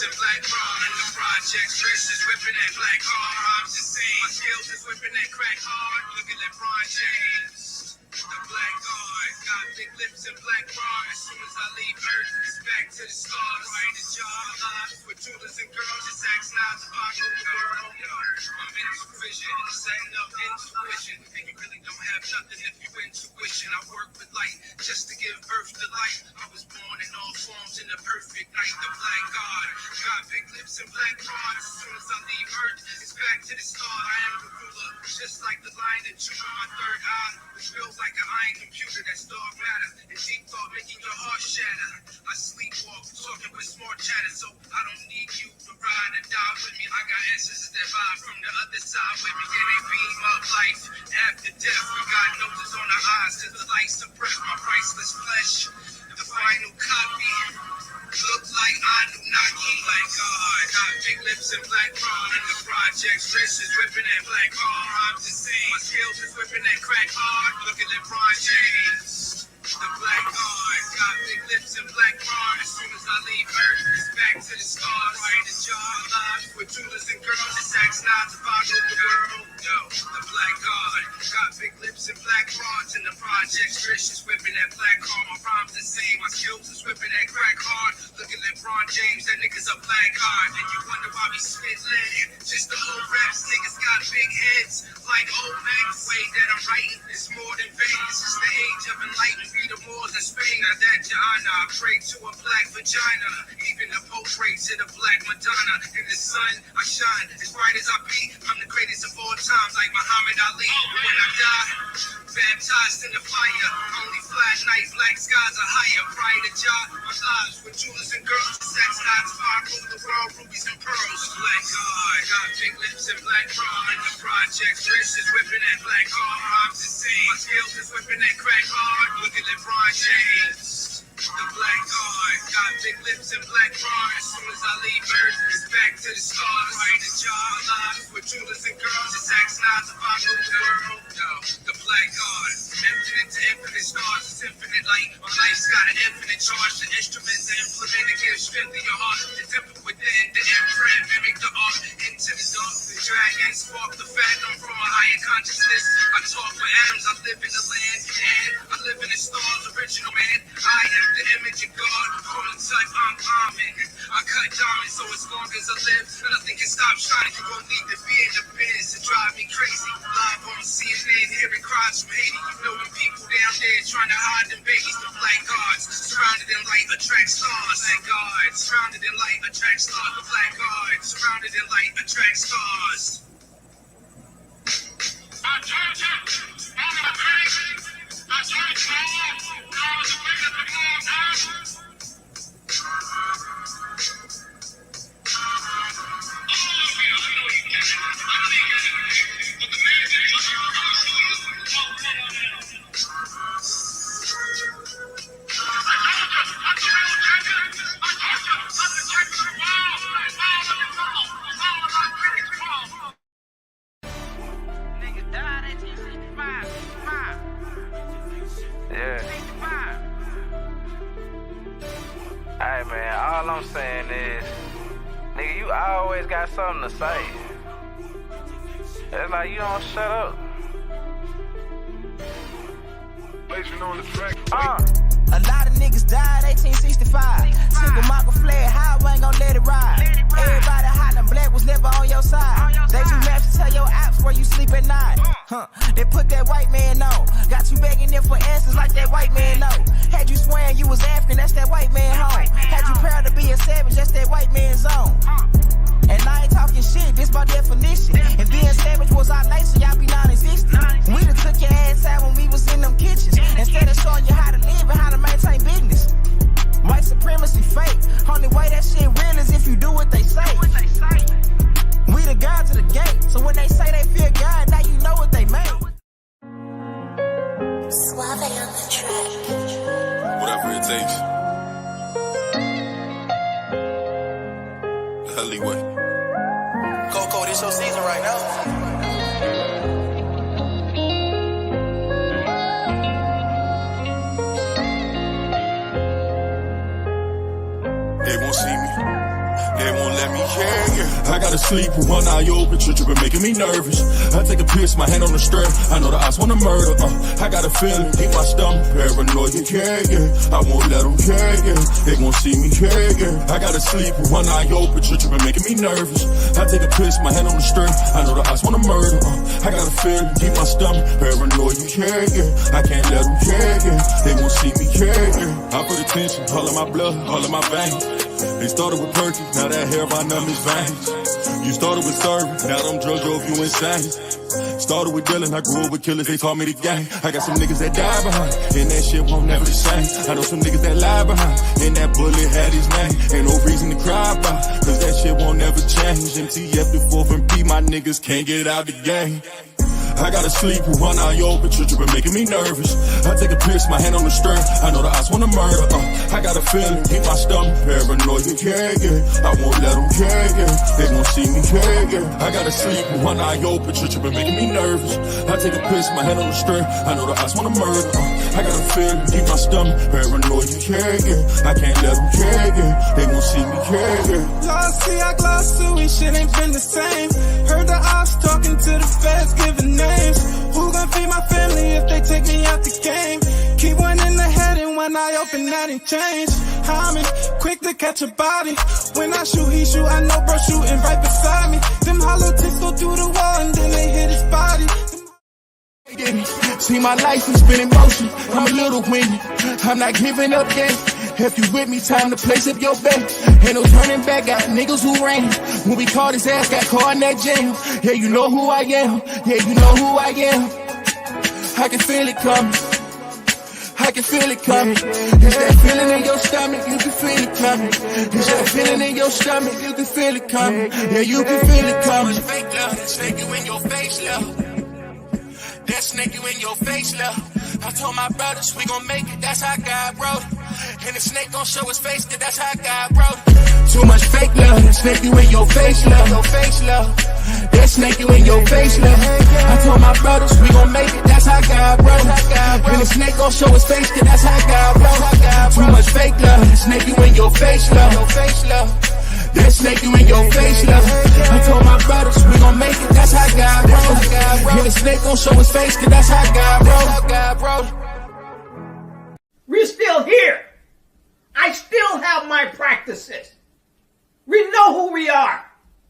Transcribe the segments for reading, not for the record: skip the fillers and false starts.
and black raw in the projects. Rich is whipping that black hard. I'm just saying, my skills is whipping that crack hard. Look at LeBron James. The black guard got big lips and black raw. As soon as I leave Earth, it's back to the stars. Right a job, lives with jewelers and girls. Just ask now to buy the world. My mental vision, setting up intuition. And you really don't have nothing if you intuition. I work with light just to give birth to life. I was born in all forms in the perfect night. The black god got big lips and black raw. As soon as I leave Earth, it's back to the start. I am the ruler, just like the lion that drew my third eye, which feels like an iron computer that's dark matter and deep thought making your heart shatter. I sleepwalk, talking with smart chatter, so I don't need you to ride or die with me. I got ancestors that vibe from the other side with me, and they beam up life after death. We got noses on our eyes cause the light suppress my priceless flesh. The final copy look like I do not eat like God. Got big lips and black raw in the projects. Rich is whipping that black hard. I'm just saying, my skills is whipping that crack hard. Look at LeBron James. The black guard got big lips and black raw. As soon as I leave Earth, it's back to the stars. Right a job, lives with jewelers and girls. Just ask now to follow the world. Yo, the black guard got big lips and black rods in the projects. Rich is whipping that black hard. My rhymes the same. My skills is whipping that crack hard. Look at LeBron James, that nigga's a black guard. And you wonder why we spit lead. Just the old raps, niggas got big heads like Olmec. The way that I'm writing is more than Vegas. It's the age of enlightenment. Be the Moors in Spain. Now that Johanna, I pray to a black vagina. Even the Pope prays to the black Madonna. In the sun, I shine as bright as I be. I'm the greatest of all time, like Muhammad Ali. When I die, baptized in the fire. Only flat night, black skies are higher. Prior to job, my lives with jewelers and girls. Sex nights, fire, rule the world, rubies and pearls. Black guard, got big lips and black raw in the projects. Rich is whipping that black hard. I'm just saying, my skills is whipping that crack hard. Look at LeBron James. The black guard got big lips and black raw. As soon as I leave Earth, it's back to the stars. Right a job, lives with jewelers and girls. Just ask now to follow the world. Yo, the black guard, infinite to infinite stars. It's infinite light. My life's got an infinite charge. The instruments to implement to give strength to your heart. The temple within, the imprint, mimic the art. Into the dark, the dragon spark the phantom from a higher consciousness. I talk with atoms, I live in the land, and I live in the stars, original man. I am the image of God, calling type I'm common. I cut diamonds, so as long as I live, nothing can stop shining. You won't need to be in the biz to drive me crazy. Live on CNN, hearing cries from Haiti. You know them people down there trying to hide them babies. The black guards, surrounded in light, attract stars. Black guards, surrounded in light, attract stars. The black guards, surrounded in light, attract stars. I told you, I'm a crazy. I told you, I was a big at the wrong time. Hey man, all I'm saying is, nigga, you always got something to say. It's like you don't shut up. On the track. A lot of niggas died 1865. Single Michael fled high, I ain't gon' let it ride. Everybody hot and black was never on your side. They do maps to tell your apps where you sleep at night. They put that white man on. Got you begging them for answers like that white man know. Had you swearing you was African, that's that white man home. Had you proud to be a savage, that's that white man's zone. And I ain't talking shit, this by definition. And being savage was our nature, y'all be non-existent. We done took your ass out when we was in them kitchens. Instead of showing you how to live and how to maintain business. White supremacy fake. Only way that shit real is if you do what they say. We the guards of the gate, so when they say they fear God, now you know what they made. Suave on the track. Whatever it takes. Alleyway. Coco, this your season right now. They won't see me. they won't let me I gotta sleep with one eye open, tripping, making me nervous. I take a piss, my hand on the strap. I know the odds wanna murder. I got a feeling, deep my stomach, paranoid, yeah. I won't let them, yeah. They gon' see me, yeah. I gotta sleep with one eye open, tripping, making me nervous. I take a piss, my hand on the strap. I know the odds wanna murder. I got a feeling, deep my stomach, paranoid, yeah. I can't let them, yeah. They gon' see me, yeah. I put attention, all in my blood, all in my veins. They started with perky, now that hair by numbers veins. You started with serving, now them drugs drove you insane. Started with dealing, I grew up with killers, they taught me the game. I got some niggas that die behind, and that shit won't never the same. I know some niggas that lie behind, and that bullet had his name. Ain't no reason to cry about, cause that shit won't never change. MTF the 4th and P, my niggas can't get out the game. I gotta sleep with one eye open, tripping, making me nervous. I take a piss, my hand on the string. I know the odds wanna murder. I got a feeling, keep my stomach paranoid, yeah. I won't let them, yeah. They gon' see me, yeah. I gotta sleep with one eye open, tripping, making me nervous. I take a piss, my hand on the string. I know the odds wanna murder. I got a feeling, keep my stomach paranoid, yeah. I can't let them, yeah. They gon' see me, yeah. Lost see, I glossed through it, shit ain't been the same. Heard the ops talking to the feds, giving names. Who gon' feed my family if they take me out the game? Keep one in the head and one eye open, that ain't change. I'm quick to catch a body. When I shoot, he shoot, I know bro shooting right beside me. Them hollow tips go through the wall and then they hit his body. See my life has been in motion, I'm a little windy. I'm not giving up yet. If you with me, time to place up your bet. Ain't no turning back, got niggas who ran. When we caught his ass, got caught in that jam. Yeah, you know who I am. Yeah, you know who I am. I can feel it coming. I can feel it coming. Is that feeling in your stomach? You can feel it coming. Is that feeling in your stomach? You can feel it coming. Yeah, you can feel it coming. Fake love, snake you in your face, love. That snake you in your face, love. I told my brothers we gon' make it, that's how God wrote it. And the snake gon' show his face, cause that's how God wrote it. Too much fake love, that snake you in your face, love. Your face, love. That snake you in your face, love. I told my brothers we gon' make it, that's how God wrote it. And the snake gon' show his face, cause that's how God wrote it. Too much fake love, that snake you in your face, love. Your face, love. That snake you in your face, love. I told my brothers we gon' make it, that's how God wrote it. And the snake gon' show his face, cause that's how God wrote it. We're still here. I still have my practices. We know who we are.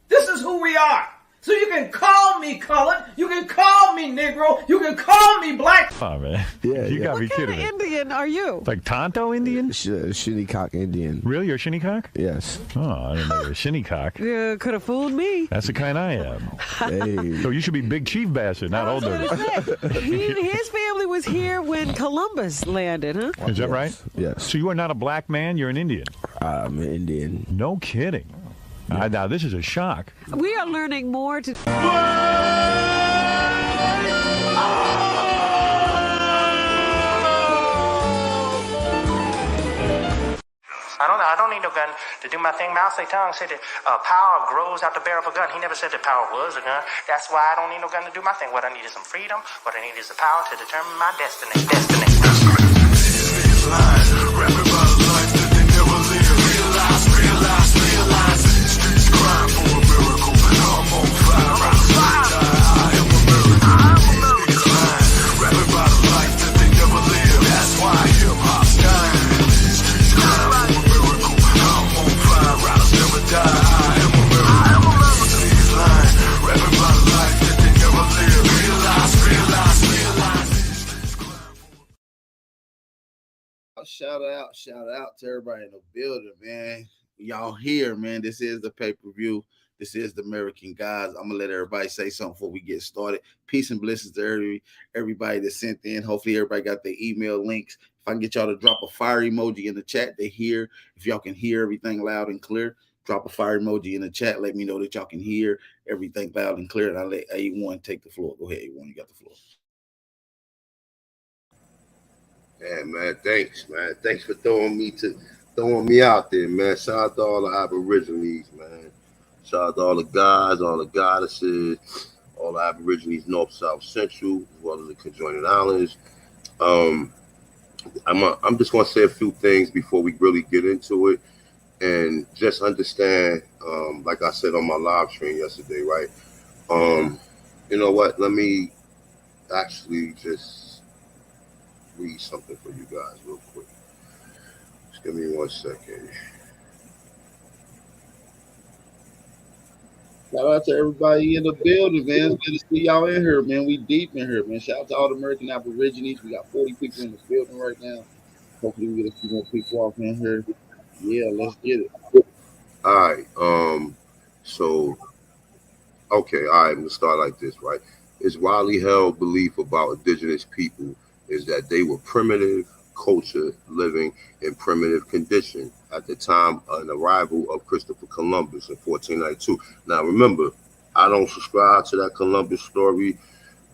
This is who we are. So you can call me colored, you can call me Negro, you can call me black. Oh, man. Yeah, you gotta be What kind kidding of me. Indian are you? Like Tonto Indian? Shinnecock Indian. Really? You're a Shinnecock? Yes. Oh, I didn't know you were a Shinnecock. Could have fooled me. That's the kind I am. Hey. So you should be Big Chief Bastard, not Old Dirty. His family was here when Columbus landed, huh? Is that right? Yes. So you are not a black man, you're an Indian? I'm an Indian. No kidding. Now, this is a shock. We are learning more to... I don't need no gun to do my thing. Mao Zedong said that power grows out the barrel of a gun. He never said that power was a gun. That's why I don't need no gun to do my thing. What I need is some freedom. What I need is the power to determine my destiny. Rapping about a life that they never live. Realize. Streets crying for a miracle. I'm on fire. I am American. Niggas lying. Rapping about a life that they never live. That's why hip hop's dying. Streets crying for a miracle. I'm on fire. I'll never die. I am American. Niggas lying. Rapping about a life that they never live. Realize. Shout out to everybody in the building, man. Y'all here, man. This is the pay-per-view. This is the American Guys. I'm gonna let everybody say something before we get started. Peace and blessings to everybody that sent in. Hopefully everybody got their email links. If I can get y'all to drop a fire emoji in the chat, they hear. If y'all can hear everything loud and clear, drop a fire emoji in the chat. Let me know that y'all can hear everything loud and clear. And I'll let A1 take the floor. Go ahead, A1. You got the floor. Yeah, man, thanks, man. Thanks for throwing me out there, man. Shout out to all the Aborigines, man. Shout out to all the guys, all the goddesses, all the Aborigines, North, South, Central, as well as the conjoining islands. I'm just gonna say a few things before we really get into it. and just understand, like I said on my live stream yesterday, right? You know what? Let me actually just read something for you guys real quick. Just give me 1 second. Shout out to everybody in the building, man. It's good to see y'all in here, man. We deep in here, man. Shout out to all the American Aborigines. We got 40 people in the building right now. Hopefully we get a few more people off in here. Yeah, let's get it. All right. So okay, all right, let's start like this, right? It's widely held belief about indigenous people is that they were primitive culture living in primitive condition at the time of the arrival of Christopher Columbus in 1492. Now remember, I don't subscribe to that Columbus story.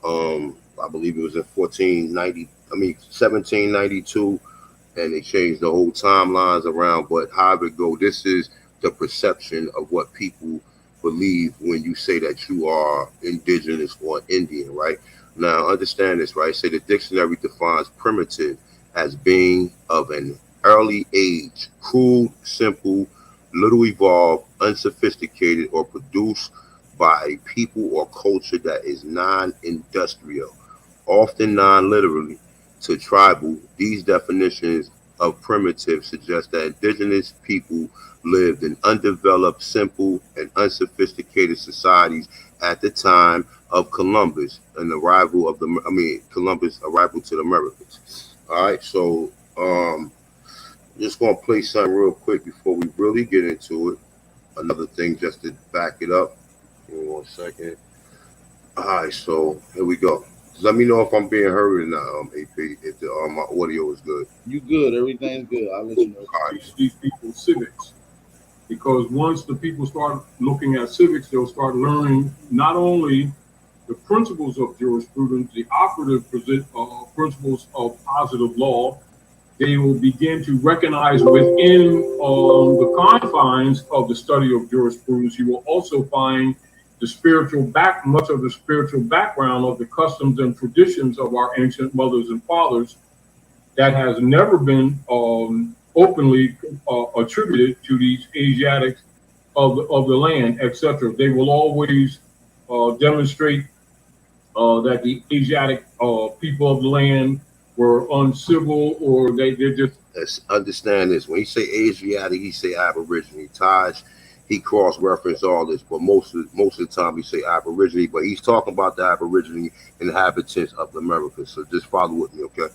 I believe it was in 1792, and they changed the whole timelines around. But however it go, this is the perception of what people believe when you say that you are indigenous or Indian, right? Now understand this, right? Say the dictionary defines primitive as being of an early age, crude, simple, little evolved, unsophisticated, or produced by a people or culture that is non-industrial, often non-literally to tribal. These definitions of primitive suggest that indigenous people lived in undeveloped, simple, and unsophisticated societies at the time of Columbus and Columbus' arrival to the Americas. All right, so just gonna play something real quick before we really get into it. Another thing just to back it up. Give me 1 second. All right, so here we go. Let me know if I'm being heard or not, AP, if my audio is good. You good. Everything's good. I'll let you know. All right. These people civics. Because once the people start looking at civics, they'll start learning not only the principles of jurisprudence, the operative principles of positive law. They will begin to recognize within the confines of the study of jurisprudence, you will also find much of the spiritual background of the customs and traditions of our ancient mothers and fathers that has never been openly attributed to these Asiatics of the land, etc. They will always demonstrate that the Asiatic people of the land were uncivil, or they're just. Let's understand this. When he say Asiatic, he say Aborigine. Taj, he cross-reference all this, but most of the time he say Aborigine, but he's talking about the Aborigine inhabitants of the Americas. So just follow with me, okay?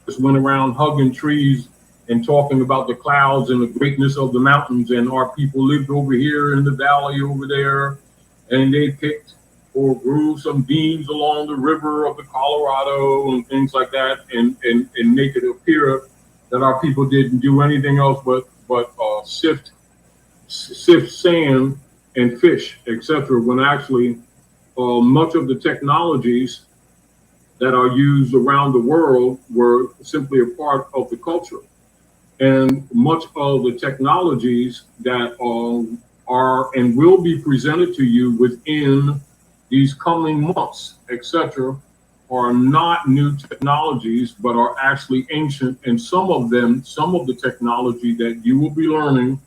Just went around hugging trees and talking about the clouds and the greatness of the mountains, and our people lived over here in the valley over there, and they picked or grew some beans along the river of the Colorado and things like that, and make it appear that our people didn't do anything else but sift sand and fish, etc. When actually much of the technologies that are used around the world were simply a part of the culture. And much of the technologies that are and will be presented to you within these coming months, etc., are not new technologies, but are actually ancient. And some of the technology that you will be learning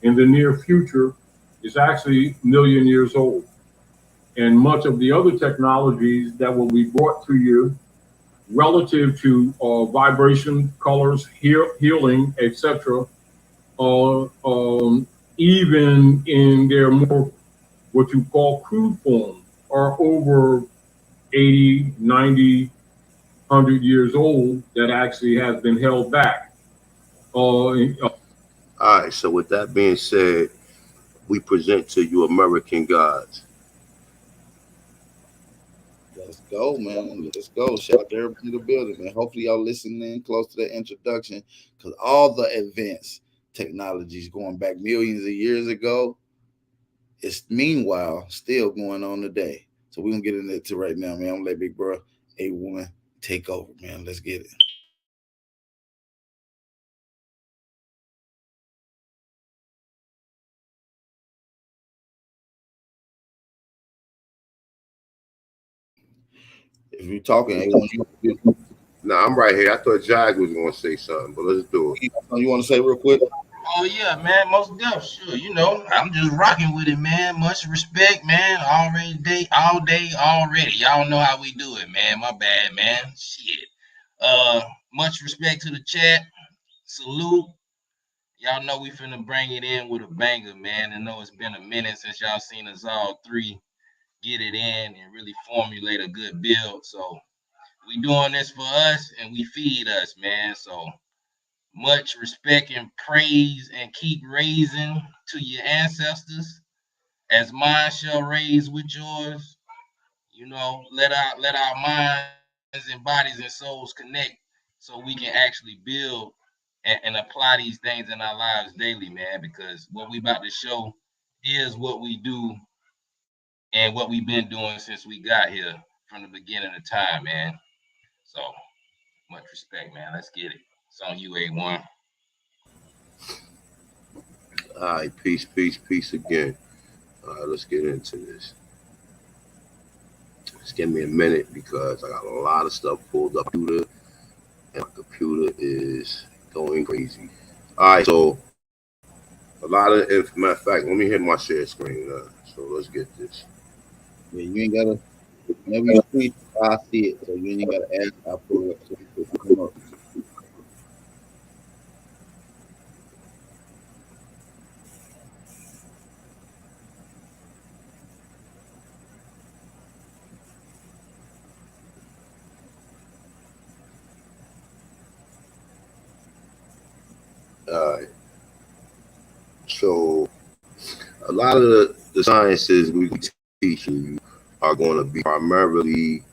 in the near future is actually a million years old. And much of the other technologies that will be brought to you relative to vibration, colors, healing, etc., even in their more what you call crude form, are over 80, 90, 100 years old that actually has been held back. All right, so with that being said, we present to you American Gods. Let's go, man. Let's go. Shout out to everybody in the building, man. Hopefully y'all listening close to the introduction, because all the advanced technologies going back millions of years ago, it's meanwhile still going on today. So we're going to get into it right now, man. I'm going to let big bro A1 take over, man. Let's get it. If you're talking, Nah, I'm right here. I thought Jag was going to say something, but let's do it. You want to say real quick? Oh yeah, man, most deaf, sure. You know, I'm just rocking with it, man. Much respect, man. All day, already. Y'all know how we do it, man. My bad, man. Shit. Much respect to the chat. Salute. Y'all know we finna bring it in with a banger, man. I know it's been a minute since y'all seen us all three get it in and really formulate a good build. So we doing this for us and we feed us, man. So much respect and praise and keep raising to your ancestors as mine shall raise with yours. You know, let our minds and bodies and souls connect so we can actually build and apply these things in our lives daily, man, because what we about to show is what we do and what we've been doing since we got here from the beginning of time, man. So much respect, man. Let's get it. It's on you, A1. All right, peace, peace, peace again. All right, let's get into this. Just give me a minute because I got a lot of stuff pulled up on my computer, and my computer is going crazy. All right, so a lot of matter of fact, let me hit my share screen. So let's get this. Yeah, you ain't gotta. Whenever you speak, I see it, so you ain't gotta ask. I pull it up so it can come up. All right, so a lot of the sciences we teach you are going to be primarily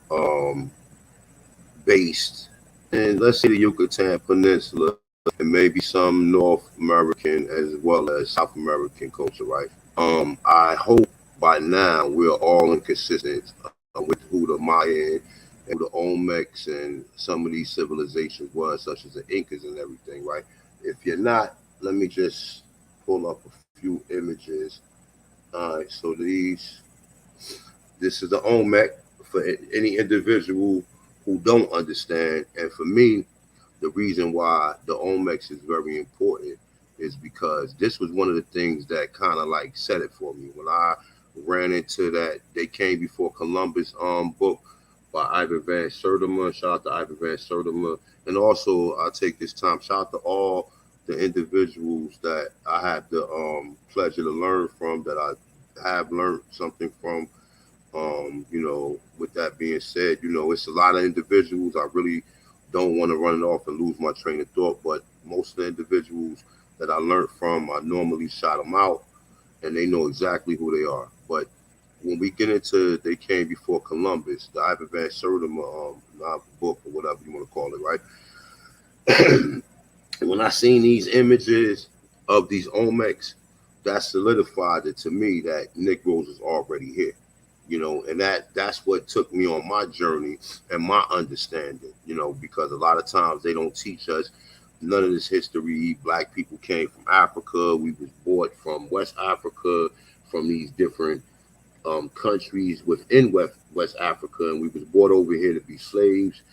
based in, let's say, the Yucatan Peninsula and maybe some North American as well as South American culture, right? I hope by now we're all inconsistent with who the Mayan and the Olmecs and some of these civilizations was, such as the Incas and everything, right? If you're not, let me just pull up a few images. All right, so this is the Olmec for any individual who don't understand, and for me, the reason why the Olmecs is very important is because this was one of the things that kind of like set it for me when I ran into that They Came Before Columbus book by Ivan Van Sertima. Shout out to Ivan Van Sertima, and also I take this time shout out to all the individuals that I had the pleasure to learn from, that I have learned something from. With that being said, it's a lot of individuals. I really don't want to run it off and lose my train of thought, but most of the individuals that I learned from, I normally shout them out and they know exactly who they are. But when we get into They Came Before Columbus, the Ivan Van Sertima book or whatever you want to call it, right? When I seen these images of these Olmecs, that solidified it to me that Negroes is already here. And that's what took me on my journey and my understanding, because a lot of times they don't teach us none of this history. Black people came from Africa. We was brought from West Africa, from these different countries within West Africa, and we was brought over here to be slaves.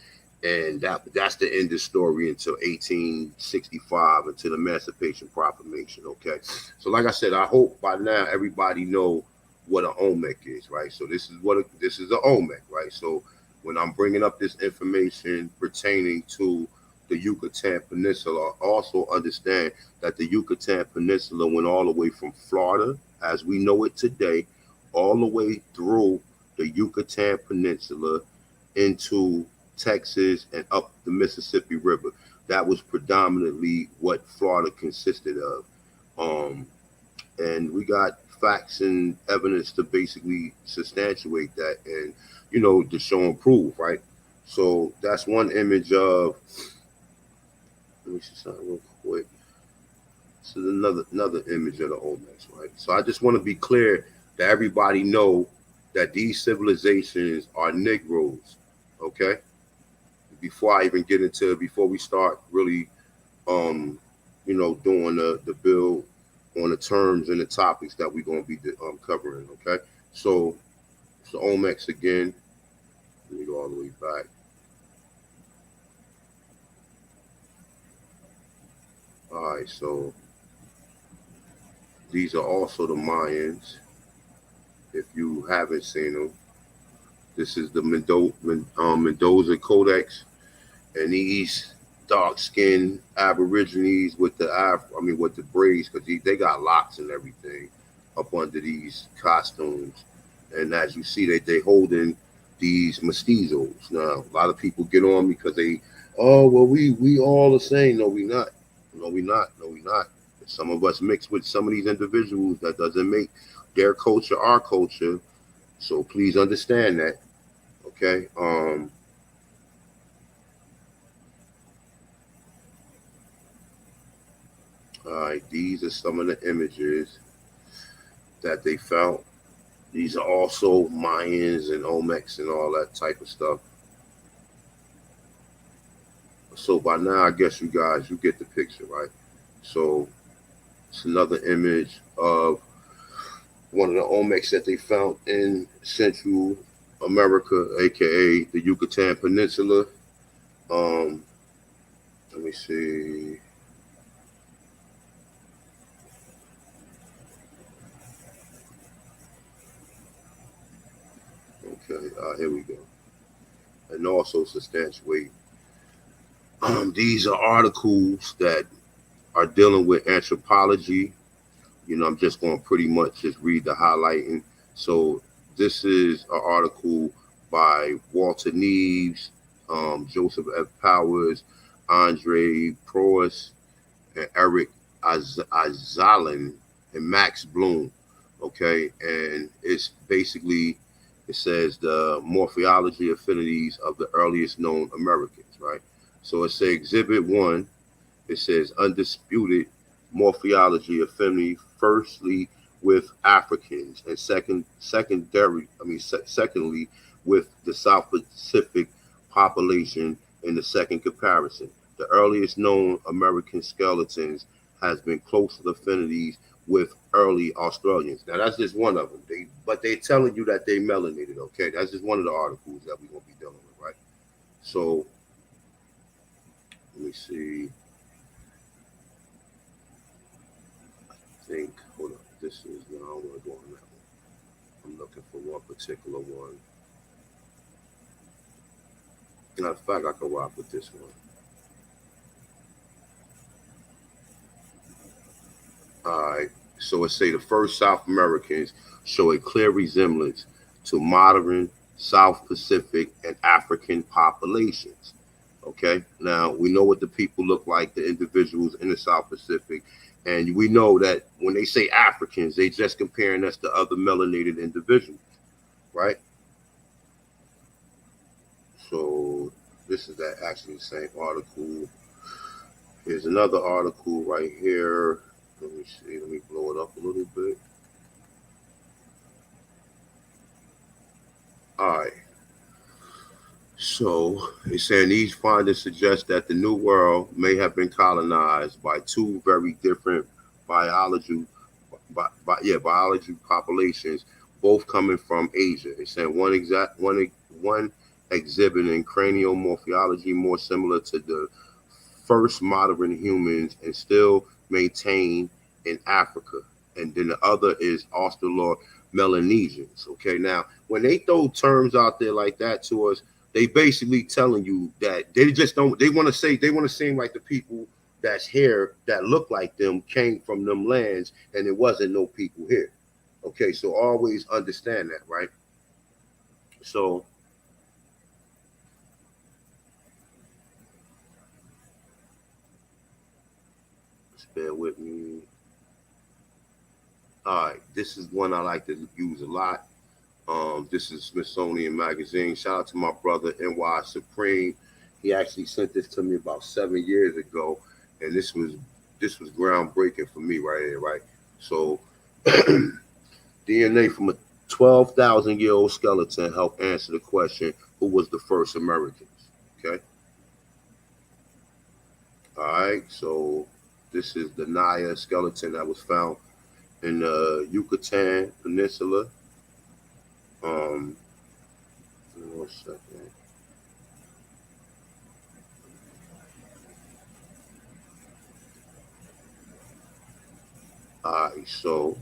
And that's the end of the story until 1865, until the Emancipation Proclamation. Okay, so like I said, I hope by now everybody know what an Olmec is, right? So this is an Olmec, right? So when I'm bringing up this information pertaining to the Yucatan Peninsula, also understand that the Yucatan Peninsula went all the way from Florida, as we know it today, all the way through the Yucatan Peninsula into Texas and up the Mississippi River. That was predominantly what Florida consisted of. And we got facts and evidence to basically substantiate that and, to show and prove, right? So that's one image of, let me see something real quick. This is another image of the Olmecs, right? So I just want to be clear that everybody know that these civilizations are Negroes, okay? Before we start really doing the bill on the terms and the topics that we're going to be covering. Okay, so Olmecs again. Let me go all the way back. All right, so These are also the Mayans. If you haven't seen them, this is the Mendoza Codex, and these dark-skinned Aborigines with the with the braids, because they got locks and everything up under these costumes. And as you see, they holding these mestizos. Now, a lot of people get on me because oh well, we all the same. No, we not. No, we not. No, we not. Some of us mix with some of these individuals. That doesn't make their culture our culture. So please understand that. Okay. All right. These are some of the images that they found. These are also Mayans and Olmecs and all that type of stuff. So by now, I guess you get the picture, right? So it's another image of one of the Olmecs that they found in Central America, aka the Yucatan Peninsula. Let me see. Okay, here we go. And also substantiate. These are articles that are dealing with anthropology. I'm just going to pretty much just read the highlighting. So this is an article by Walter Neves, Joseph F. Powers, Andre Proas, and Eric Azalin, and Max Bloom. Okay, and it's basically, it says the morphology affinities of the earliest known Americans, right? So it says Exhibit 1, it says undisputed morphology affinity, firstly with Africans, and secondly with the South Pacific population in the second comparison. The earliest known American skeletons has been closer affinities with early Australians. Now that's just one of them. But they're telling you that they melanated. Okay, that's just one of the articles that we're gonna be dealing with, right? So let me see. I think, hold on. This is, no, I don't want to go on that one. I'm looking for one particular one. Matter of fact, I can rock with this one. All right. So it say the first South Americans show a clear resemblance to modern South Pacific and African populations. Okay. Now we know what the people look like, the individuals in the South Pacific, and we know that when they say Africans, they just comparing us to other melanated individuals, right? So this is that actually the same article. Here's another article right here. Let me see. Let me blow it up a little bit. All right. So it's saying these findings suggest that the New World may have been colonized by two very different biology populations, both coming from Asia. It's saying one exhibiting cranial morphology more similar to the first modern humans and still maintained in Africa, and then the other is Australo Melanesians. Okay, now when they throw terms out there like that to us, they basically telling you that they just don't. They want to seem like the people that's here that look like them came from them lands, and there wasn't no people here. Okay, so always understand that, right? So just bear with me. All right, this is one I like to use a lot. This is Smithsonian Magazine. Shout out to my brother NY Supreme. He actually sent this to me about 7 years ago, and this was groundbreaking for me right here, right? So DNA from a 12,000-year-old skeleton helped answer the question, who was the first Americans? Okay. All right, so this is the Naya skeleton that was found in the Yucatan Peninsula. 1 second. so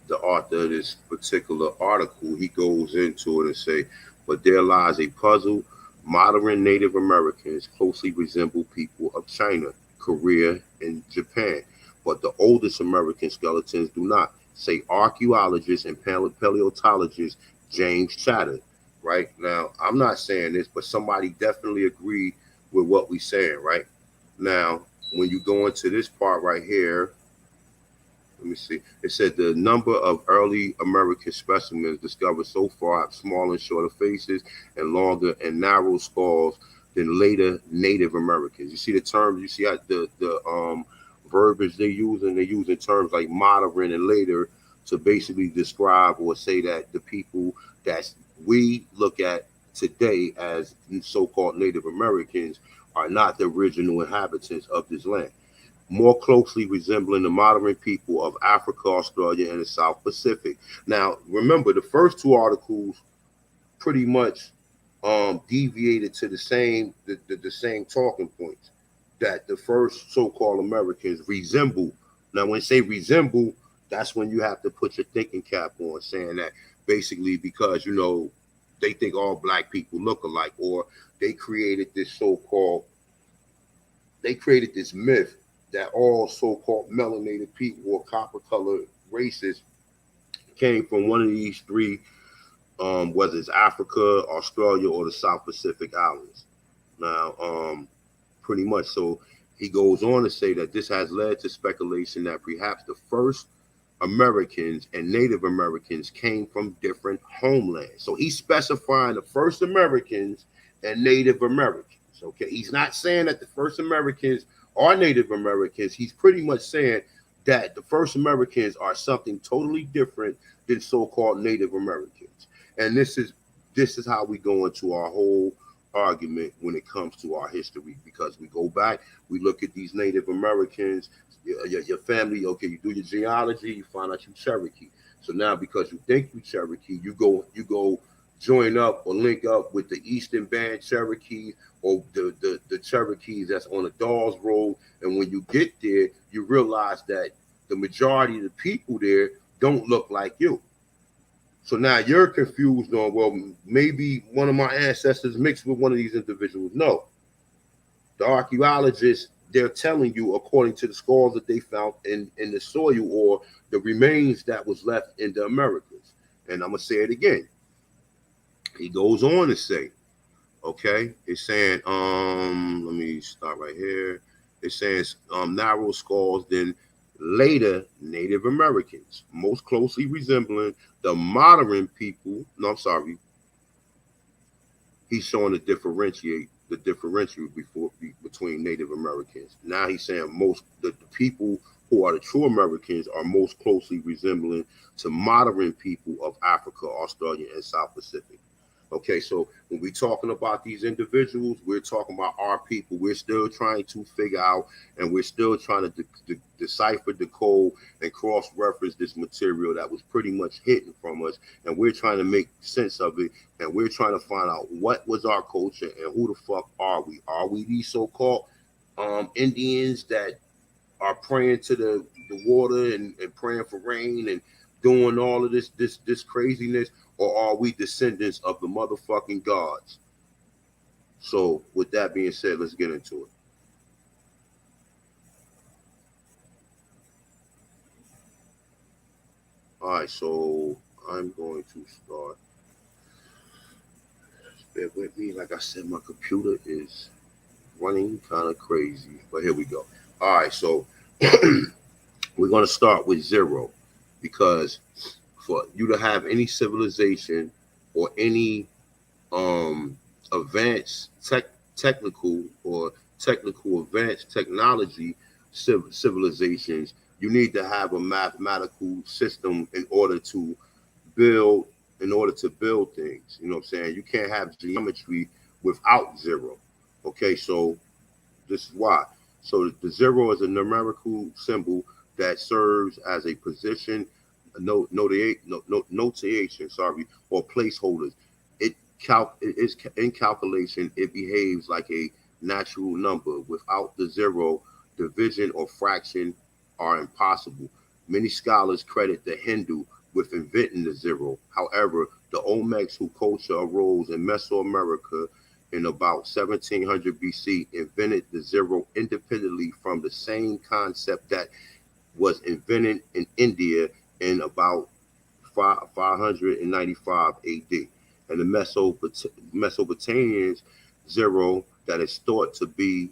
the author of this particular article, he goes into it and say, but there lies a puzzle. Modern Native Americans closely resemble people of China, Korea, and Japan, but the oldest American skeletons do not, say archaeologist and paleontologist James Chatter. Right now, I'm not saying this, but somebody definitely agreed with what we saying. Right now, when you go into this part right here, let me see. It said the number of early American specimens discovered so far have smaller and shorter faces and longer and narrow skulls than later Native Americans. You see the terms, you see how the verbiage they're using terms like modern and later to basically describe or say that the people that we look at today as so-called Native Americans are not the original inhabitants of this land, more closely resembling the modern people of Africa, Australia, and the South Pacific. Now, remember, the first two articles pretty much deviated to the same talking points that the first so-called Americans resemble. Now, when you say resemble, that's when you have to put your thinking cap on, saying that basically because, you know, they think all black people look alike, or they created this myth that all so-called melanated people or copper-colored races came from one of these three, whether it's Africa, Australia, or the South Pacific Islands. Now, pretty much. So he goes on to say that this has led to speculation that perhaps the first Americans and Native Americans came from different homelands. So he's specifying the first Americans and Native Americans. Okay, he's not saying that the first Americans are Native Americans. He's pretty much saying that the first Americans are something totally different than so-called Native Americans. And this is how we go into our whole argument when it comes to our history, because we go back, we look at these Native Americans, your family, okay, you do your genealogy, you find out you Cherokee. So now because you think you Cherokee, you go join up or link up with the Eastern Band Cherokee or the Cherokees that's on the Dawes Road. And when you get there, you realize that the majority of the people there don't look like you. So now you're confused on, well, maybe one of my ancestors mixed with one of these individuals. No. The archaeologists, they're telling you, according to the skulls that they found in the soil or the remains that was left in the Americas. And I'm going to say it again. He goes on to say, okay, it's saying, let me start right here. It says narrow skulls than later Native Americans, most closely resembling the modern people. No, I'm sorry. He's showing the differential between Native Americans. Now he's saying the people who are the true Americans are most closely resembling to modern people of Africa, Australia, and South Pacific. Okay, so when we're talking about these individuals, we're talking about our people. We're still trying to figure out, and we're still trying to decipher, decode, and cross-reference this material that was pretty much hidden from us, and we're trying to make sense of it, and we're trying to find out what was our culture and who the fuck are we? Are we these so-called Indians that are praying to the water and praying for rain and doing all of this craziness? Or are we descendants of the motherfucking gods? So with that being said, let's get into it. All right, so I'm going to start. Bear with me. Like I said, my computer is running kind of crazy, but here we go. All right, so we're going to start with 0, because for you to have any civilization or any advanced technical advanced technology civilizations, you need to have a mathematical system in order to build things. You know what I'm saying? You can't have geometry without 0. Okay, so this is why. So the 0 is a numerical symbol that serves as a position, notation, or placeholders. It is in calculation. It behaves like a natural number. Without the 0, division or fraction are impossible. Many scholars credit the Hindu with inventing the zero. However, the Olmecs, whose culture arose in Mesoamerica in about 1700 BC, invented the zero independently from the same concept that was invented in India in about 595 AD. And the Mesopotamians zero that is thought to be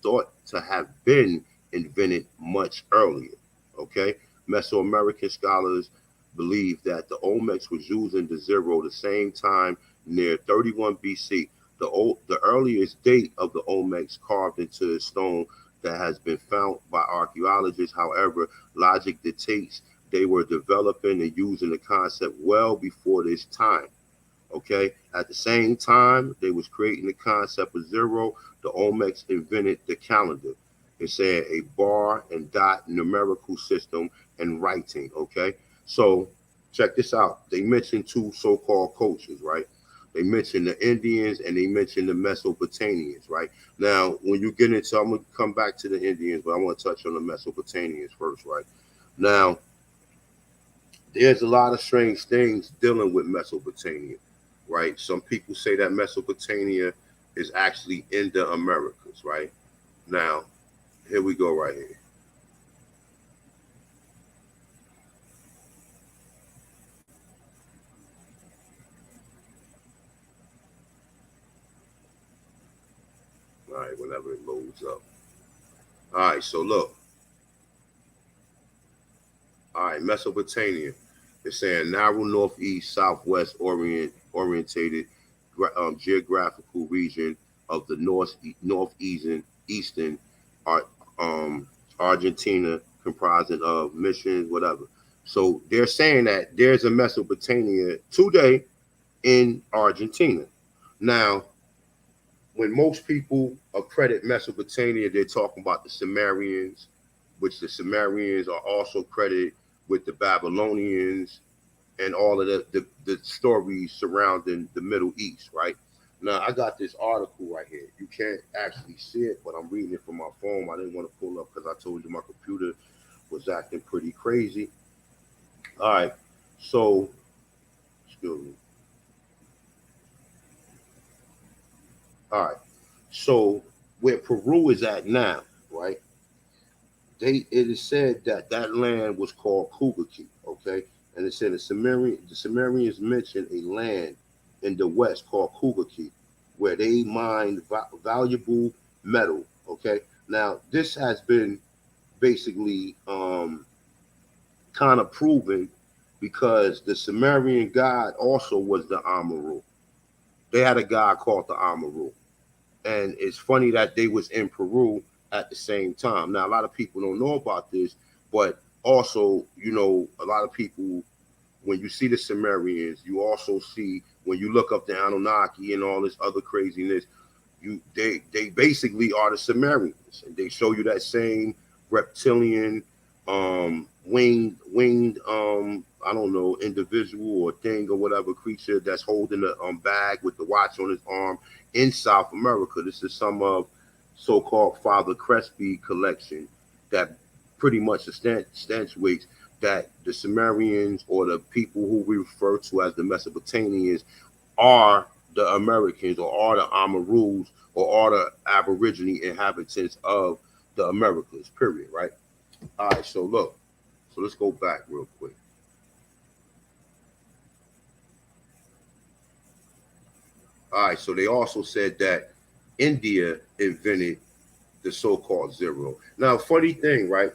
thought to have been invented much earlier. Okay, Mesoamerican scholars believe that the Olmecs was using the zero the same time near 31 BC. The earliest date of the Olmecs carved into stone that has been found by archaeologists. However, logic dictates they were developing and using the concept well before this time. Okay, at the same time they was creating the concept of zero, the Olmecs invented the calendar. It said a bar and dot numerical system and writing. Okay, so check this out. They mentioned two so-called cultures, right? They mentioned the Indians and they mentioned the Mesopotamians, right? Now, when you get into, I'm gonna come back to the Indians, but I want to touch on the Mesopotamians first, right? Now, there's a lot of strange things dealing with Mesopotamia, right? Some people say that Mesopotamia is actually in the Americas, right? Now, here we go right here. All right, whenever it loads up. All right, so look. All right, Mesopotamia. It's saying narrow northeast, southwest orientated geographical region of the northeastern Argentina, comprising of missions, whatever. So they're saying that there's a Mesopotamia today in Argentina. Now, when most people accredit Mesopotamia, they're talking about the Sumerians, which the Sumerians are also credited with the Babylonians and all of the stories surrounding the Middle East, right? Now, I got this article right here. You can't actually see it, but I'm reading it from my phone. I didn't want to pull up because I told you my computer was acting pretty crazy. All right, so, excuse me. All right, so where Peru is at now, right? It is said that that land was called Kugaki, okay? And it said the Sumerians mentioned a land in the west called Kugaki, where they mined valuable metal, okay? Now, this has been basically kind of proven because the Sumerian god also was the Amaru. They had a god called the Amaru. And it's funny that they was in Peru at the same time. Now, a lot of people don't know about this, but also, a lot of people, when you see the Sumerians, you also see, when you look up the Anunnaki and all this other craziness, they basically are the Sumerians. And they show you that same reptilian, winged, I don't know, individual or thing or whatever creature that's holding a bag with the watch on his arm in South America. This is some of so-called Father Crespi collection that pretty much substantiates that the Sumerians, or the people who we refer to as the Mesopotamians, are the Americans, or are the Amarus, or are the Aboriginal inhabitants of the Americas, period, right? All right, so look. So let's go back real quick. All right, so they also said that India invented the so-called zero. Now, funny thing, right?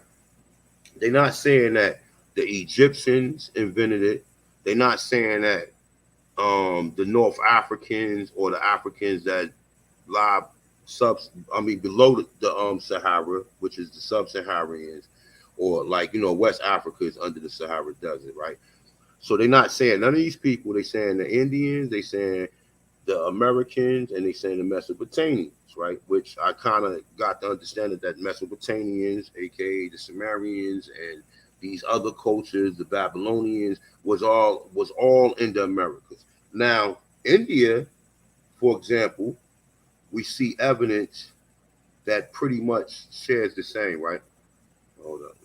They're not saying that the Egyptians invented it. They're not saying that the North Africans or the Africans that lie below the Sahara, which is the sub-Saharans, or West Africa is under the Sahara Desert, right? So they're not saying none of these people. They're saying the Indians, they saying the Americans, and they saying the Mesopotamians, right? Which I kind of got to understand that Mesopotamians, aka the Sumerians, and these other cultures, the Babylonians, was all in the Americas. Now, India, for example, we see evidence that pretty much shares the same, right? Hold up.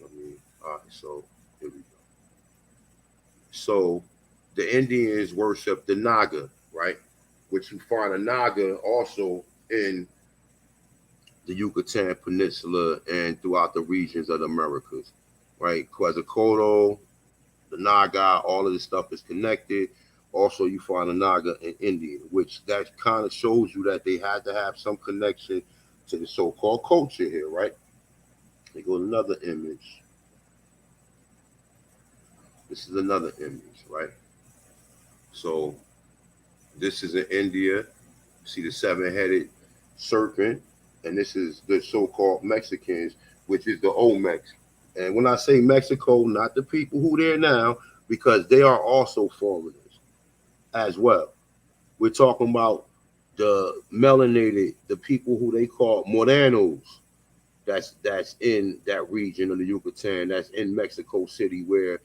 All right. So here we go. So the Indians worship the Naga, right? Which you find a Naga also in the Yucatan Peninsula and throughout the regions of the Americas, right? Quetzalcoatl, the Naga, all of this stuff is connected. Also, you find a Naga in India, which that kind of shows you that they had to have some connection to the so-called culture here, right? They go to another image. This is another image, right? So this is in India. See the seven-headed serpent, and this is the so-called Mexicans, which is the Olmec. And when I say Mexico, not the people who there now, because they are also foreigners as well. We're talking about the melanated, the people who they call Morenos. That's in that region of the Yucatan. That's in Mexico City, where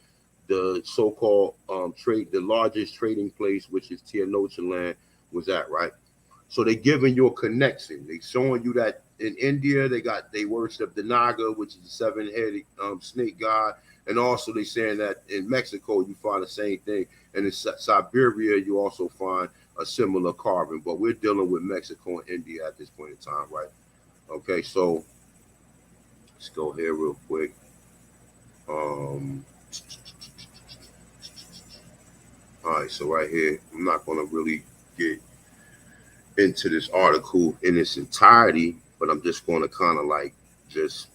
the so-called the largest trading place, which is Tenochtitlan, was at, right? So they giving you a connection. They showing you that in India they worship the Naga, which is the seven-headed snake god, and also they saying that in Mexico you find the same thing, and in Siberia you also find a similar carving. But we're dealing with Mexico and India at this point in time, right? Okay, so let's go here real quick. All right, so right here, I'm not going to really get into this article in its entirety, but I'm just going to kind of like just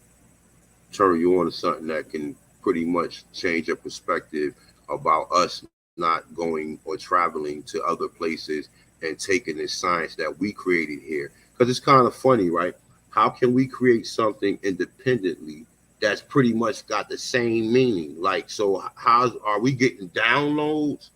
turn you on to something that can pretty much change your perspective about us not going or traveling to other places and taking this science that we created here. Because it's kind of funny, right? How can we create something independently that's pretty much got the same meaning? Like, so how are we getting downloads,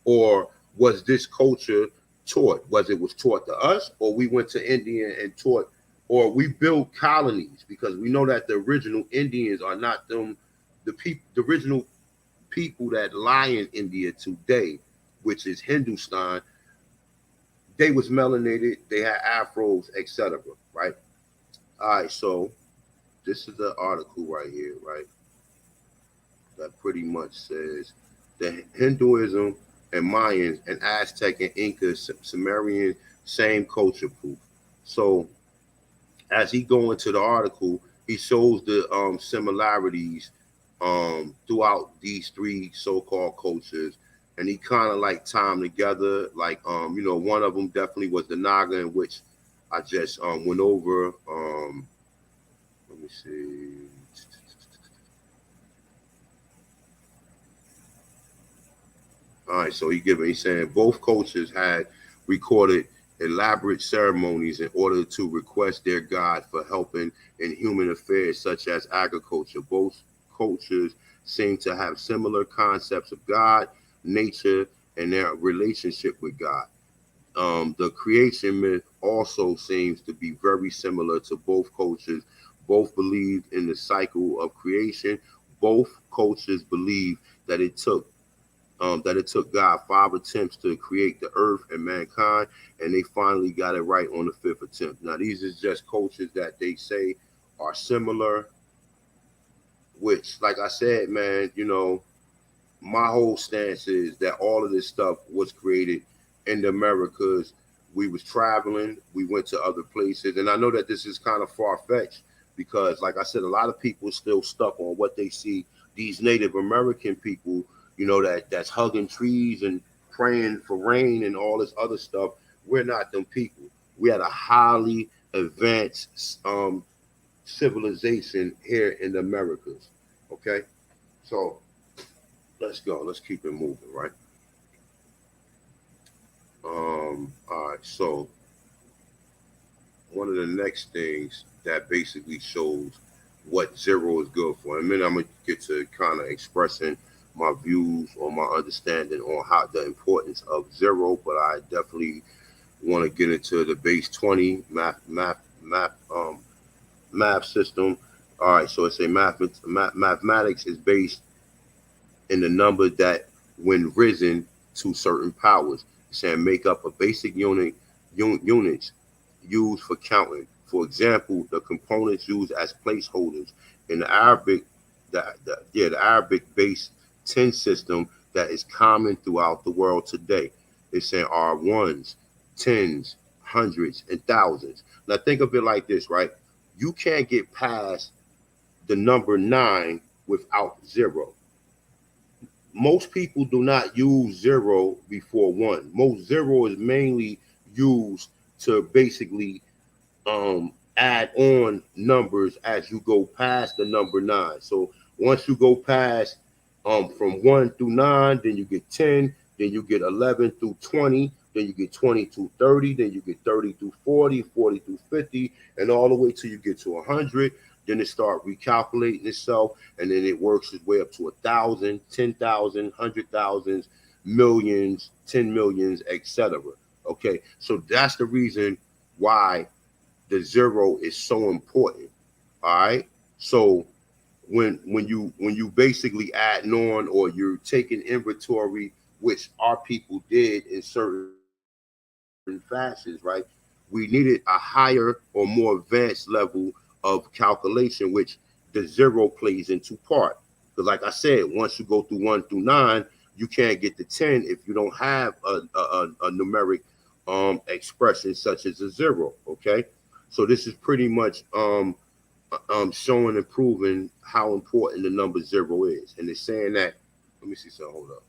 or was this culture taught? Was it was taught to us, or we went to India and taught, or we built colonies? Because we know that the original Indians are not them, the original people that lie in India today, which is Hindustan. They was melanated, they had afros, etc. Right? All right, so this is the article right here, right? That pretty much says the Hinduism and Mayans and Aztec and Inca, Sumerian, same culture proof. So as he go into the article, he shows the similarities throughout these three so-called cultures, and he kind of like tie them together. Like one of them definitely was the Naga, in which I just went over. Let me see. All right, so he's saying both cultures had recorded elaborate ceremonies in order to request their god for helping in human affairs such as agriculture. Both cultures seem to have similar concepts of God, nature, and their relationship with God. The creation myth also seems to be very similar to both cultures. Both believed in the cycle of creation. Both cultures believe that it took God 5 attempts to create the earth and mankind, and they finally got it right on the 5th attempt. Now, these is just cultures that they say are similar, which, like I said, man, my whole stance is that all of this stuff was created in the Americas. We was traveling, we went to other places, and I know that this is kind of far-fetched because, like I said, a lot of people are still stuck on what they see these Native American people, that's hugging trees and praying for rain and all this other stuff. We're not them people. We had a highly advanced civilization here in the Americas. Okay, so let's go. Let's keep it moving, right? All right. So one of the next things that basically shows what zero is good for. In a minute, I'm gonna get to kind of expressing my views or my understanding on how the importance of zero, but I definitely want to get into the base 20 math system. All right, so it's a mathematics is based in the number that, when risen to certain powers, it's saying make up a basic units used for counting. For example, the components used as placeholders in the Arabic the Arabic-based 10 system that is common throughout the world today. It's saying are ones, tens, hundreds, and thousands. Now think of it like this, right? You can't get past the number 9 without 0. Most people do not use 0 before 1. Most 0 is mainly used to basically add on numbers as you go past the number 9. So once you go past from 1 through 9, then you get 10, then you get 11 through 20, then you get 20 through 30, then you get 30 through 40, 40 through 50, and all the way till you get to 100. Then it start recalculating itself, and then it works its way up to 1,000, 10,000, 100,000, millions, 10 millions, etc. Okay, so that's the reason why the 0 is so important. All right, so when you basically adding on, or you're taking inventory, which our people did in certain fashions, right? We needed a higher or more advanced level of calculation, which the 0 plays into part. Because like I said, once you go through 1 through 9, you can't get to 10 if you don't have a numeric expression such as a 0. Okay, so this is pretty much showing and proving how important the number 0 is. And it's saying that, let me see something, hold up.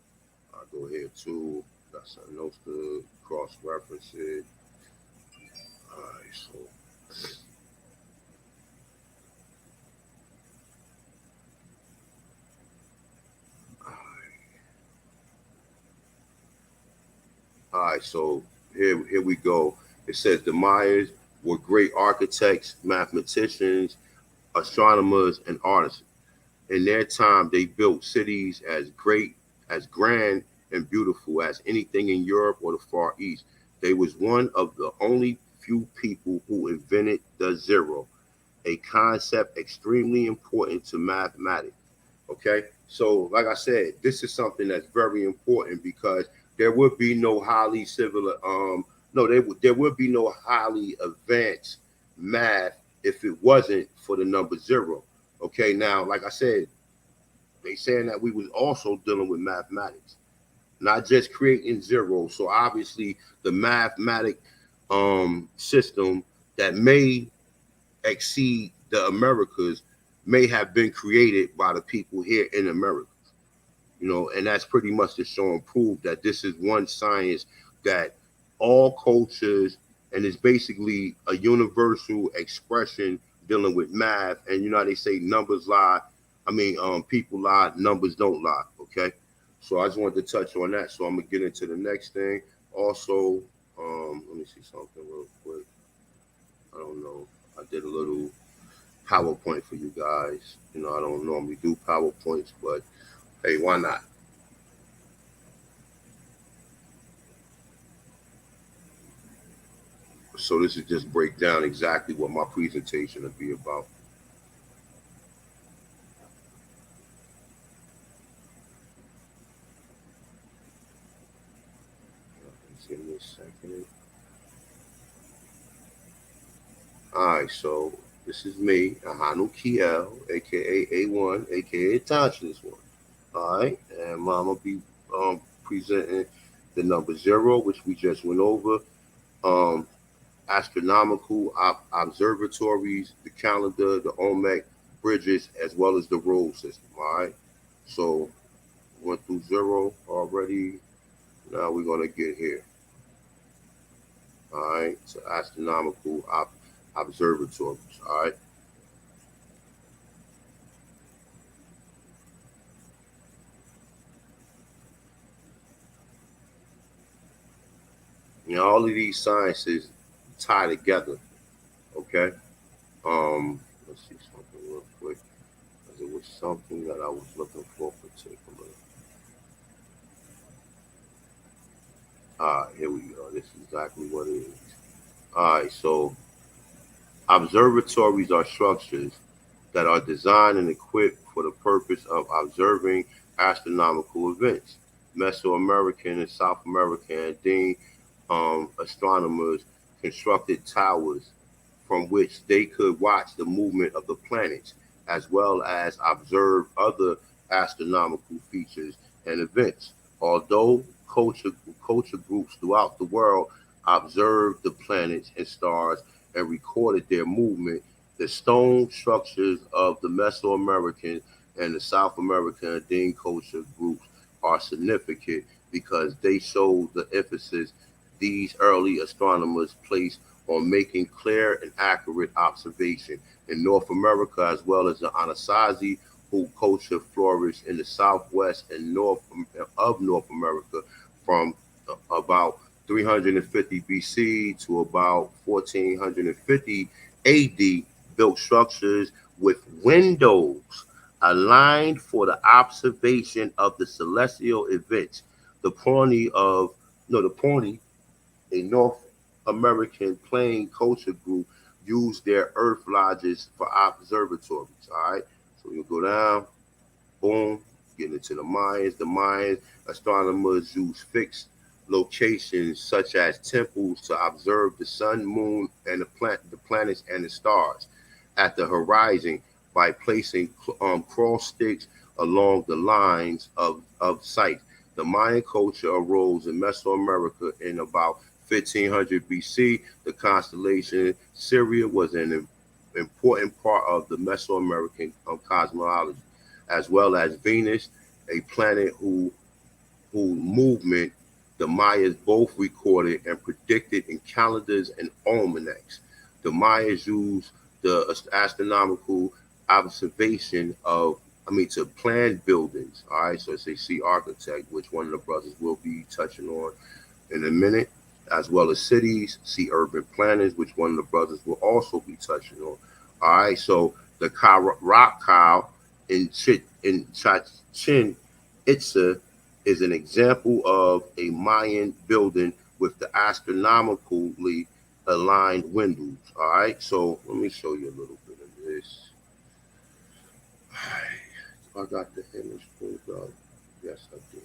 I'll go ahead to, got something else to cross-reference it. All right, so. All right, so here we go. It says the Mayans were great architects, mathematicians, astronomers, and artists. In their time, they built cities as great, as grand, and beautiful as anything in Europe or the Far East. They was one of the only few people who invented the 0, a concept extremely important to mathematics. Okay, so like I said, this is something that's very important, because there would be no highly civil, there would be no highly advanced math if it wasn't for the number 0. Okay, now, like I said, they saying that we was also dealing with mathematics, not just creating 0. So obviously the mathematic system that may exceed the Americas may have been created by the people here in America. And that's pretty much to show and prove that this is one science that all cultures, and it's basically a universal expression dealing with math. And they say numbers lie. People lie, numbers don't lie. Okay, so I just wanted to touch on that. So I'm gonna get into the next thing. Also, let me see something real quick. I don't know. I did a little PowerPoint for you guys. I don't normally do PowerPoints, but hey, why not? So this is just break down exactly what my presentation will be about. Just give me a second. All right, so this is me, Ahanu Kiel, aka A1, aka Tasha's one. All right, and I'm gonna be presenting the number 0, which we just went over. Astronomical observatories, the calendar, the Olmec bridges, as well as the road system. All right, so went through 0 already. Now we're gonna get here. All right, so astronomical observatories. All right. All of these sciences tie together. Okay. Let's see something real quick, because it was something that I was looking for particularly. All right, here we go. This is exactly what it is. All right, so observatories are structures that are designed and equipped for the purpose of observing astronomical events. Mesoamerican and South American and Dean astronomers constructed towers from which they could watch the movement of the planets as well as observe other astronomical features and events. Although culture groups throughout the world observed the planets and stars and recorded their movement, the stone structures of the Mesoamerican and the South American Indian culture groups are significant because they show the emphasis these early astronomers placed on making clear and accurate observation. In North America, as well as the Anasazi, who culture flourished in the southwest and north of North America from about 350 BC to about 1450 AD, built structures with windows aligned for the observation of the celestial events. The Pawnee of no, the Pawnee, a North American plain culture group, used their earth lodges for observatories. All right, so you go down, boom, getting into the Mayans. The Mayan astronomers use fixed locations such as temples to observe the sun, moon, and the planets and the stars at the horizon by placing cross sticks along the lines of sight. The Mayan culture arose in Mesoamerica in about 1500 BC. The constellation Syria was an important part of the Mesoamerican cosmology, as well as Venus, a planet whose movement the Mayas both recorded and predicted in calendars and almanacs. The Mayas used the astronomical observation to plan buildings. All right, so it's a sea architect, which one of the brothers will be touching on in a minute, as well as cities, sea urban planners, which one of the brothers will also be touching on. All right, so the rock cow in Chichen Itza is an example of a Mayan building with the astronomically aligned windows. All right, so let me show you a little bit of this. I got the image pulled up. Yes, I do.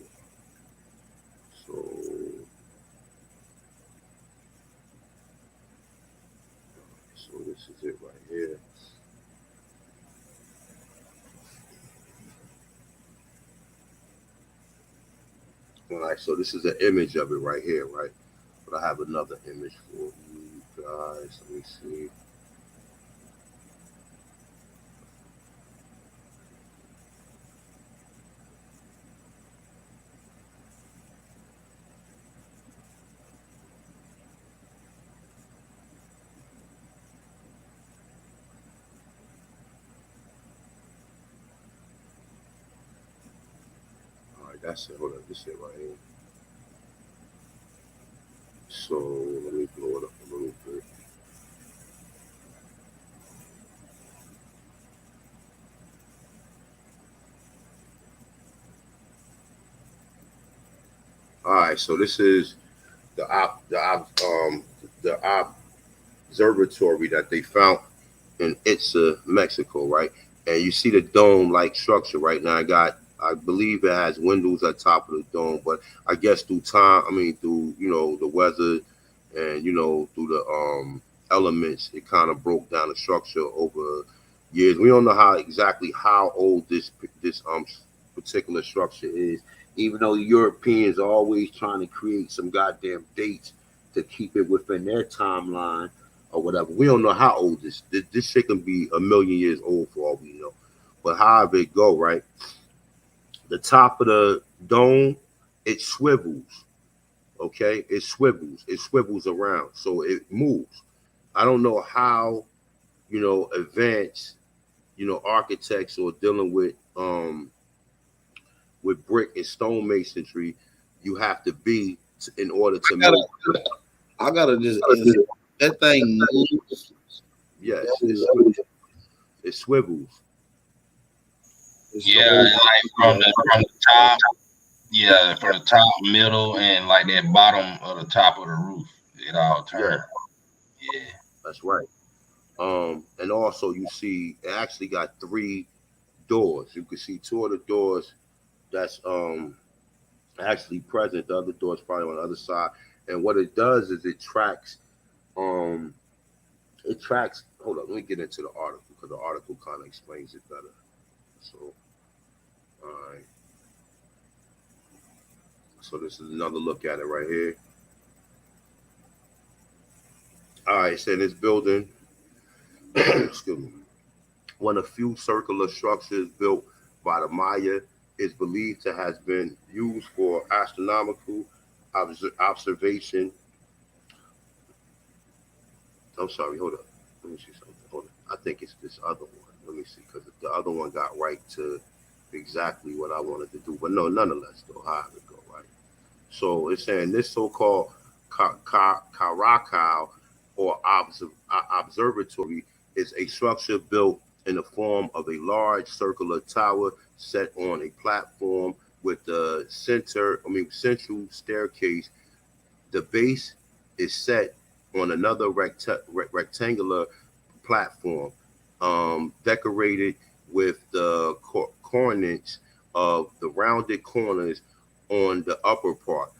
So this is it right here. All right, so this is an image of it right here, right? But I have another image for you guys. Let me see. All right, that's it. Hold on, this it right here. So let me blow it up a little bit. All right, so this is the observatory that they found in Itza, Mexico, right? And you see the dome-like structure right now. I believe it has windows at top of the dome, but I guess through time, through the weather and through the elements, it kind of broke down the structure over years. We don't know how old this particular structure is, even though the Europeans are always trying to create some goddamn dates to keep it within their timeline or whatever. We don't know how old this shit can be a million years old for all we know. But however it go, right? The top of the dome, it swivels. Okay, it swivels around, so it moves. I don't know how advanced architects or dealing with brick and stone masonry you have to be in order to move. I gotta just that thing moves. Yes, it swivels. Yeah, like from the top. Yeah, from the top, middle, and like that bottom of the top of the roof, it all turns. Yeah, that's right. And also you see it actually got 3 doors. You can see 2 of the doors that's actually present. The other door's probably on the other side. And what it does is it tracks. Hold on, let me get into the article because the article kind of explains it better. So, all right. So this is another look at it right here. All right, so this building, excuse me, one of few circular structures built by the Maya is believed to have been used for astronomical observation. I'm sorry, hold up. Let me see something. Hold on. I think it's this other one. Let me see, because the other one got right to exactly what I wanted to do. But no, nonetheless, though, how it go, right? So it's saying this so-called Karakal or observatory is a structure built in the form of a large circular tower set on a platform with the central staircase. The base is set on another rectangular platform, decorated with the coordinates of the rounded corners on the upper part.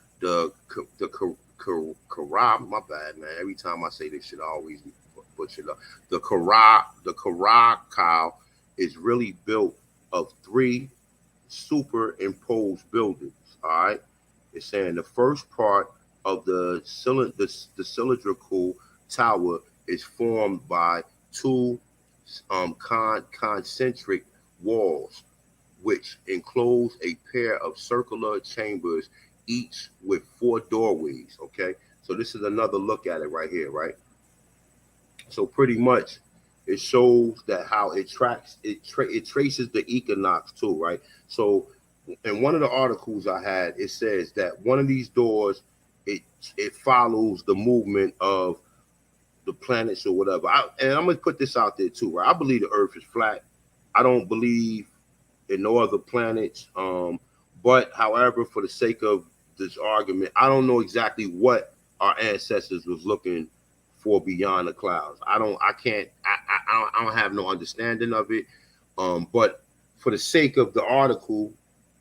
My bad, man. Every time I say this shit, I always butcher it up. The Karakal is really built of three superimposed buildings. All right, it's saying the first part of the cylindrical tower is formed by two concentric walls, which enclose a pair of circular chambers, each with four doorways. Okay, so this is another look at it right here, right? So pretty much, it shows that how it tracks it traces the equinox too, right? So in one of the articles I had, it says that one of these doors it follows the movement of the planets or whatever. And I'm gonna put this out there too, right? I believe the Earth is flat. I don't believe in no other planets. But however, for the sake of this argument, I don't know exactly what our ancestors was looking for beyond the clouds. I don't have no understanding of it. But for the sake of the article,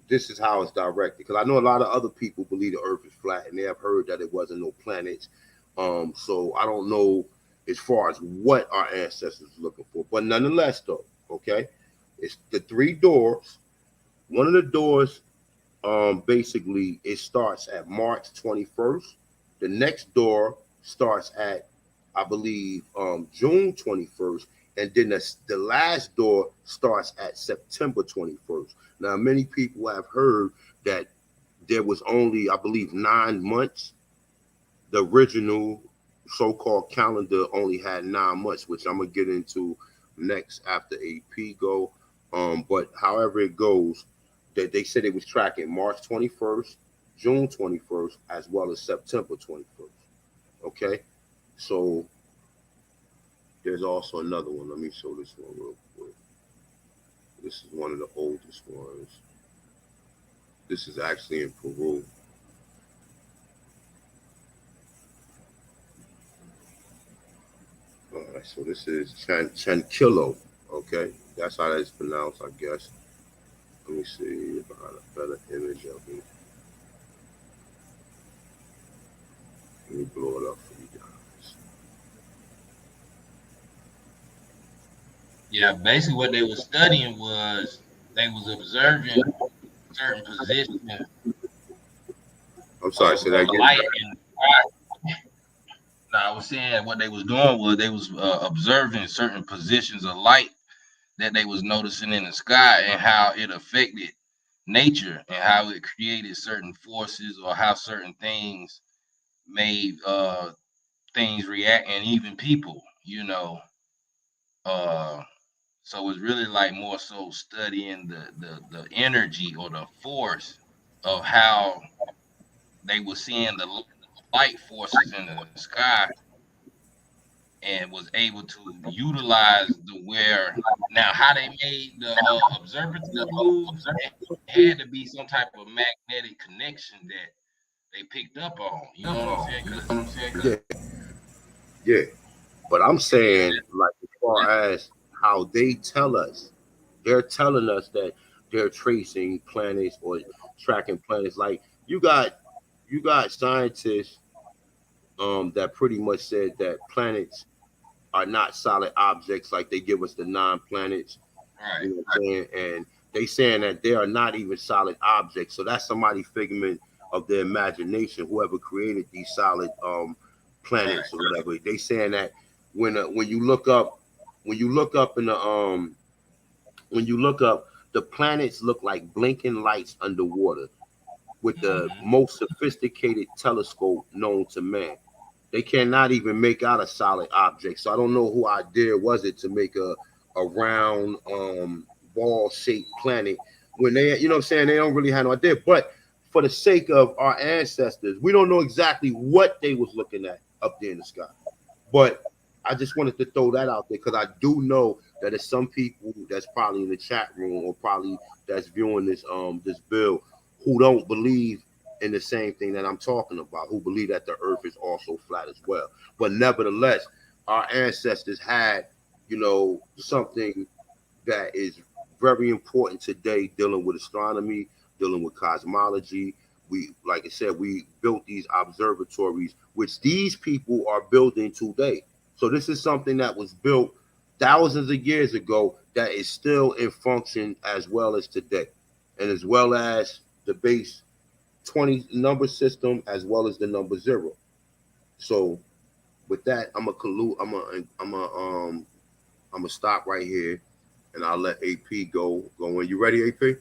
this is how it's directed. Because I know a lot of other people believe the Earth is flat, and they have heard that it wasn't no planets. So I don't know as far as what our ancestors were looking for. But nonetheless, though, okay, it's the three doors. One of the doors, basically, it starts at March 21st. The next door starts at, I believe, June 21st. And then the last door starts at September 21st. Now, many people have heard that there was only, I believe, 9 months. The original so-called calendar only had 9 months, which I'm going to get into next after AP go. But however it goes, that they said it was tracking March 21st, June 21st, as well as September 21st. Okay, so there's also another one. Let me show this one real quick. This is one of the oldest ones. This is actually in Peru. All right, so this is Chanquillo. Okay, that's how that's pronounced, I guess. Let me see if I got a better image of it. Let me blow it up for you guys. Yeah, basically what they were studying was they was observing certain positions I'm sorry, say that of again. light in the sky. Now, I was saying what they was doing was they was observing certain positions of light that they was noticing in the sky and how it affected nature and how it created certain forces or how certain things made things react and even people, uh so it's really like more so studying the energy or the force of how they were seeing the light forces in the sky and was able to utilize the where now how they made the observatory moves. It had to be some type of magnetic connection that they picked up on. You know what I'm saying? Because Yeah, yeah. But I'm saying, like, as far as how they tell us, they're telling us that they're tracing planets or tracking planets. Like you got scientists that pretty much said that planets are not solid objects like they give us the 9 planets. Right. You know what I'm saying? And they saying that they are not even solid objects. So that's somebody figment of their imagination, whoever created these solid planets or whatever. They saying that when you look up in the when you look up, the planets look like blinking lights underwater with the most sophisticated telescope known to man. They cannot even make out a solid object. So I don't know who idea was it to make a round ball shaped planet when they, you know what I'm saying, they don't really have no idea. But for the sake of our ancestors, we don't know exactly what they was looking at up there in the sky. But I just wanted to throw that out there because I do know that there's some people that's probably in the chat room or probably that's viewing this this bill who don't believe in the same thing that I'm talking about, who believe that the earth is also flat as well. But nevertheless, our ancestors had, you know, something that is very important today, dealing with astronomy, dealing with cosmology. We, like I said, we built these observatories, which these people are building today. So this is something that was built thousands of years ago that is still in function as well as today, and as well as the base 20 number system as well as the number 0. So with that, I'm gonna stop right here, and I'll let AP go in. You ready, AP?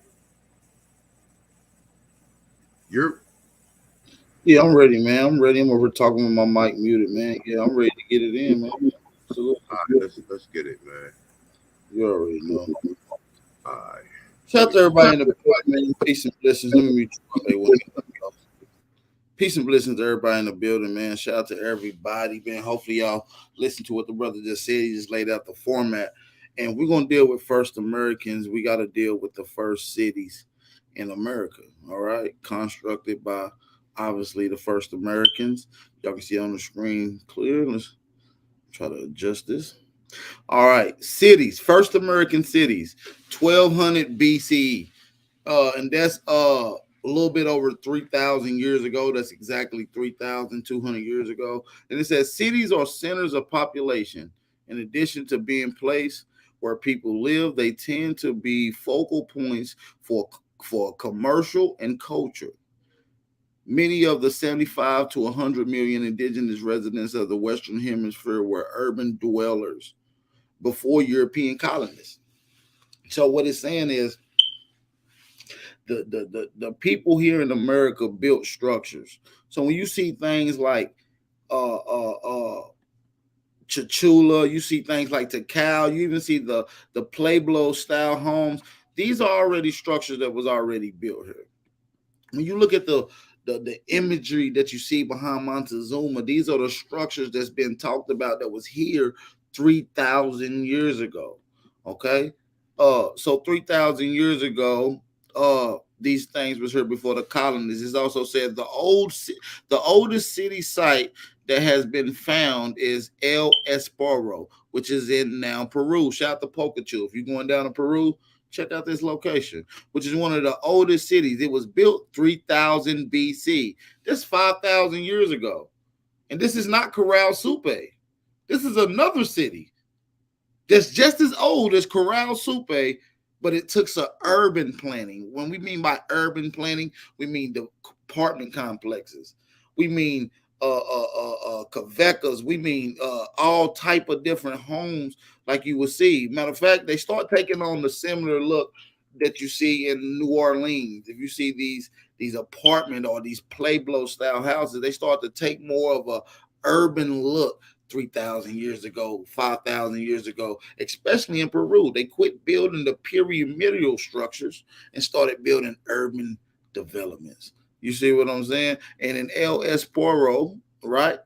Yeah, I'm ready, man. I'm ready. I'm over talking with my mic muted, man. Yeah, I'm ready to get it in, man. Absolutely. All right, let's get it, man. You already know. All right. Shout out to everybody in the building, man. Peace and blessings. Let me mute you. Peace and blessings to everybody in the building, man. Shout out to everybody, man. Hopefully y'all listen to what the brother just said. He just laid out the format. And we're going to deal with first Americans. We got to deal with the first cities in America, all right? Constructed by, obviously, the first Americans. Y'all can see on the screen clear. Let's try to adjust this. All right, cities, first American cities, 1200 BC. And that's a little bit over 3,000 years ago. That's exactly 3,200 years ago. And it says cities are centers of population. In addition to being places where people live, they tend to be focal points for commercial and culture. Many of the 75 to 100 million indigenous residents of the Western Hemisphere were urban dwellers before European colonists. So what it's saying is the people here in America built structures. So when you see things like Chachula, you see things like Takal, you even see the Pueblo style homes. These are already structures that was already built here. When you look at the imagery that you see behind Montezuma, these are the structures that's been talked about that was here 3,000 years ago. Okay, so 3,000 years ago, these things was here before the colonists. It also said the oldest city site that has been found is El Esporo, which is in now Peru. Shout out to Pocahontas. If you're going down to Peru, check out this location, which is one of the oldest cities. It was built 3000 BC. That's 5,000 years ago. And this is not Corral Supe. This is another city that's just as old as Corral Supe, but it took some urban planning. When we mean by urban planning, we mean the apartment complexes. We mean Quebecers. We mean all type of different homes like you will see. Matter of fact, they start taking on the similar look that you see in New Orleans. If you see these apartment or these Pueblo style houses, they start to take more of a urban look 3,000 years ago, 5,000 years ago, especially in Peru. They quit building the pyramidal structures and started building urban developments. You see what I'm saying? And in El Esporo, right?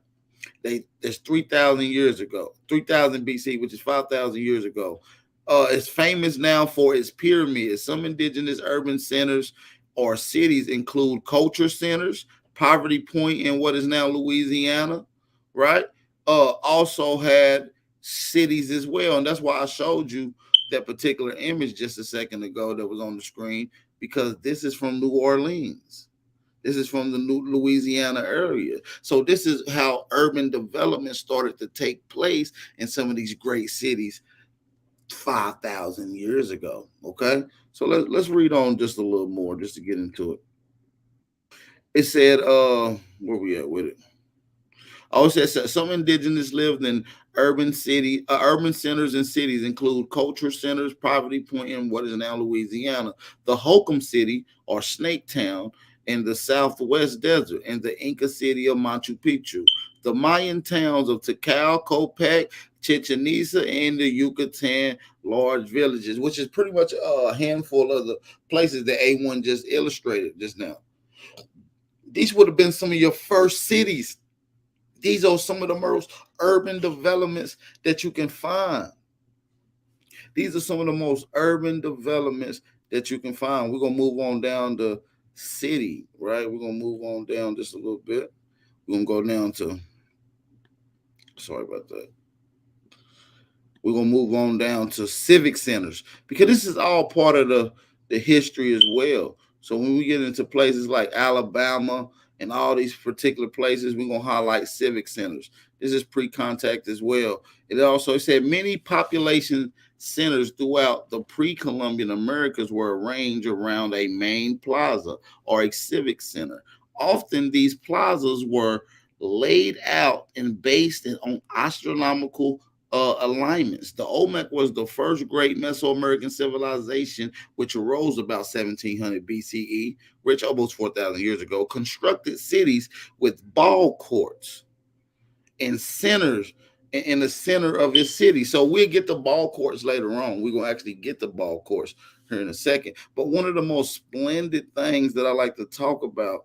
That's 3,000 years ago, 3,000 BC, which is 5,000 years ago. It's famous now for its pyramids. Some indigenous urban centers or cities include culture centers, Poverty Point in what is now Louisiana, right? Also had cities as well. And that's why I showed you that particular image just a second ago that was on the screen, because this is from New Orleans. This is from the New Louisiana area. So this is how urban development started to take place in some of these great cities 5,000 years ago. Okay, so let's read on just a little more just to get into it. It said, where we at with it? Oh, it says some indigenous lived in urban centers and cities include culture centers, Poverty Point in what is now Louisiana, the Holcomb City or Snake Town in the Southwest Desert, and the Inca city of Machu Picchu. The Mayan towns of Tikal, Copac, Chichen Itza, and the Yucatan large villages, which is pretty much a handful of the places that A1 just illustrated just now. These would have been some of your first cities. These are some of the most urban developments that you can find. These are some of the most urban developments that you can find. We're going to move on down to city, right? We're going to move on down just a little bit. We're going to go down to, sorry about that. We're going to move on down to civic centers because this is all part of the history as well. So when we get into places like Alabama and all these particular places, we're going to highlight civic centers. This is pre-contact as well. It also said many population centers throughout the pre-Columbian Americas were arranged around a main plaza or a civic center. Often these plazas were laid out and based on astronomical alignments. The Olmec was the first great Mesoamerican civilization, which arose about 1700 BCE, which almost 4,000 years ago, constructed cities with ball courts and centers in the center of its city. So we'll get the ball courts later on. We're going to actually get the ball courts here in a second. But one of the most splendid things that I like to talk about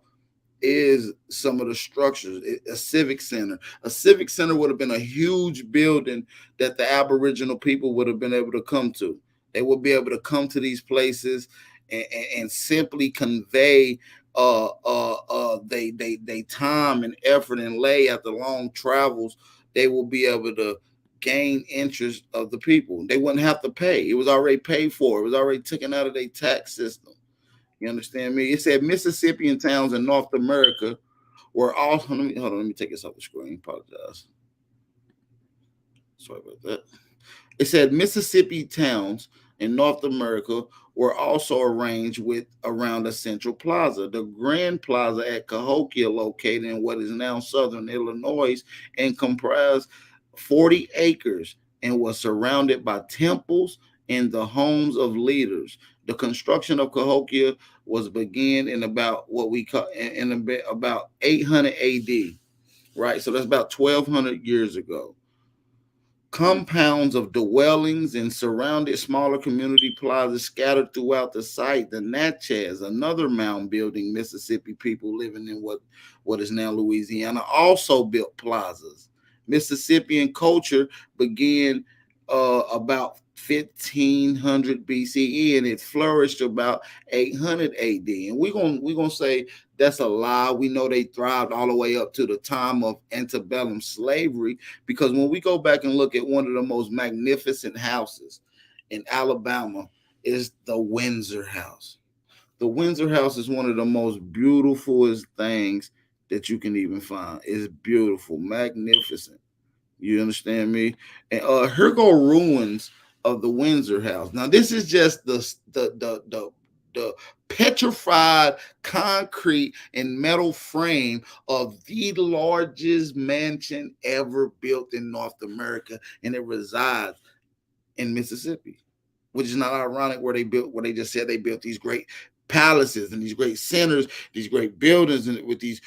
is some of the structures. A civic center. A civic center would have been a huge building that the Aboriginal people would have been able to come to. They would be able to come to these places and simply convey they time and effort and lay after long travels. They will be able to gain interest of the people. They wouldn't have to pay. It was already paid for. It was already taken out of their tax system. You understand me? It said Mississippian towns in North America were also. Hold on. Let me take this off the screen. Apologize. Sorry about that. It said Mississippi towns in North America were also arranged with around a central plaza. The Grand Plaza at Cahokia, located in what is now southern Illinois, and comprised 40 acres and was surrounded by temples and the homes of leaders. The construction of Cahokia was began in about what we call in about 800 AD, right? So that's about 1,200 years ago. Compounds of dwellings and surrounded smaller community plazas scattered throughout the site. The Natchez, another mound building Mississippi people living in what is now Louisiana, also built plazas. Mississippian culture began about 1500 BCE and it flourished about 800 AD. And we're gonna say that's a lie. We know they thrived all the way up to the time of antebellum slavery, because when we go back and look at one of the most magnificent houses in Alabama is the Windsor House. The Windsor House is one of the most beautifulest things that you can even find. It's beautiful, magnificent. You understand me? And here go ruins of the Windsor House. Now, this is just the petrified concrete and metal frame of the largest mansion ever built in North America, and it resides in Mississippi, which is not ironic where they just said they built these great palaces and these great centers, these great buildings, and with these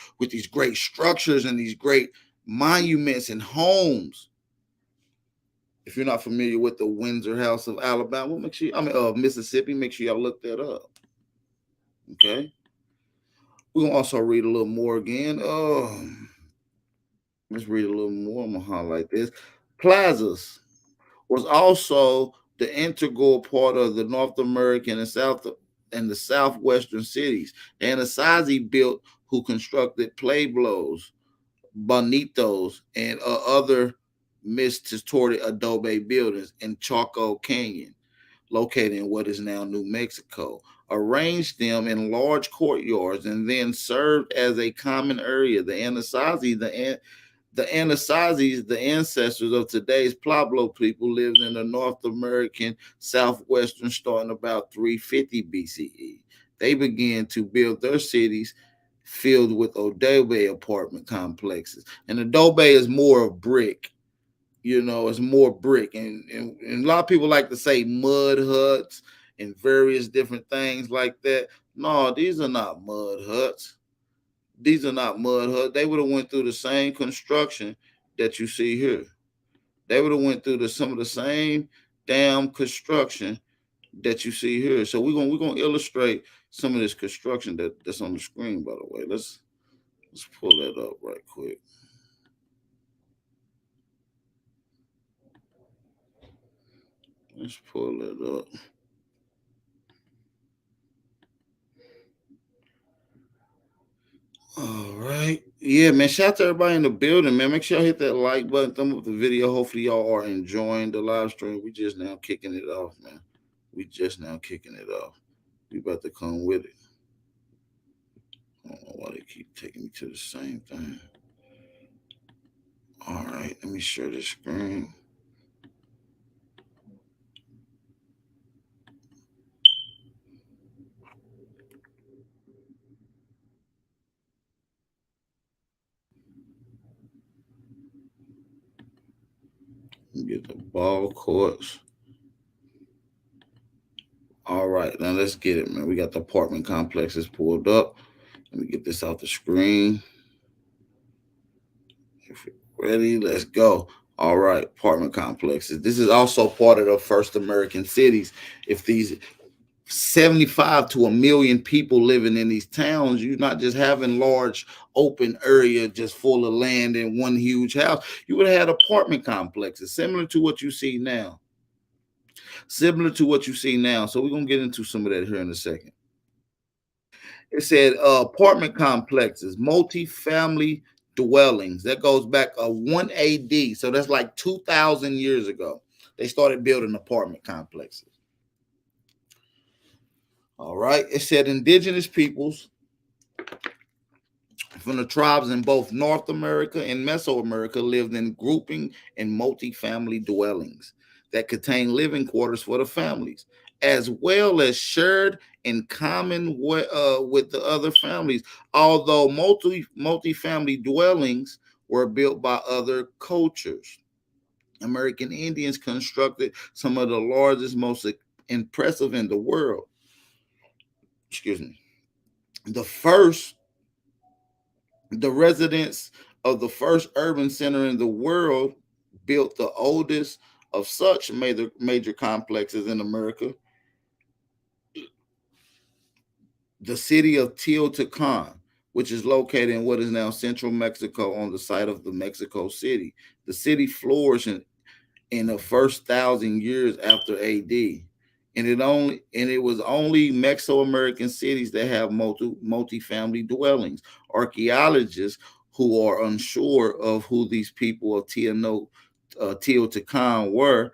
great structures and these great monuments and homes. If you're not familiar with the Windsor House of Alabama, of Mississippi, make sure y'all look that up. Okay. We're gonna also read a little more again. Let's read a little more. I'm gonna highlight this. Plazas was also the integral part of the North American and the southwestern cities. The Anasazi built, who constructed pueblos, bonitos, and other mistorted adobe buildings in Chaco Canyon. located in what is now New Mexico, arranged them in large courtyards, and then served as a common area. The Anasazis, the ancestors of today's Pueblo people, lived in the North American southwestern starting about 350 BCE. They began to build their cities filled with adobe apartment complexes. And adobe is more of brick, it's more brick. And a lot of people like to say mud huts and various different things like that. No, these are not mud huts. These are not mud huts. They would have went through the same construction that you see here. They would have went through some of the same damn construction that you see here. So we're gonna illustrate some of this construction that's on the screen. By the way, let's pull that up right quick. Let's pull it up. All right. Yeah, man. Shout out to everybody in the building, man. Make sure y'all hit that like button, thumb up the video. Hopefully, y'all are enjoying the live stream. We just now kicking it off, man. We just now kicking it off. We about to come with it. I don't know why they keep taking me to the same thing. All right. Let me share the screen. Get the ball courts. All right, now let's get it, man. We got the apartment complexes pulled up. Let me get this off the screen. If you're ready, let's go. All right, apartment complexes. This is also part of the first American cities. If these 75 to 1 million people living in these towns, you're not just having large open area just full of land in one huge house. You would have had apartment complexes similar to what you see now. So we're going to get into some of that here in a second. It said apartment complexes, multi-family dwellings. That goes back 1 AD. So that's like 2,000 years ago. They started building apartment complexes. All right. It said indigenous peoples from the tribes in both North America and Mesoamerica lived in grouping and multi-family dwellings that contain living quarters for the families, as well as shared in common with the other families. Although multi-family dwellings were built by other cultures, American Indians constructed some of the largest, most impressive in the world. Excuse me. The residents of the first urban center in the world built the oldest of such major complexes in America, the city of Teotihuacan, which is located in what is now central Mexico on the site of the Mexico City. The city flourished in the first 1,000 years after AD. And it was only Mesoamerican cities that have multi-family dwellings. Archaeologists who are unsure of who these people of Teotihuacan were,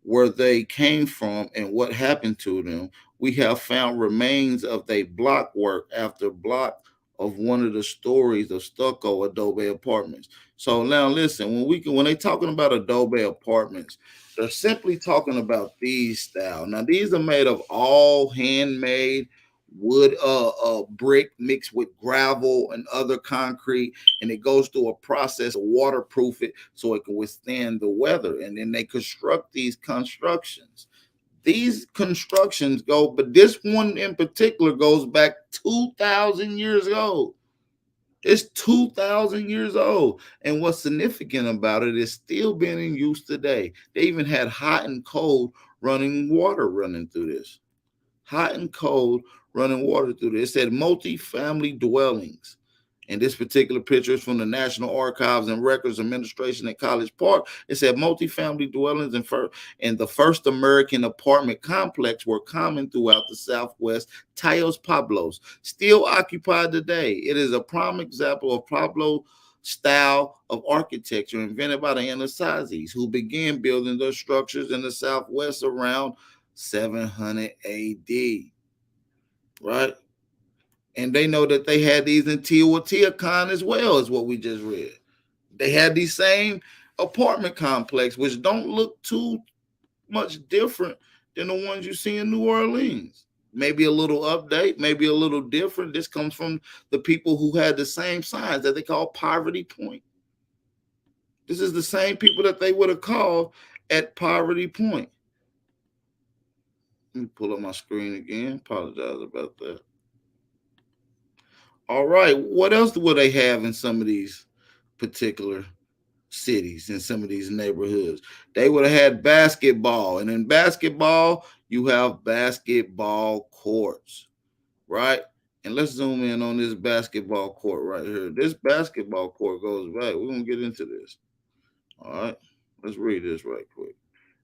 where they came from, and what happened to them. We have found remains of their block work after block of one of the stories of stucco adobe apartments. So now listen, when they talking about adobe apartments, they're simply talking about these style. Now these are made of all handmade wood, brick mixed with gravel and other concrete, and it goes through a process to waterproof it so it can withstand the weather. And then they construct these constructions. These constructions but this one in particular goes back 2,000 years old. It's 2,000 years old. And what's significant about it is still being in use today. They even had hot and cold water running through this. Hot and cold running water through this. It said multi-family dwellings. And this particular picture is from the National Archives and Records Administration at College Park. It said multi-family dwellings and the first American apartment complex were common throughout the Southwest Taos Pueblos, still occupied today. It is a prime example of Pueblo style of architecture invented by the Anasazi, who began building their structures in the Southwest around 700 AD, right? And they know that they had these in Teotihuacan as well, as what we just read. They had these same apartment complex, which don't look too much different than the ones you see in New Orleans. Maybe a little update, maybe a little different. This comes from the people who had the same signs that they call Poverty Point. This is the same people that they would have called at Poverty Point. Let me pull up my screen again. Apologize about that. All right. What else would they have in some of these particular cities, in some of these neighborhoods? They would have had basketball. And in basketball, you have basketball courts, right? And let's zoom in on this basketball court right here. This basketball court goes back. We're going to get into this. All right. Let's read this right quick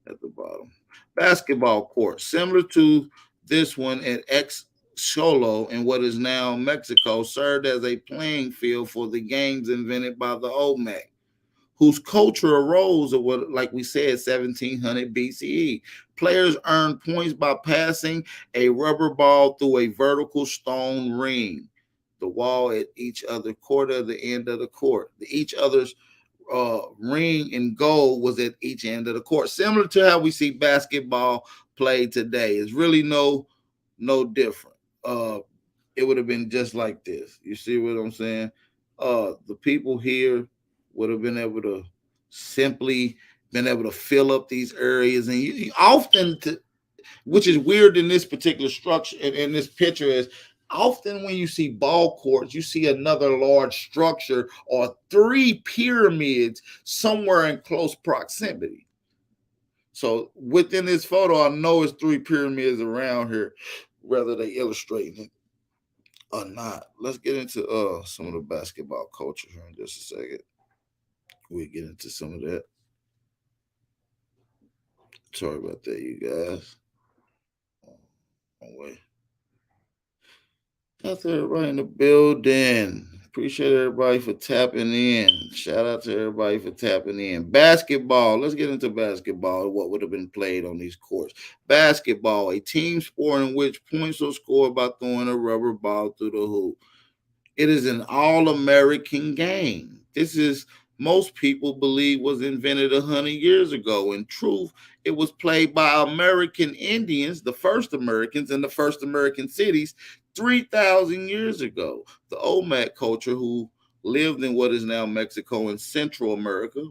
at the bottom. Basketball court, similar to this one at Xolo in what is now Mexico, served as a playing field for the games invented by the Olmec, whose culture arose at what, like we said, 1700 BCE. Players earned points by passing a rubber ball through a vertical stone ring, the wall at each other court at the end of the court. Each other's ring and goal was at each end of the court, similar to how we see basketball played today. It's really no different. It would have been just like this. You see what I'm saying? The people here would have been able to simply fill up these areas, and you often, which is weird in this particular structure, in this picture, is often when you see ball courts, you see another large structure or three pyramids somewhere in close proximity. So within this photo, I know it's three pyramids around here, whether they illustrate it or not. Let's get into some of the basketball culture here in just a second. We'll get into some of that. Sorry about that, you guys. Wait. Shout out to everybody in the building. Appreciate everybody for tapping in. Shout out to everybody for tapping in. Basketball. Let's get into basketball. What would have been played on these courts? Basketball, a team sport in which points are scored by throwing a rubber ball through the hoop. It is an all-American game. This is, most people believe, was invented 100 years ago. In truth, it was played by American Indians, the first Americans in the first American cities, 3,000 years ago. The Olmec culture, who lived in what is now Mexico and Central America,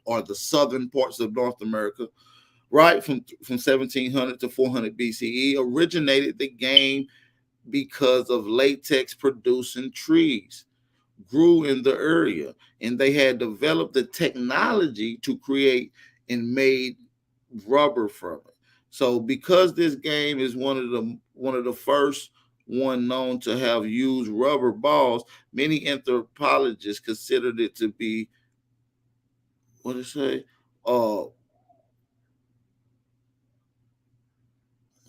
or the southern parts of North America, right, from 1700 to 400 BCE, originated the game because of latex producing trees grew in the area, and they had developed the technology to create and made rubber from it. So because this game is one of the first one known to have used rubber balls, many anthropologists considered it to be, what did it say?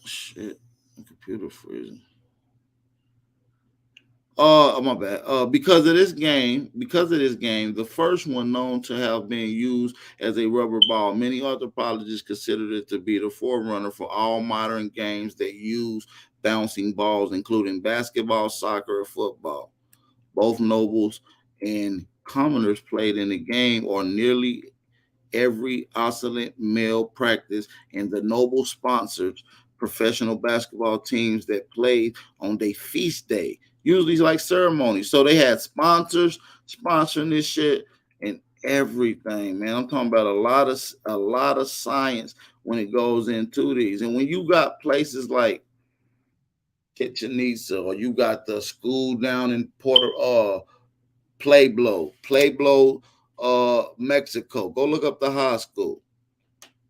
Shit, my computer freezing. My bad. Because of this game, the first one known to have been used as a rubber ball, many anthropologists considered it to be the forerunner for all modern games that use bouncing balls, including basketball, soccer, and football. Both nobles and commoners played in the game, or nearly every oscillant male practice, and the noble sponsored professional basketball teams that played on their feast day, usually like ceremonies. So they had sponsors sponsoring this shit and everything, man. I'm talking about a lot of science when it goes into these. And when you got places like Kitchenisa, or you got the school down in Pueblo, Mexico. Go look up the high school.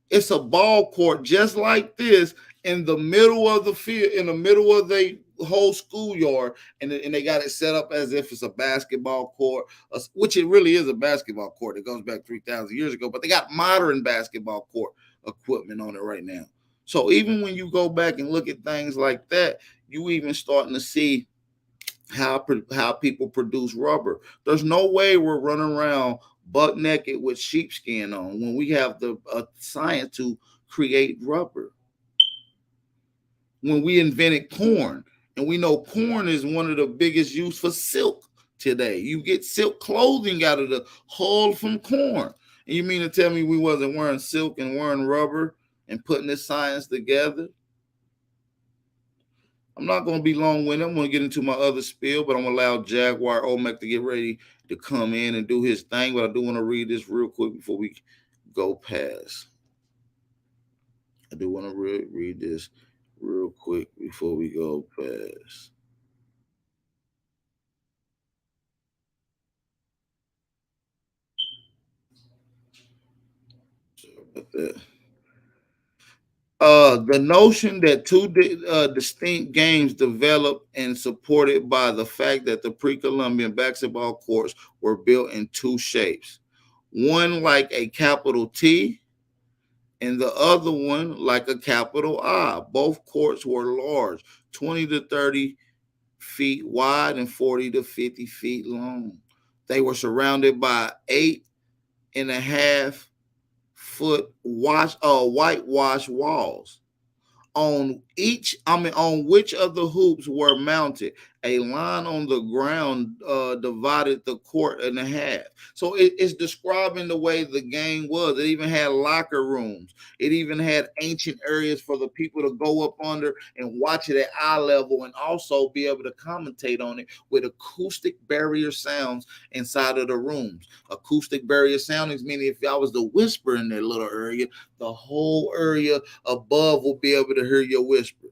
It's a ball court just like this in the middle of the field, in the middle of the whole schoolyard, and they got it set up as if it's a basketball court, which it really is a basketball court. It goes back 3,000 years ago, but they got modern basketball court equipment on it right now. So even when you go back and look at things like that, you even starting to see how people produce rubber. There's no way we're running around butt naked with sheepskin on when we have the science to create rubber. When we invented corn, and we know corn is one of the biggest use for silk today. You get silk clothing out of the hull from corn. And you mean to tell me we wasn't wearing silk and wearing rubber and putting this science together? I'm not going to be long-winded. I'm going to get into my other spiel, but I'm going to allow Jaguar Olmec to get ready to come in and do his thing. But I do want to read this real quick before we go past. I do want to read this real quick before we go past. Sorry about that. The notion that two distinct games developed and supported by the fact that the pre-Columbian basketball courts were built in two shapes, one like a capital T and the other one like a capital I. Both courts were large, 20 to 30 feet wide and 40 to 50 feet long. They were surrounded by 8.5-foot whitewashed walls. On which of the hoops were mounted. A line on the ground divided the court in half. So it's describing the way the game was. It even had locker rooms. It even had ancient areas for the people to go up under and watch it at eye level, and also be able to commentate on it with acoustic barrier sounds inside of the rooms. Acoustic barrier soundings meaning if I was to whisper in that little area, the whole area above will be able to hear your whisper.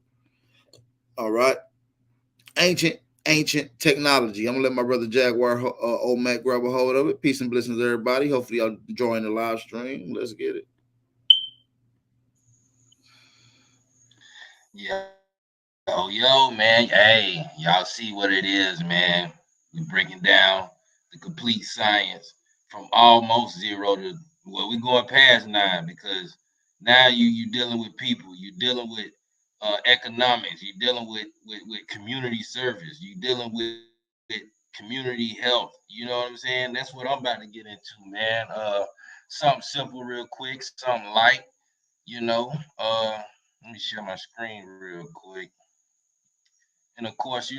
All right. Ancient technology. I'm gonna let my brother Jaguar Olmec grab a hold of it. Peace and blessings, everybody. Hopefully y'all enjoying the live stream. Let's get it. Yo, man. Hey, y'all see what it is, man. We breaking down the complete science from almost zero to we going past 9, because now you dealing with people, you dealing with economics, you dealing with community service, you dealing with community health. You know what I'm saying? That's what I'm about to get into, man. Something simple, real quick, something light. You know, let me share my screen real quick. And of course,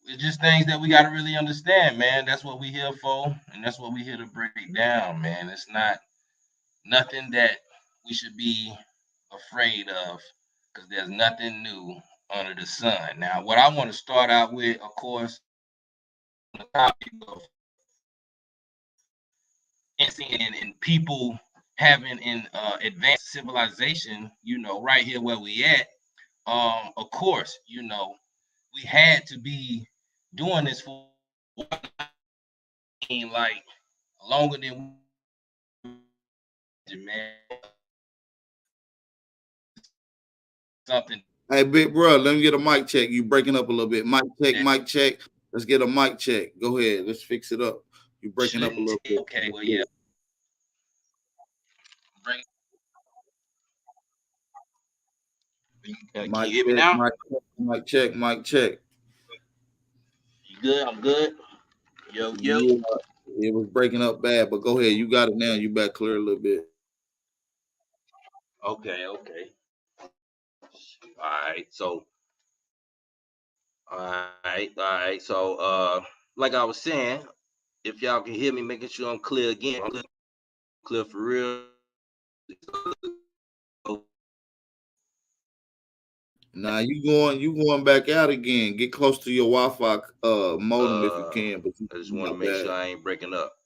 it's just things that we got to really understand, man. That's what we here for, and that's what we here to break down, man. It's not nothing that we should be afraid of, because there's nothing new under the sun. Now, what I want to start out with, of course, the topic of and people having an advanced civilization, right here where we at. Of course, we had to be doing this for like longer than man. Something. Hey, big bro, let me get a mic check. You breaking up a little bit. Mic check, mic check. Let's get a mic check. Go ahead. Let's fix it up. You breaking up a little bit. Okay, well, yeah. Can you hear me now? Mic check, mic check. You good? I'm good. Yo. Yeah, it was breaking up bad, but go ahead. You got it now. You back clear a little bit. Okay. All right. So, like I was saying, if y'all can hear me, making sure I'm clear again. I'm clear for real. Nah, you going back out again. Get close to your Wi-Fi modem if you can. But I just want to make sure I ain't breaking up.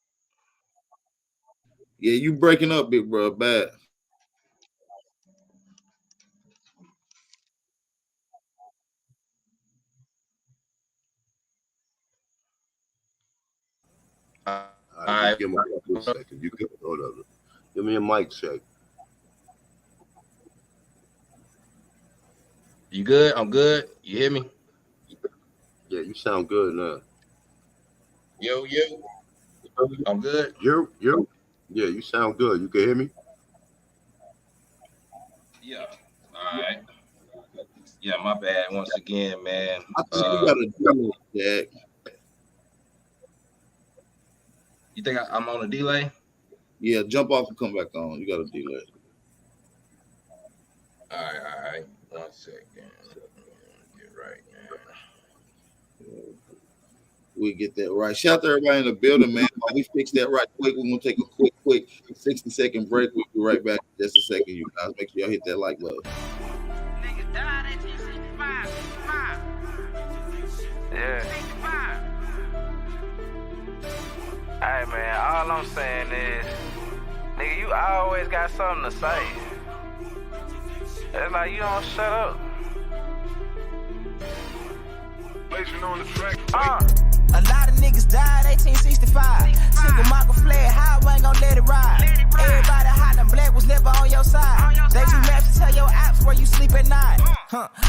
Yeah, you breaking up, big bro. Bad. All right, just give me a couple of seconds. You can hold up. Give me a mic check. You good? I'm good. You hear me? Yeah, you sound good now. Yo. I'm good. You. Yeah, you sound good. You can hear me? Yeah. All right. Yeah, my bad once again, man. I think you got to do it, Jack. You think I'm on a delay? Yeah, jump off and come back on. You got a delay. All right. 1 second. Get right, man. We get that right. Shout out to everybody in the building, man. While we fix that right quick, we're gonna take a quick 60-second break. We'll be right back in just a second, you guys. Make sure y'all hit that like button. Yeah. Hey man, all I'm saying is, nigga, you always got something to say. It's like you don't shut up. Blazing on the track. A lot of niggas died 1865. Single Michael fled, highway ain't gon' let it ride. Everybody hollering, black was never on your side. They do maps to tell your apps where you sleep at night.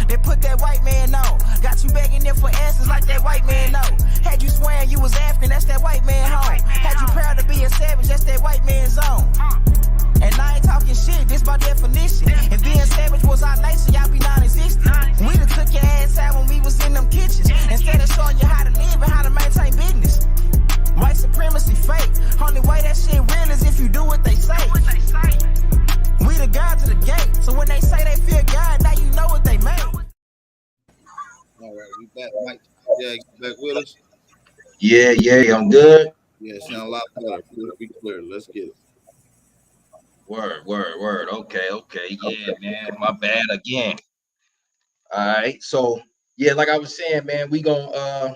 They put that white man on. Got you begging them for answers like that white man know. Had you swearing you was African, that's that white man home. Had you proud to be a savage, that's that white man zone. And I ain't talking shit, this by definition. And being savage was our nature, y'all be non-existent. We done took your ass out when we was in them kitchens. Instead of showing you how to live and how to maintain business. White supremacy fake. Only way that shit real is if you do what they say. We the guards of the gate, so when they say they fear God, now you know what they made. All right, we back. Mike, yeah, back with us. Yeah, I'm good. Yeah, sound a lot better. Be clear. Let's get it. Word. Okay. Yeah, man. My bad again. All right. So yeah, like I was saying, man, we gonna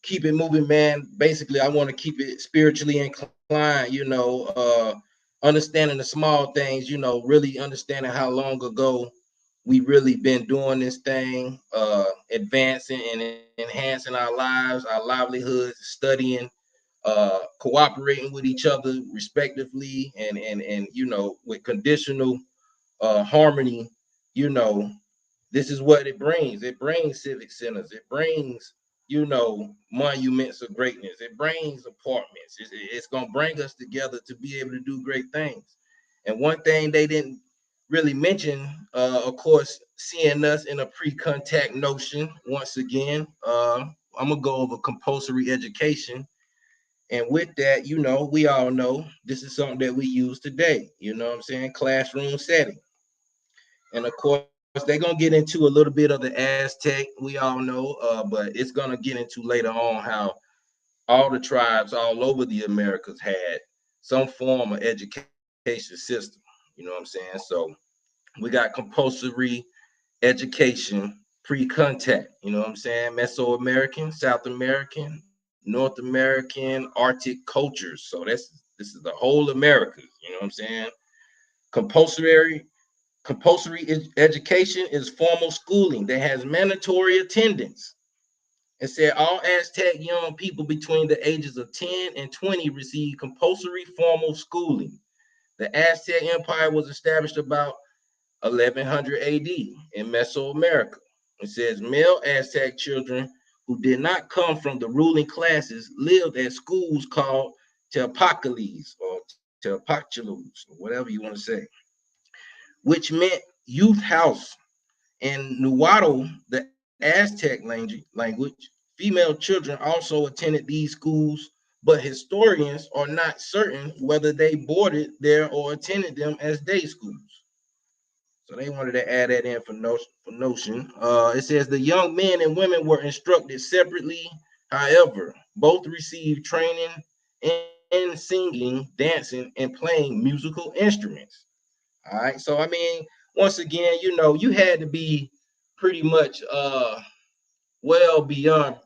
keep it moving, man. Basically, I want to keep it spiritually inclined, understanding the small things, really understanding how long ago we really been doing this thing, advancing and enhancing our lives, our livelihoods, studying, cooperating with each other respectively, and with conditional harmony. This is what it brings. It brings civic centers. It brings monuments of greatness. It brings apartments. It's gonna bring us together to be able to do great things. And one thing they didn't really mention, of course, seeing us in a pre-contact notion. Once again, I'm gonna go over compulsory education. And with that, we all know this is something that we use today, classroom setting. And of course, they're going to get into a little bit of the Aztec, we all know, but it's going to get into later on how all the tribes all over the Americas had some form of education system, you know what I'm saying? So we got compulsory education pre-contact, you know what I'm saying? Mesoamerican, South American, North American, Arctic cultures. So this is the whole America, you know what I'm saying? Compulsory education is formal schooling that has mandatory attendance. It said all Aztec young people between the ages of 10 and 20 receive compulsory formal schooling. The Aztec Empire was established about 1100 AD in Mesoamerica. It says male Aztec children who did not come from the ruling classes lived at schools called Teopacalis or Teopachilos, or whatever you want to say, which meant youth house. In Nuado, the Aztec language, female children also attended these schools, but historians are not certain whether they boarded there or attended them as day schools. So they wanted to add that in for notion. It says the young men and women were instructed separately. However, both received training in singing, dancing, and playing musical instruments. All right. So, I mean, once again, you had to be pretty much well beyond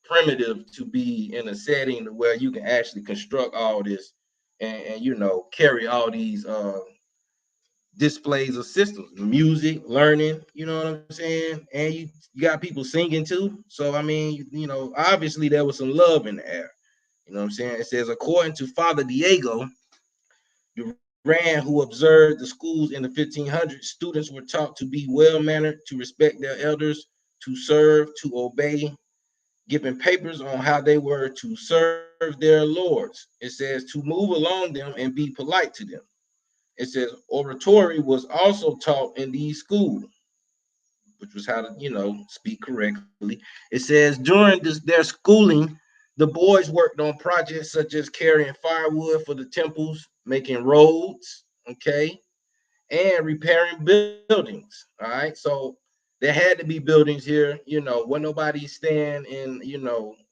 primitive to be in a setting where you can actually construct all this and carry all these displays of systems, music, learning, you know what I'm saying? And you got people singing too. So, I mean, obviously there was some love in the air. You know what I'm saying? It says, according to Father Diego Duran, who observed the schools in the 1500s, students were taught to be well-mannered, to respect their elders, to serve, to obey, given papers on how they were to serve their lords. It says to move along them and be polite to them. It says oratory was also taught in these schools. which was how to, speak correctly. It says during their schooling, the boys worked on projects such as carrying firewood for the temples, making roads, okay, and repairing buildings. All right. So there had to be buildings here, when nobody staying in,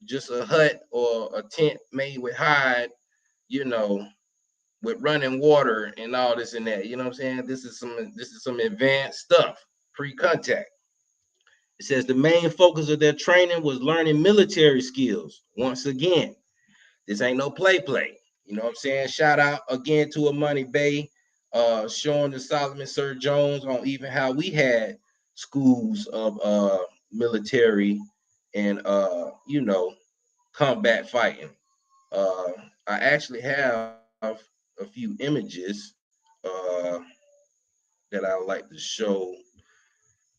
just a hut or a tent made with hide, you know, with running water and all this and that. You know what I'm saying? This is some advanced stuff, pre-contact. It says the main focus of their training was learning military skills. Once again, this ain't no play. You know what I'm saying? Shout out again to Money Bay, showing the Solomon Sir Jones on even how we had schools of military and combat fighting. Uh, I actually have a few images uh, that I would like to show.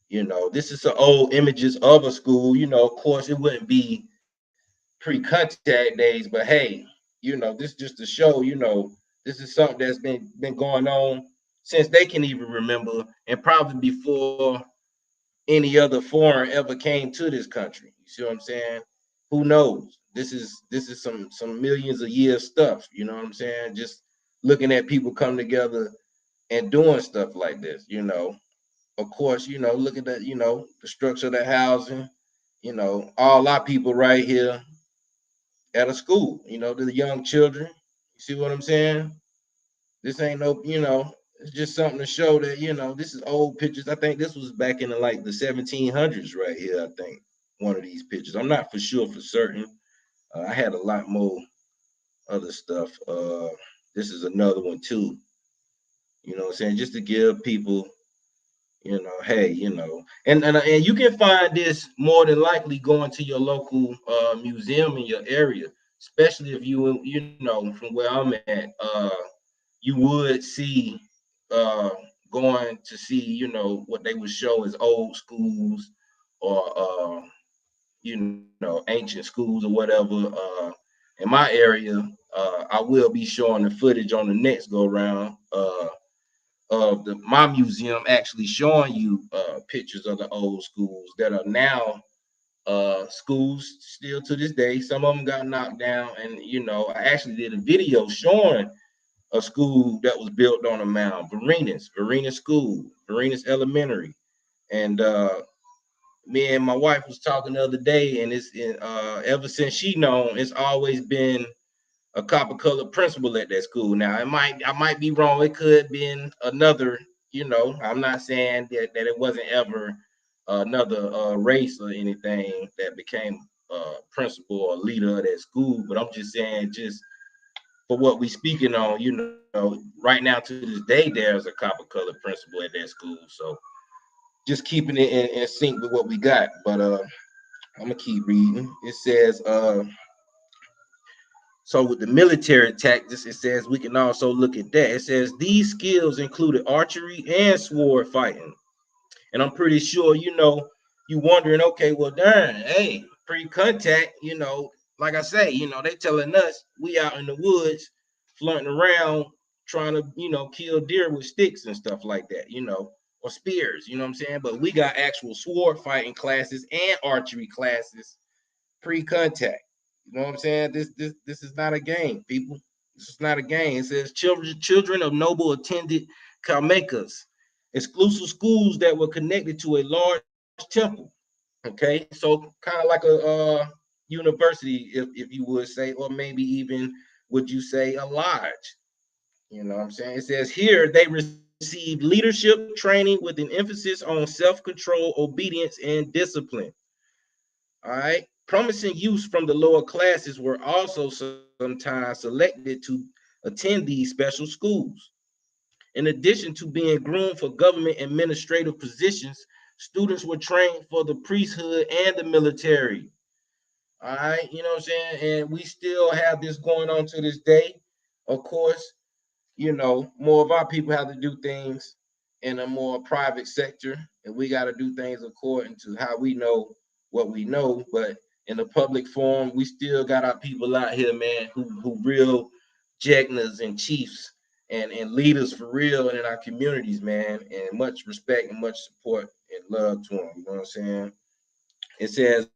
This is some old images of a school. Of course, it wouldn't be pre-contact days, but hey, this just to show, this is something that's been going on since they can even remember, and probably before any other foreign ever came to this country. You see what I'm saying? Who knows? This is some millions of years stuff. You know what I'm saying? Just looking at people come together and doing stuff like this. Of course, look at that. The structure of the housing. All our people right here at a school. The young children. You see what I'm saying? This ain't no, it's just something to show that, this is old pictures. I think this was back in the 1700s right here. I think one of these pictures. I'm not for sure for certain. I had a lot more other stuff. This is another one too. You know what I'm saying? Just to give people, hey, and you can find this more than likely going to your local museum in your area, especially if from where I'm at. You would see going to see, what they would show as old schools or ancient schools or whatever. In my area, I will be showing the footage on the next go round of my museum actually showing you pictures of the old schools that are now schools still to this day. Some of them got knocked down, and I actually did a video showing a school that was built on a mound, Verena School, Verena's Elementary. And me and my wife was talking the other day, and it's ever since she known, it's always been a copper colored principal at that school. Now I might be wrong. It could have been another, I'm not saying that it wasn't ever another race or anything that became principal or leader of that school, but I'm just saying just for what we speaking on, right now to this day, there's a copper colored principal at that school. So just keeping it in sync with what we got. But I'm gonna keep reading. It says, so with the military tactics, it says we can also look at that. It says these skills included archery and sword fighting. And I'm pretty sure, you wondering, okay, well, darn, hey, pre-contact, like I say, they telling us we out in the woods, flirting around, trying to, kill deer with sticks and stuff like that, or spears, you know what I'm saying? But we got actual sword fighting classes and archery classes pre-contact. You know what I'm saying? This is not a game, people. This is not a game. It says children of noble attended Kalmekas, exclusive schools that were connected to a large temple. Okay, so kind of like a university, if you would say, or maybe even would you say a lodge. You know what I'm saying? It says here they received leadership training with an emphasis on self-control, obedience, and discipline. All right. Promising youths from the lower classes were also sometimes selected to attend these special schools. In addition to being groomed for government administrative positions, students were trained for the priesthood and the military. All right, you know what I'm saying? And we still have this going on to this day. Of course, more of our people have to do things in a more private sector, and we got to do things according to how we know what we know. But in the public forum, we still got our people out here, man, who real jegnas and chiefs and leaders for real in our communities, man. And much respect and much support and love to them. You know what I'm saying? It says,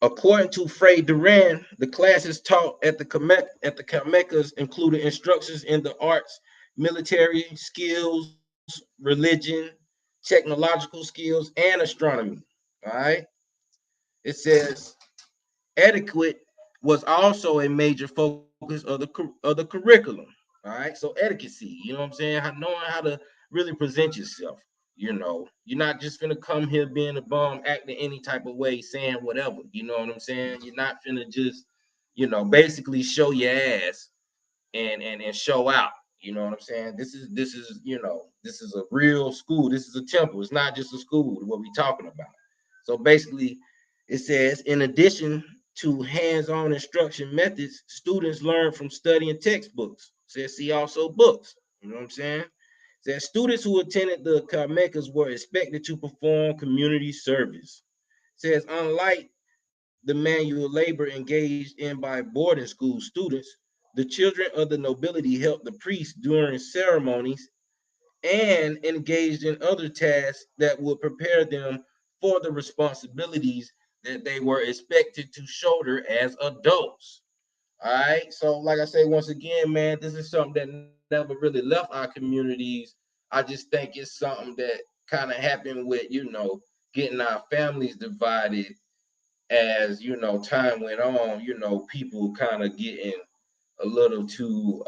according to Frey Duran, the classes taught at the Kamekas included instructions in the arts, military skills, religion, technological skills, and astronomy. All right. It says etiquette was also a major focus of the curriculum. All right. So etiquette, you know what I'm saying? Knowing how to really present yourself. You know, you're not just gonna come here being a bum, acting any type of way, saying whatever. You know what I'm saying? You're not finna just, basically show your ass and show out. You know what I'm saying? This is a real school. This is a temple. It's not just a school. What we talking about? So basically, it says in addition to hands-on instruction methods, students learn from studying textbooks. It says see also books. You know what I'm saying? It says students who attended the Kamekas were expected to perform community service. It says unlike the manual labor engaged in by boarding school students, the children of the nobility helped the priests during ceremonies and engaged in other tasks that would prepare them for the responsibilities that they were expected to shoulder as adults. All right. So, like I say, once again, man, this is something that never really left our communities. I just think it's something that kind of happened with, getting our families divided as time went on, people kind of getting a little too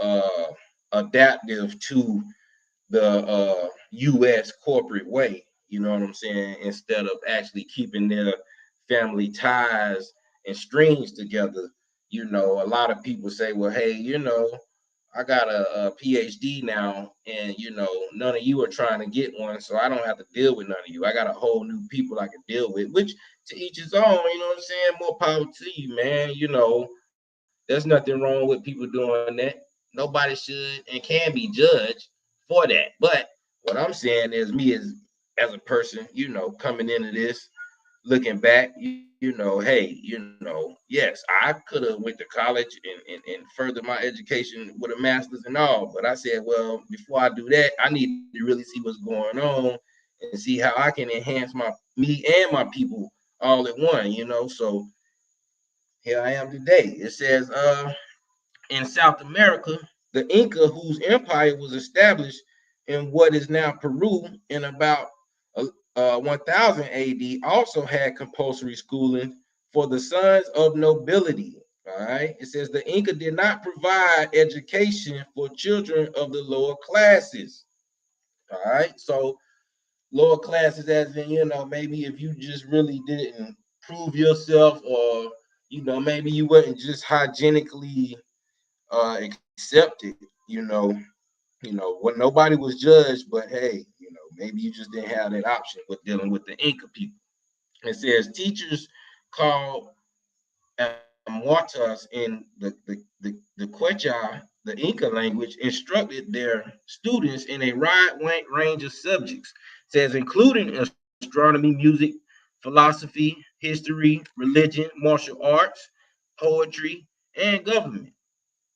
adaptive to the US corporate way, you know what I'm saying, instead of actually keeping their family ties and strings together. A lot of people say, well, hey, I got a PhD now, and none of you are trying to get one, so I don't have to deal with none of you. I got a whole new people I can deal with, which to each his own, you know what I'm saying? More power to you, man. There's nothing wrong with people doing that. Nobody should and can be judged for that. But what I'm saying is me as a person, coming into this, looking back, hey, yes, I could have went to college and furthered my education with a master's and all, but I said, well, before I do that, I need to really see what's going on and see how I can enhance me and my people all at one, So here I am today. It says, in South America, the Inca, whose empire was established in what is now Peru in about 1000 AD, also had compulsory schooling for the sons of nobility. All right. It says the Inca did not provide education for children of the lower classes. All right. So lower classes, as in, maybe if you just really didn't prove yourself, or, maybe you weren't just hygienically accepted, when nobody was judged, but hey, maybe you just didn't have that option with dealing with the Inca people. It says teachers called Muatas in the Quechua, the Inca language, instructed their students in a wide range of subjects. It says including astronomy, music, philosophy, history, religion, martial arts, poetry, and government.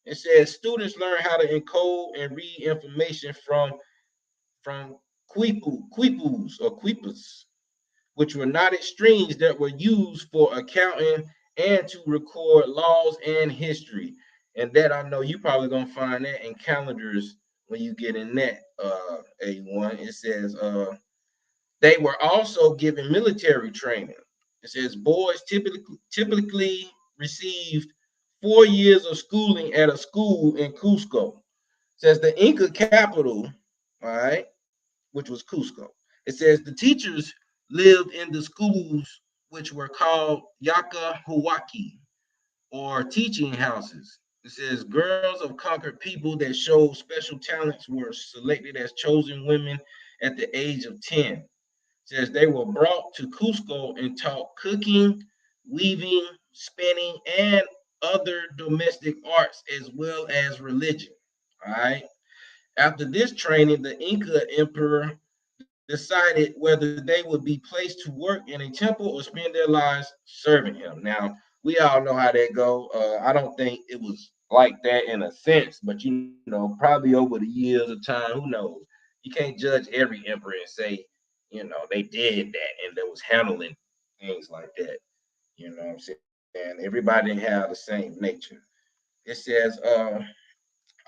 It says students learn how to encode and read information from quipus, which were knotted strings that were used for accounting and to record laws and history. And that I know you probably gonna find that in calendars when you get in that A1. It says they were also given military training. It says boys typically received 4 years of schooling at a school in Cusco. It says the Inca capital, all right, which was Cusco. It says the teachers lived in the schools which were called Yaka Huaki, or teaching houses. It says girls of conquered people that showed special talents were selected as chosen women at the age of 10. Says they were brought to Cusco and taught cooking, weaving, spinning, and other domestic arts as well as religion. All right. After this training, the Inca emperor decided whether they would be placed to work in a temple or spend their lives serving him. Now, we all know how that go. I don't think it was like that in a sense, but you know, probably over the years of time, who knows? You can't judge every emperor and say, you know, they did that and they was handling things like that. You know what I'm saying? Everybody didn't have the same nature. It says,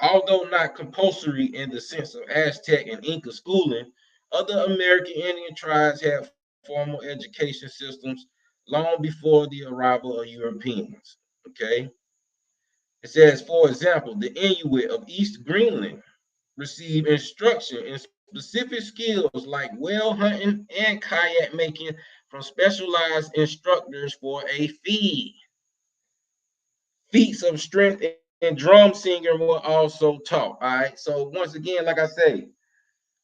although not compulsory in the sense of Aztec and Inca schooling, other American Indian tribes had formal education systems long before the arrival of Europeans. Okay. It says, for example, the Inuit of East Greenland receive instruction in specific skills like whale hunting and kayak making from specialized instructors for a fee. Feats of strength and drum singing were also taught. All right. So once again, like I say,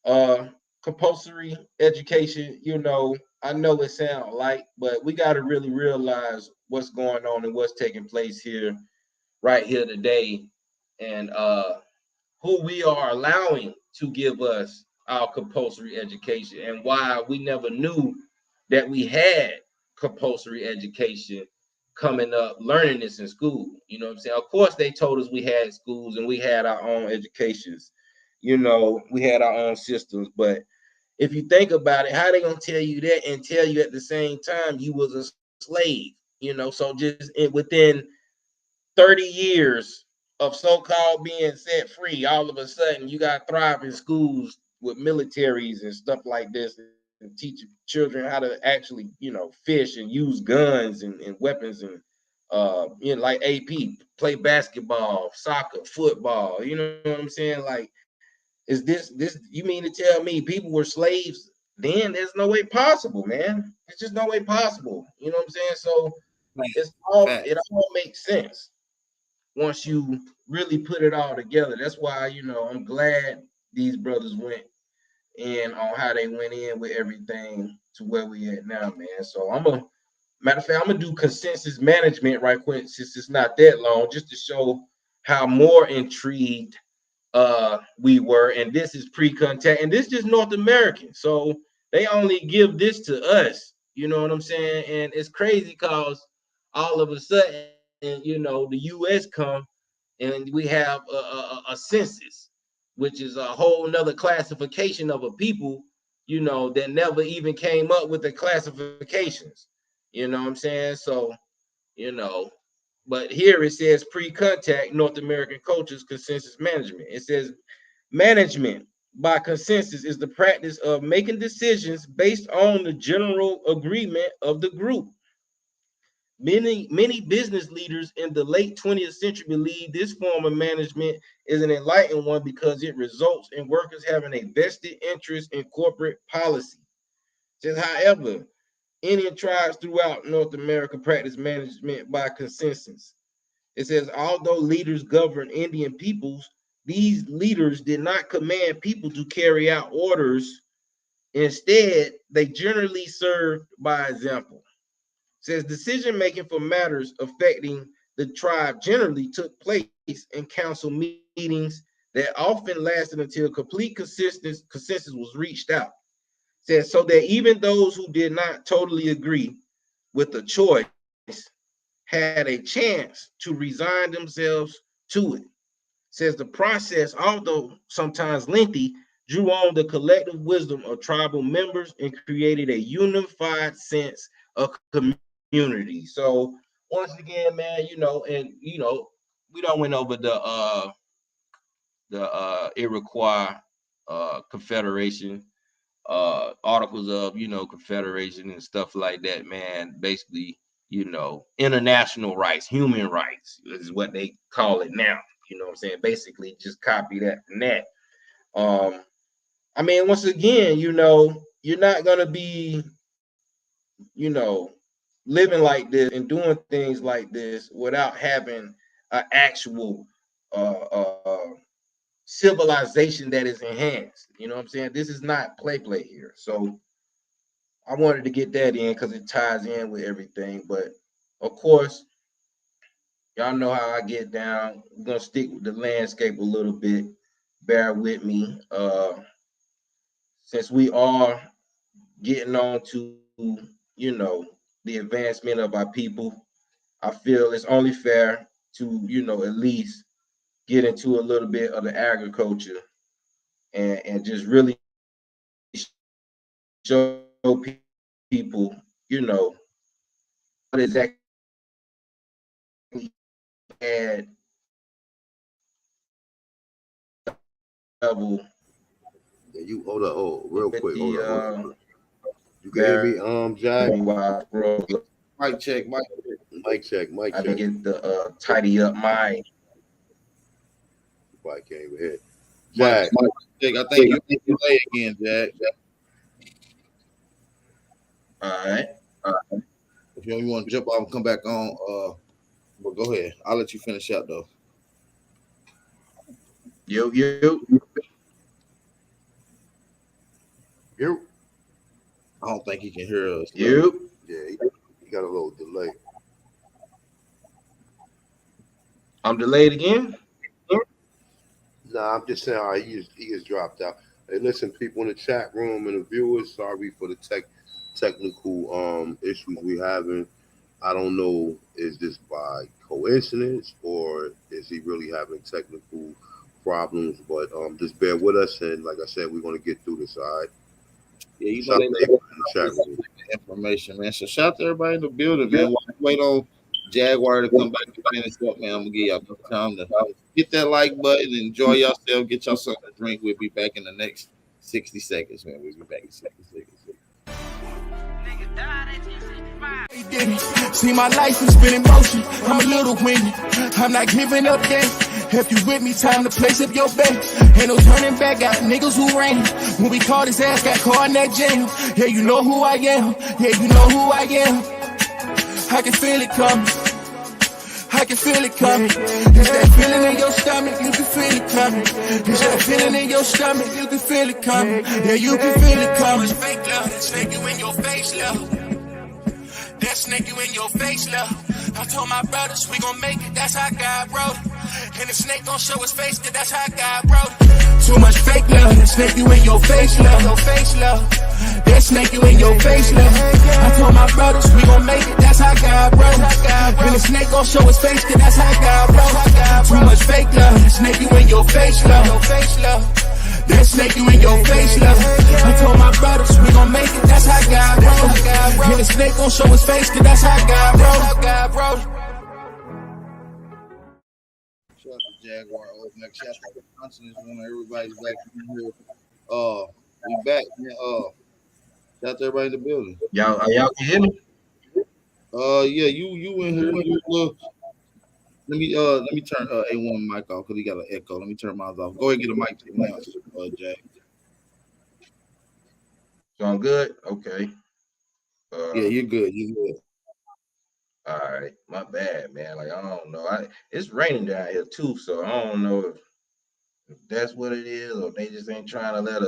uh compulsory education, you know, I know it sounds light, but we got to really realize what's going on and what's taking place here, right here today, and who we are allowing to give us our compulsory education and why we never knew that we had compulsory education coming up learning this in school. You know what I'm saying? Of course, they told us we had schools and we had our own educations. You know, we had our own systems, but if you think about it, how they gonna tell you that and tell you at the same time you was a slave? You know, so just within 30 years of so-called being set free, all of a sudden you got thriving schools with militaries and stuff like this and teach children how to actually, you know, fish and use guns and weapons and you know, like AP, play basketball, soccer, football, you know what I'm saying? Like, is this you mean to tell me people were slaves then? There's no way possible, man. It's just no way possible. You know what I'm saying? So it all makes sense once you really put it all together. That's why, you know, I'm glad these brothers went in on how they went in with everything to where we at now, man. So matter of fact, I'm gonna do consensus management right quick since it's not that long, just to show how more intrigued we were. And this is pre-contact, and this is just North American. So they only give this to us, you know what I'm saying? And it's crazy because all of a sudden, you know, the US come and we have a census, which is a whole nother classification of a people, you know, that never even came up with the classifications. You know what I'm saying? So, you know, but here it says pre-contact North American cultures consensus management. It says management by consensus is the practice of making decisions based on the general agreement of the group. Many business leaders in the late 20th century believe this form of management is an enlightened one because it results in workers having a vested interest in corporate policy. Just however, Indian tribes throughout North America practice management by consensus. It says, although leaders govern Indian peoples, these leaders did not command people to carry out orders. Instead, they generally served by example. It says decision making for matters affecting the tribe generally took place in council meetings that often lasted until complete consensus was reached out. It says so that even those who did not totally agree with the choice had a chance to resign themselves to it. Says the process, although sometimes lengthy, drew on the collective wisdom of tribal members and created a unified sense of community. So once again, man, you know, and you know, we don't went over the Iroquois Confederation, articles of, you know, confederation and stuff like that, man. Basically, you know, international rights, human rights is what they call it now. You know what I'm saying? Basically, just copy that from that. Um, I mean, once again, you know, you're not gonna be, you know, living like this and doing things like this without having an actual civilization that is enhanced. You know what I'm saying? This is not play here. So I wanted to get that in because it ties in with everything. But of course, y'all know how I get down. We're gonna stick with the landscape a little bit. Bear with me. Since we are getting on to, you know, the advancement of our people, I feel it's only fair to, you know, at least get into a little bit of the agriculture and just really show people, what exactly had level. Yeah, you hold up, real quick, hold up. The You can hear me, Jack? Mic check, mic check. I can get the tidy up my. Probably can't even hear. Jack, check. I think you play again, Jack. All right. If you want to jump off and come back on, well, go ahead. I'll let you finish up though. You. I don't think he can hear us. You. Yeah, he got a little delay. I'm delayed again? Nah, I'm just saying he just dropped out. Hey, listen, people in the chat room and the viewers, sorry for the technical issues we having. I don't know, is this by coincidence or is he really having technical problems? But just bear with us, and like I said, we're gonna get through this, all right? Yeah, you know they in the chat room. Information, man. So shout out to everybody in the building, man. While we wait on Jaguar to come back and finish up, man, I'm gonna give y'all time to hit that like button, enjoy yourself, get y'all something to drink. We'll be back in the next 60 seconds, man. We'll be back in 60 seconds. See, my life has been in motion. I'm a little windy. I'm not giving up yet. If you with me, time to place up your bet. Ain't no turning back, got niggas who ran. When we caught his ass, got caught in that jam. Yeah, you know who I am. Yeah, you know who I am. I can feel it coming. I can feel it coming. It's that feeling in your stomach, you can feel it coming. It's that feeling in your stomach, you can feel it coming. Yeah, you can feel it coming. Fake love, that snake you in your face, love. That snake you in your face, love. I told my brothers we gon' make it, that's how God wrote it. And the snake gon' show his face, cause that's how God wrote it. Too much fake love, that snake you in your face, love. Your face, love. That snake you in your face, love. I told my brothers we gon' make it, that's how God wrote it. And the snake gon' show his face, cause that's how God wrote it. Too much fake love, that snake you in your face, love. Your face, love. That snake you in your face, love. I told my brothers we gon' make it, that's how God wrote it. And the snake gon' show his face, cause that's how God wrote it. Shout out to Jaguar, Olmec. Shout out to Johnson is one of everybody's back in here. We back, man. Shout out to everybody in the building. Y'all can hear me? Yeah, you in here. Let me turn A1 mic off because he got an echo. Let me turn mine off. Go ahead and get a mic check now, Jack. So I'm good? Okay. Yeah, you're good. You're good. All right. My bad, man. Like, I don't know. It's raining down here too, so I don't know if that's what it is or they just ain't trying to let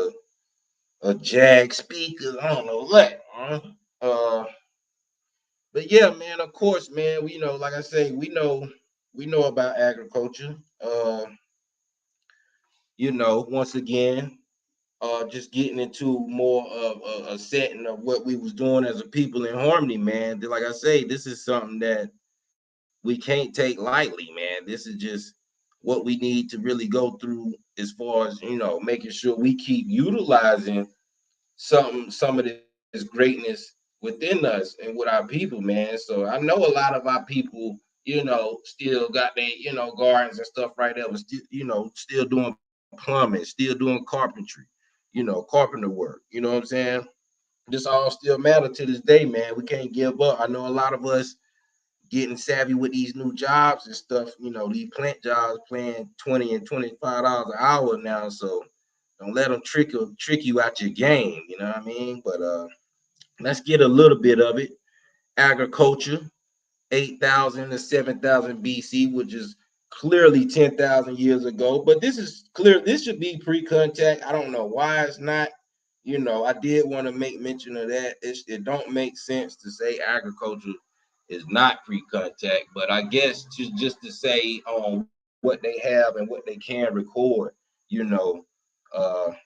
a Jag speak. I don't know what. But yeah, man, of course, man, we know, like I say, we know about agriculture. Once again, just getting into more of a setting of what we was doing as a people in harmony, man. Like I say, this is something that we can't take lightly, man. This is just what we need to really go through as far as, making sure we keep utilizing some of this greatness within us and with our people, man. So I know a lot of our people, still got their, gardens and stuff right there, but still doing plumbing, still doing carpentry, carpenter work. You know what I'm saying? This all still matter to this day, man. We can't give up. I know a lot of us getting savvy with these new jobs and stuff, these plant jobs paying $20 and $25 an hour now. So don't let them trick you out your game, you know what I mean? But let's get a little bit of it. Agriculture, 8,000 to 7,000 BC, which is clearly 10,000 years ago. But this is clear. This should be pre-contact. I don't know why it's not. I did want to make mention of that. It don't make sense to say agriculture is not pre-contact, but I guess just to say what they have and what they can record,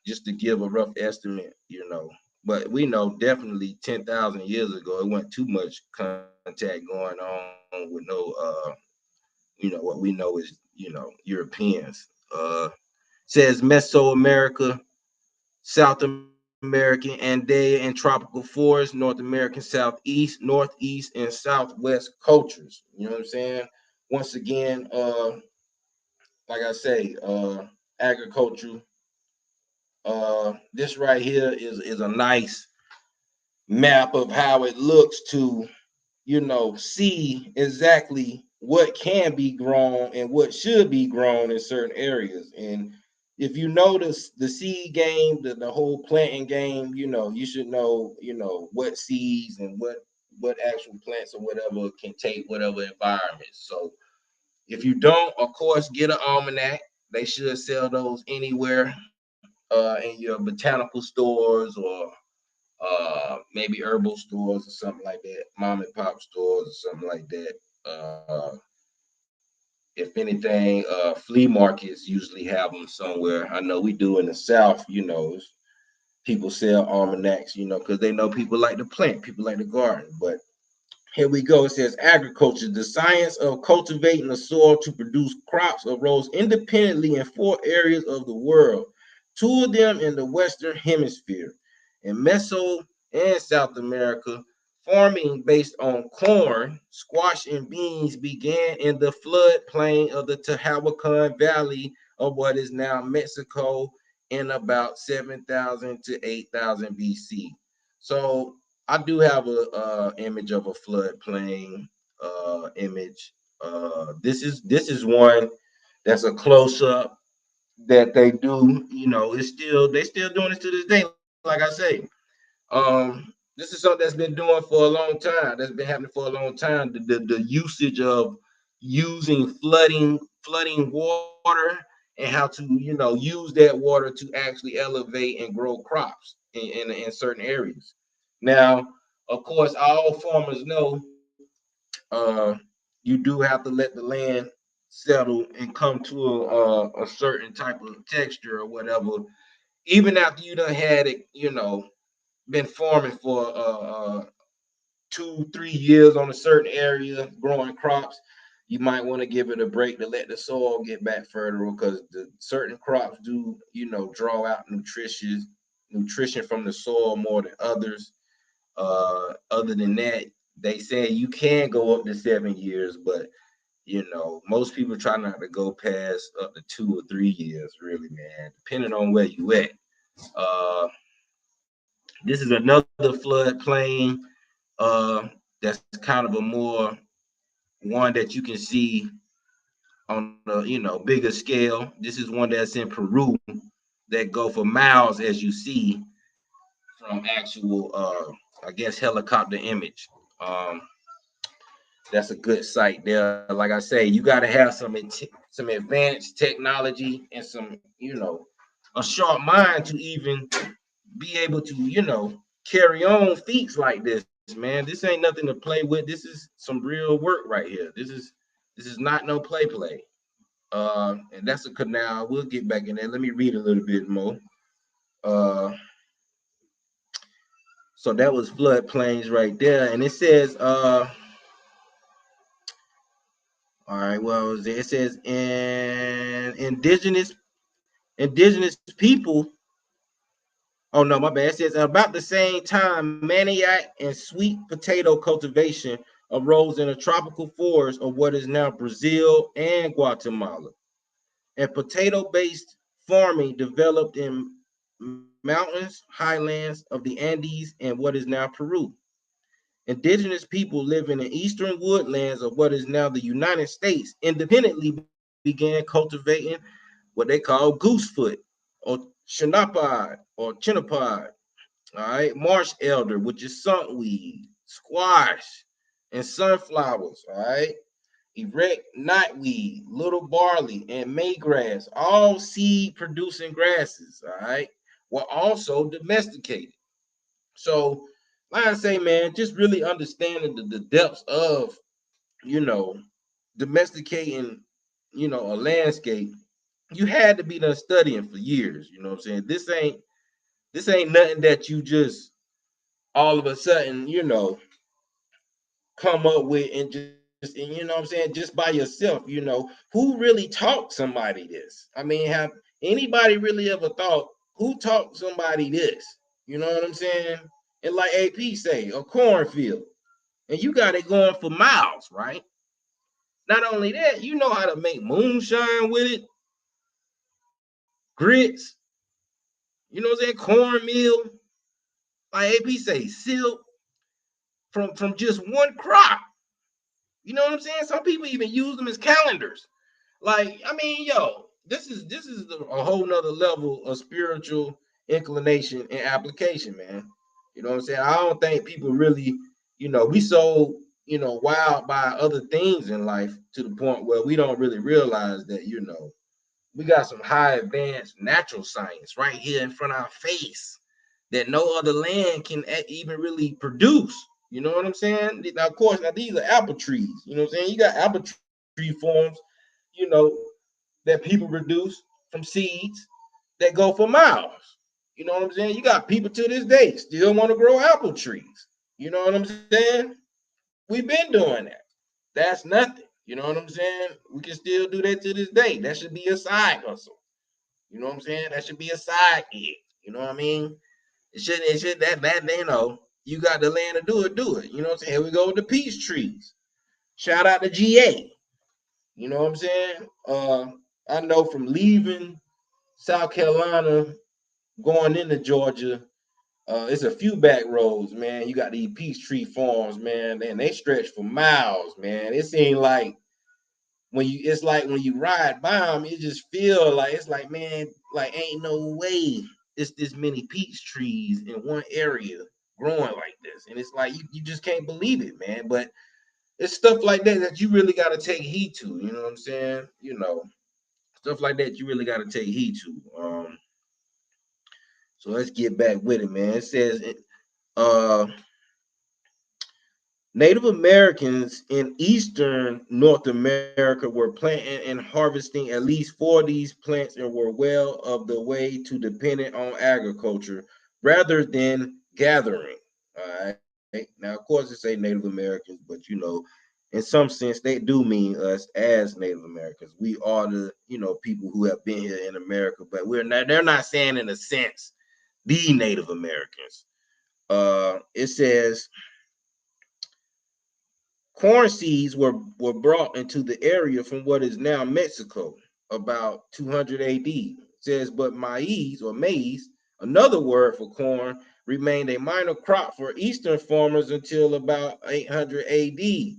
just to give a rough estimate, But we know definitely 10,000 years ago, it wasn't too much contact going on with no, what we know is, Europeans. Says Mesoamerica, South American Andean and tropical forests, North American southeast, northeast, and southwest cultures. You know what I'm saying? Once again, like I say, agriculture. This right here is a nice map of how it looks to, see exactly what can be grown and what should be grown in certain areas. And if you notice the seed game, the whole planting game, you should know, what seeds and what actual plants or whatever can take whatever environment. So if you don't, of course, get an almanac. They should sell those anywhere in your botanical stores or maybe herbal stores or something like that, mom and pop stores or something like that. If anything, flea markets usually have them somewhere. I know we do in the South, people sell almanacs, because they know people like to plant, people like to garden. But here we go. It says agriculture, the science of cultivating the soil to produce crops, arose independently in 4 areas of the world, 2 of them in the Western Hemisphere. In Meso and South America, farming based on corn, squash, and beans began in the floodplain of the Tehuacan Valley of what is now Mexico in about 7,000 to 8,000 BC. So I do have a image of a floodplain image. This is one that's a close up that they do. They still doing it to this day. Like I say, this is something that's been doing for a long time. That's been happening for a long time. The usage of using flooding water and how to use that water to actually elevate and grow crops in certain areas. Now, of course, all farmers know you do have to let the land settle and come to a certain type of texture or whatever. Even after you done had it, been farming for 2-3 years on a certain area, growing crops, you might want to give it a break to let the soil get back fertile because the certain crops do, draw out nutrition from the soil more than others. Other than that, they say you can go up to 7 years, but most people try not to go past up to 2 or 3 years, really, man, depending on where you at. This is another floodplain that's kind of a more one that you can see on a bigger scale. This is one that's in Peru that go for miles, as you see from actual I guess helicopter image. That's a good site there. Like I say, you got to have some advanced technology and some a sharp mind to even be able to carry on feats like this, man. This ain't nothing to play with. This is some real work right here. This is not no play. And that's a canal. We'll get back in there. Let me read a little bit more. So that was floodplains right there, and it says all right, well, it says in indigenous people. Oh no, my bad. It says about the same time, manioc and sweet potato cultivation arose in a tropical forest of what is now Brazil and Guatemala. And potato-based farming developed in mountains, highlands of the Andes and what is now Peru. Indigenous people living in eastern woodlands of what is now the United States independently began cultivating what they call goosefoot or chinapod, all right, marsh elder, which is sunkweed, squash, and sunflowers, all right, erect knotweed, little barley, and maygrass, all seed-producing grasses, all right, were also domesticated. So, like I say, man, just really understanding the depths of, domesticating, a landscape. You had to be done studying for years. You know what I'm saying? This ain't nothing that you just all of a sudden, come up with and just you know what I'm saying, just by yourself, who really taught somebody this? I mean, have anybody really ever thought who taught somebody this? You know what I'm saying? And like AP say, a cornfield. And you got it going for miles, right? Not only that, you know how to make moonshine with it, grits, you know what I'm saying, cornmeal, like AP say, silk from just one crop. You know what I'm saying? Some people even use them as calendars. Like, I mean, this is a whole nother level of spiritual inclination and application, man. You know what I'm saying? I don't think people really, we so, wild by other things in life to the point where we don't really realize that, we got some high advanced natural science right here in front of our face that no other land can even really produce. You know what I'm saying? Now, of course, these are apple trees. You know what I'm saying? You got apple tree forms, that people produce from seeds that go for miles. You know what I'm saying? You got people to this day still want to grow apple trees. You know what I'm saying? We've been doing that. That's nothing. You know what I'm saying? We can still do that to this day. That should be a side hustle. You know what I'm saying? That should be a side gig. You know what I mean? It should that you got the land to do it, do it. You know what I'm saying? Here we go with the peach trees. Shout out to GA. You know what I'm saying? I know from leaving South Carolina, going into Georgia, it's a few back roads, man. You got these peach tree farms, man, and they stretch for miles, man. It seems like when you ride by them, it just feel like it's like, man, like ain't no way it's this many peach trees in one area growing like this. And it's like you just can't believe it, man. But it's stuff like that you really got to take heed to. You know what I'm saying? Stuff like that you really got to take heed to. So let's get back with it, man. It says Native Americans in eastern North America were planting and harvesting at least 4 of these plants and were well of the way to dependent on agriculture rather than gathering. All right. Now, of course, it say Native Americans, but in some sense, they do mean us as Native Americans. We are the people who have been here in America, but we're not. They're not saying in a sense the Native Americans. It says corn seeds were brought into the area from what is now Mexico about 200 AD. It says, but maize, another word for corn, remained a minor crop for Eastern farmers until about 800 AD.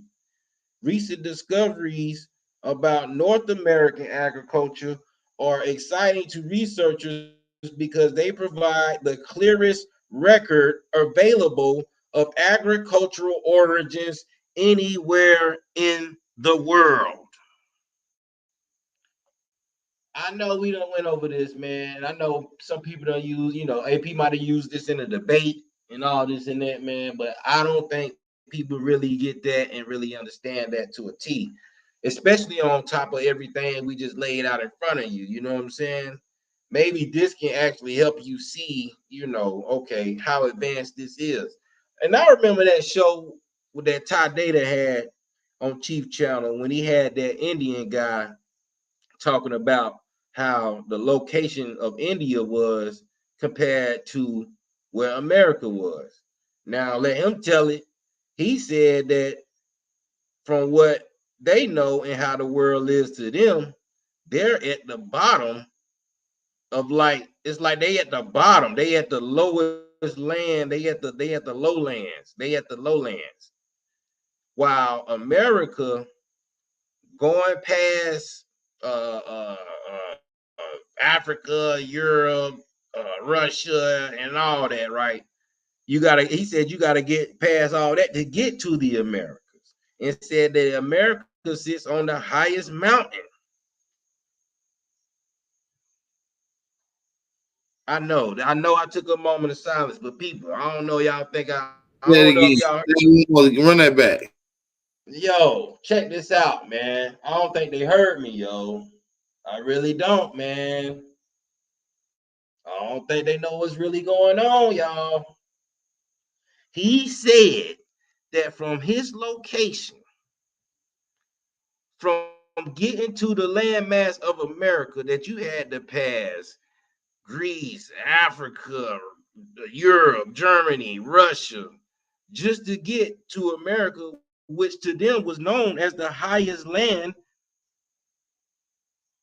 Recent discoveries about North American agriculture are exciting to researchers because they provide the clearest record available of agricultural origins anywhere in the world. I know we don't went over this, man. I know some people don't use, AP might have used this in a debate and all this and that, man, but I don't think people really get that and really understand that to a T, especially on top of everything we just laid out in front of you. You know what I'm saying? Maybe this can actually help you see, okay, how advanced this is. And I remember that show with that Ty Data had on Chief Channel when he had that Indian guy talking about how the location of India was compared to where America was. Now let him tell it. He said that from what they know and how the world is to them, they're at the bottom of it's like they at the bottom. They at the lowest land. They at the lowlands. They at the lowlands. While America going past Africa, Europe, Russia, and all that, right? He said you gotta get past all that to get to the Americas. And said that America sits on the highest mountain. I know I took a moment of silence, but people, I don't know y'all think I don't know if y'all run that back. Yo, check this out, man. I don't think they heard me, yo. I really don't, man. I don't think they know what's really going on, y'all. He said that from his location, from getting to the landmass of America that you had to pass Greece, Africa, Europe, Germany, Russia, just to get to America, which to them was known as the highest land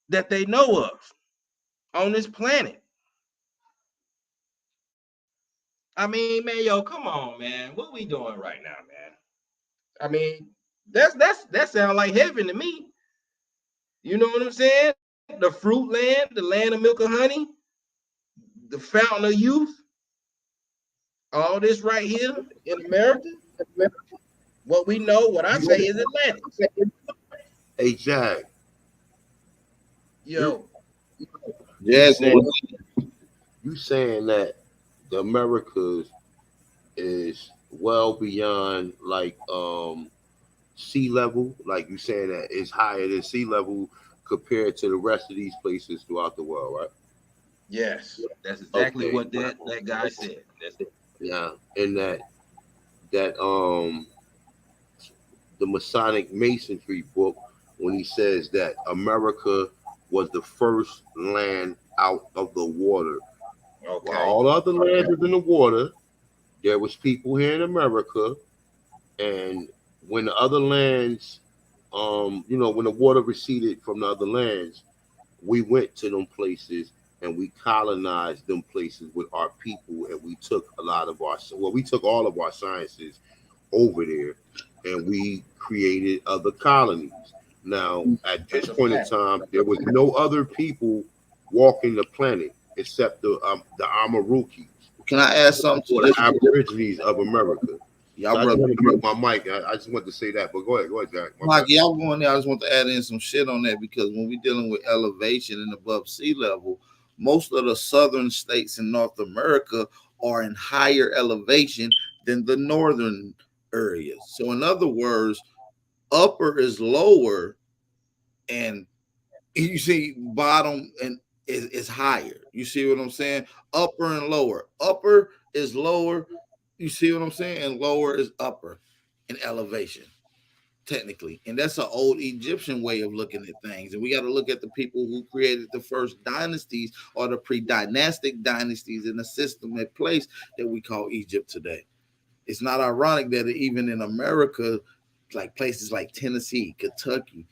that they know of on this planet. I mean, man, yo, come on, man. What we doing right now, man? I mean, that sounds like heaven to me. You know what I'm saying? The fruit land, the land of milk and honey, the fountain of youth, all this right here in America. What we know, what I say is Atlantic. Hey, Jack. Yo. Yes, you saying that the Americas is well beyond like sea level, like you saying that it's higher than sea level compared to the rest of these places throughout the world, right? Yes, that's exactly what that guy said. That's it. Yeah, and that the Masonic Masonry book, when he says that America was the first land out of the water. Okay. While all other lands was in the water, there was people here in America, and when the other lands, when the water receded from the other lands, we went to them places and we colonized them places with our people, and we took we took all of our sciences over there, and we created other colonies. Now, at this point in time, there was no other people walking the planet except the Amarukis. Can I add something to the this? Aborigines of America? Y'all so I just want to mute my mic. I just want to say that, but go ahead, Jack. Like y'all going there, I just want to add in some shit on that, because when we're dealing with elevation and above sea level, most of the southern states in North America are in higher elevation than the northern areas. So in other words, upper is lower, and you see bottom and is higher. You see what I'm saying? Upper and lower. Upper is lower. You see what I'm saying? And lower is upper in elevation, technically. And that's an old Egyptian way of looking at things. And we got to look at the people who created the first dynasties or the pre-dynastic dynasties in the system at place that we call Egypt today. It's not ironic that even in America, like places like Tennessee, Kentucky,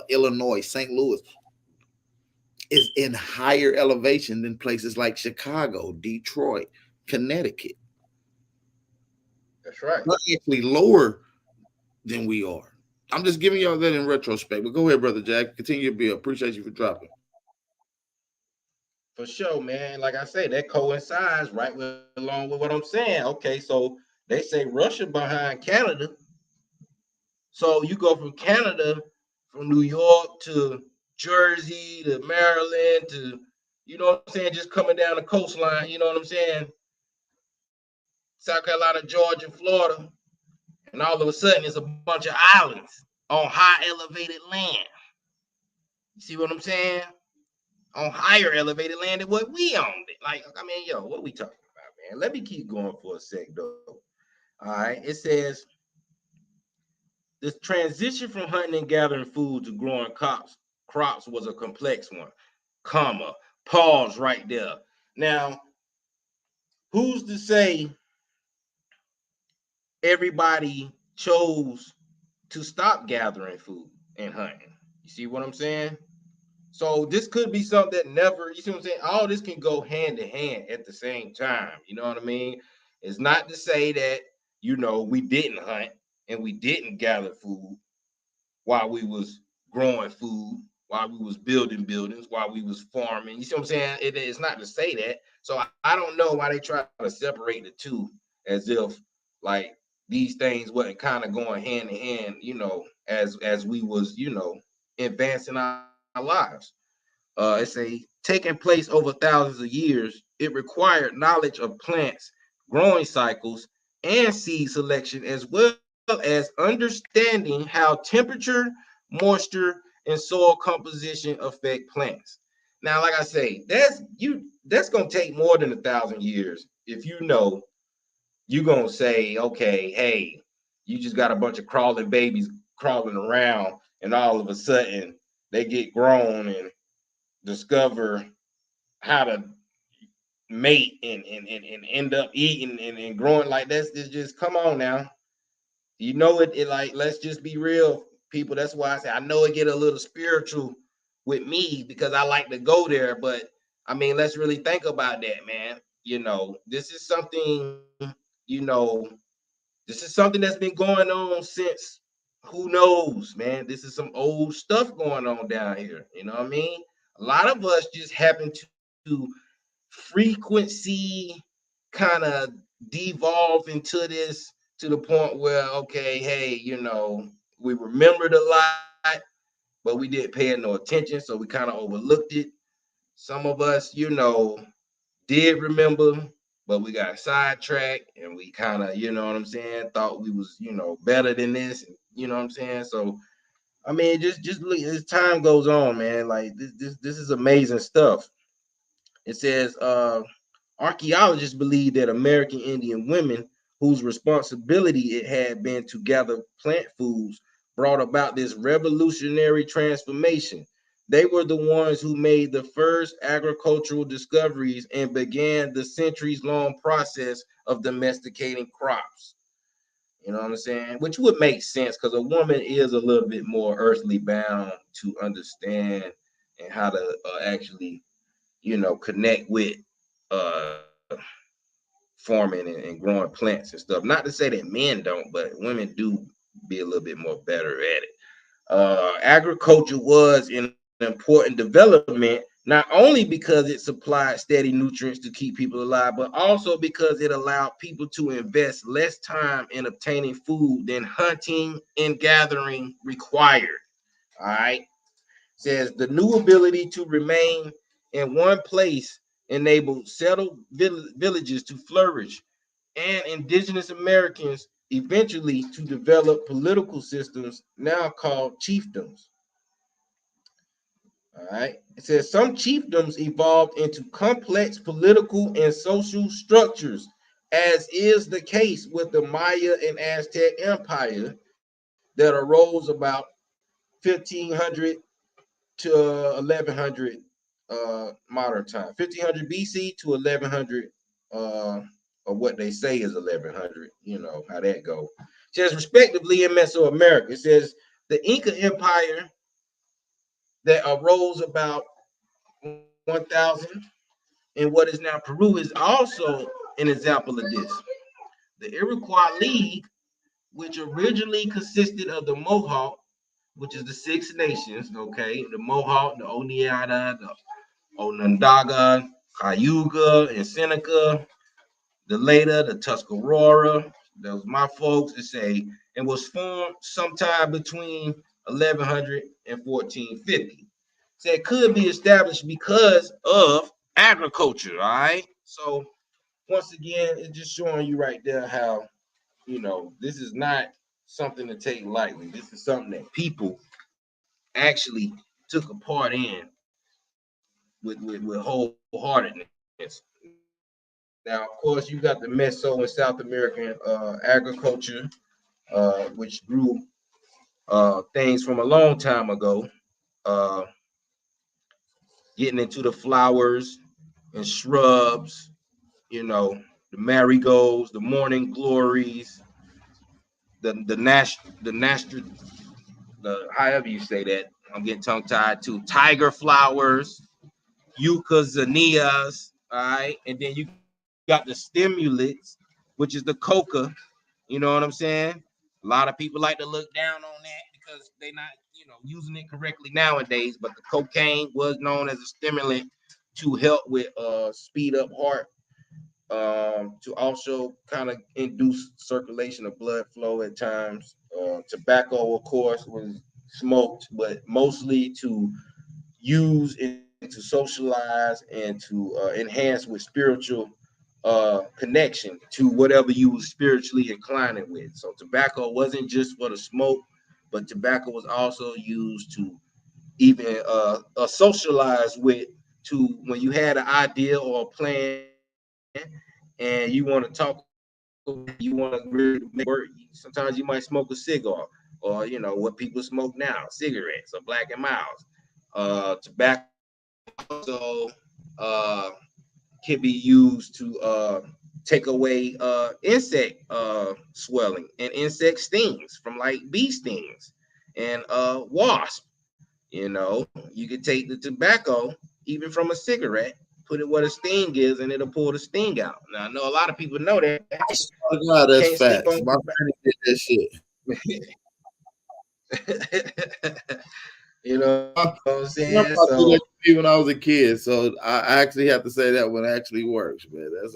Illinois, St. Louis, is in higher elevation than places like Chicago, Detroit, Connecticut. That's right. Not actually lower than we are. I'm just giving y'all that in retrospect. But go ahead, Brother Jack. Continue to be. Appreciate you for dropping. For sure, man. Like I say, that coincides right along with what I'm saying. Okay, so they say Russia behind Canada. So you go from Canada, from New York to Jersey to Maryland to, you know what I'm saying, just coming down the coastline, you know what I'm saying? South Carolina, Georgia, Florida. And all of a sudden, it's a bunch of islands on high elevated land. You see what I'm saying? On higher elevated land than what we owned it. Like, I mean, yo, what we talking about, man? Let me keep going for a sec, though. All right, it says, the transition from hunting and gathering food to growing crops was a complex one. Comma, pause right there. Now, who's to say everybody chose to stop gathering food and hunting? You see what I'm saying? So this could be something that never, you see what I'm saying? All this can go hand in hand at the same time. You know what I mean? It's not to say that, we didn't hunt and we didn't gather food while we was growing food, while we was building buildings, while we was farming. You see what I'm saying? It's not to say that. So I don't know why they try to separate the two as if like these things wasn't kind of going hand in hand, as we was, advancing our lives. It's taking place over thousands of years. It required knowledge of plants, growing cycles, and seed selection, as well as understanding how temperature, moisture, and soil composition affect plants. Now, like I say, that's gonna take more than 1,000 years. If you're gonna say, okay, hey, you just got a bunch of crawling babies crawling around and all of a sudden they get grown and discover how to mate and end up eating and growing like this. It's just come on now. You know it like let's just be real, people. That's why I say I know it get a little spiritual with me because I like to go there, but I mean let's really think about that, man. This is something, you know, this is something that's been going on since who knows, man. This is some old stuff going on down here. You know what I mean? A lot of us just happen to frequency kind of devolve into this to the point where, okay, hey, we remembered a lot, but we didn't pay it no attention, so we kind of overlooked it. Some of us, did remember, but we got sidetracked and we kind of, you know what I'm saying, thought we was, better than this, you know what I'm saying? So I mean, just look as time goes on, man. Like this is amazing stuff. It says archaeologists believe that American Indian women, whose responsibility it had been to gather plant foods, brought about this revolutionary transformation. They were the ones who made the first agricultural discoveries and began the centuries-long process of domesticating crops. You know what I'm saying? Which would make sense because a woman is a little bit more earthly bound to understand and how to actually, connect with uh farming and growing plants and stuff. Not to say that men don't, but women do be a little bit more better at it. Agriculture was an important development, not only because it supplied steady nutrients to keep people alive, but also because it allowed people to invest less time in obtaining food than hunting and gathering required. All right. Says the new ability to remain in one place enabled settled villages to flourish and indigenous Americans eventually to develop political systems now called chiefdoms. All right. It says some chiefdoms evolved into complex political and social structures, as is the case with the Maya and Aztec Empire that arose about 1500 to 1100 modern time. 1500 BC to 1100 or what they say is 1100, how that go. It says respectively in Mesoamerica. It says the Inca Empire that arose about 1000 in what is now Peru is also an example of this. The Iroquois League, which originally consisted of the Mohawk, which is the Six Nations, okay, the Mohawk, the Oneida, the Onondaga, Cayuga, and Seneca, the later, the Tuscarora, those my folks that say, and was formed sometime between 1100 and 1450. So it could be established because of agriculture, all right? So once again, it's just showing you right there how, this is not something to take lightly. This is something that people actually took a part in with wholeheartedness. Now, of course, you got the Meso and South American agriculture, which grew things from a long time ago, uh, getting into the flowers and shrubs, the marigolds, the morning glories, the however you say that. I'm getting tongue tied to tiger flowers, eucazanias, all right, and then you got the stimulants, which is the coca. You know what I'm saying? A lot of people like to look down on that because they're not, using it correctly nowadays. But the cocaine was known as a stimulant to help with speed up heart, to also kind of induce circulation of blood flow at times. Tobacco, of course, was smoked, but mostly to use and to socialize and to enhance with spiritual connection to whatever you were spiritually inclining with. So tobacco wasn't just for the smoke, but tobacco was also used to even socialize with, to when you had an idea or a plan and you want to talk, you want to really make work. Sometimes you might smoke a cigar. or what people smoke now, cigarettes or Black and Milds. Tobacco also can be used to take away insect swelling and insect stings from like bee stings and wasp. You could take the tobacco even from a cigarette, put it where the sting is, and it'll pull the sting out. Now I know a lot of people know that. Oh, God, that's Can't sleep facts. on My friend did that shit. you know what I'm I saying? did So that to me when I was a kid, so I actually have to say that one actually works, man. That's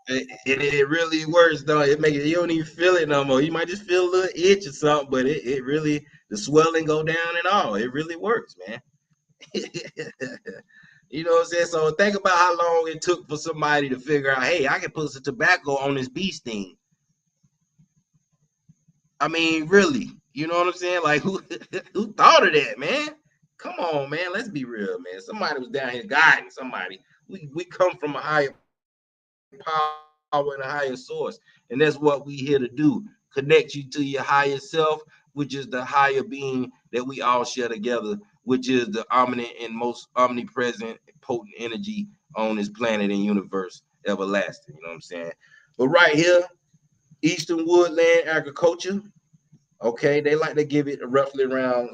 it really works though. It make it, you don't even feel it no more. You might just feel a little itch or something, but it really, the swelling go down and all. It really works, man. You know what I'm saying? So think about how long it took for somebody to figure out, hey, I can put some tobacco on this bee sting. I mean, really, you know what I'm saying? Like, who who thought of that, man? Come on, man. Let's be real, man. Somebody was down here guiding somebody. We come from a higher power and a higher source, and that's what we here to do. Connect you to your higher self, which is the higher being that we all share together, which is the omniscient and most omnipresent, potent energy on this planet and universe, everlasting. You know what I'm saying? But right here, Eastern Woodland Agriculture. Okay, they like to give it roughly around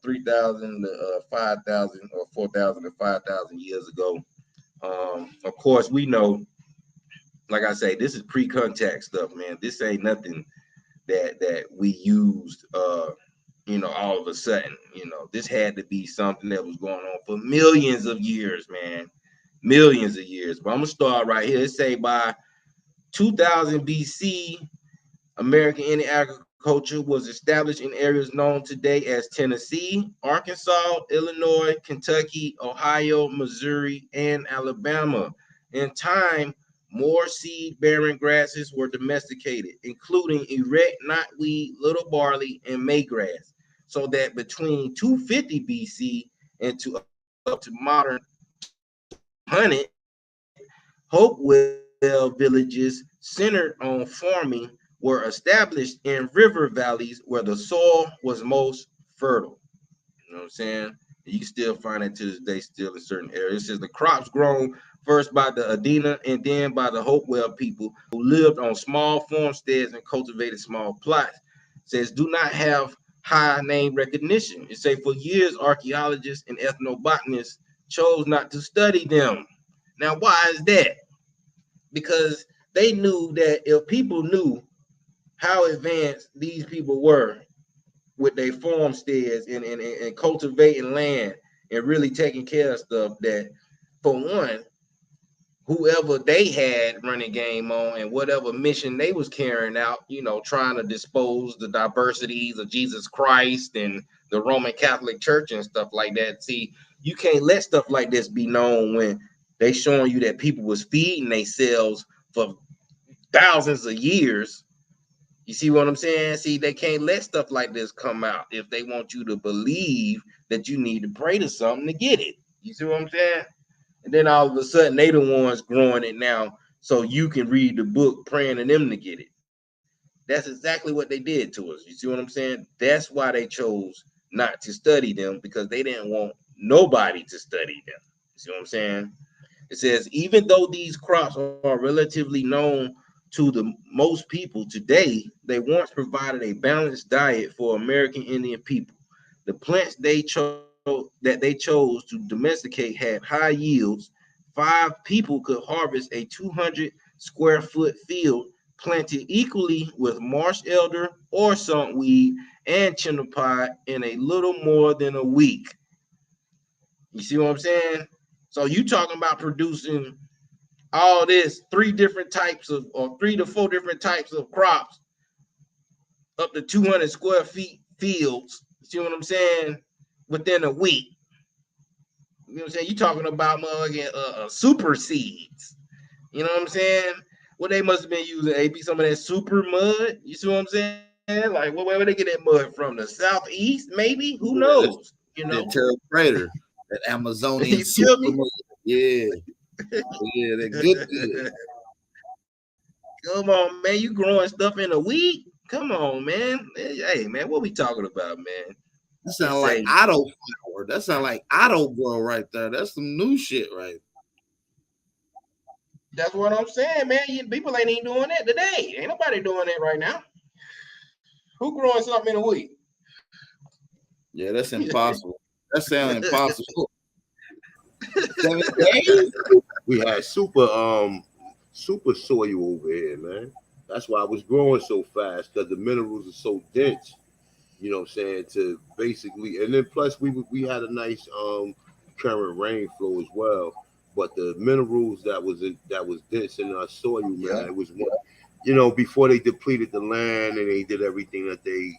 3,000 to 5,000 or 4,000 to 5,000 years ago. Of course, we know, like I say, this is pre-contact stuff, man. This ain't nothing that we used, all of a sudden. This had to be something that was going on for millions of years, man, millions of years. But I'm gonna start right here. It say by 2000 BC, American Indian agriculture was established in areas known today as Tennessee, Arkansas, Illinois, Kentucky, Ohio, Missouri, and Alabama. In time, more seed-bearing grasses were domesticated, including erect knotweed, little barley, and maygrass, so that between 250 BC and up to modern 100, Hopewell villages centered on farming were established in river valleys where the soil was most fertile. You know what I'm saying? You can still find it to this day, still in certain areas. It says the crops grown first by the Adena and then by the Hopewell people who lived on small farmsteads and cultivated small plots. It says do not have high name recognition. It say for years archaeologists and ethnobotanists chose not to study them. Now, why is that? Because they knew that if people knew how advanced these people were with their farmsteads and cultivating land and really taking care of stuff, that for one, whoever they had running game on and whatever mission they was carrying out, trying to dispose the diversities of Jesus Christ and the Roman Catholic Church and stuff like that. See, you can't let stuff like this be known when they showing you that people was feeding themselves for thousands of years. You see what I'm saying? See, they can't let stuff like this come out if they want you to believe that you need to pray to something to get it. You see what I'm saying? And then all of a sudden, they the ones growing it now, so you can read the book praying to them to get it. That's exactly what they did to us. You see what I'm saying? That's why they chose not to study them, because they didn't want nobody to study them. You see what I'm saying? It says, even though these crops are relatively known to the most people today, they once provided a balanced diet for American Indian people. The plants they chose to domesticate had high yields. 5 people could harvest a 200 square foot field planted equally with marsh elder or saltweed and chinapod in a little more than a week. You see what I'm saying? So you talking about producing all this 3 different types of, or 3 to 4 different types of crops, up to 200 square feet fields. You see what I'm saying? Within a week. You know what I'm saying? You talking about super seeds. You know what I'm saying? Well, they must have been using maybe some of that super mud. You see what I'm saying? Like, where would they get that mud from? The southeast, maybe? Who knows? that terrible crater, that Amazonian You feel me? super mud. Yeah. Yeah, they're good. Come on, man. You growing stuff in a week? Come on, man. Hey, man, what we talking about, man? That sound like auto flower. That sound like auto grow right there. That's some new shit, right? That's what I'm saying, man. People ain't even doing that today. Ain't nobody doing that right now. Who growing something in a week? Yeah, that's impossible. That sounds impossible. 7 days? We had super soil over here, man. That's why I was growing so fast, because the minerals are so dense. You know what I'm saying? To basically, and then plus we had a nice current rainflow as well. But the minerals that was dense in our soil, man, it was one. You know, before they depleted the land and they did everything that they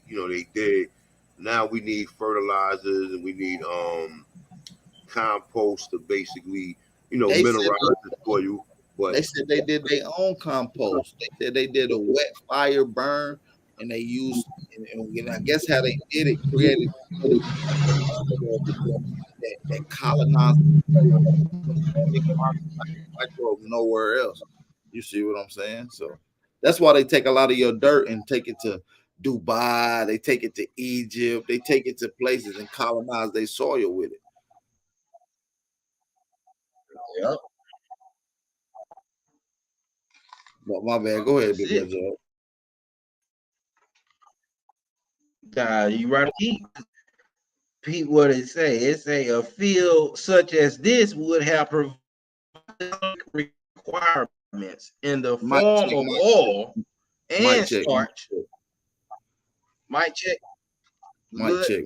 did. Now we need fertilizers and we need compost to basically, They said mineralize the soil. But they said they did their own compost. They said they did a wet fire burn, and they used, and I guess how they did it created that colonized microbe nowhere else. You see what I'm saying? So that's why they take a lot of your dirt and take it to Dubai. They take it to Egypt. They take it to places and colonize their soil with it. Yep. But my bad. Go ahead, Big Red. Nah, you right. Pete, what it say? It say a field such as this would have provided requirements in the form of oil and starch. Mic check. Mic check.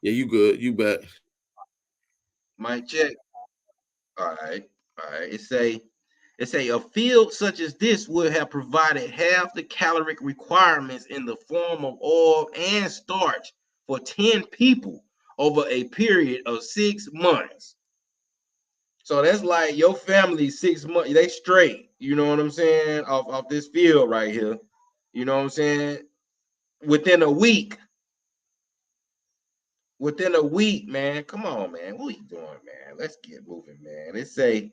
Yeah, you good. You bet. Mic check. All right. It say a field such as this would have provided half the caloric requirements in the form of oil and starch for 10 people over a period of 6 months. So that's like your family 6 months, they straight, you know what I'm saying, off this field right here. You know what I'm saying? Within a week, man. Come on, man. What are you doing, man? Let's get moving, man. Let's say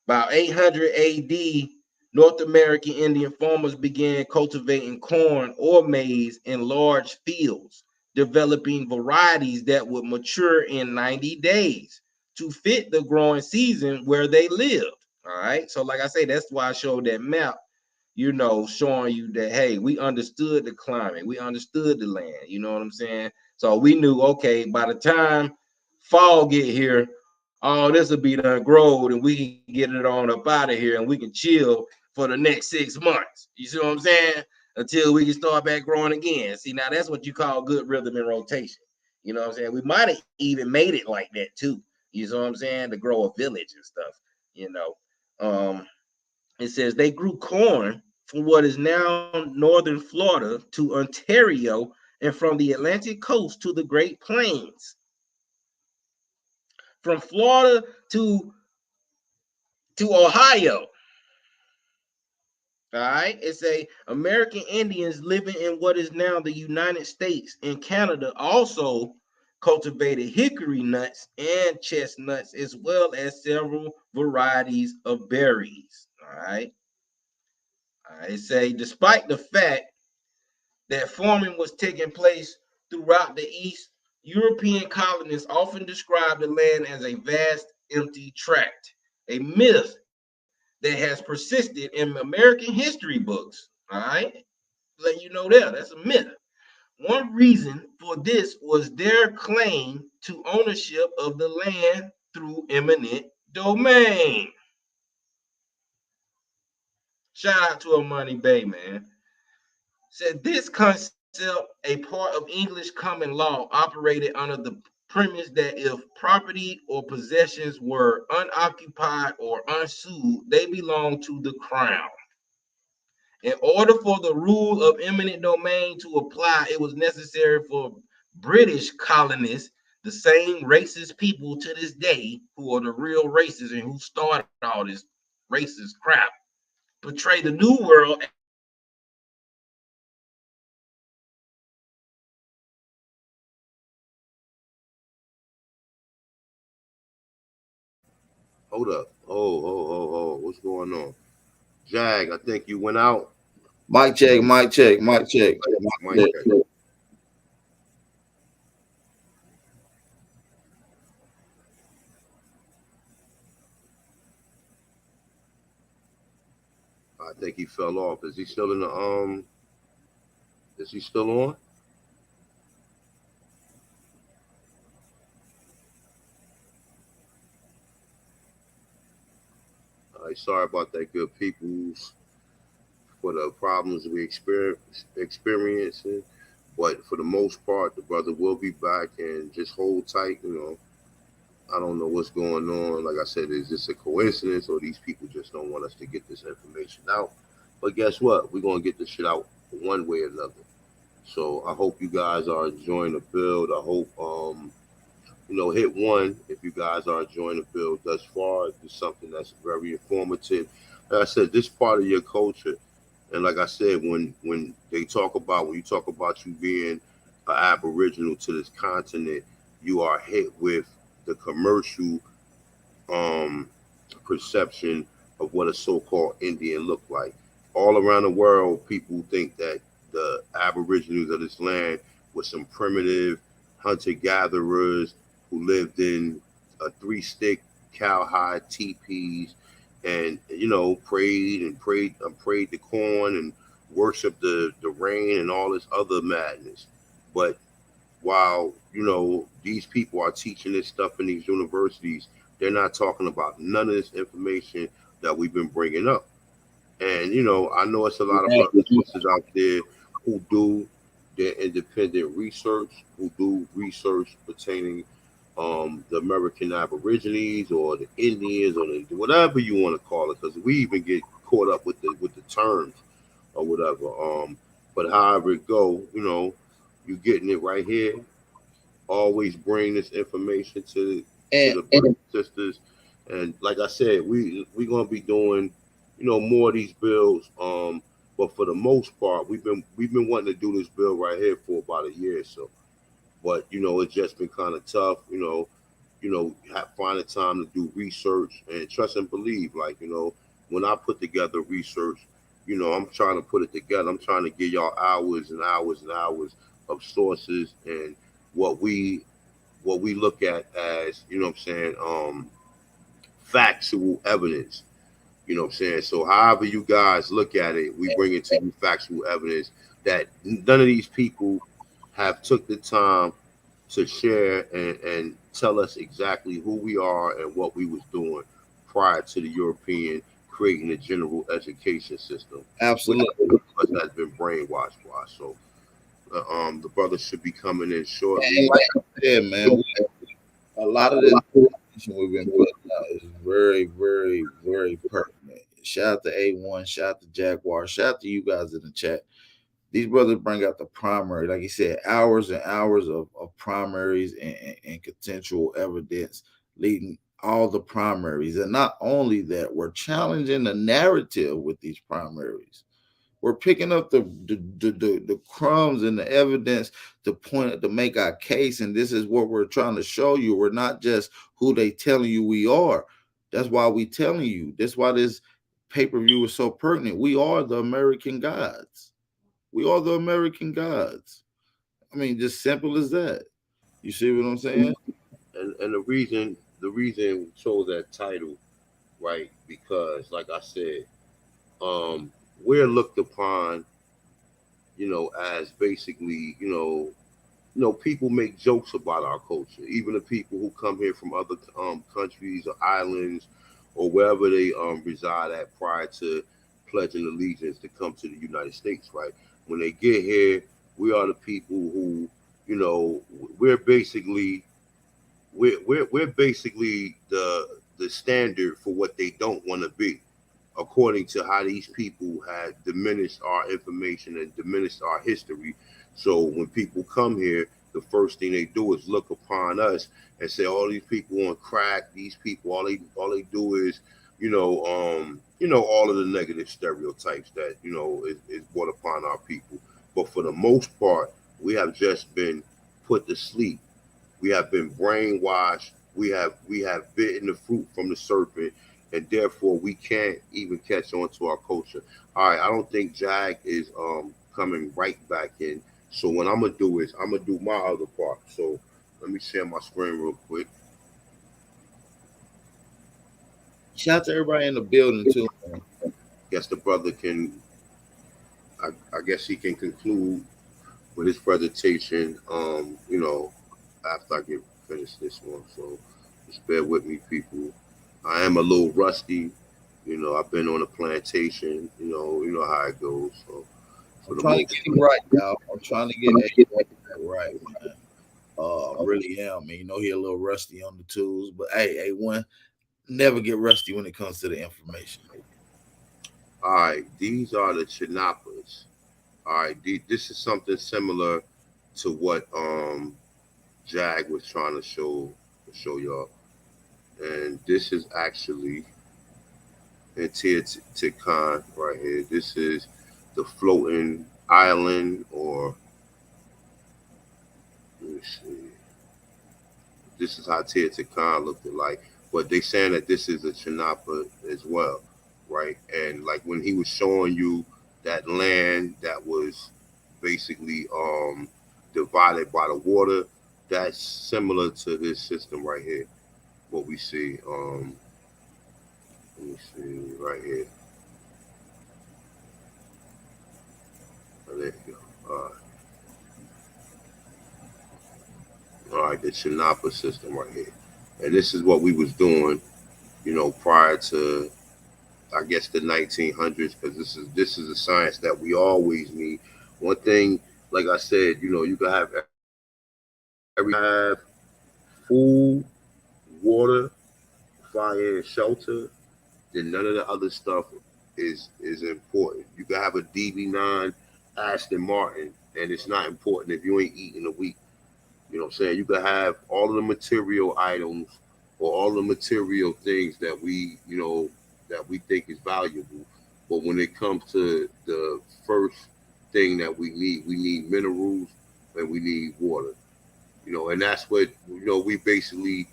about 800 AD, North American Indian farmers began cultivating corn or maize in large fields, developing varieties that would mature in 90 days to fit the growing season where they lived. All right. So, like I say, that's why I showed that map, showing you that, hey, we understood the climate, we understood the land. You know what I'm saying? So we knew, okay, by the time fall get here, all this will be done growed and we can get it on up out of here and we can chill for the next 6 months. You see what I'm saying? Until we can start back growing again. See, now that's what you call good rhythm and rotation. You know what I'm saying? We might have even made it like that too. You see what I'm saying? To grow a village and stuff. It says they grew corn from what is now northern Florida to Ontario and from the Atlantic coast to the Great Plains. From Florida to Ohio. All right. It's American Indians living in what is now the United States and Canada also cultivated hickory nuts and chestnuts, as well as several varieties of berries. All right. Despite the fact that farming was taking place throughout the East, European colonists often described the land as a vast empty tract, a myth that has persisted in American history books. All right, let you know that's a myth. One reason for this was their claim to ownership of the land through eminent domain. Shout out to Amani Bay, man. Said this concept, a part of English common law, operated under the premise that if property or possessions were unoccupied or unsued, they belonged to the crown. In order for the rule of eminent domain to apply, it was necessary for British colonists, the same racist people to this day, who are the real racists and who started all this racist crap, portray the New World. Hold up. Oh. What's going on? Jag, I think you went out. Mic check, mic check, mic check, Mic mic check. check. I think he fell off. Is he still in the Is he still on? Sorry about that, good peoples, for the problems we experiencing. But for the most part, the brother will be back, and just hold tight. I don't know what's going on. Like I said, is this a coincidence, or these people just don't want us to get this information out? But guess what? We're gonna get this shit out one way or another. So I hope you guys are enjoying the build. I hope hit one if you guys are enjoying the build thus far. It's something that's very informative. Like I said, this part of your culture, and like I said, when you talk about you being an Aboriginal to this continent, you are hit with the commercial perception of what a so-called Indian look like. All around the world, people think that the Aborigines of this land were some primitive hunter-gatherers who lived in a three-stick cowhide teepees and prayed the corn and worshiped the rain and all this other madness. But while these people are teaching this stuff in these universities, they're not talking about none of this information that we've been bringing up. And I know it's a lot of brothers and sisters out there who do their independent research, who do research pertaining the American Aborigines or the Indians or whatever you want to call it, because we even get caught up with the terms or whatever. But however it go, you're getting it right here. Always bring this information to the brothers and sisters, and like I said, we're gonna be doing more of these builds. But for the most part, we've been wanting to do this build right here for about a year or so. But it's just been kind of tough. Finding time to do research and trust and believe. Like when I put together research, I'm trying to put it together. I'm trying to give y'all hours and hours and hours of sources and what we look at as factual evidence. So however you guys look at it, we bring it to you factual evidence that none of these people have took the time to share and tell us exactly who we are and what we was doing prior to the European creating a general education system. Absolutely. Because that's been brainwashed by. So the brother should be coming in shortly. And like I said, man, a lot of this information we've been putting out is very, very, very pertinent. Shout out to A1, shout out to Jaguar, shout out to you guys in the chat. These brothers bring out the primary, like you said, hours and hours of primaries and potential evidence leading all the primaries. And not only that, we're challenging the narrative with these primaries. We're picking up the crumbs and the evidence to make our case. And this is what we're trying to show you. We're not just who they telling you we are. That's why we telling you. That's why this pay-per-view is so pertinent. We are the American gods. We are the American gods. I mean, just simple as that. You see what I'm saying? And the reason we chose that title, right? Because like I said, we're looked upon, as basically, people make jokes about our culture. Even the people who come here from other countries or islands or wherever they reside at prior to pledging allegiance to come to the United States, right? When they get here, we are the people who, we're basically the standard for what they don't want to be, according to how these people had diminished our information and diminished our history. So when people come here, the first thing they do is look upon us and say, all these people on crack, these people, all they do is, all of the negative stereotypes that, is brought upon our people. But for the most part, we have just been put to sleep. We have been brainwashed. We have bitten the fruit from the serpent, and therefore we can't even catch on to our culture. All right, I don't think Jag is coming right back in. So what I'm gonna do is I'm gonna do my other part. So let me share my screen real quick. Shout out to everybody in the building too. Guess the brother can. I guess he can conclude with his presentation. After I get finished this one. So just bear with me, people. I am a little rusty. I've been on a plantation. You know how it goes. So for I'm the trying to most get it right, y'all. I'm trying to get it right, man. I really am. Man, he a little rusty on the tools, but hey, one never get rusty when it comes to the information. all right, these are the Chinapas. All right, this is something similar to what Jag was trying to show y'all, and this is actually in Teotihuacan right here. This is the floating island, or let me see. This is how Teotihuacan looked like, but they saying that this is a Chinapa as well, right? And like when he was showing you that land that was basically divided by the water, that's similar to this system right here. What we see, let me see right here. Oh, there you go. All right, the Chinapa system right here, and this is what we was doing, prior to, I guess, the 1900s, because this is a science that we always need. One thing, like I said, you can have food, water, fire, and shelter. Then none of the other stuff is important. You can have a DB9 Aston Martin, and it's not important if you ain't eating a week. You know what I'm saying? You can have all of the material items or all the material things that we think is valuable. But when it comes to the first thing that we need minerals and we need water. And that's what, we basically,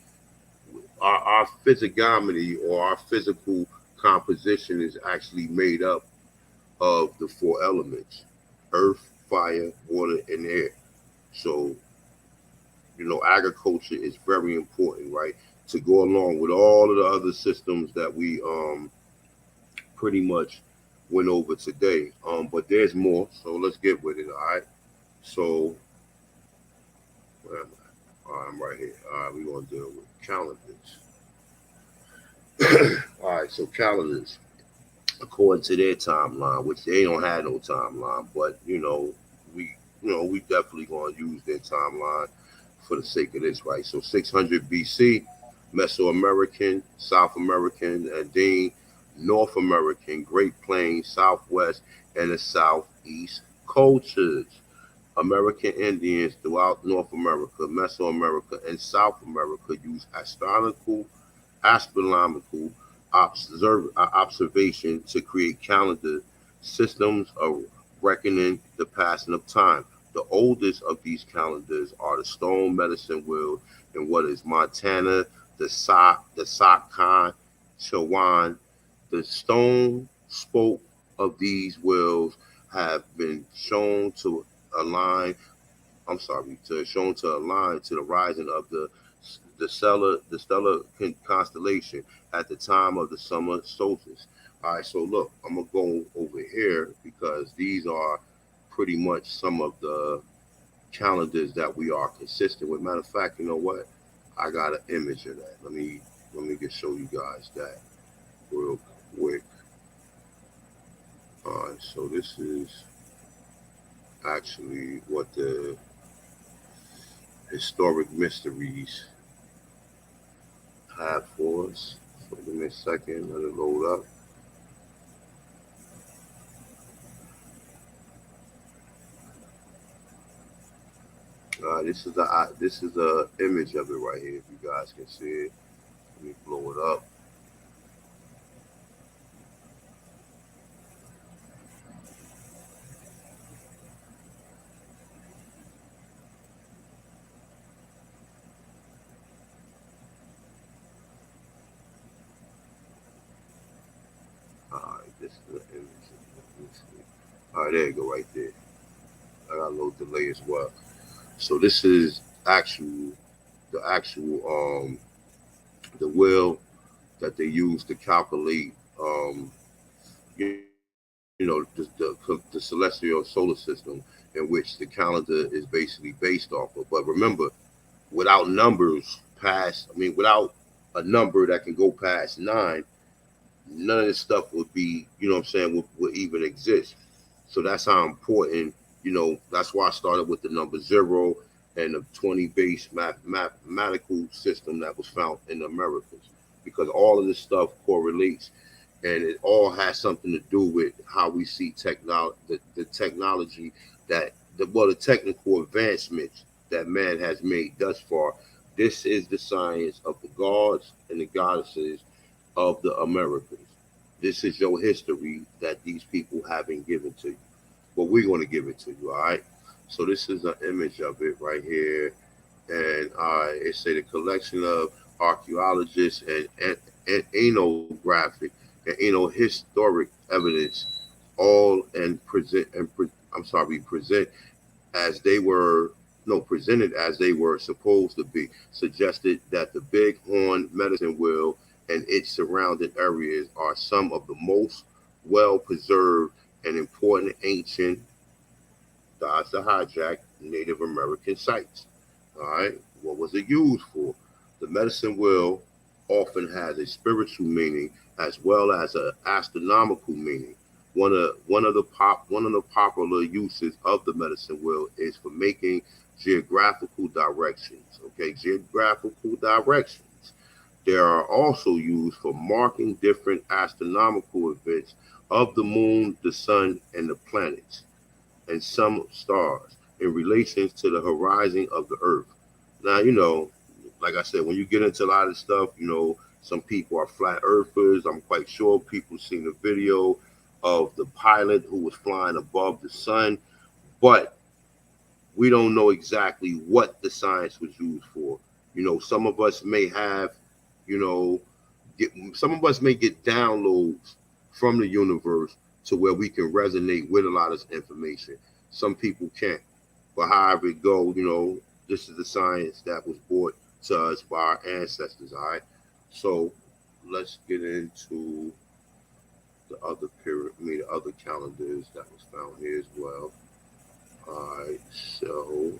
our physiognomy or our physical composition is actually made up of the four elements: earth, fire, water, and air. So agriculture is very important, right? To go along with all of the other systems that we pretty much went over today. But there's more, so let's get with it, all right? So, where am I? All right, I'm right here. All right, we're going to deal with calendars. All right, so calendars, according to their timeline, which they don't have no timeline, but, we definitely going to use their timeline for the sake of this, right? So 600 BC, Mesoamerican, South American, Andine, North American, Great Plains, Southwest, and the Southeast cultures. American Indians throughout North America, Mesoamerica, and South America use astronomical observation to create calendar systems of reckoning the passing of time. The oldest of these calendars are the stone medicine wheel in what is Montana, the Sakan Chawan. The stone spoke of these wheels have been shown to align. Shown to align to the rising of the stellar constellation at the time of the summer solstice. All right, so look, I'm gonna go over here because these are pretty much some of the calendars that we are consistent with. Matter of fact, you know what? I got an image of that. Let me just show you guys that real quick. All right, so this is actually what the historic mysteries have for us. So give me a second, let it load up. This is a image of it right here. If you guys can see it, let me blow it up. This is the image. Let me see. All right, there you go, right there. I got a little delay as well. So this is the actual the will that they use to calculate you know the celestial solar system in which the calendar is basically based off of. But remember, without numbers past, I mean, without a number that can go past nine, none of this stuff would be, you know what I'm saying, would even exist. So that's how important, that's why I started with the number zero and the 20 base mathematical system that was found in the Americas, because all of this stuff correlates and it all has something to do with how we see technology, the technology the technical advancements that man has made thus far. This is the science of the gods and the goddesses of the Americas. This is your history that these people haven't given to you. But we're going to give it to you, all right? So this is an image of it right here. And it say the collection of archaeologists and ethnographic and historic evidence all and present as they were no presented as they were supposed to be, suggested that the Big Horn medicine wheel and its surrounding areas are some of the most well preserved and important ancient dodge the hijack Native American sites. All right, what was it used for? The medicine wheel often has a spiritual meaning as well as an astronomical meaning. One of the popular uses of the medicine wheel is for making geographical directions. Okay, geographical directions. They are also used for marking different astronomical events of the moon, the sun, and the planets, and some stars in relation to the horizon of the earth. Now, like I said, when you get into a lot of stuff, some people are flat earthers. I'm quite sure people seen the video of the pilot who was flying above the sun, but we don't know exactly what the science was used for. Some of us may have, some of us may get downloads from the universe to where we can resonate with a lot of information. Some people can't. But however it go, this is the science that was brought to us by our ancestors, all right? So let's get into the other the other calendars that was found here as well. All right, so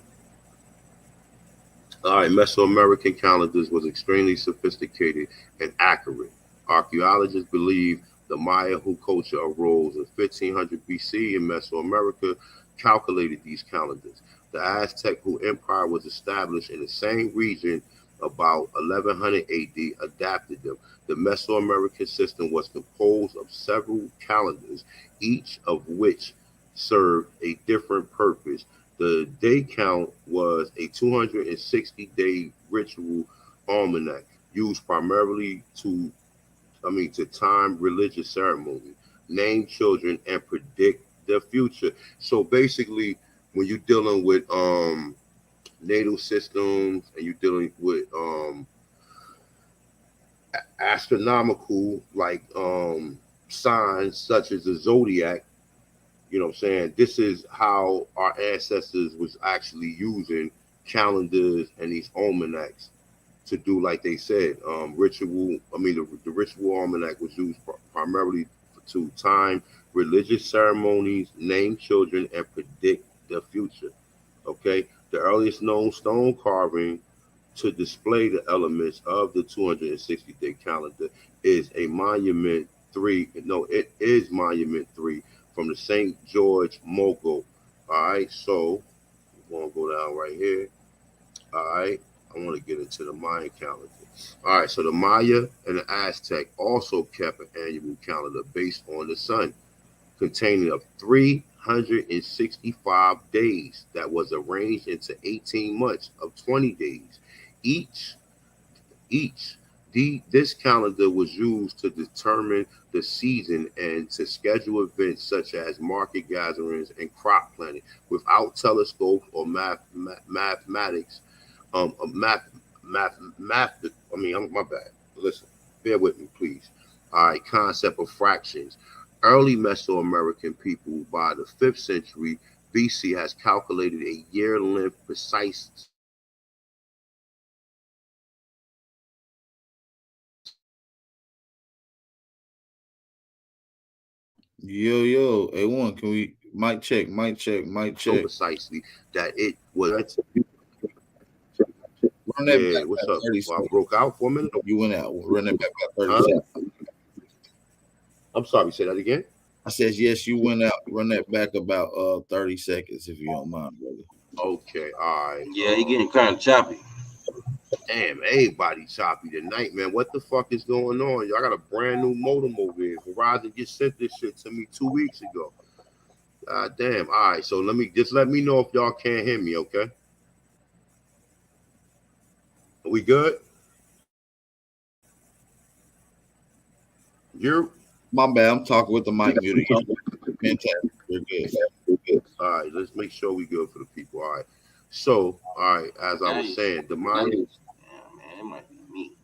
Mesoamerican calendars was extremely sophisticated and accurate. Archaeologists believe the Maya, who culture arose in 1500 BC in Mesoamerica, calculated these calendars. The Aztec, who empire was established in the same region about 1100 AD, adapted them. The Mesoamerican system was composed of several calendars, each of which served a different purpose. The day count was a 260-day ritual almanac used primarily to time religious ceremony, name children, and predict the future. So basically, when you're dealing with natal systems and you're dealing with astronomical signs such as the zodiac, you know what I'm saying? This is how our ancestors was actually using calendars and these almanacs to do, like they said, ritual. The ritual almanac was used primarily to time religious ceremonies, name children, and predict the future. Okay, the earliest known stone carving to display the elements of the 260-day calendar is a monument three. No, it is monument 3 from the St. George Mogul. All right, so we're gonna go down right here. All right, I want to get into the Mayan calendar. All right, so the Maya and the Aztec also kept an annual calendar based on the sun, containing of 365 days that was arranged into 18 months of 20 days. Each this calendar was used to determine the season and to schedule events such as market gatherings and crop planting. Without telescopes or mathematics, my bad. Listen, bear with me, please. All right, concept of fractions. Early Mesoamerican people by the 5th century BC has calculated a year length precise. Yo, A1, can we mic check, mic check, mic So check. precisely that it was. Run that Yeah, back what's by up? 30 Well, I seconds. broke out for a minute. You went out. Run that back by 30 Huh? seconds. I'm sorry, say that again. I says, yes, you went out. Run that back about 30 seconds, if you don't mind, brother. Okay, all right. Yeah, he getting kind of choppy. Damn, everybody choppy tonight, man. What the fuck is going on? Y'all got a brand new modem over here. Verizon just sent this shit to me 2 weeks ago. God damn. All right, so let me know if y'all can't hear me, okay? Are we good? You? My bad. I'm talking with the mic muted. Fantastic. You're good. All right, let's make sure we good for the people. All right. So, all right, as I was saying, the mind. Yeah, man, it might be me.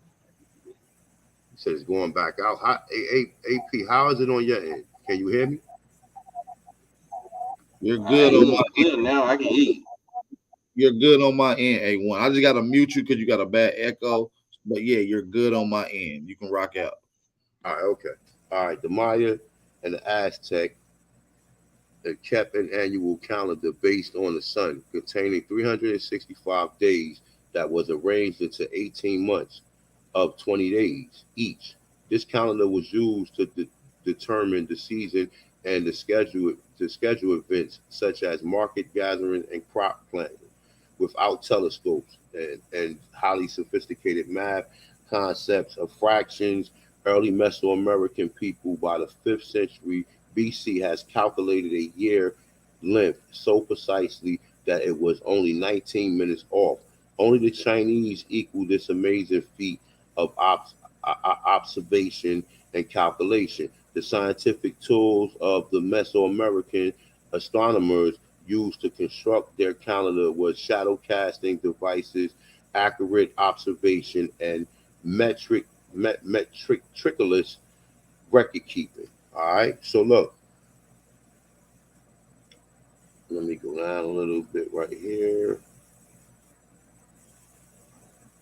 Says going back out. AP, how is it on your end? Can you hear me? You're good on my clear now. I can hear you. You're good on my end, A1. I just got to mute you because you got a bad echo. But yeah, you're good on my end. You can rock out. All right, okay. All right, the Maya and the Aztec kept an annual calendar based on the sun, containing 365 days that was arranged into 18 months of 20 days each. This calendar was used to determine the season and to schedule events such as market gathering and crop planting. Without telescopes and highly sophisticated math concepts of fractions, early Mesoamerican people by the 5th century BC has calculated a year length so precisely that it was only 19 minutes off. Only the Chinese equal this amazing feat of observation and calculation. The scientific tools of the Mesoamerican astronomers used to construct their calendar was shadow casting devices, accurate observation, and metricless record keeping. All right, so look, let me go down a little bit right here.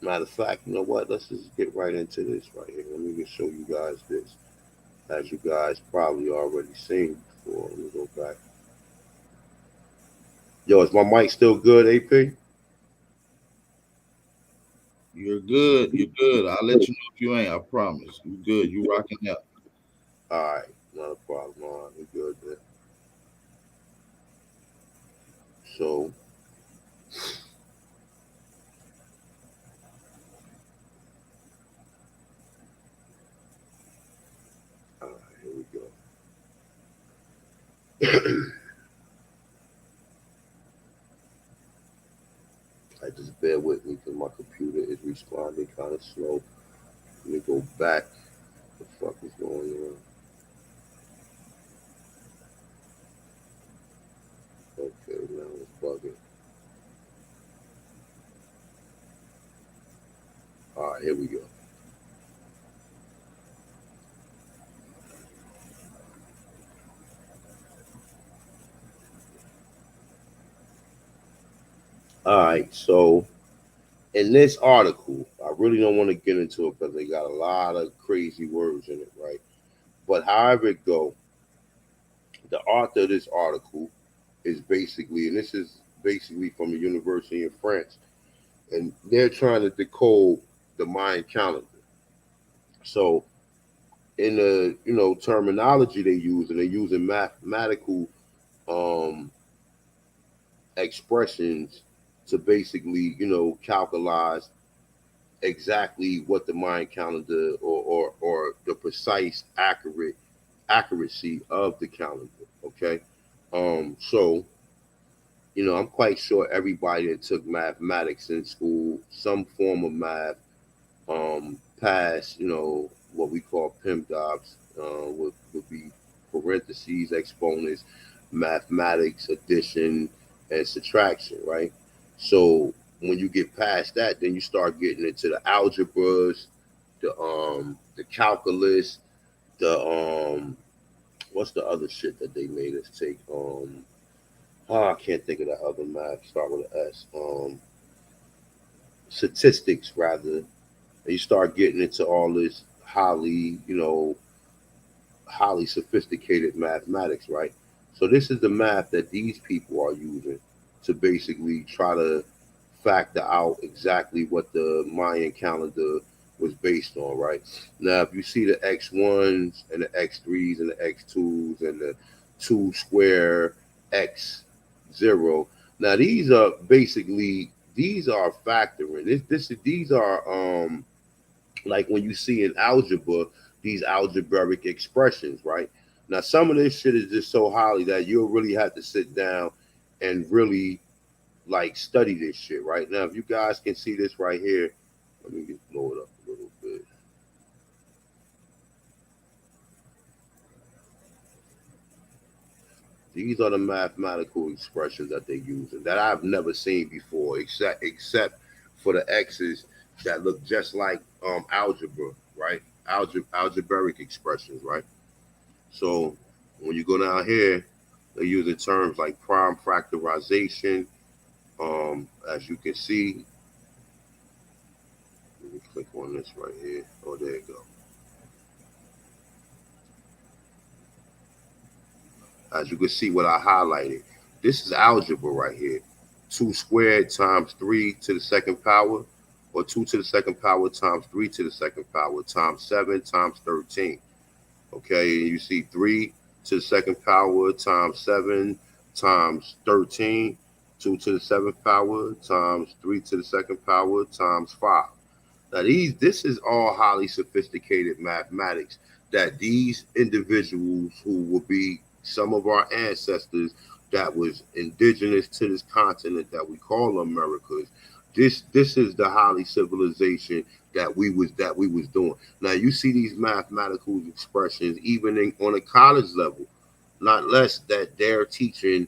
Matter of fact, you know what? Let's just get right into this right here. Let me just show you guys this, as you guys probably already seen before. Let me go back. Yo, is my mic still good, AP? You're good. You're good. I'll let you know if you ain't. I promise. You good. You rocking out. All right, not a problem. All right, we good there. So, all right, here we go. I just bear with me because my computer is responding kind of slow. Let me go back. What the fuck is going on? Okay, now it's bugging. All right, here we go. All right, so in this article, I really don't want to get into it because they got a lot of crazy words in it, right? But however it go, the author of this article is basically, and this is basically from a university in France, and they're trying to decode the Mayan calendar. So in the terminology they use, and they're using mathematical um, expressions to basically calculate exactly what the Mayan calendar or the precise accuracy of the calendar. Okay, so I'm quite sure everybody that took mathematics in school, some form of math, past what we call PIMDOBs, would be parentheses, exponents, mathematics, addition, and subtraction, right? So when you get past that, then you start getting into the algebras, the calculus, the what's the other shit that they made us take? I can't think of that other math. Start with an S. Statistics rather. And you start getting into all this highly, highly sophisticated mathematics, right? So this is the math that these people are using to basically try to factor out exactly what the Mayan calendar was based on, right? Now, if you see the X1s and the X3s and the X2s and the 2 square X0, now these are basically these are factoring. These are like when you see in algebra these algebraic expressions, right? Now, some of this shit is just so highly that you'll really have to sit down and really like study this shit, right? Now, if you guys can see this right here, let me just blow it up a little bit. These are the mathematical expressions that they use and that I've never seen before, except for the X's that look just like algebra, right? Algebraic expressions, right? So when you go down here, they're using terms like prime factorization. As you can see, let me click on this right here. Oh, there you go. As you can see what I highlighted, this is algebra right here. 2 squared times 3 to the second power, or 2 to the second power times 3 to the second power times 7 times 13. Okay, and you see 3 to the second power times 7 times 13, 2 to the seventh power times 3 to the second power times 5. Now this is all highly sophisticated mathematics that these individuals who will be some of our ancestors that was indigenous to this continent that we call Americas. This is the highly civilization that we was doing. Now you see these mathematical expressions even on a college level, not less that they're teaching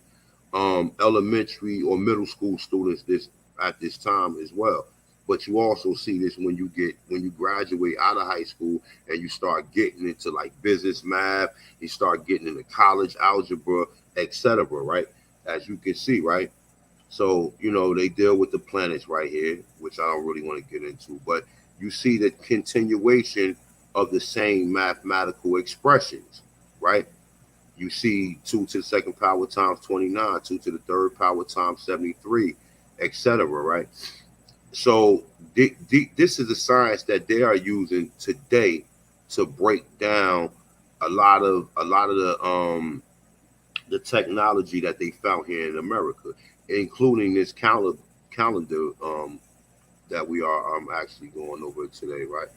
elementary or middle school students this at this time as well. But you also see this when you graduate out of high school and you start getting into like business math, you start getting into college algebra, etc. Right? As you can see, right? So, they deal with the planets right here, which I don't really want to get into, but you see the continuation of the same mathematical expressions, right? You see 2 to the second power times 29, 2 to the third power times 73, etc., right? So this is a science that they are using today to break down a lot of the technology that they found here in America, including this calendar that we are actually going over today, right?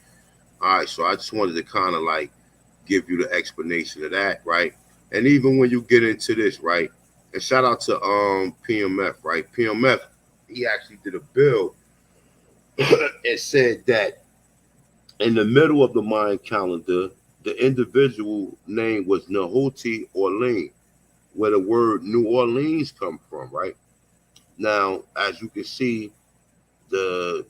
All right, so I just wanted to kind of like give you the explanation of that, right? And even when you get into this, right? And shout out to PMF, right? PMF, he actually did a bill and said that in the middle of the Mayan calendar, the individual name was Nahuti Orleans, where the word New Orleans come from, right? Now, as you can see,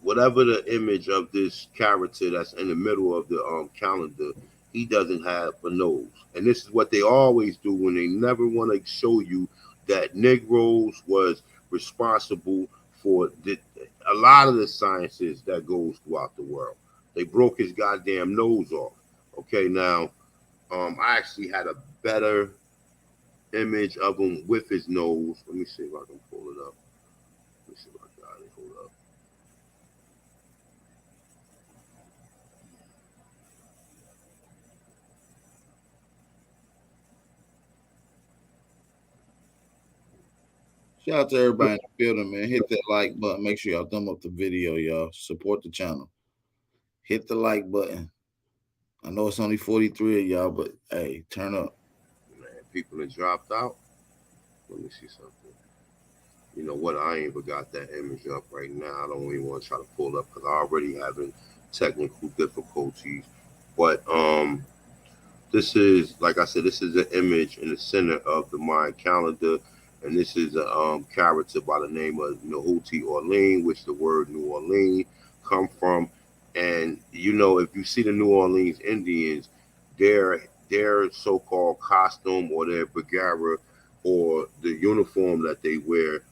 whatever the image of this character that's in the middle of the calendar, he doesn't have a nose. And this is what they always do when they never want to show you that Negroes was responsible for a lot of the sciences that goes throughout the world. They broke his goddamn nose off. Okay, now I actually had a better image of him with his nose. Let me see if I can pull it up. Let me see if I got it. Hold up. Shout out to everybody in the building, man. Hit that like button. Make sure y'all thumb up the video, y'all. Support the channel. Hit the like button. I know it's only 43 of y'all, but hey, turn up. Man, people have dropped out. Let me see something. You know what? I ain't even got that image up right now. I don't even want to try to pull up because I already having technical difficulties. But this is, like I said, this is an image in the center of the Mayan calendar. And this is a character by the name of Nahuti Orleans, which the word New Orleans come from. And, if you see the New Orleans Indians, their their so-called costume or their bagara or the uniform that they wear,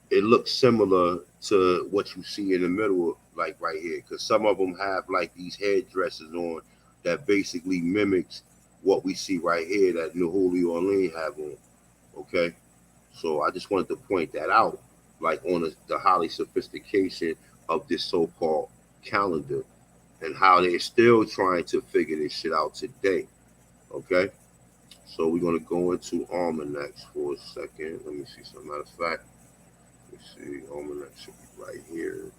it looks similar to what you see in the middle, like right here, because some of them have like these headdresses on that basically mimics what we see right here that Nahuli Orlean have on. Okay, so I just wanted to point that out, like on the highly sophistication of this so-called calendar and how they're still trying to figure this shit out today. Okay, so we're gonna go into almanacs for a second. Let me see some. Matter of fact, let me see. Almanac should be right here.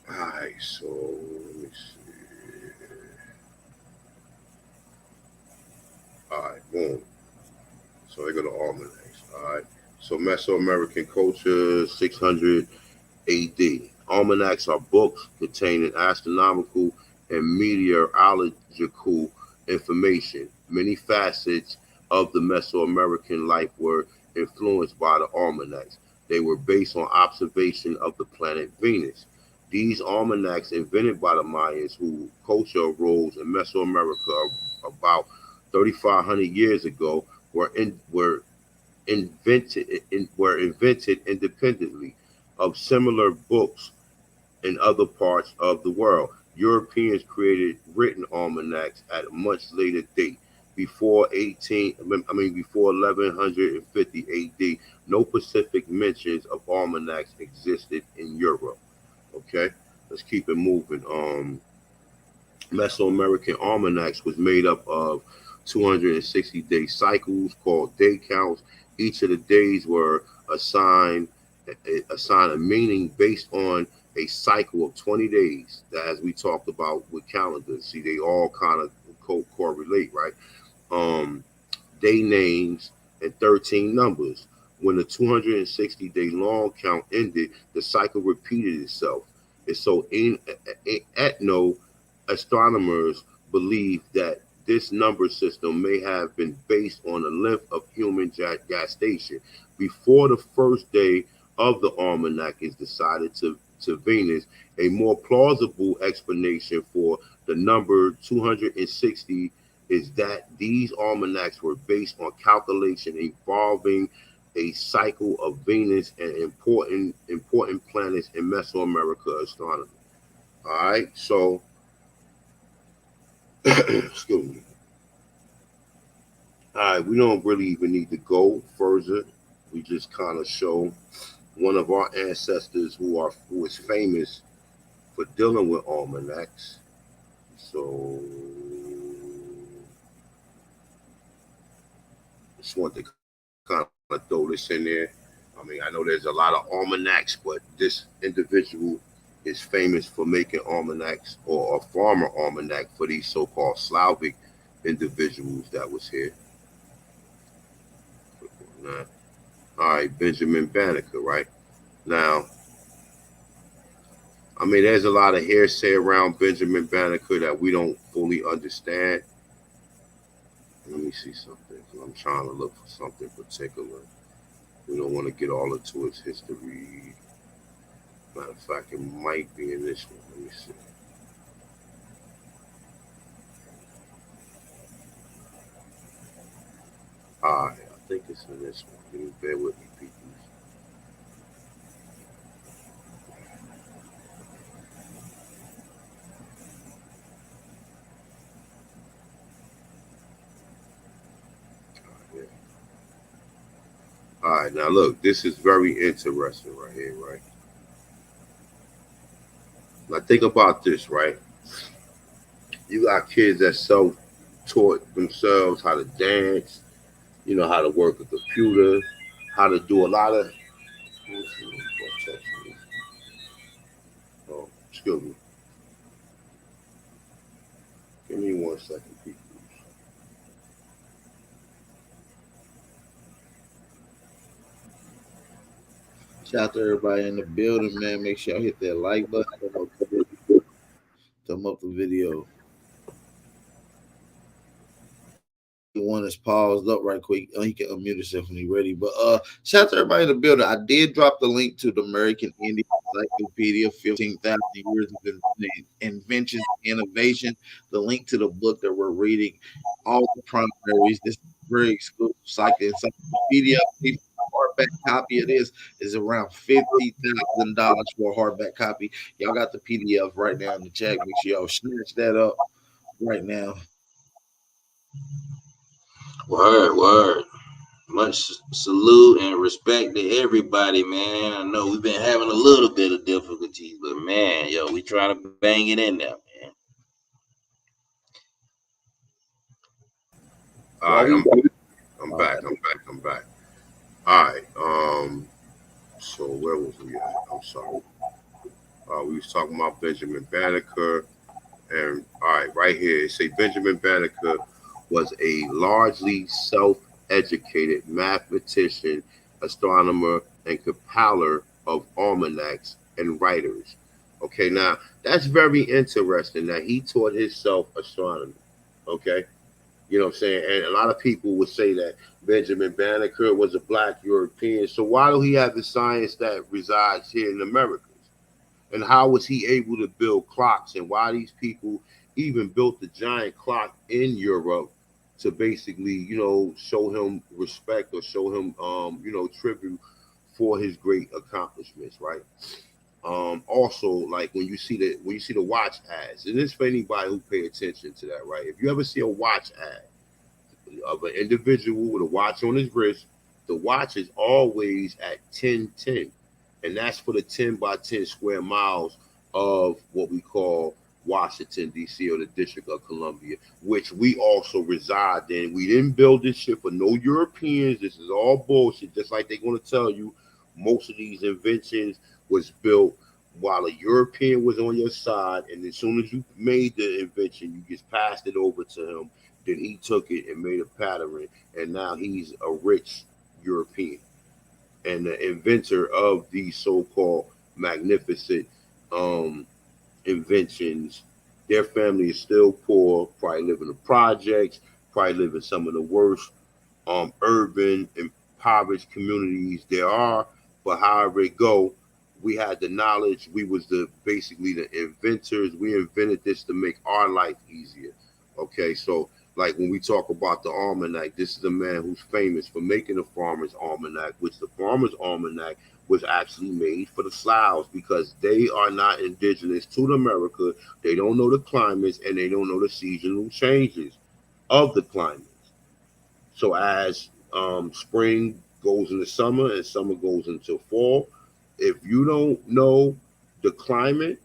All right, so let me see. All right, boom. So I go to almanacs. All right. So Mesoamerican culture, 600 AD. Almanacs are books containing astronomical and meteorological information. Many facets of the Mesoamerican life were influenced by the almanacs. They were based on observation of the planet Venus. These almanacs, invented by the Mayans, whose culture arose in Mesoamerica about 3,500 years ago, were invented independently of similar books in other parts of the world. Europeans created written almanacs at a much later date, before 1150 AD. No specific mentions of almanacs existed in Europe. Okay, let's keep it moving. Mesoamerican almanacs was made up of 260-day cycles called day counts. Each of the days were assigned assigned a meaning based on a cycle of 20 days. As we talked about with calendars, see, they all kind of correlate, right? Day names and 13 numbers. When the 260-day long count ended, the cycle repeated itself. And so, ethno astronomers believe that this number system may have been based on the length of human gestation. Before the first day of the almanac is decided to Venus, a more plausible explanation for the number 260 is that these almanacs were based on calculation involving a cycle of Venus and important planets in Mesoamerica astronomy. All right, so excuse me. All right, we don't really even need to go further. We just kind of show one of our ancestors who is famous for dealing with almanacs. So just want to kind of throw this in there. I mean, I know there's a lot of almanacs, but this individual is famous for making almanacs, or a farmer almanac for these so-called Slavic individuals that was here. All right, Benjamin Banneker, right? Now, I mean, there's a lot of hearsay around Benjamin Banneker that we don't fully understand. Let me see something. I'm trying to look for something particular. We don't want to get all into his history. Matter of fact, it might be in this one. Let me see. All right, I think it's in this one. Can you bear with me, people? All right, now look, this is very interesting right here, right? Now think about this, right? You got kids that self-taught themselves how to dance, how to work a computer, how to do a lot of. Oh, excuse me. Give me 1 second, people. Shout out to everybody in the building, man. Make sure y'all hit that like button. Thumb up the video. one is paused up right quick. He can unmute himself when he's ready. But shout out to everybody in the building. I did drop the link to the American Indian Encyclopedia, 15,000 Years of Inventions and Innovation. The link to the book that we're reading, all the primaries. This very exclusive encyclopedia. Hardback copy of this is around $50,000 for a hardback copy. Y'all got the PDF right now in the chat. Make sure y'all snatch that up right now. Word. Much salute and respect to everybody, man. I know we've been having a little bit of difficulties, but man, yo, we trying to bang it in there, man. All right, I'm back. All right. So where was we at? I'm sorry. We was talking about Benjamin Banneker, and all right here it say Benjamin Banneker was a largely self-educated mathematician, astronomer, and compiler of almanacs and writers. Okay, now that's very interesting that he taught himself astronomy. Okay, you know what I'm saying? And a lot of people would say that Benjamin Banneker was a black European. So why do he have the science that resides here in America? And how was he able to build clocks? And why these people even built the giant clock in Europe to basically, show him respect or show him, tribute for his great accomplishments, right? Also, like when you see the watch ads, and this for anybody who pay attention to that, right? If you ever see a watch ad of an individual with a watch on his wrist, the watch is always at 1010, and that's for the 10 by 10 square miles of what we call Washington, D.C., or the District of Columbia, which we also reside in. We didn't build this shit for no Europeans. This is all bullshit, just like they're going to tell you most of these inventions was built while a European was on your side, and as soon as you made the invention, you just passed it over to him. Then he took it and made a pattern, and now he's a rich European and the inventor of these so-called magnificent inventions. Their family is still poor, probably live in the projects, probably live in some of the worst urban impoverished communities there are. But however it go, we had the knowledge. We was basically the inventors. We invented this to make our life easier. Okay, so like when we talk about the almanac, this is a man who's famous for making the farmer's almanac, which the farmer's almanac was actually made for the Sloughs because they are not indigenous to America. They don't know the climates and they don't know the seasonal changes of the climate. So as spring goes into summer and summer goes into fall, if you don't know the climate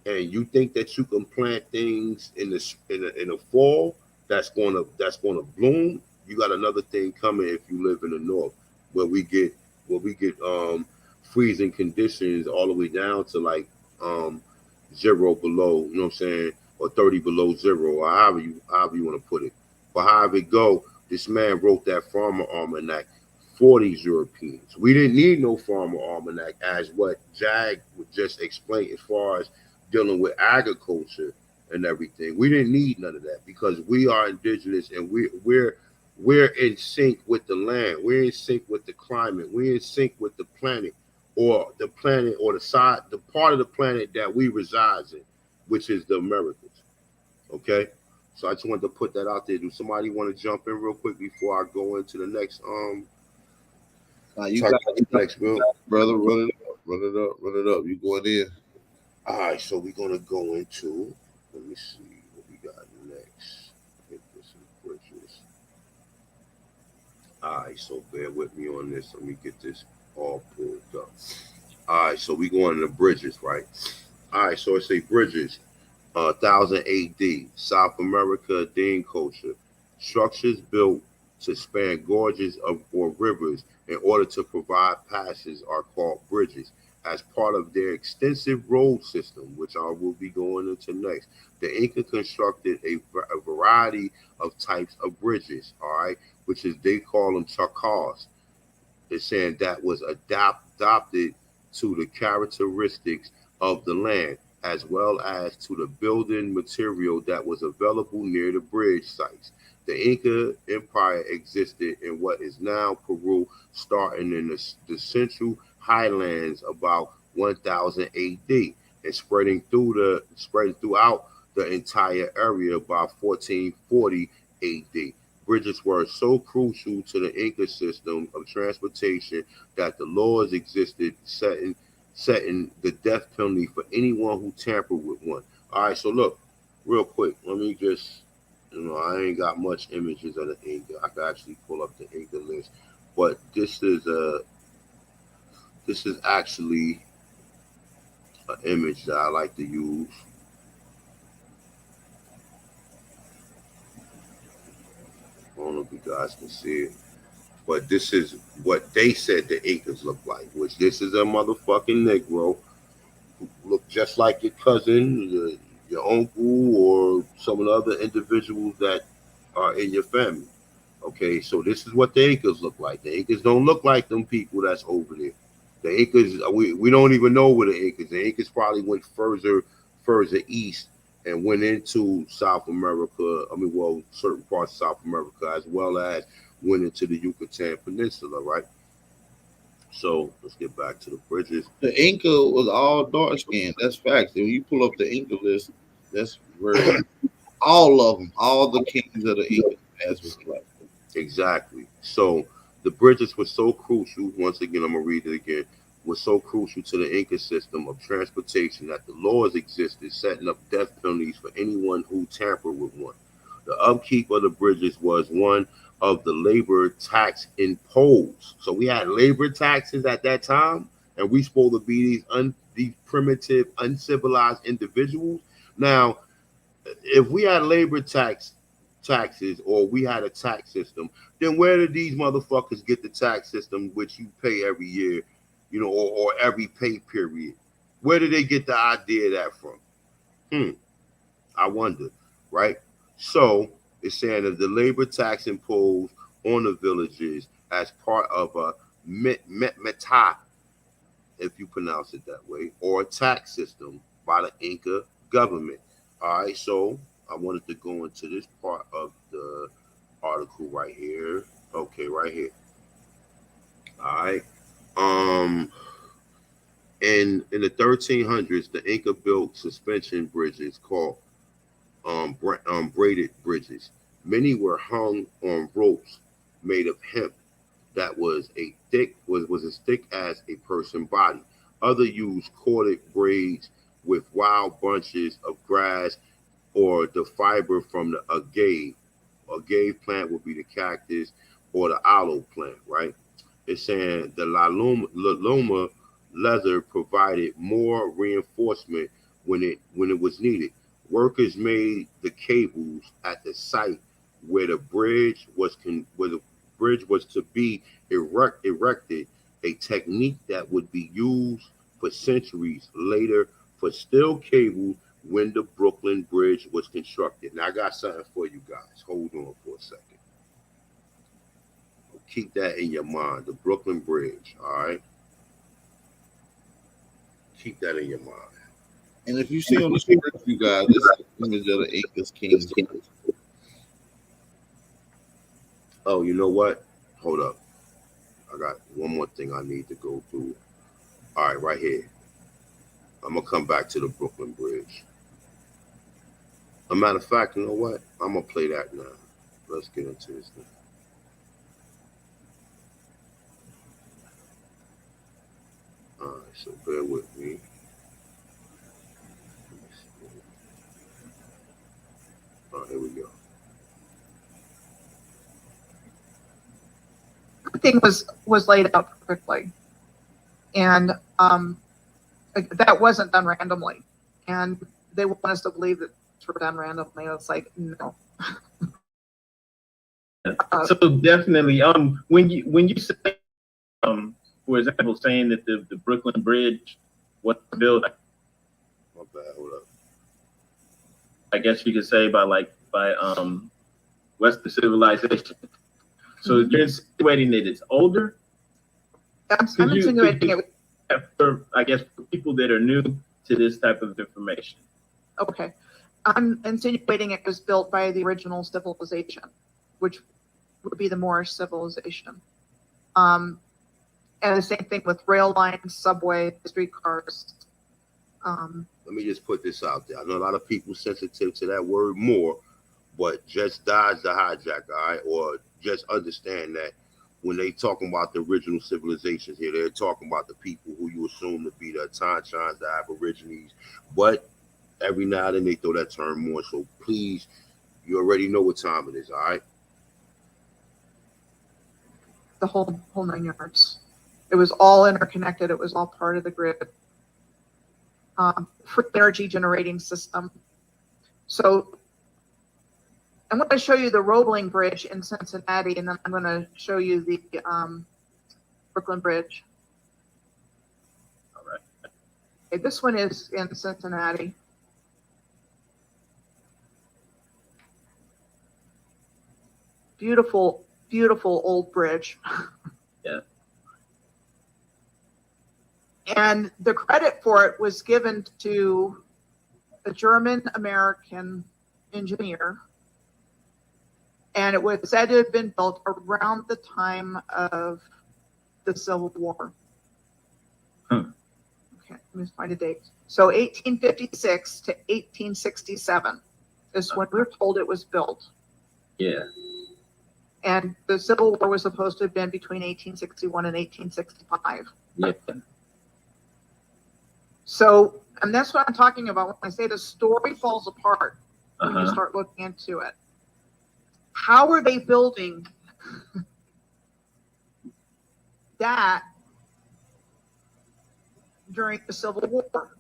and you think that you can plant things in the fall that's gonna bloom, you got another thing coming if you live in the north where we get freezing conditions all the way down to like 0 below, you know what I'm saying, or 30 below zero, or however you want to put it. But however it go, this man wrote that farmer almanac for these Europeans. We didn't need no farmer almanac, as what Jag would just explain as far as dealing with agriculture and everything. We didn't need none of that because we are indigenous and we're in sync with the land. We're in sync with the climate. We're in sync with the planet, or the planet, or the part of the planet that we reside in, which is the Americas. Okay, so I just wanted to put that out there. Do somebody want to jump in real quick before I go into the next you got next, brother. Run it up. You going in? All right, so we're gonna go into. Let me see what we got next. I think this is bridges. All right, so bear with me on this. Let me get this all pulled up. All right, so we going into bridges, right? All right, so it's a bridges. 1000 AD, South America, Dean culture. Structures built to span gorges or rivers in order to provide passes are called bridges. As part of their extensive road system, which I will be going into next, the Inca constructed a variety of types of bridges, all right, which is they call them chacals. They're saying that was adapted to the characteristics of the land. as well as to the building material that was available near the bridge sites. The Inca Empire existed in what is now Peru, starting in the central highlands about 1000 AD and spreading throughout the entire area by 1440 AD. Bridges were so crucial to the Inca system of transportation that the laws existed setting the death penalty for anyone who tampered with one. All right, so look, real quick, let me just, I ain't got much images of the Inca. I can actually pull up the Inca list, but this is actually an image that I like to use. I don't know if you guys can see it, but this is what they said the Incas look like, which this is a motherfucking Negro who look just like your cousin, your uncle, or some of the other individuals that are in your family. Okay, so this is what the Incas look like. The Incas don't look like them people that's over there. The Incas, we don't even know where the Incas. The Incas probably went further east and went into South America. I mean, well, certain parts of South America, as well as went into the Yucatan Peninsula, right? So let's get back to the bridges. The Inca was all dark skinned. That's facts. When you pull up the Inca list, that's very all of them, all the kings of the Inca past was black. Exactly. So the bridges were so crucial. Once again, I'm gonna read it again. Was so crucial to the Inca system of transportation that the laws existed, setting up death penalties for anyone who tampered with one. The upkeep of the bridges was one of the labor tax imposed. So we had labor taxes at that time, and we supposed to be these primitive, uncivilized individuals. Now, if we had labor taxes or we had a tax system, then where did these motherfuckers get the tax system which you pay every year, or every pay period? Where did they get the idea of that from? I wonder, right? So it's saying that the labor tax imposed on the villages as part of a metah, if you pronounce it that way, or a tax system by the Inca government. All right, so I wanted to go into this part of the article right here. Okay, right here. All right. In the 1300s, the Inca built suspension bridges called braided bridges. Many were hung on ropes made of hemp that was as thick as a person's body. Others used corded braids with wild bunches of grass or the fiber from the agave. Agave plant would be the cactus or the aloe plant, right? It's saying the llama leather provided more reinforcement when it was needed. Workers made the cables at the site where the bridge was to be erected, a technique that would be used for centuries later for steel cables when the Brooklyn Bridge was constructed. Now I got something for you guys. Hold on for a second. Keep that in your mind. The Brooklyn Bridge, all right? Keep that in your mind. And if you see on the script, you guys, this is the image of the Incas kings. Oh, you know what? Hold up. I got one more thing I need to go through. All right, right here. I'm going to come back to the Brooklyn Bridge. As a matter of fact, you know what? I'm going to play that now. Let's get into this thing. All right, so bear with me. All right, here we go. Everything was laid out perfectly, and that wasn't done randomly. And they want us to believe that it's done randomly. It's like, no. So definitely, when you say, for example, saying that the Brooklyn Bridge was built, My bad, hold up. I guess you could say by Western civilization. So you're insinuating that it's older? I'm insinuating it. For, I guess, for people that are new to this type of information? Okay. I'm insinuating it was built by the original civilization, which would be the Moorish civilization. And the same thing with rail lines, subway, streetcars. Let me just put this out there. I know a lot of people sensitive to that word more, but just dodge the hijack, all right? Or just understand that when they talking about the original civilizations here, they're talking about the people who you assume to be the Tanchans, the Aborigines. But every now and then they throw that term more. So please, you already know what time it is, all right? The whole 9 yards. It was all interconnected. It was all part of the grid. Free energy generating system. So I'm going to show you the Roebling Bridge in Cincinnati, and then I'm going to show you the Brooklyn Bridge. All right. Okay, this one is in Cincinnati. Beautiful, beautiful old bridge. Yeah. And the credit for it was given to a German-American engineer. And it was said to have been built around the time of the Civil War. Okay, let me find a date. So 1856 to 1867 is when we're told it was built. Yeah. And the Civil War was supposed to have been between 1861 and 1865. Yeah. So, and that's what I'm talking about when I say the story falls apart when you start looking into it. How are they building that during the Civil War?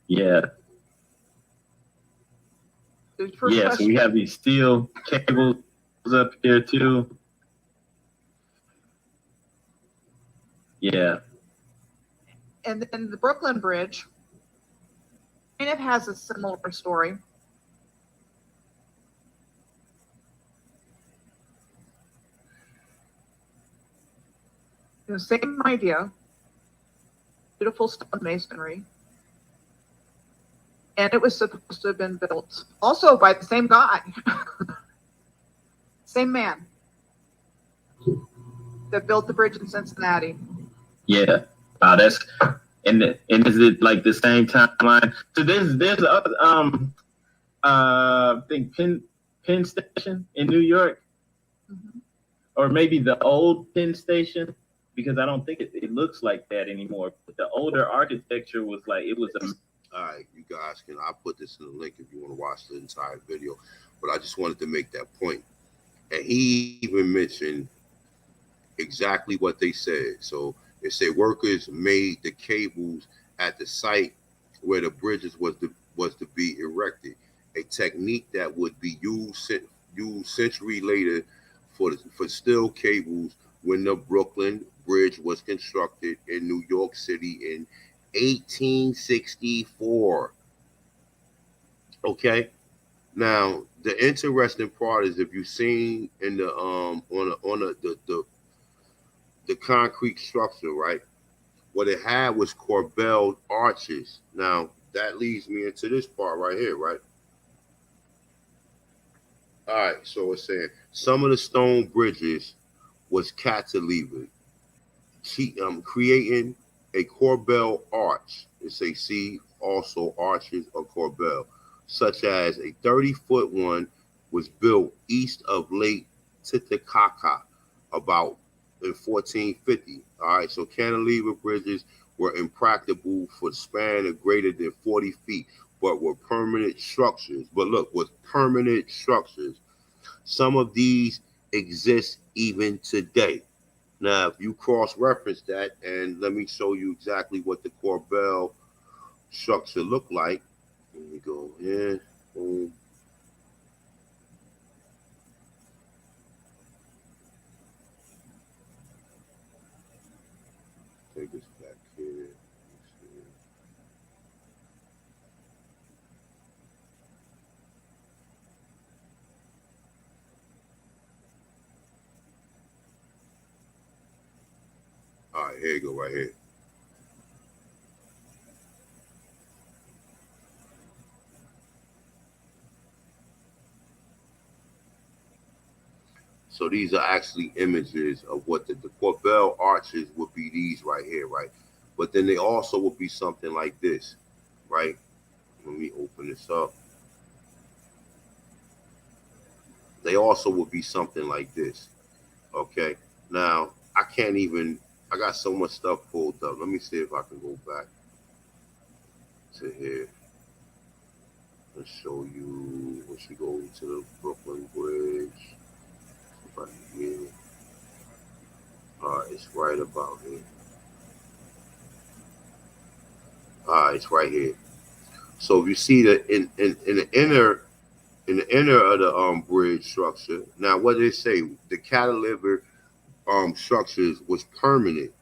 Yeah. Yeah, so we have these steel cables up here too. Yeah. And then the Brooklyn Bridge, and it has a similar story. The same idea, beautiful stone masonry, and it was supposed to have been built also by the same guy, same man that built the bridge in Cincinnati. Yeah. That's and is it like the same timeline? So there's other I think Penn Station in New York, or maybe the old Penn Station, because I don't think it looks like that anymore. But the older architecture was like it was a. All right, you guys I'll put this in the link if you want to watch the entire video. But I just wanted to make that point. And he even mentioned exactly what they said. So they say workers made the cables at the site where the bridges was to be erected, a technique that would be used century later for steel cables when the Brooklyn Bridge was constructed in New York City in 1864. Okay. Now the interesting part is if you've seen in the the concrete structure, right? What it had was corbelled arches. Now that leads me into this part right here, right? All right, so it's saying some of the stone bridges was cantilevered, creating a corbel arch. It's a see also arches or corbel, such as a 30-foot one was built east of Lake Titicaca about in 1450. All right, so cantilever bridges were impracticable for span of greater than 40 feet, but were permanent structures. But look, with permanent structures, some of these exist even today. Now, if you cross-reference that, and let me show you exactly what the corbel structure looked like. Let me go in. Boom. Take this back here. All right, here you go, right here. So these are actually images of what the Corbel arches would be. These right here, right? But then they also would be something like this, right? Let me open this up. They also would be something like this. Okay. Now I can't even. I got so much stuff pulled up. Let me see if I can go back to here and show you. Once you go to the Brooklyn Bridge, right here. It's right about here. It's right here. So if you see that in the inner of the bridge structure. Now what did it say? The cantilever structures was permanent.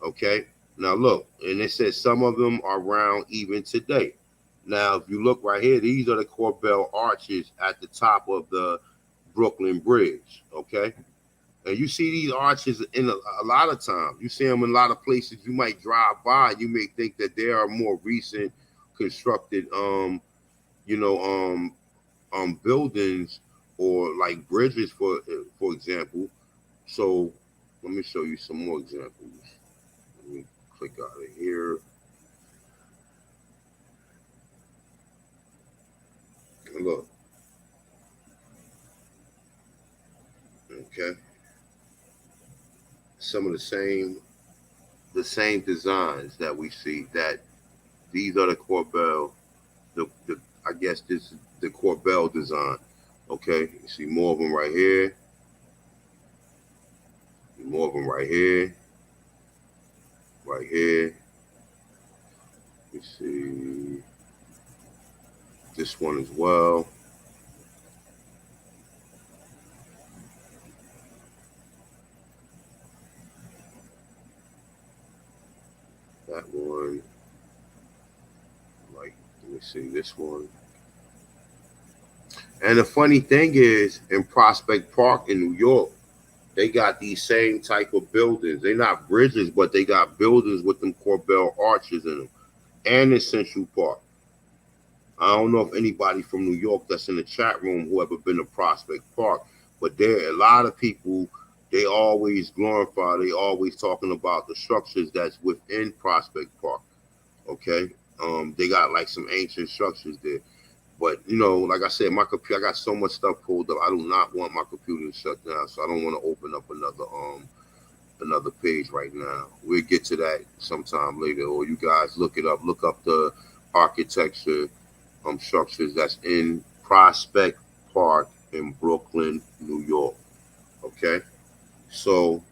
Okay. Now look, and it says some of them are around even today. Now if you look right here, these are the Corbel arches at the top of the Brooklyn Bridge. Okay. And you see these arches in a lot of times. You see them in a lot of places. You might drive by, you may think that they are more recent constructed buildings or like bridges, for example. So let me show you some more examples. Let me click out of here. Look. Okay. Some of the same designs that we see, that these are the Corbel, I guess this is the Corbel design. Okay, you see more of them right here. More of them right here. Right here. You see this one as well. That one. Like, let me see this one. And the funny thing is, in Prospect Park in New York, they got these same type of buildings. They're not bridges, but they got buildings with them Corbel arches in them. And in Central Park. I don't know if anybody from New York that's in the chat room who ever been to Prospect Park, but there are a lot of people, they always glorify, they always talking about the structures that's within Prospect Park. Okay. They got like some ancient structures there. But like I said, my computer, I got so much stuff pulled up. I do not want my computer to shut down, so I don't want to open up another page right now. We'll get to that sometime later, or you guys look it up. Look up the architecture structures that's in Prospect Park in Brooklyn, New York. Okay, so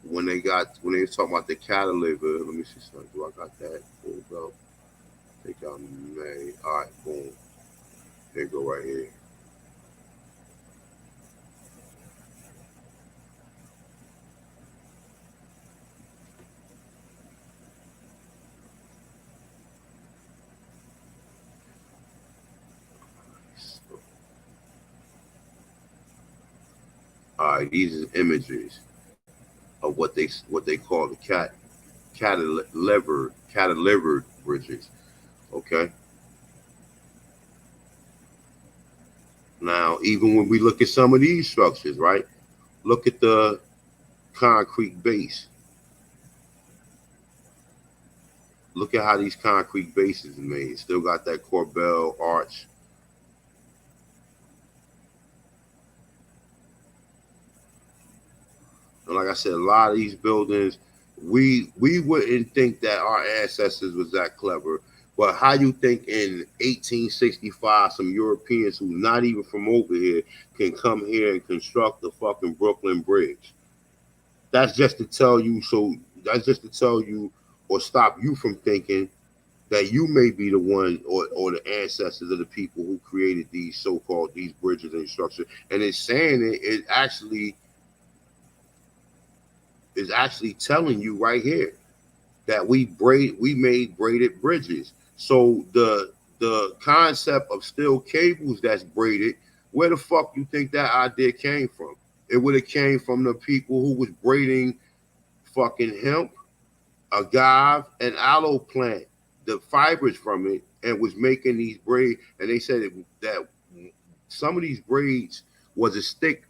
when they were talking about the cantilever, let me see something. Do I got that pulled up? I think I may. All right, boom. There you go right here. All right, these are images of what they call the cantilevered bridges. Okay. Now, even when we look at some of these structures, right? Look at the concrete base. Look at how these concrete bases are made. Still got that Corbel arch. And like I said, a lot of these buildings, we wouldn't think that our ancestors was that clever. But how you think in 1865 some Europeans who not even from over here can come here and construct the fucking Brooklyn Bridge? That's just to tell you. So that's just to tell you, or stop you from thinking that you may be the one or the ancestors of the people who created these so-called these bridges and structures. And it's saying it actually is actually telling you right here that we made braided bridges. So the concept of steel cables that's braided, where the fuck you think that idea came from? It would have came from the people who was braiding fucking hemp, agave, and aloe plant, the fibers from it, and was making these braids. And they said that some of these braids was as thick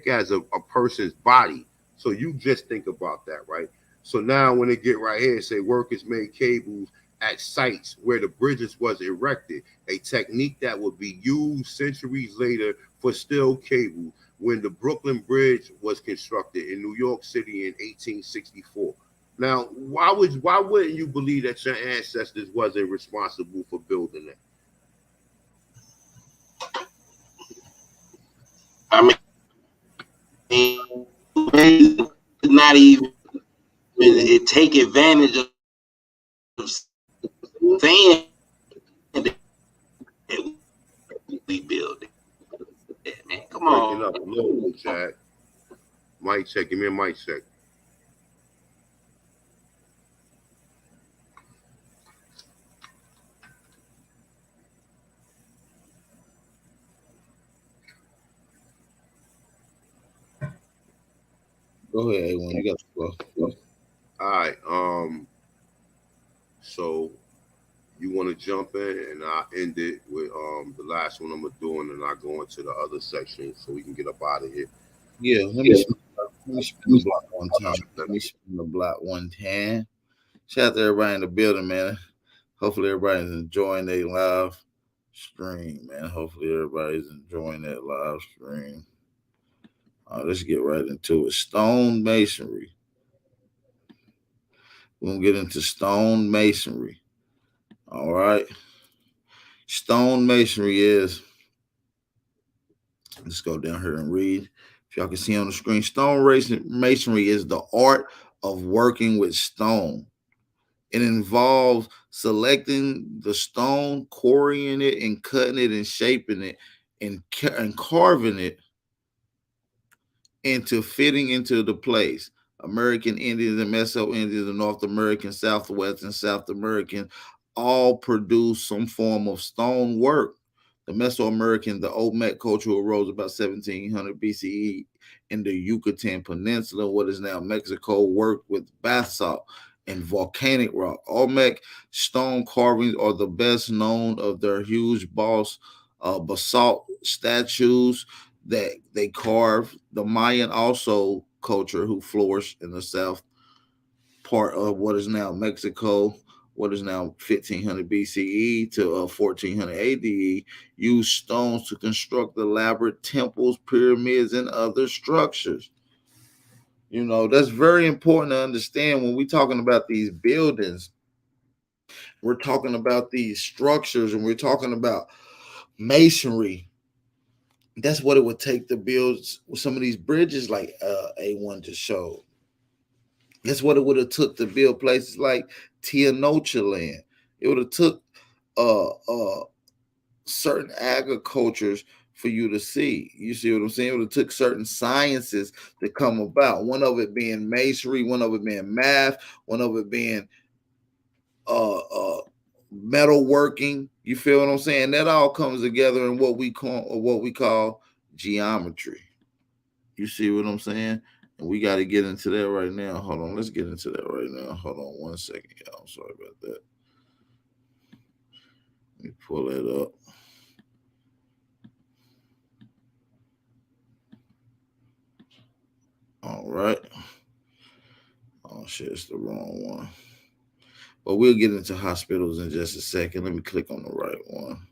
as a person's body. So you just think about that, right? So now when they get right here and say workers made cables at sites where the bridges was erected, a technique that would be used centuries later for steel cable when the Brooklyn Bridge was constructed in New York City in 1864. Now, why wouldn't you believe that your ancestors wasn't responsible for building that? I mean, not even take advantage of saying that we build it, man. Come Breaking on. up a little bit, Jack. Mic check. Give me a mic check. Go ahead, A1. You got the floor. All right. So you want to jump in, and I end it with the last one I'm gonna do, and then I go into the other section so we can get up out of here. Yeah, let me spin the block one time. Let me spin the block one time. Shout out to everybody in the building, man. Hopefully everybody's enjoying their live stream, man. Hopefully everybody's enjoying that live stream. Let's get right into it. Stone masonry. We're gonna get into stone masonry. All right. Stone masonry is, let's go down here and read. If y'all can see on the screen, stone masonry is the art of working with stone. It involves selecting the stone, quarrying it, and cutting it and shaping it and carving it into fitting into the place. American Indians and Meso Indians and North American, Southwest, and South American all produce some form of stone work. The Mesoamerican, the Olmec culture arose about 1700 BCE in the Yucatan Peninsula, what is now Mexico, worked with basalt and volcanic rock. Olmec stone carvings are the best known of their huge basalt statues that they carved. The Mayan also culture who flourished in the south part of what is now Mexico, what is now 1500 BCE to 1400 ADE, used stones to construct elaborate temples, pyramids, and other structures. You know, that's very important to understand when we're talking about these buildings. We're talking about these structures and we're talking about masonry. That's what it would take to build some of these bridges like A1 just showed. That's what it would have took to build places like Tenochtitlan. It would have took certain agricultures for you to see. You see what I'm saying? It would have took certain sciences to come about. One of it being masonry, one of it being math, one of it being metalworking. You feel what I'm saying? That all comes together in what we call geometry. You see what I'm saying? And we got to get into that right now. Hold on, let's get into that right now. Hold on 1 second, y'all. I'm sorry about that. Let me pull that up. All right. Oh shit, it's the wrong one. But we'll get into hospitals in just a second. Let me click on the right one.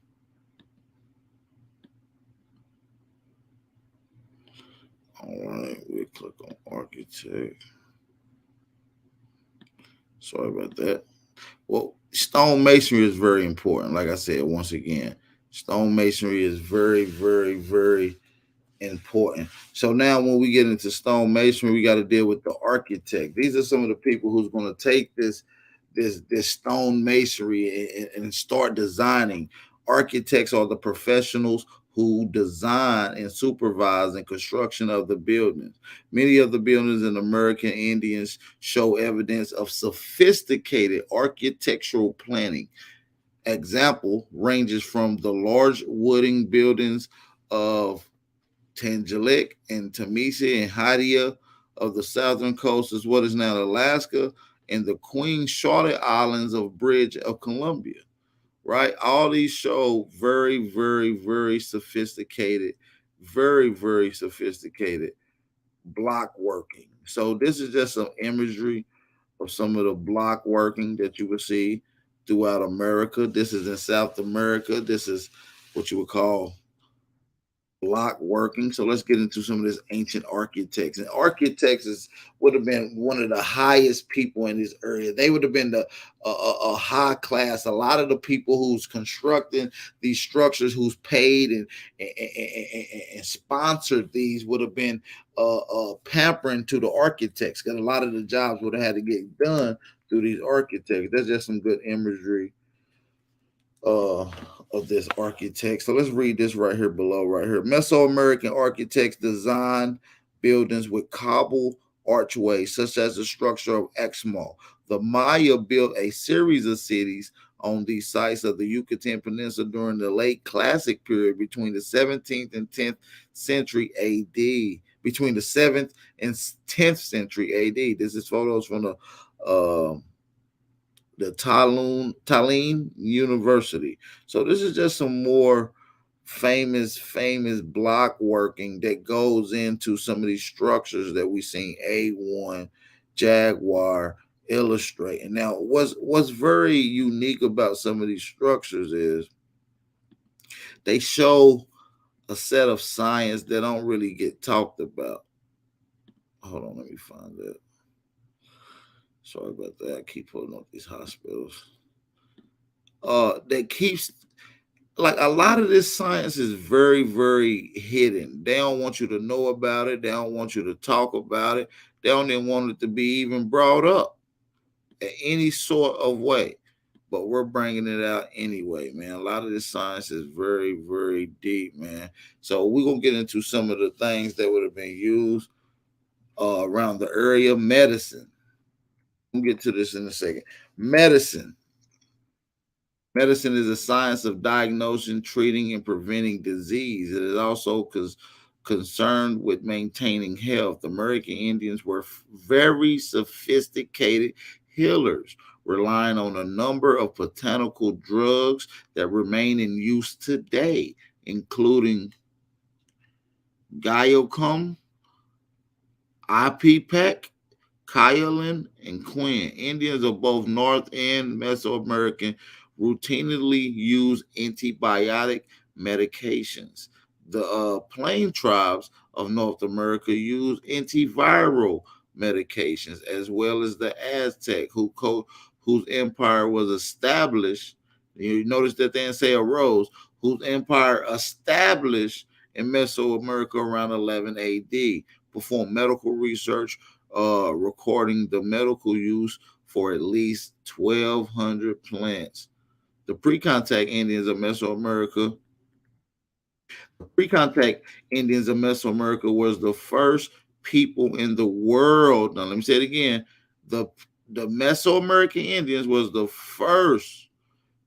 All right, we'll click on architect. Sorry about that. Well, stone masonry is very important. Like I said, once again, stone masonry is very, very, very important. So now when we get into stone masonry, we got to deal with the architect. These are some of the people who's going to take this stone masonry and start designing. Architects are the professionals who design and supervise the construction of the buildings. Many of the buildings in American Indians show evidence of sophisticated architectural planning. Example ranges from the large wooden buildings of Tangilik and Temesi and Hadia of the southern coast, as what is now Alaska, and the Queen Charlotte Islands of Bridge of Columbia. Right? All these show very, very, very sophisticated very, very sophisticated block working. So this is just some imagery of some of the block working that you would see throughout America. This is in South America. This is what you would call block working. So let's get into some of this ancient architects. And architects would have been one of the highest people in this area. They would have been a high class. A lot of the people who's constructing these structures, who's paid and sponsored these, would have been pampering to the architects, because a lot of the jobs would have had to get done through these architects. That's just some good imagery of this architect. So let's read this right here below, right here. Mesoamerican architects designed buildings with cobble archways, such as the structure of Exmo. The Maya built a series of cities on these sites of the Yucatan Peninsula during the late Classic period between the 17th and 10th century AD. Between the 7th and 10th century AD. This is photos from the Tallinn University. So this is just some more famous block working that goes into some of these structures that we seen A1, Jaguar illustrate. And now what's very unique about some of these structures is they show a set of science that don't really get talked about. Hold on, let me find that. Sorry about that. I keep pulling up these hospitals. That keeps, like, a lot of this science is very, very hidden. They don't want you to know about it. They don't want you to talk about it. They don't even want it to be even brought up in any sort of way. But we're bringing it out anyway, man. A lot of this science is very, very deep, man. So we're going to get into some of the things that would have been used around the area. Medicine. We'll get to this in a second. Medicine. Medicine is a science of diagnosing, treating, and preventing disease. It is also concerned with maintaining health. American Indians were very sophisticated healers, relying on a number of botanical drugs that remain in use today, including guaiacum, ipecac, kaolin, and quin. Indians of both North and Mesoamerican routinely use antibiotic medications. The plain tribes of North America use antiviral medications, as well as the Aztec, whose empire was established. You notice that they didn't say arose, whose empire established in Mesoamerica around 11 AD, performed medical research, recording the medical use for at least 1,200 plants. The pre-contact Indians of Mesoamerica was the first people in the world. Now let me say it again. The Mesoamerican Indians was the first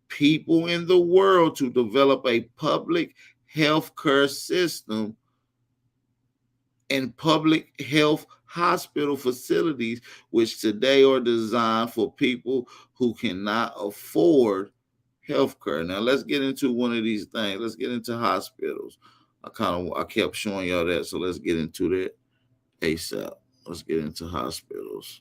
people in the world to develop a public health care system and public health hospital facilities, which today are designed for people who cannot afford healthcare. Now let's get into one of these things. Let's get into hospitals. I kept showing y'all that, so let's get into that ASAP. Let's get into hospitals.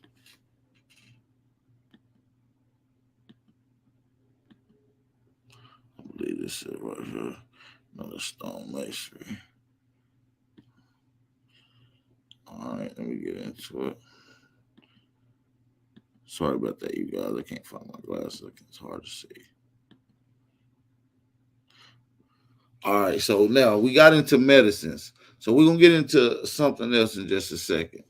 I believe this is right here. Another stone masonry. All right, let me get into it. Sorry about that, you guys. I can't find my glasses. It's hard to see. All right, so now we got into medicines. So we're going to get into something else in just a second.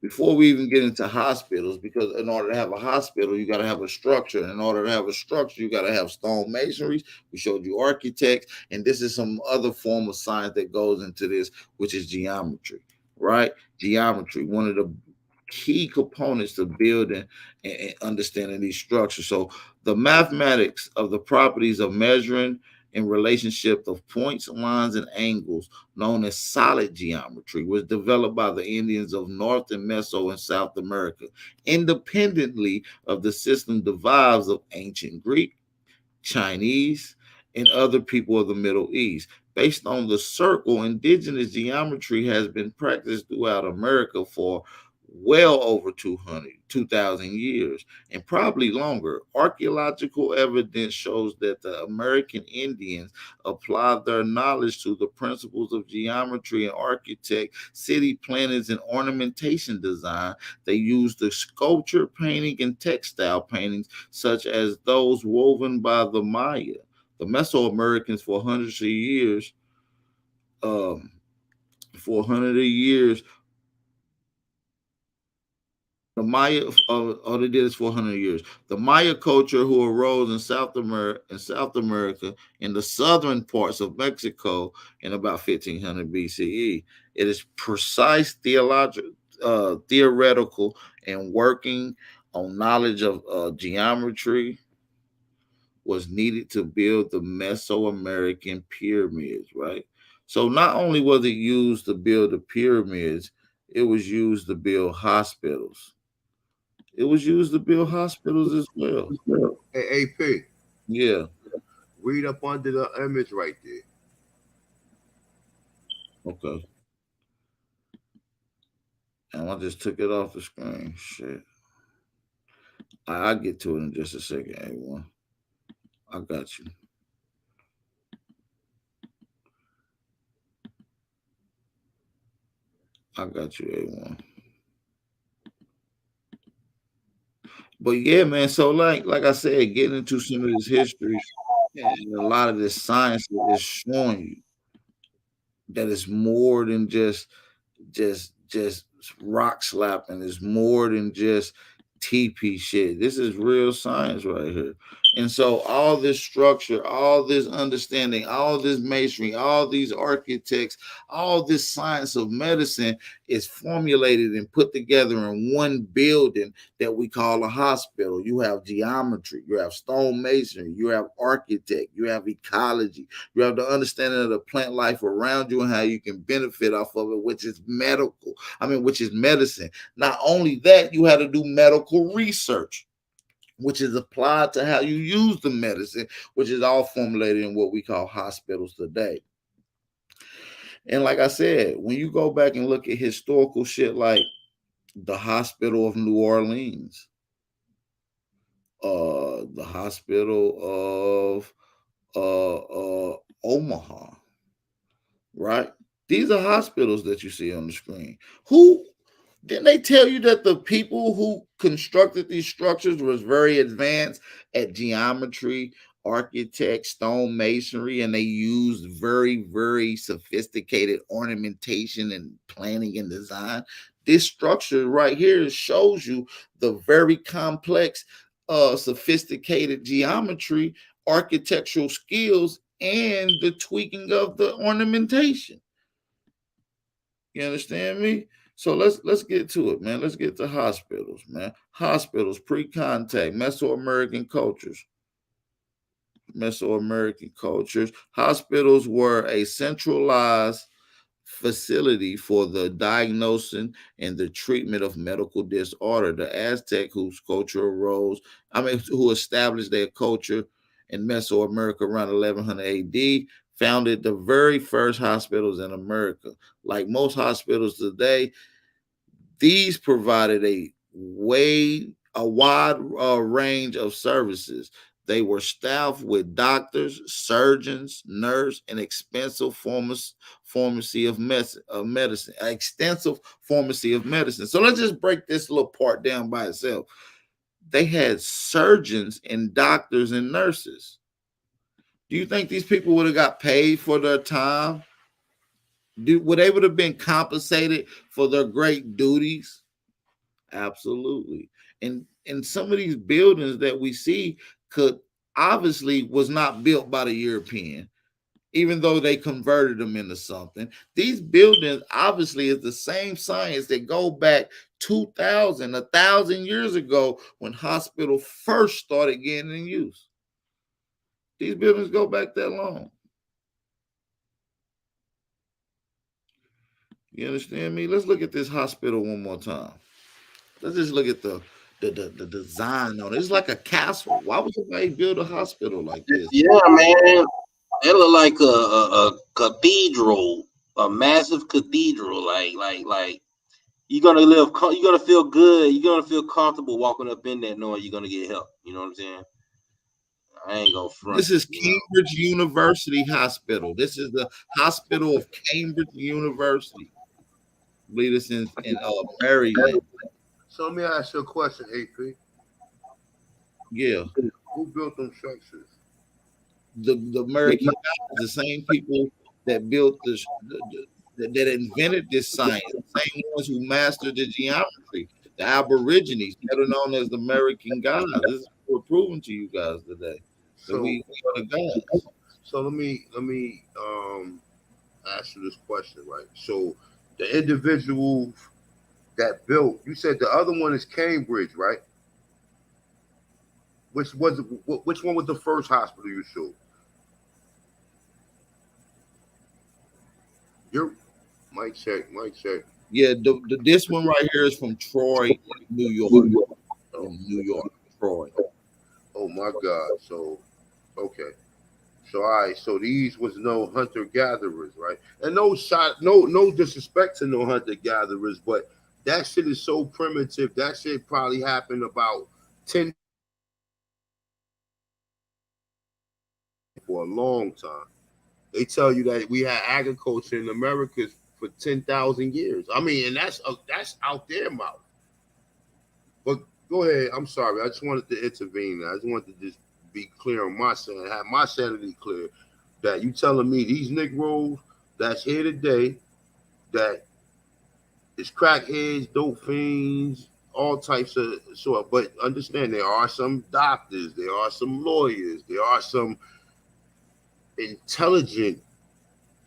Before we even get into hospitals, because in order to have a hospital, you got to have a structure. And in order to have a structure, you got to have stone masonries. We showed you architects. And this is some other form of science that goes into this, which is geometry, right? Geometry, one of the key components to building and understanding these structures. So the mathematics of the properties of measuring in relationship of points, lines, and angles, known as solid geometry, was developed by the Indians of North and Meso and South America, independently of the system derived of ancient Greek, Chinese, and other people of the Middle East. Based on the circle, indigenous geometry has been practiced throughout America for well over 2,000 years, and probably longer. Archaeological evidence shows that the American Indians applied their knowledge to the principles of geometry and architect, city plannings, and ornamentation design. They used the sculpture, painting, and textile paintings, such as those woven by the Maya. The Mesoamericans for hundreds of years, um, for 100 years, the Maya, all they did is 400 years. The Maya culture, who arose in South America, in the southern parts of Mexico in about 1500 BCE. It is precise theoretical, and working on knowledge of geometry was needed to build the Mesoamerican pyramids, right? So not only was it used to build the pyramids, it was used to build hospitals. It was used to build hospitals as well. Hey, AP. Yeah. Read up under the image right there. Okay. And I just took it off the screen. Shit. I'll get to it in just a second, A1. I got you. I got you, A1. But yeah, man. So like I said, getting into some of this history and a lot of this science is showing you that it's more than just rock slapping. It's more than just TP shit. This is real science right here. And so all this structure, all this understanding, all this masonry, all these architects, all this science of medicine is formulated and put together in one building that we call a hospital. You have geometry, you have stone masonry, you have architect, you have ecology, you have the understanding of the plant life around you and how you can benefit off of it, which is which is medicine. Not only that, you had to do medical research, which is applied to how you use the medicine, which is all formulated in what we call hospitals today. And like I said, when you go back and look at historical shit like the Hospital of New Orleans, the Hospital of Omaha, right? These are hospitals that you see on the screen. Didn't they tell you that the people who constructed these structures was very advanced at geometry, architect, stone masonry, and they used very, very sophisticated ornamentation and planning and design? This structure right here shows you the very complex, sophisticated geometry, architectural skills, and the tweaking of the ornamentation. You understand me? So let's get to it, man. Let's get to hospitals, man. Hospitals, pre-contact, Mesoamerican cultures. Hospitals were a centralized facility for the diagnosing and the treatment of medical disorder. The Aztec, whose culture who established their culture in Mesoamerica around 1100 AD, founded the very first hospitals in America. Like most hospitals today, these provided a wide range of services. They were staffed with doctors, surgeons, nurse, and expensive pharmacy of medicine. Extensive pharmacy of medicine. So let's just break this little part down by itself. They had surgeons and doctors and nurses. Do you think these people would have got paid for their time? Would they would have been compensated for their great duties? Absolutely. And some of these buildings that we see was not built by the European, even though they converted them into something. These buildings obviously is the same science that go back 1,000 years ago when hospital first started getting in use. These buildings go back that long. You understand me? Let's look at this hospital one more time. Let's just look at the design on it. It's like a castle. Why would somebody build a hospital like this? Yeah, man. It look like cathedral, a massive cathedral, like you're gonna feel good, you're gonna feel comfortable walking up in there knowing you're gonna get help. You know what I'm saying? I ain't gonna front. This is You know? Cambridge University Hospital. This is the hospital of Cambridge University. I believe this in Maryland. So let me ask you a question, AP. Yeah. Who built them structures? The American guys, the same people that built that invented this science, the same ones who mastered the geometry, the Aborigines, better known as the American gods. This is what we're proving to you guys today. That So we are the gods. So let me ask you this question, right? So the individual that built, you said the other one is Cambridge, right? Which one was the first hospital you showed? Your mic check. Yeah, this one right here is from Troy, New York. New York, Troy. Oh my God. So okay. So all right, so these was no hunter gatherers, right? And no disrespect to no hunter gatherers, but that shit is so primitive. That shit probably happened about 10 for a long time. They tell you that we had agriculture in America for 10,000 years. I mean, and that's out their mouth. But go ahead. I'm sorry. I just wanted to intervene. I just wanted to just be clear on my side, have my sanity clear. That you telling me these Negroes that's here today, that is crackheads, dope fiends, all types of sort. But understand, there are some doctors, there are some lawyers, there are some intelligent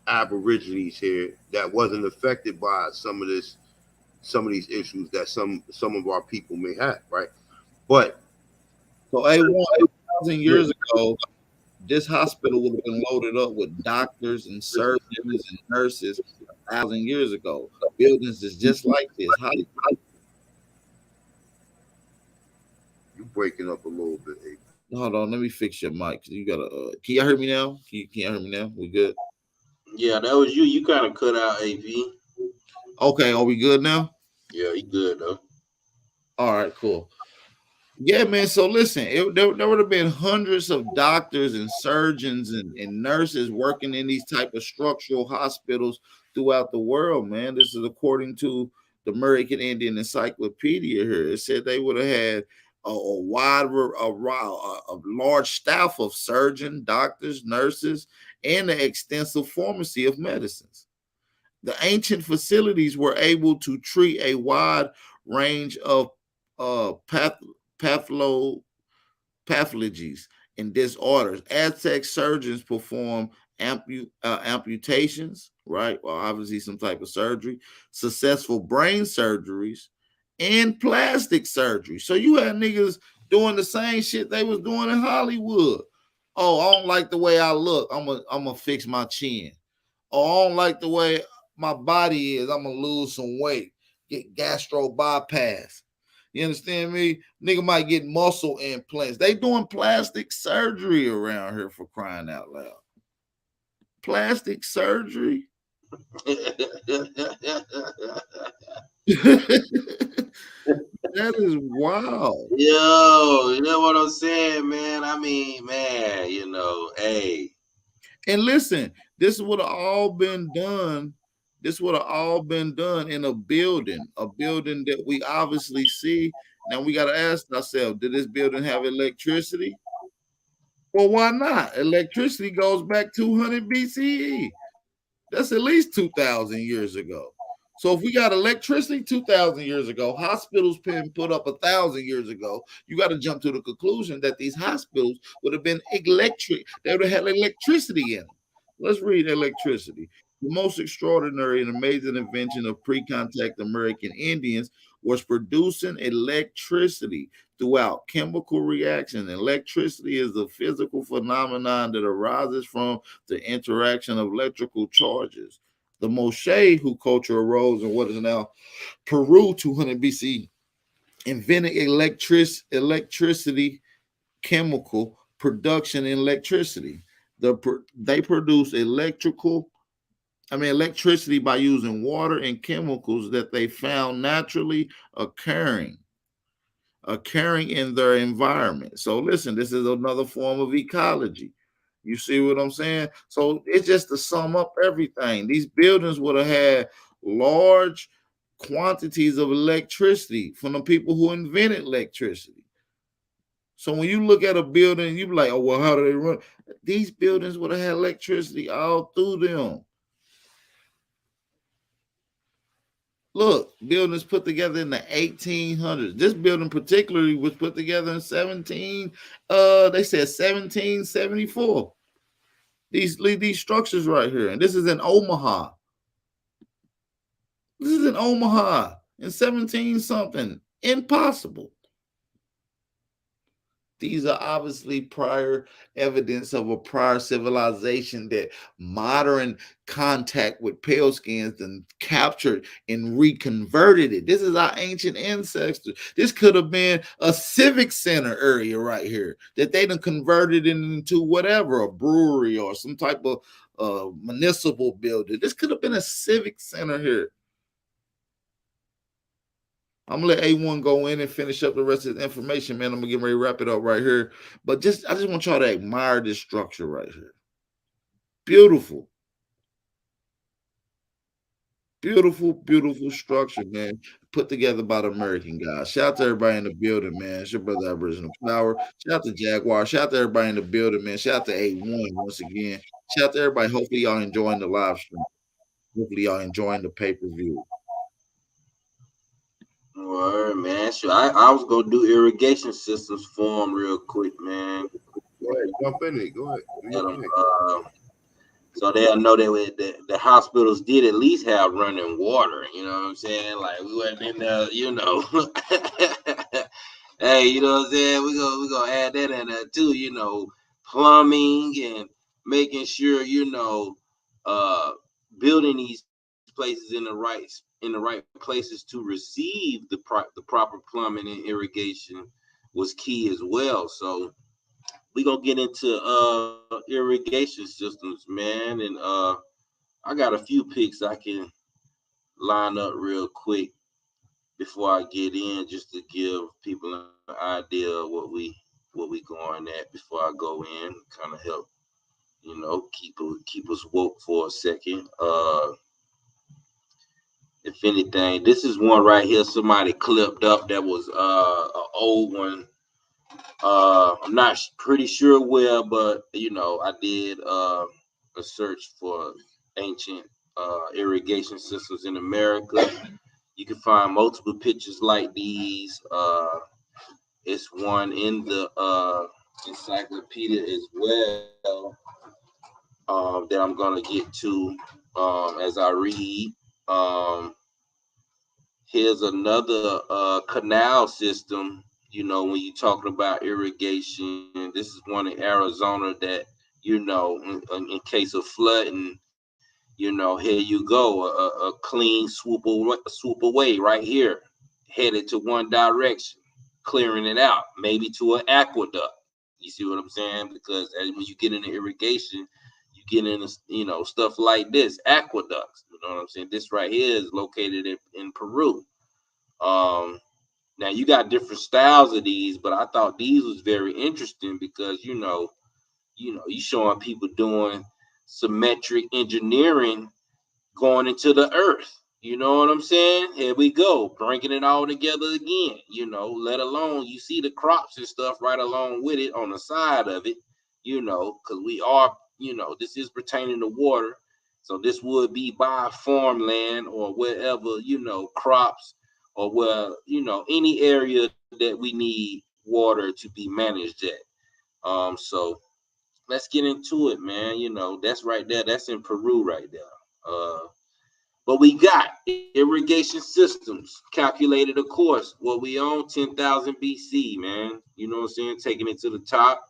Aborigines here that wasn't affected by some of these issues that some of our people may have, right? But so 8,000 years ago, this hospital would have been loaded up with doctors and surgeons and nurses 1,000 years ago. Buildings is just like this. You breaking up a little bit, Abe. Hold on, let me fix your mic. You gotta. Can you hear me now? Can you hear me now? We good? Yeah, that was you. You kind of cut out, AP. Okay, are we good now? Yeah, you good though. All right, cool. Yeah, man. So listen, there would have been hundreds of doctors and surgeons and nurses working in these type of structural hospitals throughout the world, man. This is according to the American Indian Encyclopedia here. It said they would have had a large staff of surgeons, doctors, nurses, and an extensive pharmacy of medicines. The ancient facilities were able to treat a wide range of pathologies and disorders. Aztec surgeons perform amputations, right? Well, obviously some type of surgery, successful brain surgeries, and plastic surgery. So you had niggas doing the same shit they was doing in Hollywood. Oh, I don't like the way I look. I'm gonna fix my chin. Oh, I don't like the way my body is. I'm gonna lose some weight. Get gastro bypass. You understand me? Nigga might get muscle implants. They doing plastic surgery around here, for crying out loud. Plastic surgery? That is wild. Yo, you know what I'm saying, man? I mean, man, hey. And listen, this would have all been done. This would have all been done in a building that we obviously see. Now we got to ask ourselves, did this building have electricity? Well, why not? Electricity goes back 200 BCE. That's at least 2,000 years ago. So if we got electricity 2,000 years ago, hospitals been put up 1,000 years ago, you got to jump to the conclusion that these hospitals would have been electric. They would have had electricity in them. Let's read electricity. The most extraordinary and amazing invention of pre-contact American Indians was producing electricity throughout chemical reaction. Electricity is a physical phenomenon that arises from the interaction of electrical charges. The Moshe, who culture arose in what is now Peru, 200 BC, invented electricity, chemical production, and electricity. They produce electrical electricity by using water and chemicals that they found naturally occurring in their environment. So listen, this is another form of ecology. You see what I'm saying? So it's just to sum up everything. These buildings would have had large quantities of electricity from the people who invented electricity. So when you look at a building, you be like, oh, well, how do they run? These buildings would have had electricity all through them. Look, buildings put together in the 1800s. This building particularly was put together in they said 1774. These structures right here, and this is in Omaha. This is in Omaha in 17 something. Impossible. These are obviously prior evidence of a prior civilization that modern contact with pale skins and captured and reconverted it. This is our ancient ancestors. This could have been a civic center area right here that they done converted into whatever, a brewery or some type of municipal building. This could have been a civic center here. I'm gonna let A1 go in and finish up the rest of the information, man. I'm gonna get ready to wrap it up right here. But I just want y'all to admire this structure right here. Beautiful. Beautiful, beautiful structure, man. Put together by the American guys. Shout out to everybody in the building, man. It's your brother Aboriginal Power. Shout out to Jaguar. Shout out to everybody in the building, man. Shout out to A1 once again. Shout out to everybody. Hopefully y'all enjoying the live stream. Hopefully y'all enjoying the pay-per-view. All right, man. Sure. I was gonna do irrigation systems for them real quick, man. Go ahead, jump in it. Go ahead. So they'll know that the hospitals did at least have running water. You know what I'm saying? Like we wasn't in there, you know. Hey, you know what I'm saying? We gonna add that in there too. You know, plumbing and making sure building these places in the right places to receive the proper plumbing and irrigation was key as well. So we gonna get into irrigation systems, man, and I got a few picks I can line up real quick before I get in, just to give people an idea of what we going at before I go in, kind of help keep us woke for a second. If anything, this is one right here somebody clipped up that was an old one. I'm not pretty sure where, but I did a search for ancient irrigation systems in America. You can find multiple pictures like these. It's one in the encyclopedia as well that I'm gonna get to as I read. Here's another canal system. When you're talking about irrigation, this is one in Arizona that, in case of flooding, here you go, a clean swoop away right here, headed to one direction, clearing it out, maybe to an aqueduct. You see what I'm saying? Because when you get into irrigation, you get into stuff like this, aqueducts. You know what I'm saying? This right here is located in Peru. Now you got different styles of these, but I thought these was very interesting because you showing people doing symmetric engineering going into the earth. You know what I'm saying? Here we go, bringing it all together again. Let alone you see the crops and stuff right along with it on the side of it. Because we are, this is pertaining to water, so this would be by farmland or wherever crops or where any area that we need water to be managed at. So let's get into it, man. That's right there. That's in Peru right there. But we got irrigation systems calculated, of course, what we own 10,000 BC, man. You know what I'm saying? Taking it to the top.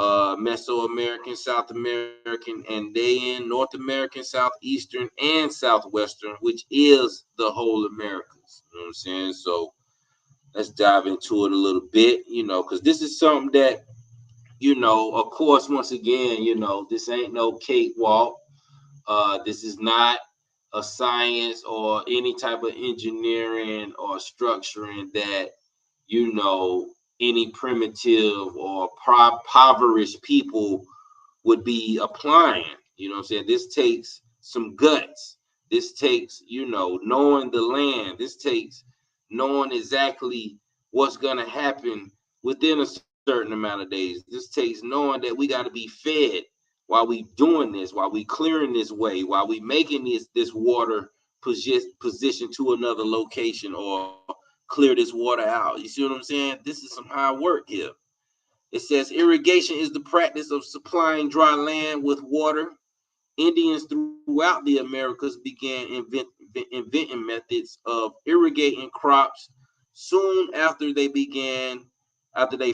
Mesoamerican, South American, Andean, North American, Southeastern, and Southwestern, which is the whole Americas. You know what I'm saying? So let's dive into it a little bit, because this is something that, of course, once again, this ain't no cakewalk. This is not a science or any type of engineering or structuring that, any primitive or impoverished people would be applying. You know what I'm saying? This takes some guts. This takes, knowing the land. This takes knowing exactly what's going to happen within a certain amount of days. This takes knowing that we got to be fed while we doing this, while we clearing this way, while we making this water position to another location or clear this water out. You see what I'm saying? This is some hard work here. It says irrigation is the practice of supplying dry land with water. Indians throughout the Americas began inventing methods of irrigating crops soon after they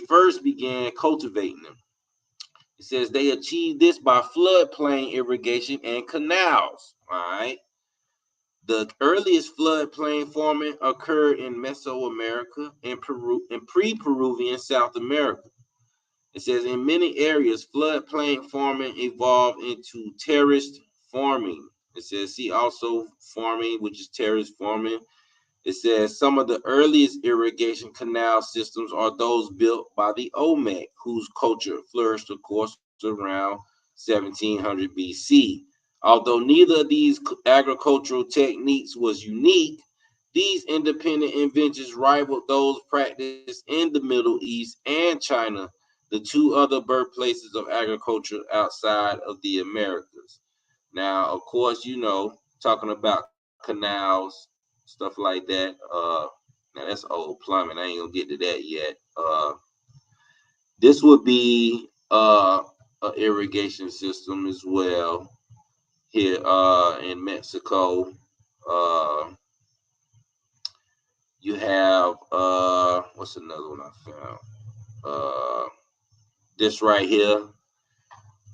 first began cultivating them. It says they achieved this by floodplain irrigation and canals. All right. The earliest floodplain forming occurred in Mesoamerica and Peru and pre-Peruvian South America. It says in many areas, floodplain farming evolved into terraced farming. It says see also farming, which is terraced farming. It says some of the earliest irrigation canal systems are those built by the Olmec, whose culture flourished, of course, around 1700 BC. Although neither of these agricultural techniques was unique, these independent inventions rivaled those practiced in the Middle East and China, the two other birthplaces of agriculture outside of the Americas. Now, of course, talking about canals, stuff like that. Now that's old plumbing. I ain't gonna get to that yet. This would be an irrigation system as well here in Mexico. You have what's another one I found? This right here,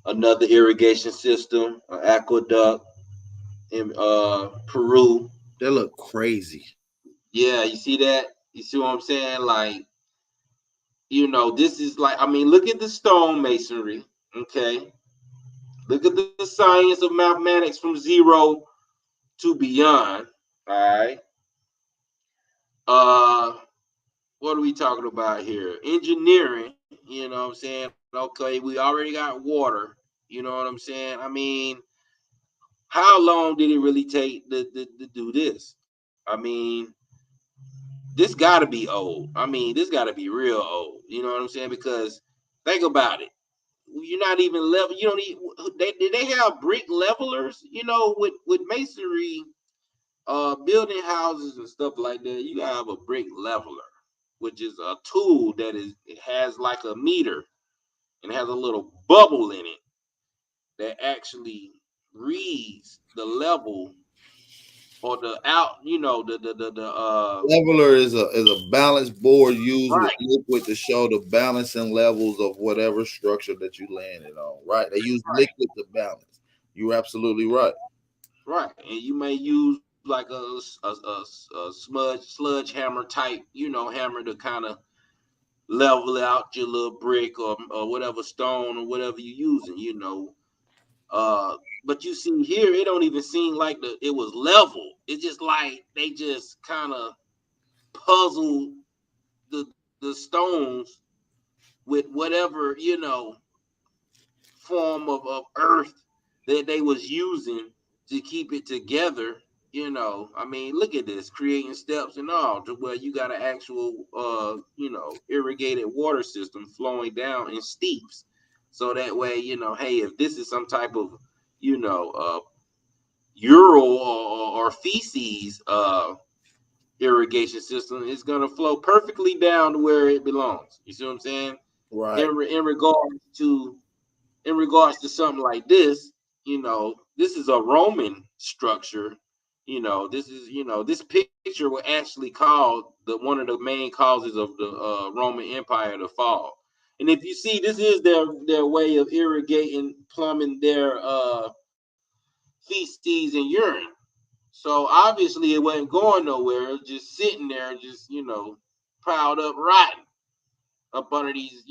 another irrigation system, an aqueduct in Peru. They look crazy. Yeah, you see that? You see what I'm saying? Like, this is like, look at the stone masonry, okay? Look at the science of mathematics from zero to beyond, all right? What are we talking about here? Engineering, you know what I'm saying? Okay, we already got water, you know what I'm saying? How long did it really take to do this? This got to be old. This got to be real old. You know what I'm saying? Because think about it. You're not even level. You don't need. Did they have brick levelers? With masonry, building houses and stuff like that, you gotta have a brick leveler, which is a tool it has like a meter and has a little bubble in it that actually reads the level or the out. The leveler is a balance board used with right. liquid to show the balancing levels of whatever structure that you landed on. Right? They use Right. liquid to balance. You're absolutely right. Right, and you may use like a sludge hammer type, hammer to kind of level out your little brick or whatever stone or whatever you're using. But you see here, it don't even seem like it was level. It's just like they just kind of puzzled the stones with whatever form of earth that they was using to keep it together. Look at this, creating steps and all to where you got an actual irrigated water system flowing down in steeps, so that way hey, if this is some type of ural or feces irrigation system, it's gonna flow perfectly down to where it belongs. You see what I'm saying? Right. In regards to something like this, this is a Roman structure. This picture was actually called one of the main causes of the Roman Empire to fall. And if you see, this is their way of irrigating, plumbing their feces and urine. So obviously it wasn't going nowhere. It was just sitting there, just piled up rotten up under these,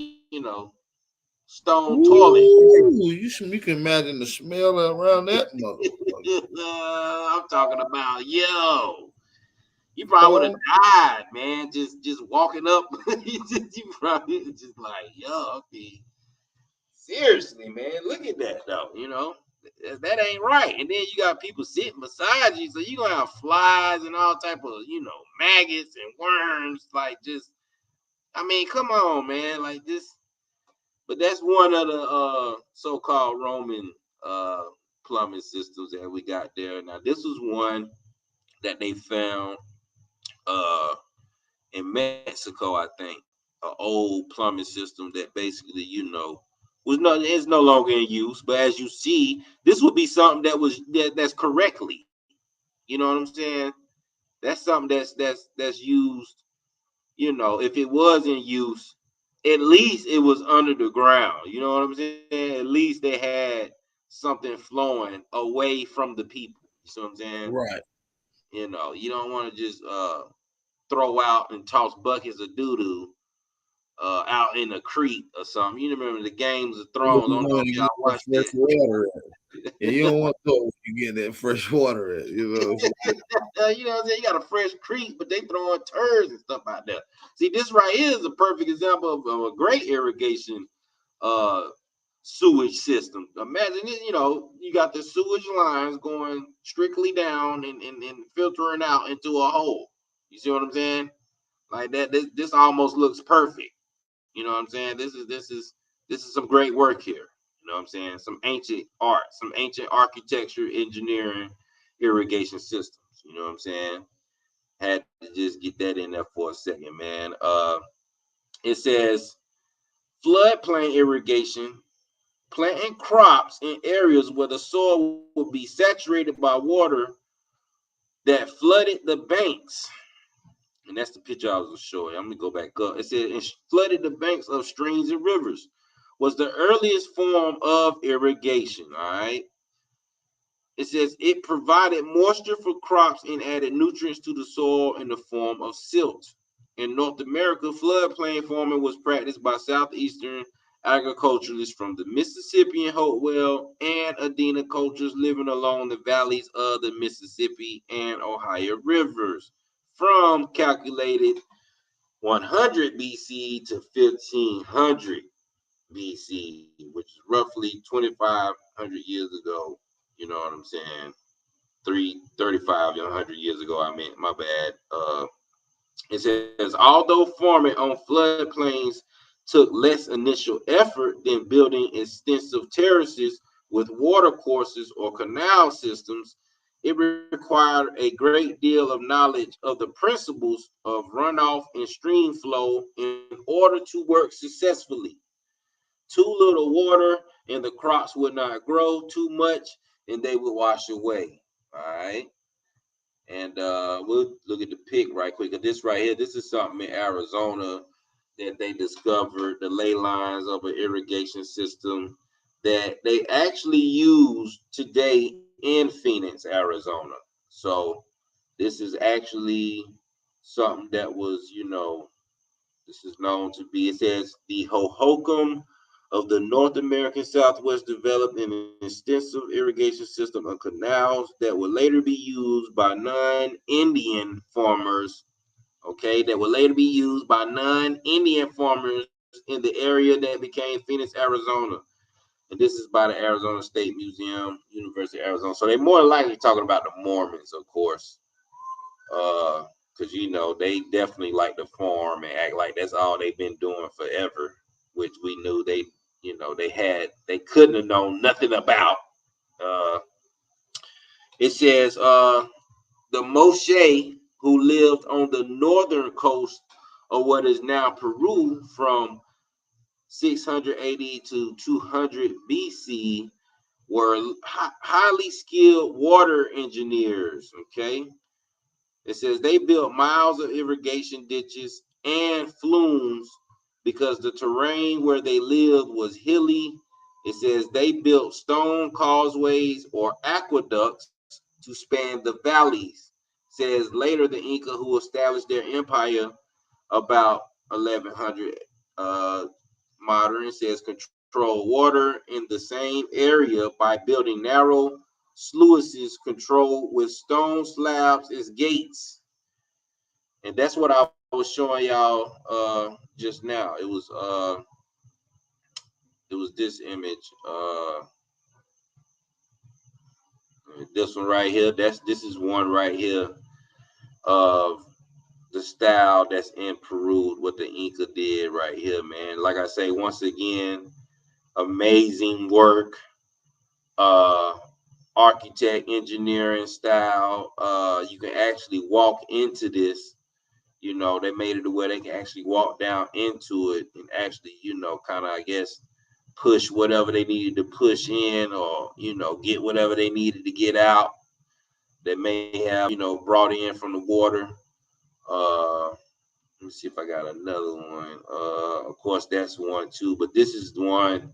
stone toilet. Ooh, you can imagine the smell around that motherfucker. I'm talking about, yo, you probably would have died, man. Just walking up, you probably just like, yo, okay. Seriously, man, look at that though. That ain't right. And then you got people sitting beside you, so you gonna have flies and all type of maggots and worms. Like, just, I mean, come on, man. Like this. But that's one of the so-called Roman plumbing systems that we got there. Now, this was one that they found in Mexico, I think, an old plumbing system that basically, is no longer in use. But as you see, this would be something that's correctly. You know what I'm saying? That's something that's used. If it was in use, at least it was under the ground. You know what I'm saying? At least they had something flowing away from the people. You see what I'm saying? Right. You don't want to just throw out and toss buckets of doo-doo out in a creek or something. You remember the Games of Thrones? I don't know if y'all watched fresh it. water. Yeah, you don't want to go you get that fresh water at, You know what I'm saying? You got a fresh creek, but they throwing turds and stuff out there. See, this right here is a perfect example of a great irrigation sewage system. Imagine it, you got the sewage lines going strictly down and filtering out into a hole. You see what I'm saying? Like that, this almost looks perfect. You know what I'm saying? This is some great work here. You know what I'm saying? Some ancient art, some ancient architecture, engineering, irrigation systems. You know what I'm saying? Had to just get that in there for a second, man. It says floodplain irrigation, planting crops in areas where the soil will be saturated by water that flooded the banks. And that's the picture I was showing. I'm gonna go back up. It said, "And flooded the banks of streams and rivers," was the earliest form of irrigation. All right. It says it provided moisture for crops and added nutrients to the soil in the form of silt. In North America, floodplain farming was practiced by southeastern agriculturalists from the Mississippi and Hopewell and Adena cultures living along the valleys of the Mississippi and Ohio rivers from calculated 100 BC to 1500 BC, which is roughly 2,500 years ago. You know what I'm saying? 335 years ago. I meant, my bad. It says, although farming on floodplains took less initial effort than building extensive terraces with water courses or canal systems, it required a great deal of knowledge of the principles of runoff and stream flow in order to work successfully. Too little water and the crops would not grow, too much and they would wash away. All right. And we'll look at the pic right quick. This right here, this is something in Arizona that they discovered, the ley lines of an irrigation system that they actually use today in Phoenix, Arizona. So this is actually something that was, this is known to be, it says the Hohokam of the North American Southwest developed an extensive irrigation system of canals that would later be used by non-Indian farmers, that would later be used by non-Indian farmers in the area that became Phoenix, Arizona. And this is by the Arizona State Museum, University of Arizona. So they're more likely talking about the Mormons, of course. Because they definitely like to farm and act like that's all they've been doing forever, which we knew they couldn't have known nothing about. It says the Moshe, who lived on the northern coast of what is now Peru from 680 to 200 BC, were highly skilled water engineers. Okay. It says they built miles of irrigation ditches and flumes because the terrain where they lived was hilly. It says they built stone causeways or aqueducts to span the valleys. It says later the Inca, who established their empire about 1100 modern, it says control water in the same area by building narrow sluices controlled with stone slabs as gates. And that's what I was showing y'all just now. It was this image. This one right here. This is one right here of the style that's in Peru, what the Inca did right here, man. Like I say, once again, amazing work. Architect, engineering style. You can actually walk into this. You know, they made it to where they can actually walk down into it and actually, you know, kind of, I guess, push whatever they needed to push in, or, you know, get whatever they needed to get out that may have, you know, brought in from the water. Let me see if I got another one. Of course, that's one too, but this is the one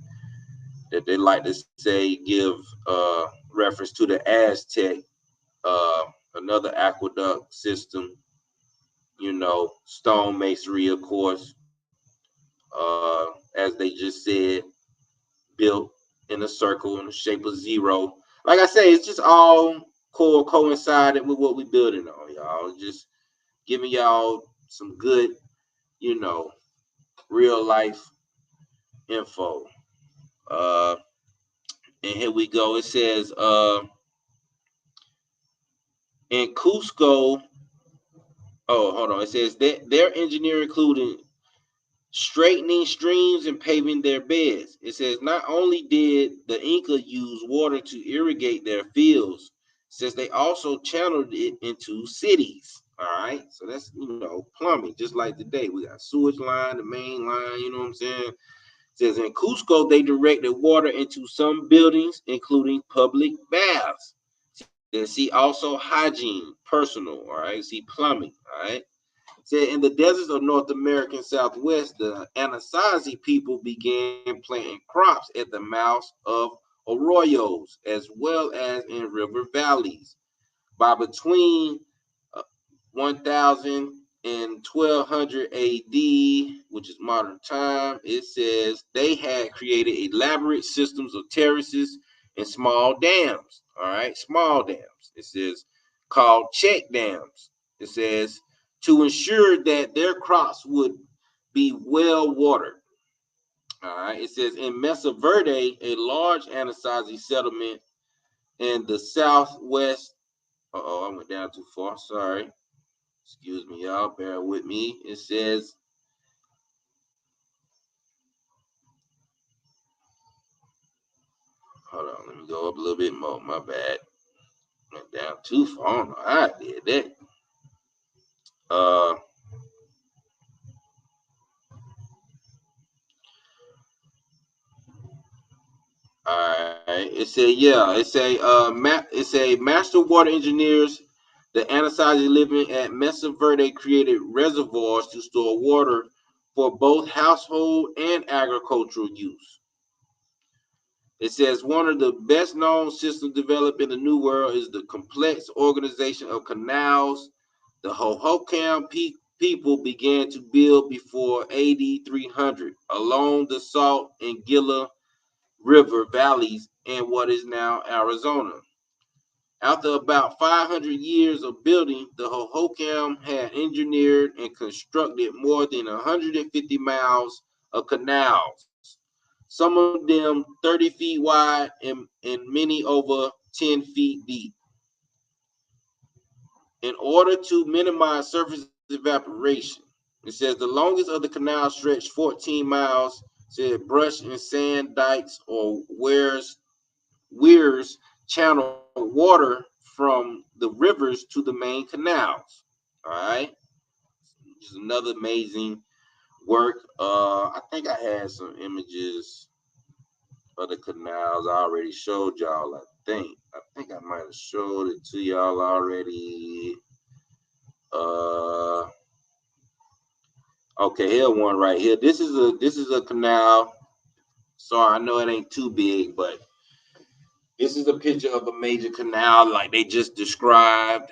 that they like to say give reference to the Aztec, another aqueduct system, you know, stone masonry, of course, as they just said, built in a circle in the shape of zero. Like I say, it's just all coincided with what we're building on, y'all. Just giving y'all some good, you know, real life info. And here we go. It says in Cusco. Oh, hold on. It says that their engineering including straightening streams and paving their beds. It says not only did the Inca use water to irrigate their fields, it says they also channeled it into cities. All right. So that's, you know, plumbing, just like today. We got sewage line, the main line, you know what I'm saying? It says in Cusco, they directed water into some buildings, including public baths. Then see also hygiene, personal, all right? See plumbing, all right? Said in the deserts of North American Southwest, the Anasazi people began planting crops at the mouths of arroyos, as well as in river valleys. By between 1000 and 1200 AD, which is modern time, it says they had created elaborate systems of terraces and small dams. All right, small dams. It says called check dams. It says to ensure that their crops would be well watered. All right. It says in Mesa Verde, a large Anasazi settlement in the southwest. I went down too far. Sorry. Excuse me, y'all. Bear with me. It says, hold on. Let me go up a little bit more. My bad. Went down too far. No, I did that. All right. It say it's a master water engineers. The Anasazi living at Mesa Verde created reservoirs to store water for both household and agricultural use. It says one of the best known systems developed in the New World is the complex organization of canals. The Hohokam people began to build before AD 300 along the Salt and Gila River valleys in what is now Arizona. After about 500 years of building, the Hohokam had engineered and constructed more than 150 miles of canals, some of them 30 feet wide and many over 10 feet deep. In order to minimize surface evaporation, it says the longest of the canal stretched 14 miles, said brush and sand dikes or weirs channel water from the rivers to the main canals. All right. Just another amazing work. I think I had some images of the canals I already showed y'all. I think I might have showed it to y'all already. Okay, here one right here. This is a canal. Sorry, I know it ain't too big, but this is a picture of a major canal like they just described.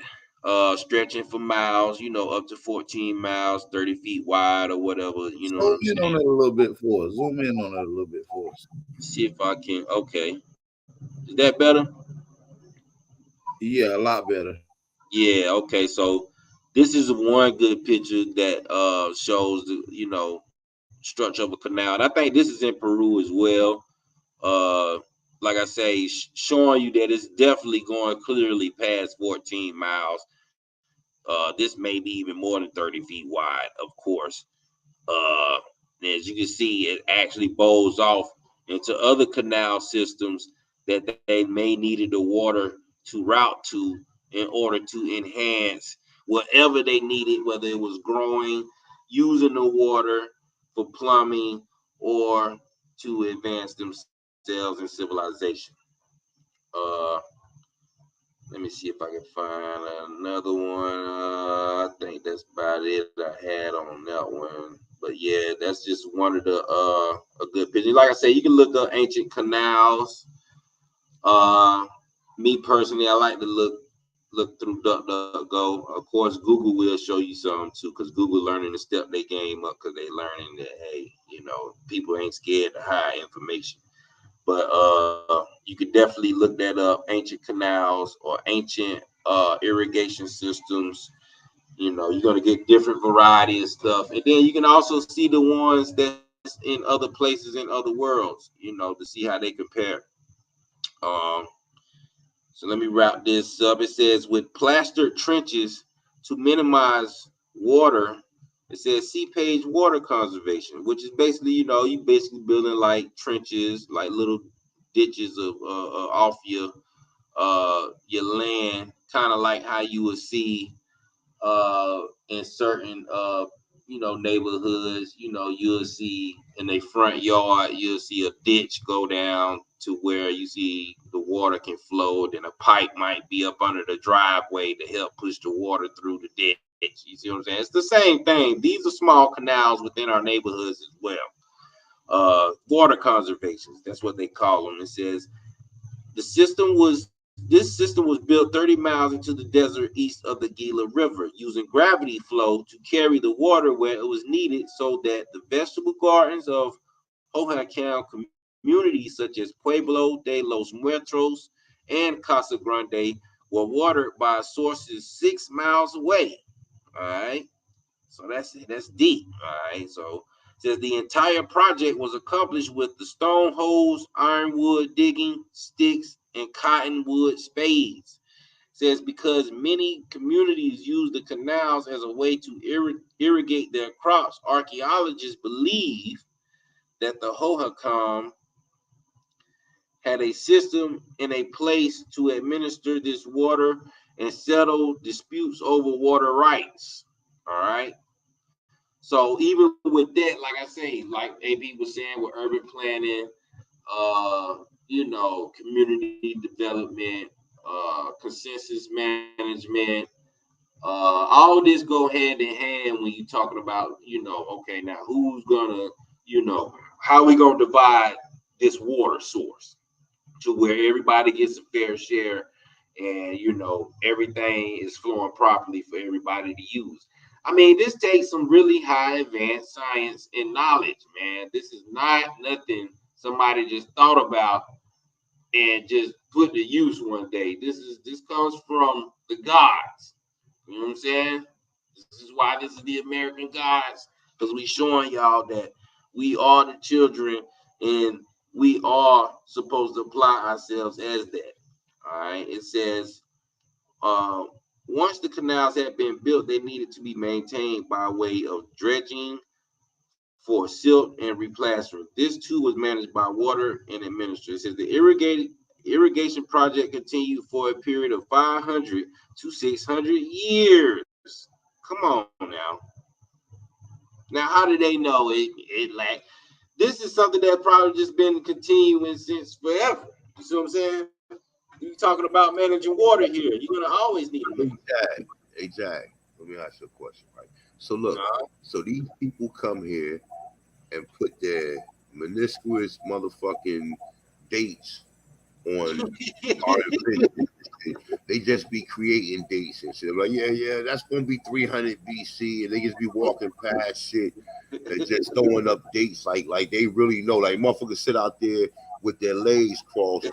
stretching for miles, up to 14 miles, 30 feet wide or whatever, you know what Zoom I'm in on saying? it a little bit for us. Zoom in on it a little bit for us. See if I can. Okay. Is that better? Yeah, a lot better. Yeah, okay. So this is one good picture that shows the, structure of a canal. And I think this is in Peru as well. Like I say, showing you that it's definitely going clearly past 14 miles. This may be even more than 30 feet wide, of course. Uh, as you can see, it actually bowls off into other canal systems that they may needed the water to route to in order to enhance whatever they needed, whether it was growing, using the water for plumbing, or to advance themselves in civilization. Uh, Let me see if I can find another one. I think that's about it I had on that one. But yeah, that's just one of the a good picture. Like I said, you can look up ancient canals. Uh, Me personally, I like to look through DuckDuckGo. Of course, Google will show you some too, because Google learning to step their game up because they learning that hey, people ain't scared to hide information. But you could definitely look that up, ancient canals or ancient irrigation systems. You're gonna get different variety of stuff. And then you can also see the ones that's in other places in other worlds, to see how they compare. Um, so let me wrap this up. It says with plastered trenches to minimize water. It says see page water conservation, which is basically, you basically building like trenches, like little ditches of off your land, kind of like how you would see in certain neighborhoods. You'll see in their front yard, you'll see a ditch go down to where you see the water can flow. Then a pipe might be up under the driveway to help push the water through the ditch. You see what I'm saying? It's the same thing. These are small canals within our neighborhoods as well. Water conservations, that's what they call them. It says this system was built 30 miles into the desert east of the Gila River using gravity flow to carry the water where it was needed so that the vegetable gardens of Hohokam communities such as Pueblo de los Muertos and Casa Grande were watered by sources 6 miles away. All right. So that's deep. All right. So it says the entire project was accomplished with the stone hoes, ironwood digging sticks, and cottonwood spades. It says because many communities use the canals as a way to irrigate their crops, archaeologists believe that the Hohokam had a system in a place to administer this water and settle disputes over water rights. All right. So even with that, like I say, like AB was saying with urban planning, community development, consensus management, all this go hand in hand when you're talking about, okay, now who's gonna, how we gonna divide this water source to where everybody gets a fair share and everything is flowing properly for everybody to use. I mean, this takes some really high advanced science and knowledge, man. This is not nothing somebody just thought about and just put to use one day. This comes from the gods. You know what I'm saying? This is why this is the American gods, because we showing y'all that we are the children and we are supposed to apply ourselves as that. All right. It says uh, once the canals had been built, they needed to be maintained by way of dredging for silt and replastering. This too was managed by water and administered. It says the irrigation project continued for a period of 500 to 600 years. Come on now. Now, how do they know it lacked? This is something that probably just been continuing since forever. You see what I'm saying? You talking about managing water here. You're gonna always need a man. Exactly. Let me ask you a question, right? So look, so these people come here and put their meniscus motherfucking dates on our invention. and they just be creating dates and shit. Like, yeah, that's gonna be 300 BC, and they just be walking past shit and just throwing up dates like they really know. Like motherfuckers sit out there with their legs crossed,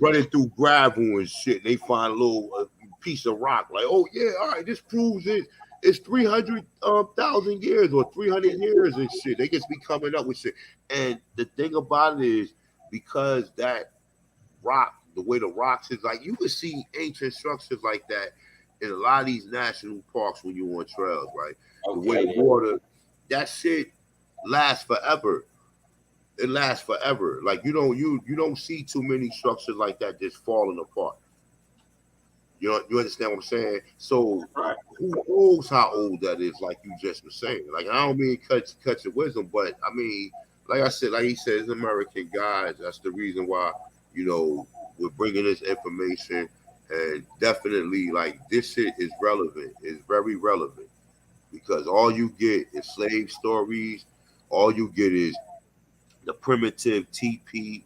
running through gravel and shit. They find a little piece of rock, like, oh yeah, all right, this proves it's 300,000 years or 300 years and shit. They just be coming up with shit. And the thing about it is, because that rock, the way the rocks is, like you can see ancient structures like that in a lot of these national parks when you're on trails, right? The way the water, that shit lasts forever. It lasts forever. Like you don't see too many structures like that just falling apart. You understand what I'm saying? So who knows how old that is? Like you just were saying. Like I don't mean cut your wisdom, but I mean, like I said, like he said, it's American guys. That's the reason why we're bringing this information, and definitely like this shit is relevant. It's very relevant because all you get is slave stories. All you get is the primitive TP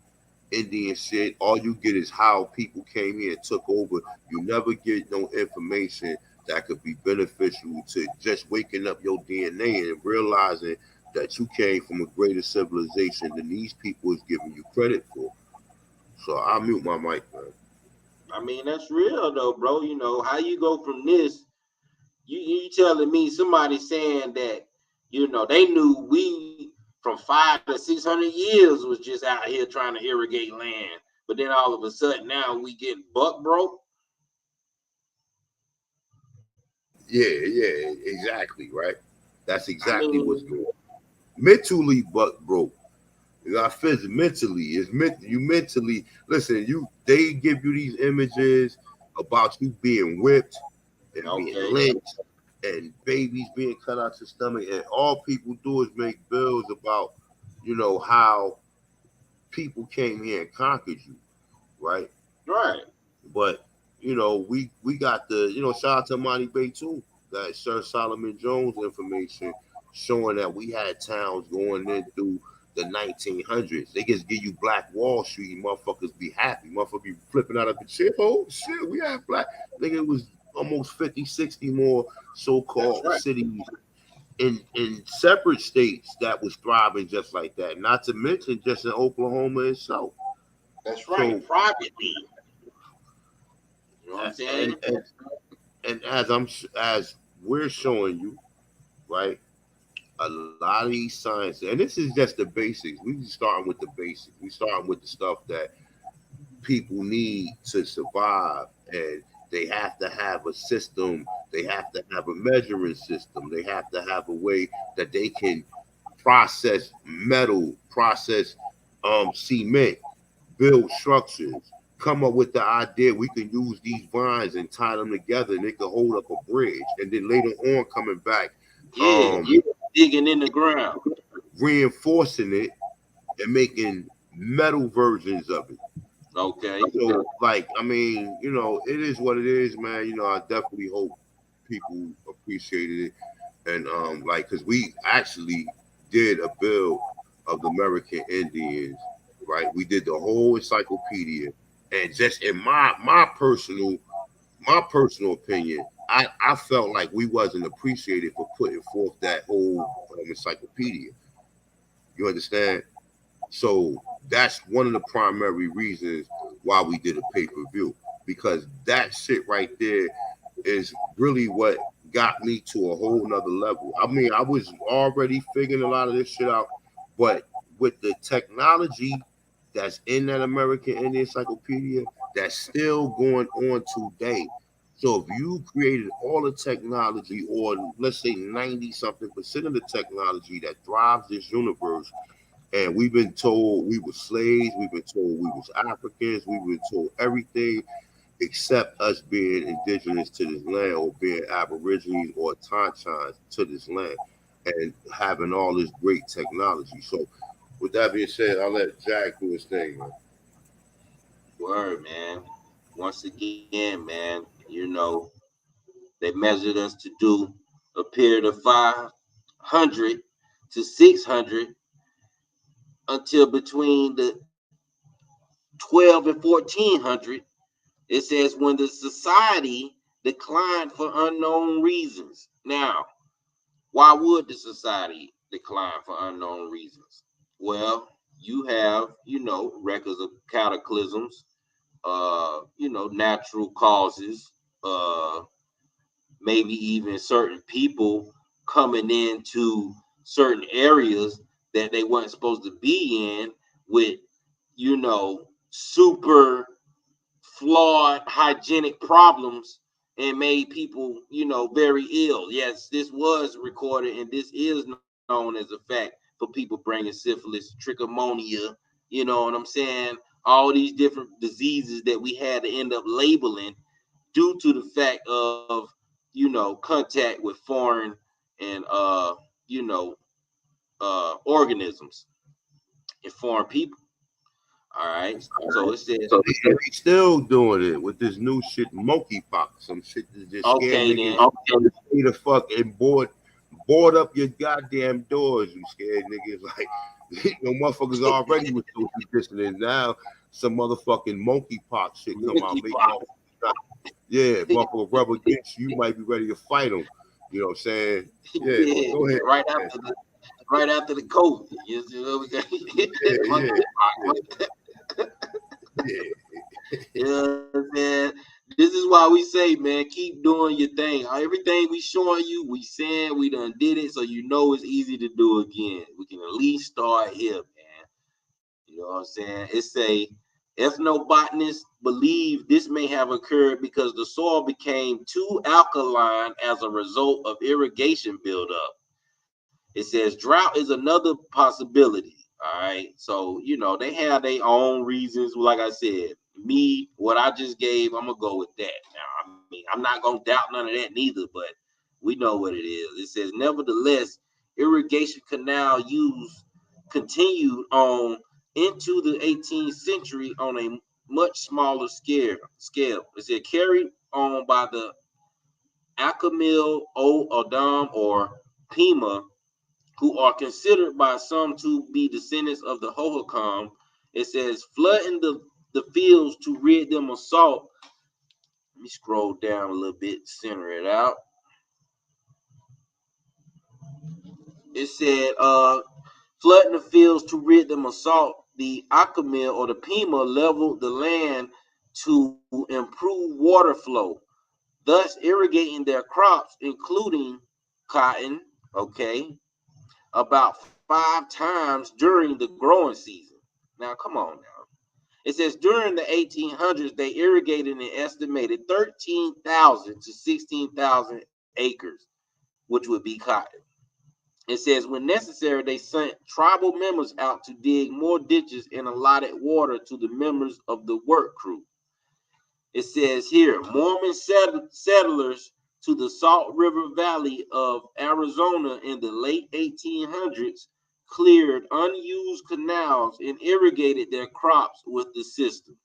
Indian shit. All you get is how people came here and took over. You never get no information that could be beneficial to just waking up your DNA and realizing that you came from a greater civilization than these people is giving you credit for. So I'll mute my mic, man. I mean, that's real though, bro. You know, how you go from this, you telling me somebody saying that, they knew we from 500 to 600 years was just out here trying to irrigate land. But then all of a sudden now we getting buck broke. Yeah, exactly, right? That's exactly what's going on. Mentally buck broke. You got physically, you mentally listen. They give you these images about you being whipped and being lynched and babies being cut out your stomach, and all people do is make bills about how people came here and conquered you, right? Right. But we got the shout out to Monty Bay too. That Sir Solomon Jones information showing that we had towns going in through the 1900s. They just give you Black Wall Street, and motherfuckers be happy. Motherfuckers be flipping out of the chair. Oh shit, we had black. Nigga, it was almost 50, 60 more so-called cities in separate states that was thriving just like that. Not to mention just in Oklahoma itself. That's right. So, privately. You know what I'm saying? And as we're showing you, right? A lot of these science, and this is just the basics. We just starting with the basics. We starting with the stuff that people need to survive, and they have to have a system. They have to have a measuring system. They have to have a way that they can process metal, process cement, build structures, come up with the idea we can use these vines and tie them together and they can hold up a bridge. And then later on coming back, digging in the ground, reinforcing it and making metal versions of it. Okay. So like, I mean, it is what it is, man. I definitely hope people appreciated it. And because we actually did a bill of the American Indians, right? We did the whole encyclopedia. And just in my personal opinion, I felt like we wasn't appreciated for putting forth that whole encyclopedia. You understand? So that's one of the primary reasons why we did a pay-per-view, because that shit right there is really what got me to a whole nother level. I mean, I was already figuring a lot of this shit out, but with the technology that's in that American Indian Encyclopedia, that's still going on today. So if you created all the technology, or let's say 90-something% of the technology that drives this universe, and we've been told we were slaves, we've been told we was Africans, we've been told everything except us being indigenous to this land, or being Aborigines or Tonchans to this land, and having all this great technology. So with that being said, I'll let Jack do his thing, man. Word, man. Once again, man, they measured us to do a period of 500 to 600 until between the 12 and 1400, It says when the society declined for unknown reasons. Now, why would the society decline for unknown reasons? Well, you have, records of cataclysms, natural causes, maybe even certain people coming into certain areas that they weren't supposed to be in with, super flawed hygienic problems and made people, very ill. Yes, this was recorded and this is known as a fact for people bringing syphilis, trichomonia, you know what I'm saying? All these different diseases that we had to end up labeling due to the fact of, contact with foreign and, organisms and foreign people. All right. So it says, So they still doing it with this new shit, monkeypox. Some shit that just scared niggas. Okay. Stay the fuck and board up your goddamn doors, you scared niggas. Like, motherfuckers already with social distancing. Now some motherfucking monkeypox shit come out. Yeah, motherfucker rub against you, might be ready to fight them. You know what I'm saying? Yeah, go ahead. Right after the COVID. You know, we got you know what I'm saying? This is why we say, man, keep doing your thing. Everything we showing you, we saying we done did it, so it's easy to do again. We can at least start here, man. You know what I'm saying? It say ethnobotanists believe this may have occurred because the soil became too alkaline as a result of irrigation buildup. It says drought is another possibility. All right. So, they have their own reasons. Like I said, what I just gave, I'm going to go with that. Now, I'm not going to doubt none of that neither, but we know what it is. It says, nevertheless, irrigation canal use continued on into the 18th century on a much smaller scale. It said carried on by the Akamil O Adam or Pima, who are considered by some to be descendants of the Hohokam. It says, flooding the fields to rid them of salt. Let me scroll down a little bit, center it out. It said, flooding the fields to rid them of salt. The Akamil or the Pima leveled the land to improve water flow, thus irrigating their crops, including cotton, about 5 times during the growing season. Now, come on now. It says during the 1800s, they irrigated an estimated 13,000 to 16,000 acres, which would be cotton. It says when necessary, they sent tribal members out to dig more ditches and allotted water to the members of the work crew. It says here, Mormon settlers to the Salt River Valley of Arizona in the late 1800s cleared unused canals and irrigated their crops with the system.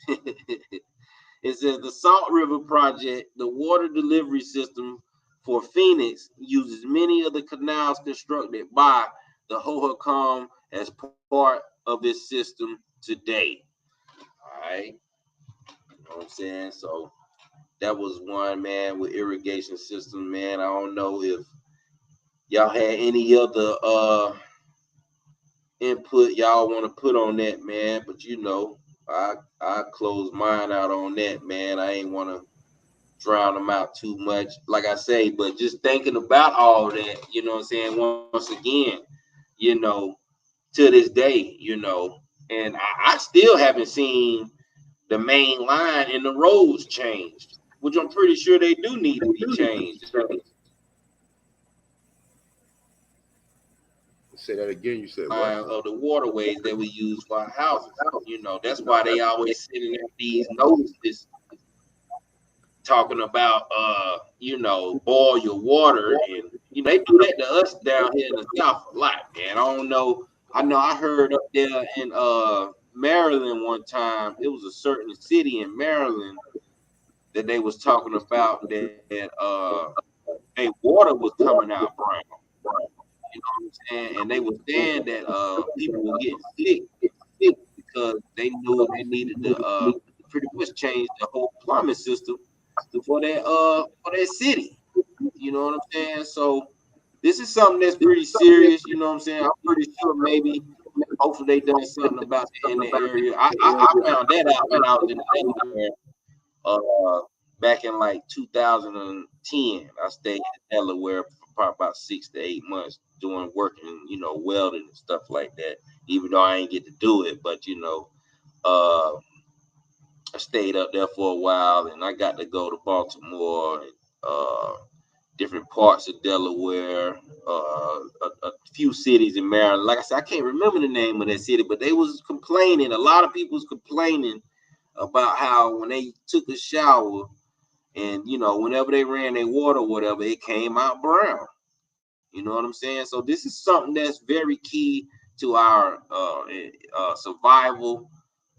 It says the Salt River Project, the water delivery system for Phoenix, uses many of the canals constructed by the Hohokam as part of its system today. All right. You know what I'm saying? So that was one, man, with irrigation system, man. I don't know if y'all had any other input y'all want to put on that, man, but I closed mine out on that, man. I ain't want to drown them out too much, like I say, but just thinking about all that, you know what I'm saying, once again, to this day, and I still haven't seen the main line and the roads changed, which I'm pretty sure they do need to be changed. Say that again. You said what? Of the waterways that we use for our houses. That's why they always sending out these notices talking about, boil your water. And, they do that to us down here in the South a lot, man. I don't know. I heard up there in Maryland one time, it was a certain city in Maryland that they was talking about that their water was coming out brown. You know what I'm saying? And they were saying that people were getting sick because they knew they needed to pretty much changed the whole plumbing system for that city. You know what I'm saying? So this is something that's pretty serious. You know what I'm saying? I'm pretty sure maybe, hopefully, they done something about it in the area. I found that out when I was in Delaware, back in like 2010. I stayed in Delaware for probably about 6 to 8 months doing work and welding and stuff like that. Even though I ain't get to do it, but I stayed up there for a while, and I got to go to Baltimore and different parts of Delaware, a few cities in Maryland. Like I said, I can't remember the name of that city, but they was complaining. A lot of people was complaining about how when they took a shower and whenever they ran their water or whatever, it came out brown. You know what I'm saying? So this is something that's very key to our survival,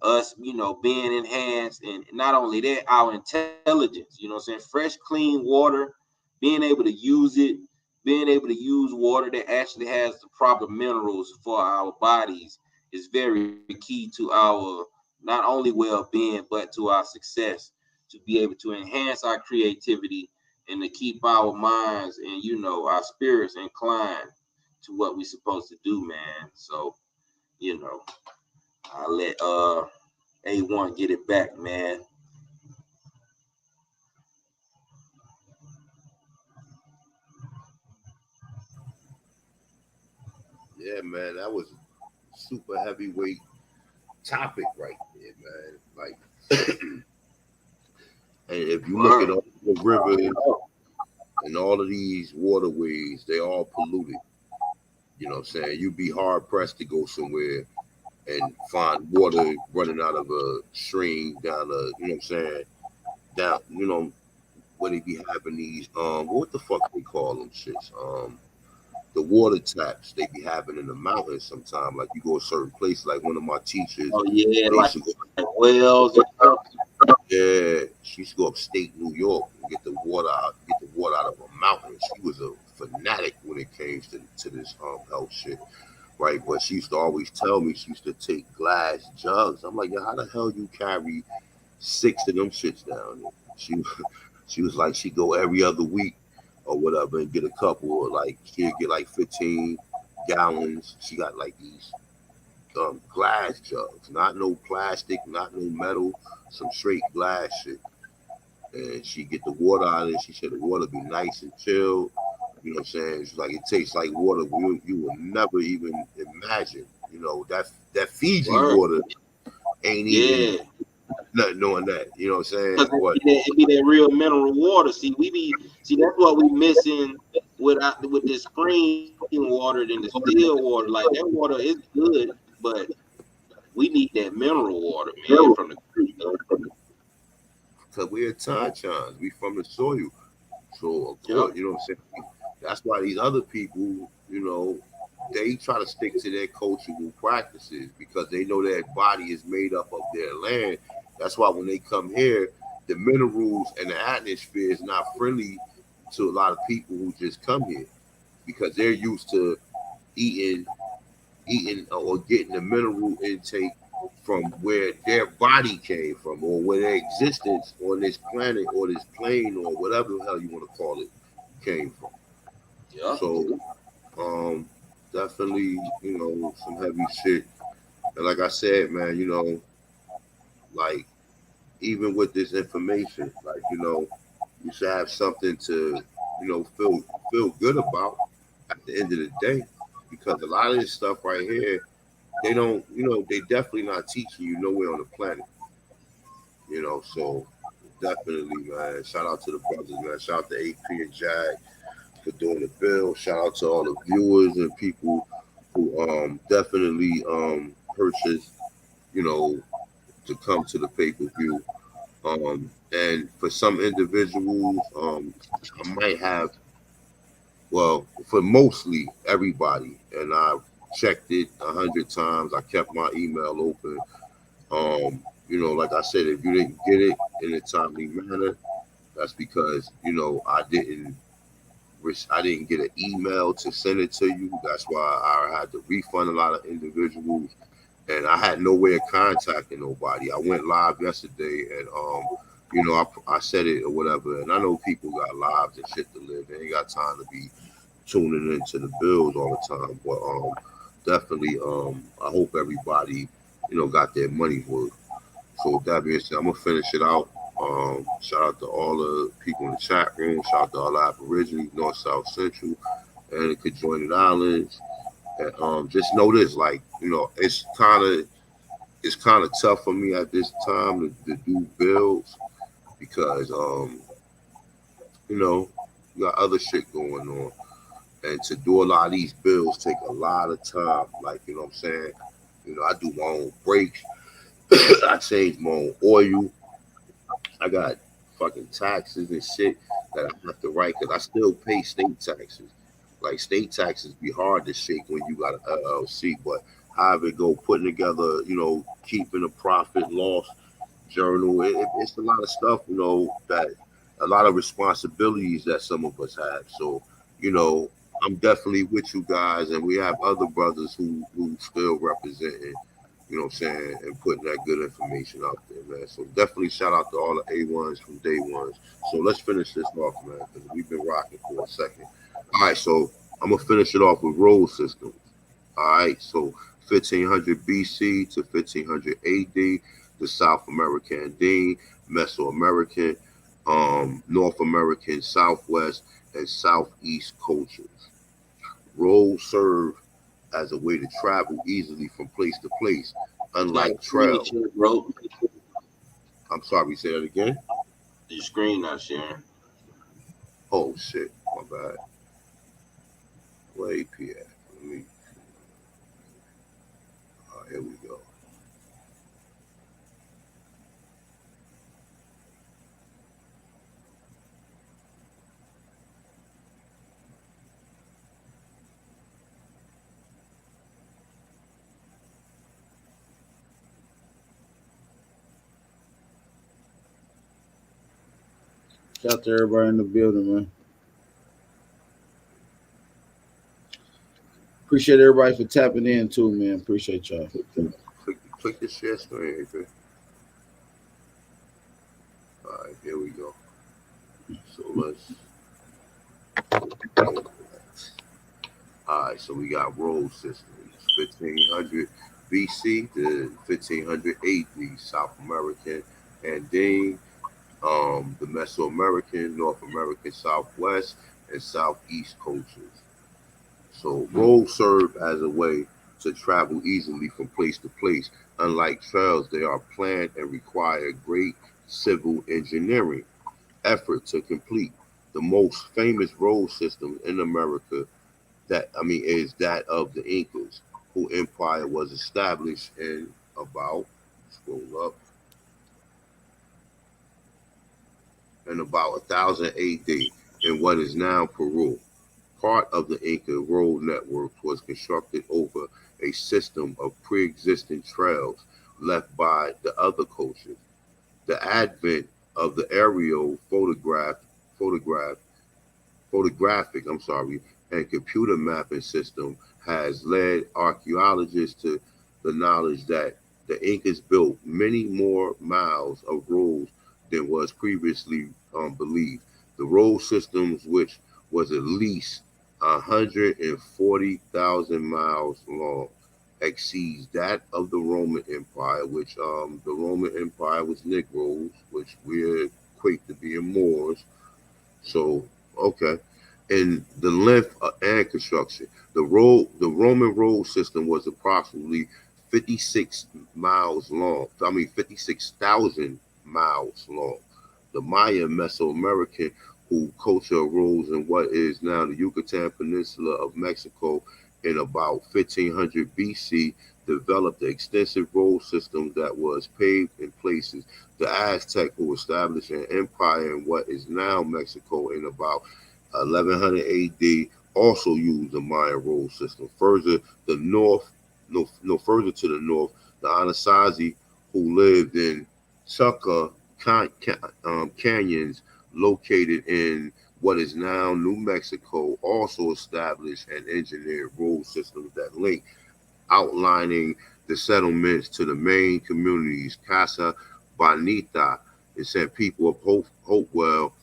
us, being enhanced, and not only that, our intelligence. You know what I'm saying? Fresh, clean water, being able to use it, being able to use water that actually has the proper minerals for our bodies is very key to our not only well-being, but to our success, to be able to enhance our creativity and to keep our minds and our spirits inclined to what we're supposed to do, man. So I'll let A1 get it back, man. Yeah, man, that was a super heavyweight topic right there, man. Like, and if you look at all the rivers and all of these waterways, they all polluted. You know what I'm saying? You'd be hard pressed to go somewhere and find water running out of a stream down a, you know what I'm saying? Down, when they be having these, what the fuck they call them shits? The water taps they be having in the mountains sometime. Like you go a certain place, like one of my teachers. Oh yeah, they like used to go, wells. yeah, she used to go upstate New York and get the water out of a mountain. She was a fanatic when it came to this health shit, right? But she used to always tell me she used to take glass jugs. I'm like, yeah, how the hell you carry 6 of them shits down there? She was like, she go every other week or whatever and get a couple, or like she'd get like 15 gallons. She got like these glass jugs, not no plastic, not no metal, some straight glass shit. And she get the water out of it. She said the water be nice and chilled. You know what I'm saying? She's like, it tastes like water you would never even imagine. That Fiji water ain't even nothing knowing that. You know what I'm saying? It be that real mineral water. See, that's what we missing with this spring water than the still water. Like that water is good, but we need that mineral water, man, from the creek. Because we're Tanchans. We from the soil. So, of course, you know what I'm saying? That's why these other people, they try to stick to their cultural practices because they know their body is made up of their land. That's why when they come here, the minerals and the atmosphere is not friendly to a lot of people who just come here because they're used to eating or getting the mineral intake from where their body came from or where their existence on this planet or this plane or whatever the hell you want to call it came from. Yeah. So definitely, some heavy shit. And like I said, man, like even with this information, like, you should have something to, feel good about at the end of the day. Because a lot of this stuff right here, they don't, they definitely not teaching you nowhere on the planet. So definitely, man. Shout out to the brothers, man. Shout out to AP and Jag for doing the bill. Shout out to all the viewers and people who definitely purchased, to come to the pay-per-view. And for some individuals, I might have, well, for mostly everybody, and I checked it 100 times. I kept my email open. Like I said, if you didn't get it in a timely manner, that's because I didn't get an email to send it to you. That's why I had to refund a lot of individuals. and I had no way of contacting nobody. I went live yesterday, and I said it or whatever, and I know people got lives and shit to live. They ain't got time to be tuning into the bills all the time. But definitely, I hope everybody, got their money's worth. So with that being said, I'm gonna finish it out. Shout out to all the people in the chat room. Shout out to all the Aborigines, North, South, Central, and the Conjoined Islands. And just know this, like, it's kind of tough for me at this time to do builds because you got other shit going on. And to do a lot of these bills take a lot of time. Like, you know what I'm saying? I do my own brakes. I change my own oil. I got fucking taxes and shit that I have to write because I still pay state taxes. Like, state taxes be hard to shake when you got an LLC, but however it go, putting together, keeping a profit loss journal. It's a lot of stuff, that a lot of responsibilities that some of us have. So, you know, I'm definitely with you guys, and we have other brothers who still representing, what I'm saying, and putting that good information out there, man. So definitely shout out to all the A1s from day ones. So let's finish this off, man, because we've been rocking for a second. All right, so I'm gonna finish it off with road systems. All right, so 1500 BC to 1500 AD, the South American Andine, Mesoamerican, North American, Southwest, and Southeast cultures. Roads serve as a way to travel easily from place to place, unlike trails. Bro, I'm sorry, say that again. your screen not sharing. Oh shit, my bad. Where AP at? Let me. Here we go. Shout out to everybody in the building, man. Appreciate everybody for tapping in too, man. Appreciate y'all. Click the share screen, AP. All right, here we go. So let's. All right, so we got road systems. 1500 BC to 1500 AD, South American Andine, the Mesoamerican, North American Southwest, and Southeast cultures. So roads serve as a way to travel easily from place to place. Unlike trails, they are planned and require great civil engineering effort to complete. The most famous road system in America is that of the Incas, whose empire was established in about scroll up in about 1000 AD in what is now Peru. Part of the Inca road network was constructed over a system of pre-existing trails left by the other cultures. The advent of the aerial photographic, and computer mapping system has led archaeologists to the knowledge that the Incas built many more miles of roads than was previously believed. The road systems, which was at least 140,000 miles long, exceeds that of the Roman Empire, which the Roman Empire was Negroes, which we're equate to being Moors. So, okay. And the length and construction. The Roman road system was approximately 56 miles long. 56,000 miles long. The Maya Mesoamerican, who culture arose in what is now the Yucatan Peninsula of Mexico in about 1500 BC, developed an extensive road system that was paved in places. The Aztec, who established an empire in what is now Mexico in about 1100 AD, also used the Maya road system. Further the north, no further to the north, the Anasazi, who lived in Chukka canyons located in what is now New Mexico, also established and engineered road systems that link, outlining the settlements to the main communities, Casa Bonita. It said people of Hopewell,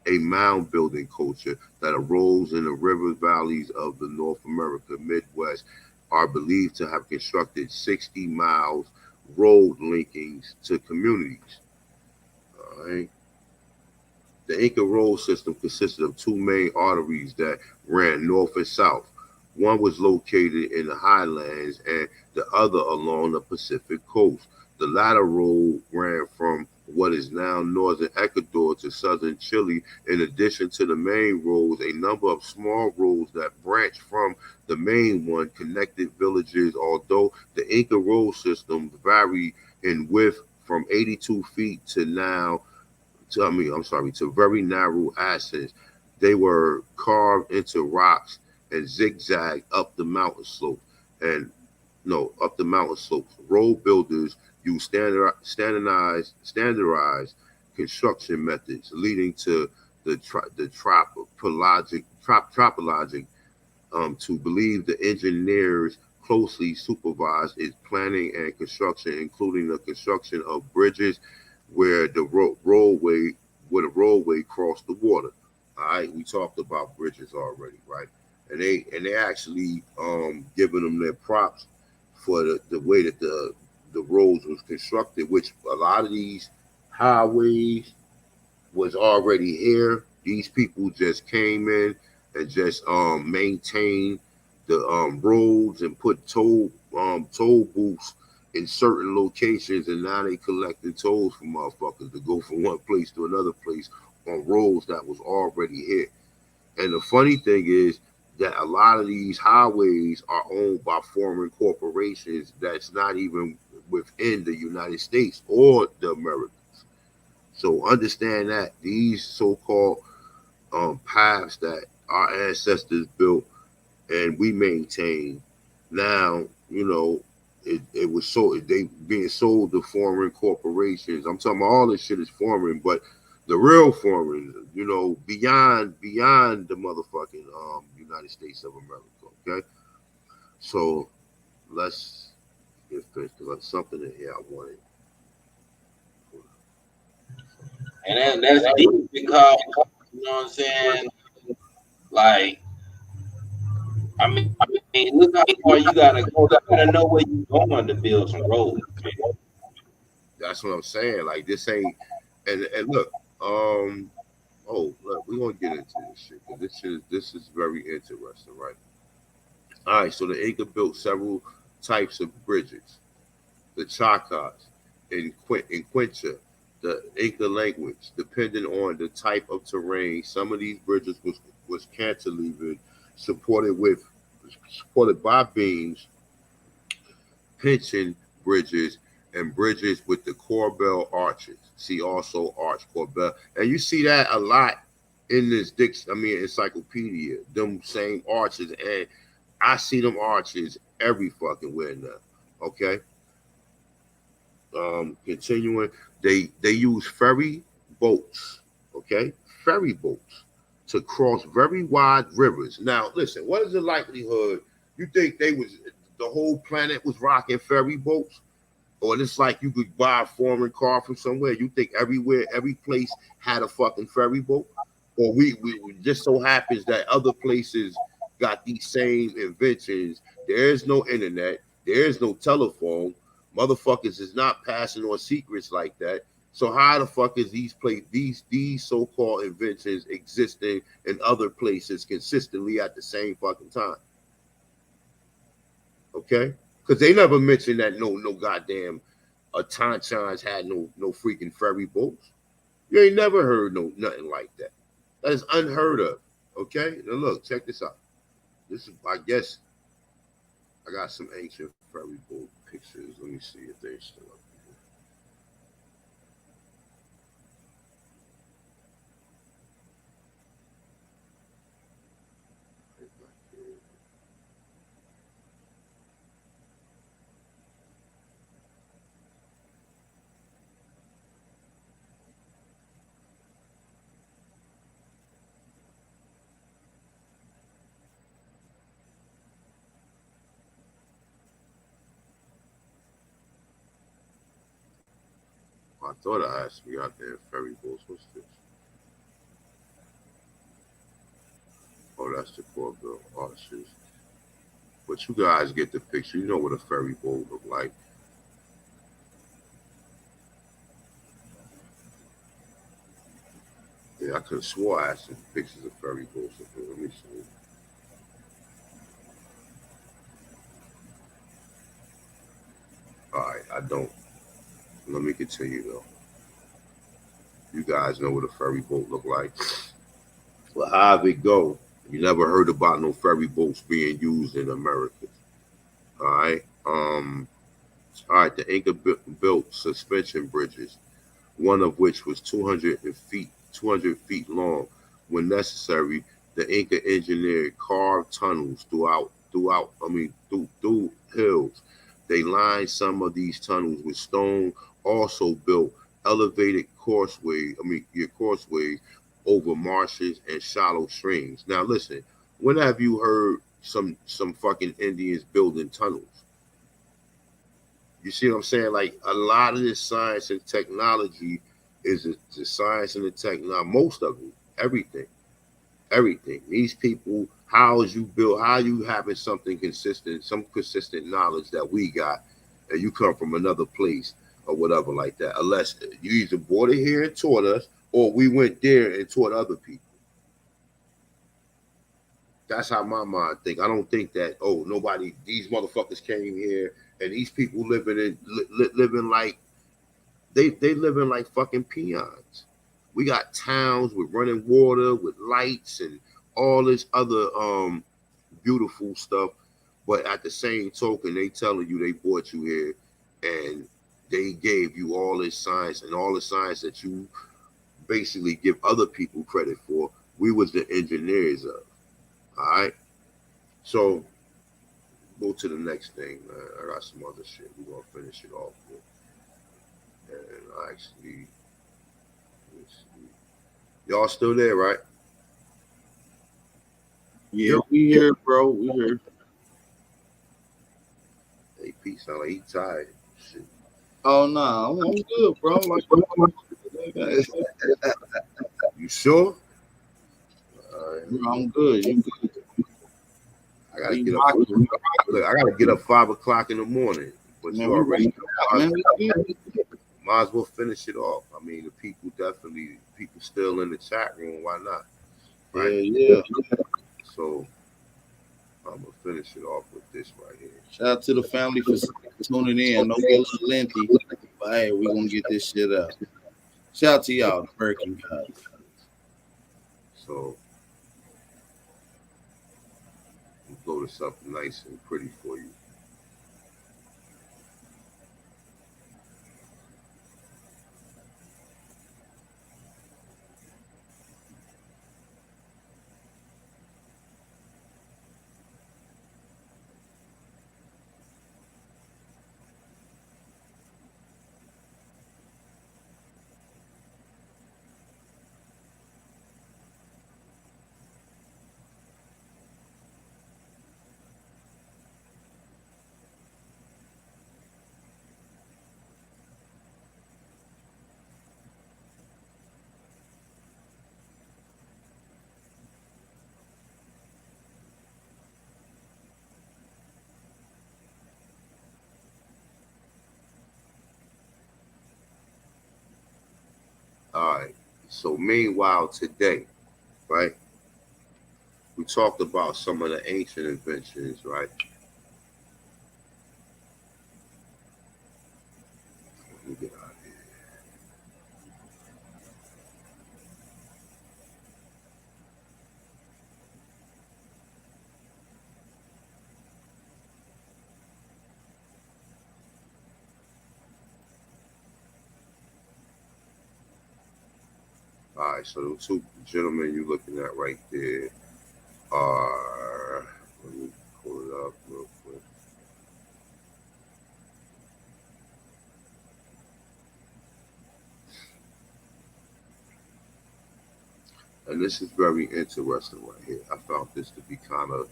a mound building culture that arose in the river valleys of the North America Midwest, are believed to have constructed 60 miles road linkings to communities. All right. The Inca road system consisted of two main arteries that ran north and south. One was located in the highlands and the other along the Pacific coast. The latter road ran from what is now northern Ecuador to southern Chile. In addition to the main roads, a number of small roads that branched from the main one connected villages, although the Inca road system varied in width from 82 feet to very narrow ascents. They were carved into rocks and zigzagged up the mountain slope. And no, up the mountain slopes. Road builders use standardized construction methods, leading to the tropologic to believe the engineers closely supervised its planning and construction, including the construction of bridges where the roadway crossed the water. All right, we talked about bridges already, right? And they actually giving them their props for the way that the roads was constructed, which a lot of these highways was already here. These people just came in and just maintained the roads and put toll booths in certain locations, and now they collecting tolls from motherfuckers to go from one place to another place on roads that was already here. And the funny thing is that a lot of these highways are owned by foreign corporations that's not even within the United States or the Americas. So understand that these so-called paths that our ancestors built and we maintain now, it was sold. They being sold to foreign corporations. I'm talking about all this shit is foreign, but the real foreign, beyond the motherfucking United States of America. Okay, so let's get finished. There's something in here I wanted. And that's deep because, you know what I'm saying? Like, I mean, look how far you gotta go. You gotta know where you're going to build some roads, man. That's what I'm saying. Like this ain't, and look, look, we're gonna get into this shit because this is very interesting, right? All right, so the Inca built several types of bridges. The Chacas in Quincha, the Inca language, depending on the type of terrain. Some of these bridges was cantilevered, supported by beams, pension bridges, and bridges with the corbel arches. See also arch corbel, and you see that a lot in this encyclopedia. Them same arches, and I see them arches every fucking where now. Okay. Continuing, they use ferry boats, okay, ferry boats to cross very wide rivers. Now, listen, what is the likelihood you think the whole planet was rocking ferry boats? Or it's like you could buy a foreign car from somewhere. You think every place had a fucking ferry boat? Or we just so happens that other places got these same inventions. There is no internet. There is no telephone. Motherfuckers is not passing on secrets like that. So how the fuck is these so-called inventions existing in other places consistently at the same fucking time? Okay? Because they never mentioned that no goddamn Tonchons had no freaking ferry boats. You ain't never heard nothing like that. That is unheard of. Okay? Now look, check this out. This is, I guess, I got some ancient ferry boat pictures. Let me see if they're still up here. I thought I asked me out there ferry boats. What's this? Oh, that's the Corville arches. But you guys get the picture. You know what a ferry boat look like. Yeah, I could have swore I had some pictures of ferry boats up here. Let me see. All right, I don't. Let me continue though. You guys know what a ferry boat look like. Well, however it go, you never heard about no ferry boats being used in America. All right. All right. The Inca built suspension bridges, one of which was 200 feet long. When necessary, the Inca engineered carved tunnels through hills. They lined some of these tunnels with stone. Also built elevated courseway over marshes and shallow streams. Now listen, when have you heard some fucking Indians building tunnels? You see what I'm saying? Like a lot of this science and technology is the science and the technology. Most of it, everything. These people, how you having something consistent, some consistent knowledge that we got, and you come from another place or whatever like that. Unless you either brought it here and taught us, or we went there and taught other people. That's how my mind think. I don't think that these motherfuckers came here and these people living like they living like fucking peons. We got towns with running water, with lights and all this other beautiful stuff. But at the same token, they telling you they brought you here and they gave you all this science and all the science that you basically give other people credit for. We was the engineers of. All right. So go to the next thing, man. I got some other shit. We're gonna finish it off with. And actually, let's see. Y'all still there, right? Yeah, we here, bro. We here. Hey, Pete sound like he tired. Shit. Oh no, I'm good, bro. You sure? I'm good. You good? I gotta get up. Look, I gotta get up 5 o'clock in the morning. But man, you already might as well finish it off. I mean, the people still in the chat room. Why not? Right? Yeah. So I'm gonna finish it off with this right here. Shout out to the family for tuning in. I know we're a little lengthy, but hey, we're gonna get this shit up. Shout out to y'all, the American guys. So we'll go to something nice and pretty for you. All right. So meanwhile, today, right, we talked about some of the ancient inventions, right? Let me get out of here. All right, so the two gentlemen you're looking at right there are, let me pull it up real quick. And this is very interesting right here. I found this to be kind of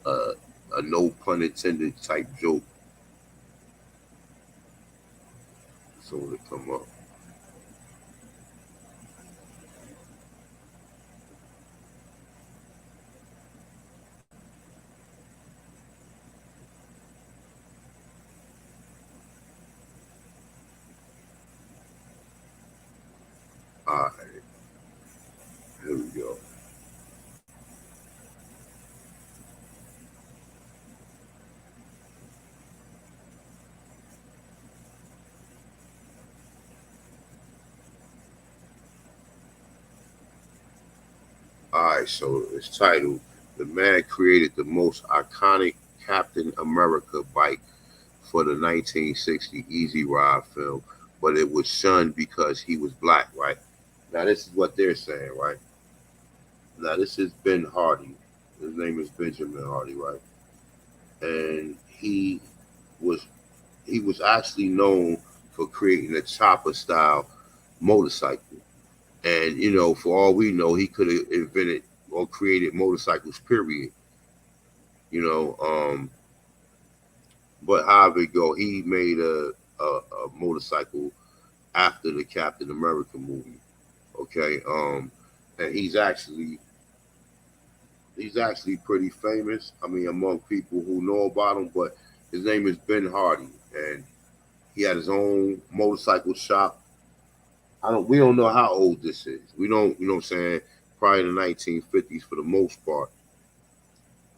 a no pun intended type joke. soon to come up. All right, here we go. All right, so it's titled "The Man Created the Most Iconic Captain America Bike for the 1960 Easy Ride film, but it was shunned because he was black." Right now, this is what they're saying. Right now, this is Ben Hardy. His name is Benjamin Hardy. Right, and was he was actually known for creating a chopper style motorcycle. And for all we know, he could have invented or created motorcycles, period. You know, but however it go, he made a motorcycle after the Captain America movie. Okay, and he's actually pretty famous. I mean, among people who know about him, but his name is Ben Hardy, and he had his own motorcycle shop. We don't know how old this is. We don't, you know what I'm saying, probably in the 1950s for the most part.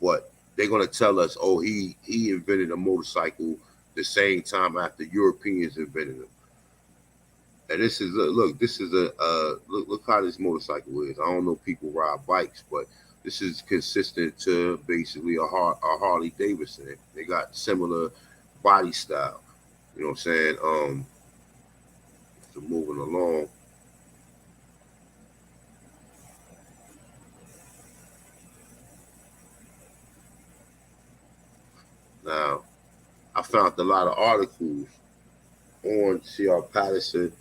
But they're gonna tell us, oh, he invented a motorcycle the same time after Europeans invented them. And this is this is look how this motorcycle is. I don't know people ride bikes, but this is consistent to basically a Harley Davidson. They got similar body style. You know what I'm saying? So moving along. Now, I found a lot of articles on C.R. Patterson.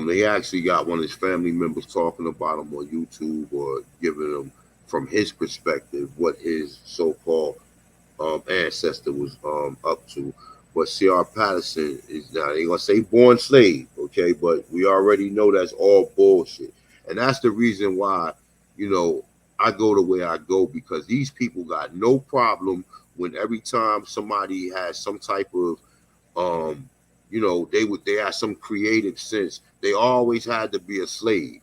They actually got one of his family members talking about him on YouTube or giving him from his perspective what his so-called ancestor was up to. But C.R. Patterson is now, they gonna say born slave, okay? But we already know that's all bullshit. And that's the reason why, I go the way I go, because these people got no problem when every time somebody has some type of they had some creative sense. They always had to be a slave.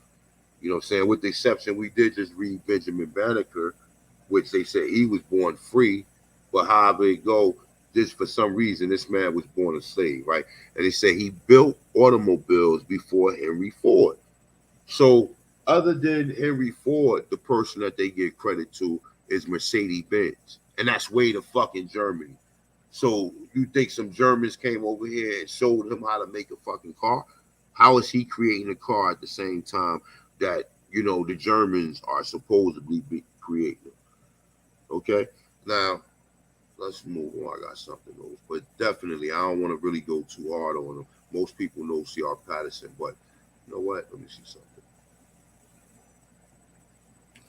You know what I'm saying? With the exception, we did just read Benjamin Banneker, which they said he was born free, but however it go, this for some reason this man was born a slave, right? And they say he built automobiles before Henry Ford. So other than Henry Ford, the person that they give credit to is Mercedes Benz, and that's way the fucking Germany. So you think some Germans came over here and showed him how to make a fucking car? How is he creating a car at the same time that the Germans are supposedly creating? Okay, now let's move on. I got something else, but definitely I don't want to really go too hard on him. Most people know C.R. Patterson, but you know what? Let me see something.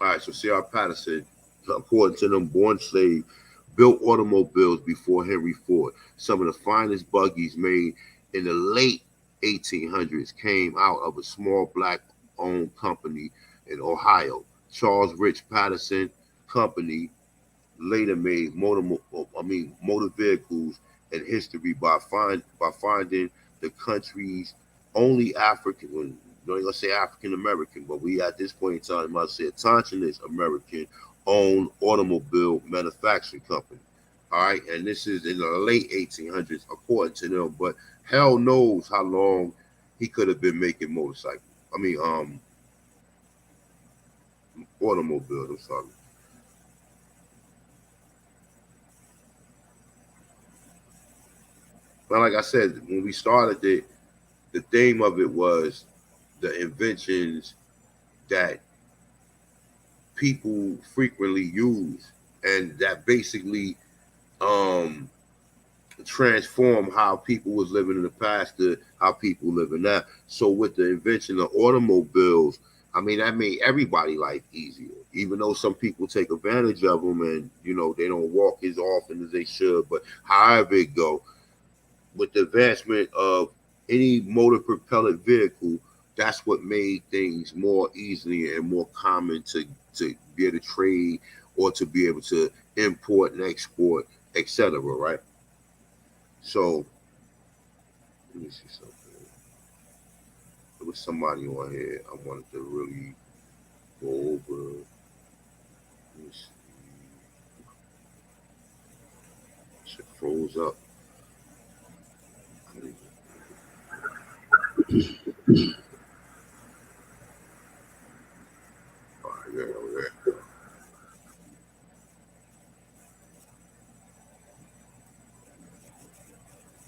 All right, so C.R. Patterson, according to them, born slave, built automobiles before Henry Ford. Some of the finest buggies made in the late 1800s came out of a small black-owned company in Ohio. Charles Rich Patterson Company later made motor vehicles in history by finding the country's only African, well, you ain't gonna say African American, but we at this point in time might say autonomous American owned automobile manufacturing company. All right, and this is in the late 1800s, according to them. But hell knows how long he could have been making motorcycles. Automobiles. I'm sorry. But like I said, when we started it, the theme of it was the inventions that people frequently use, and that basically transform how people was living in the past to how people living now. So with the invention of automobiles, that made everybody life easier. Even though some people take advantage of them, and they don't walk as often as they should. But however it go, with the advancement of any motor propelled vehicle, that's what made things more easily and more common to be able to trade or to be able to import and export, etc. Right? So let me see something. There was somebody on here I wanted to really go over. Let me see. Shit froze up. All right, there, there.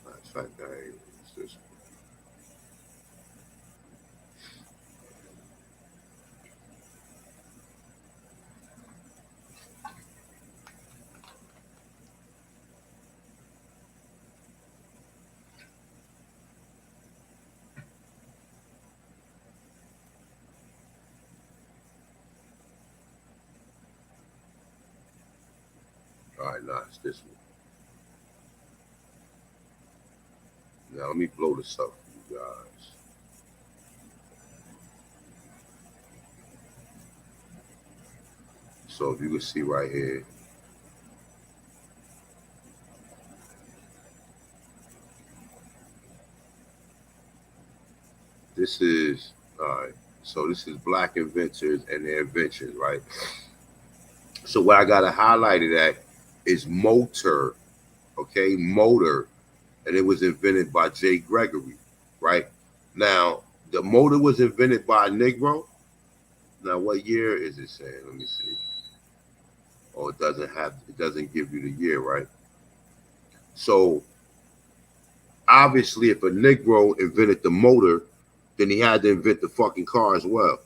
That's like that. It's this. All right, now it's this one. Now let me blow this up for you guys. So if you can see right here, this is all right. So this is black inventors and their inventions, right? So what I gotta highlight it at is motor, okay, motor, and it was invented by J. Gregory, right? Now the motor was invented by a Negro. Now what year is it saying? Let me see. Oh, it doesn't give you the year, right? So obviously, if a Negro invented the motor, then he had to invent the fucking car as well.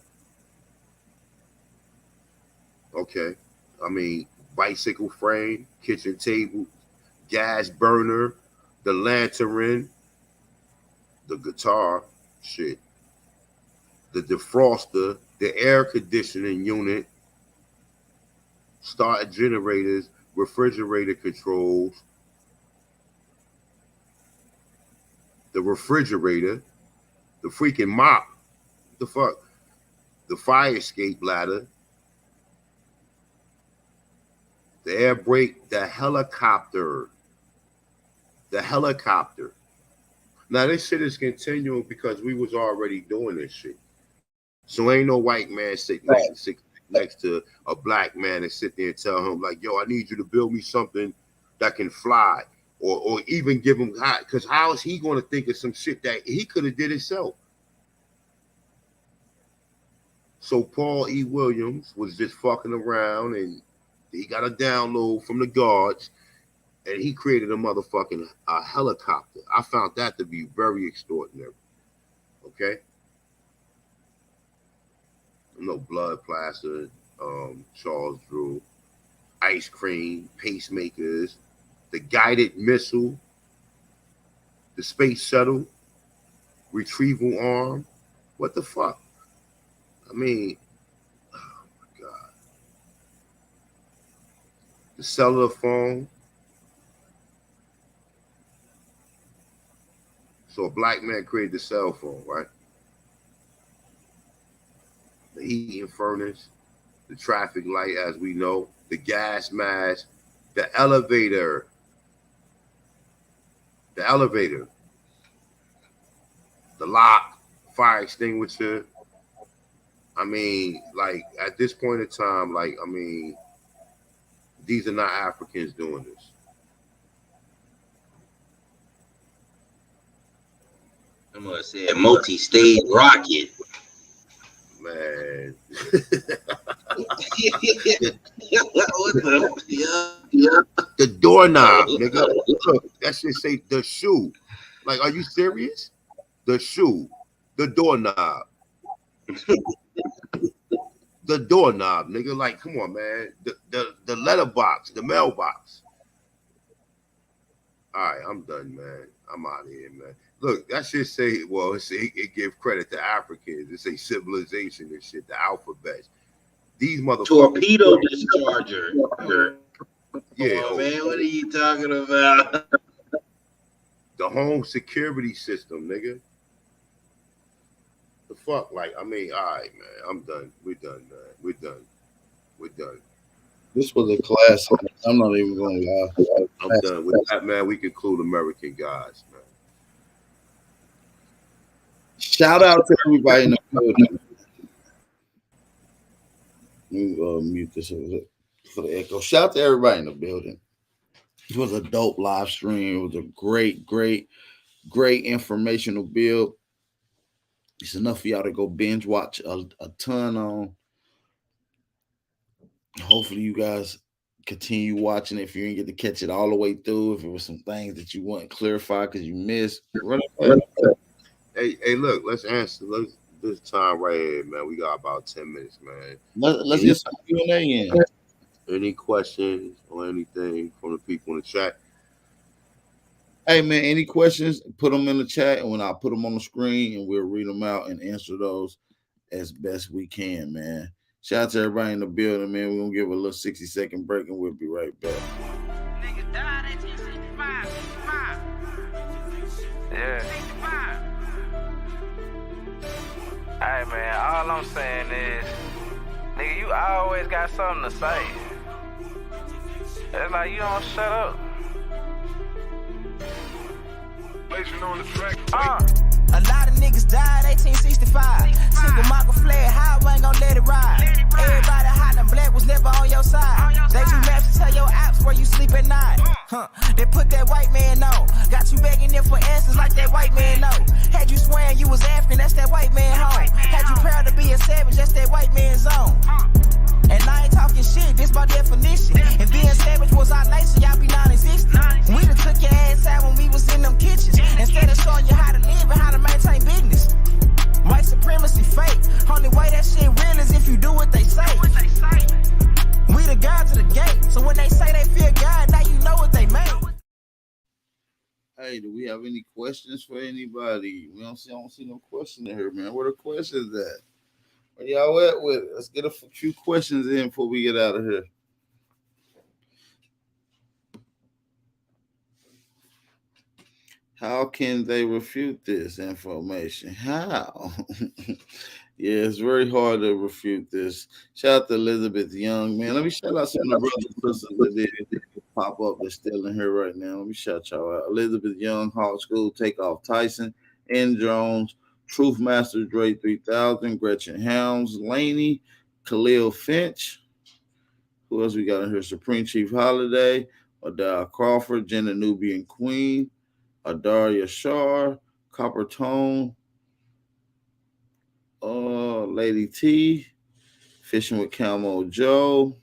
Okay. I mean, bicycle frame, kitchen table, gas burner, the lantern, the guitar, shit, the defroster, the air conditioning unit, starter generators, refrigerator controls, the refrigerator, the freaking mop, the fuck, the fire escape ladder, the air brake, the helicopter. Now this shit is continuing because we was already doing this shit. So ain't no white man sitting next to a black man and sit there and tell him like, yo, I need you to build me something that can fly, or even give him, because how is he going to think of some shit that he could have did himself? So Paul E. Williams was just fucking around and he got a download from the guards and he created a motherfucking helicopter. I found that to be very extraordinary. Okay? No blood plaster, Charles Drew, ice cream, pacemakers, the guided missile, the space shuttle, retrieval arm. What the fuck? I mean, oh my God. The cellular phone. So a black man created the cell phone, right? The heating furnace, the traffic light, as we know, the gas mask, the elevator, the lock, fire extinguisher. I mean, like at this point in time, like, I mean, these are not Africans doing this. I'm gonna say a multi-stage rocket. Man. The doorknob, nigga. Look, that shit say the shoe. Like, are you serious? The shoe, the doorknob. The doorknob, nigga. Like, come on, man. The letterbox, the mailbox. All right, I'm done, man. I'm out of here, man. Look, that shit say, well, it give credit to Africans. It say civilization and shit, the alphabet. These motherfuckers. Torpedo discharger. Yeah. Oh, man, what are you talking about? The home security system, nigga. The fuck, like, I mean, all right, man. I'm done. We're done, man. We're done. We're done. This was a class. I'm not even going to lie. I'm done with that, man. We conclude American Gods, man. Shout out to everybody in the building. Let me mute this for the echo. Shout out to everybody in the building. It was a dope live stream. It was a great informational build. It's enough for y'all to go binge watch a ton on. Hopefully you guys continue watching if you didn't get to catch it all the way through. If it was some things that you want clarified because you missed. Hey, look, let's answer. This time right here, man. We got about 10 minutes, man. Let's get some Q&A in. Any questions or anything from the people in the chat? Hey, man, any questions, put them in the chat, and when I put them on the screen, and we'll read them out and answer those as best we can, man. Shout out to everybody in the building, man. We're going to give a little 60-second break, and we'll be right back. Yeah. Hey, man, all I'm saying is, nigga, you always got something to say. It's like you don't shut up. Blazing on the track. A lot of niggas died 1865. Single Michael fled, how I ain't gon' let it ride. Everybody hollering black was never on your side. They do maps to tell your apps where you sleep at night. They put that white man on. Got you begging them for answers like that white man know. Had you swearing you was African, that's that white man home. Had you proud to be a savage, that's that white man zone. And I ain't talking shit, this by definition. And being savage was our nature, y'all be non-existent. We done took your ass out when we was in them kitchens. Instead of showing you how to live and how to maintain business. White supremacy fake. Only way that shit real is if you do what they say. We the gods of the gate. So when they say they fear God, now you know what they made. Hey, do we have any questions for anybody? I don't see no question in here, man. Where the questions at? Where y'all at with it? Let's get a few questions in before we get out of here. How can they refute this information? How? Yeah, it's very hard to refute this. Shout out to Elizabeth Young, man. Let me shout out some of the brothers and sisters that did pop up that's still in here right now. Let me shout y'all out. Elizabeth Young, Hawk School, Takeoff Tyson, N. Jones, Truth Master Dre 3000, Gretchen Helms, Laney, Khalil Finch. Who else we got in here? Supreme Chief Holiday, Adele Crawford, Jenna Nubian Queen, Adaria Shar, Copper Tone, Lady T, Fishing with Camo Joe,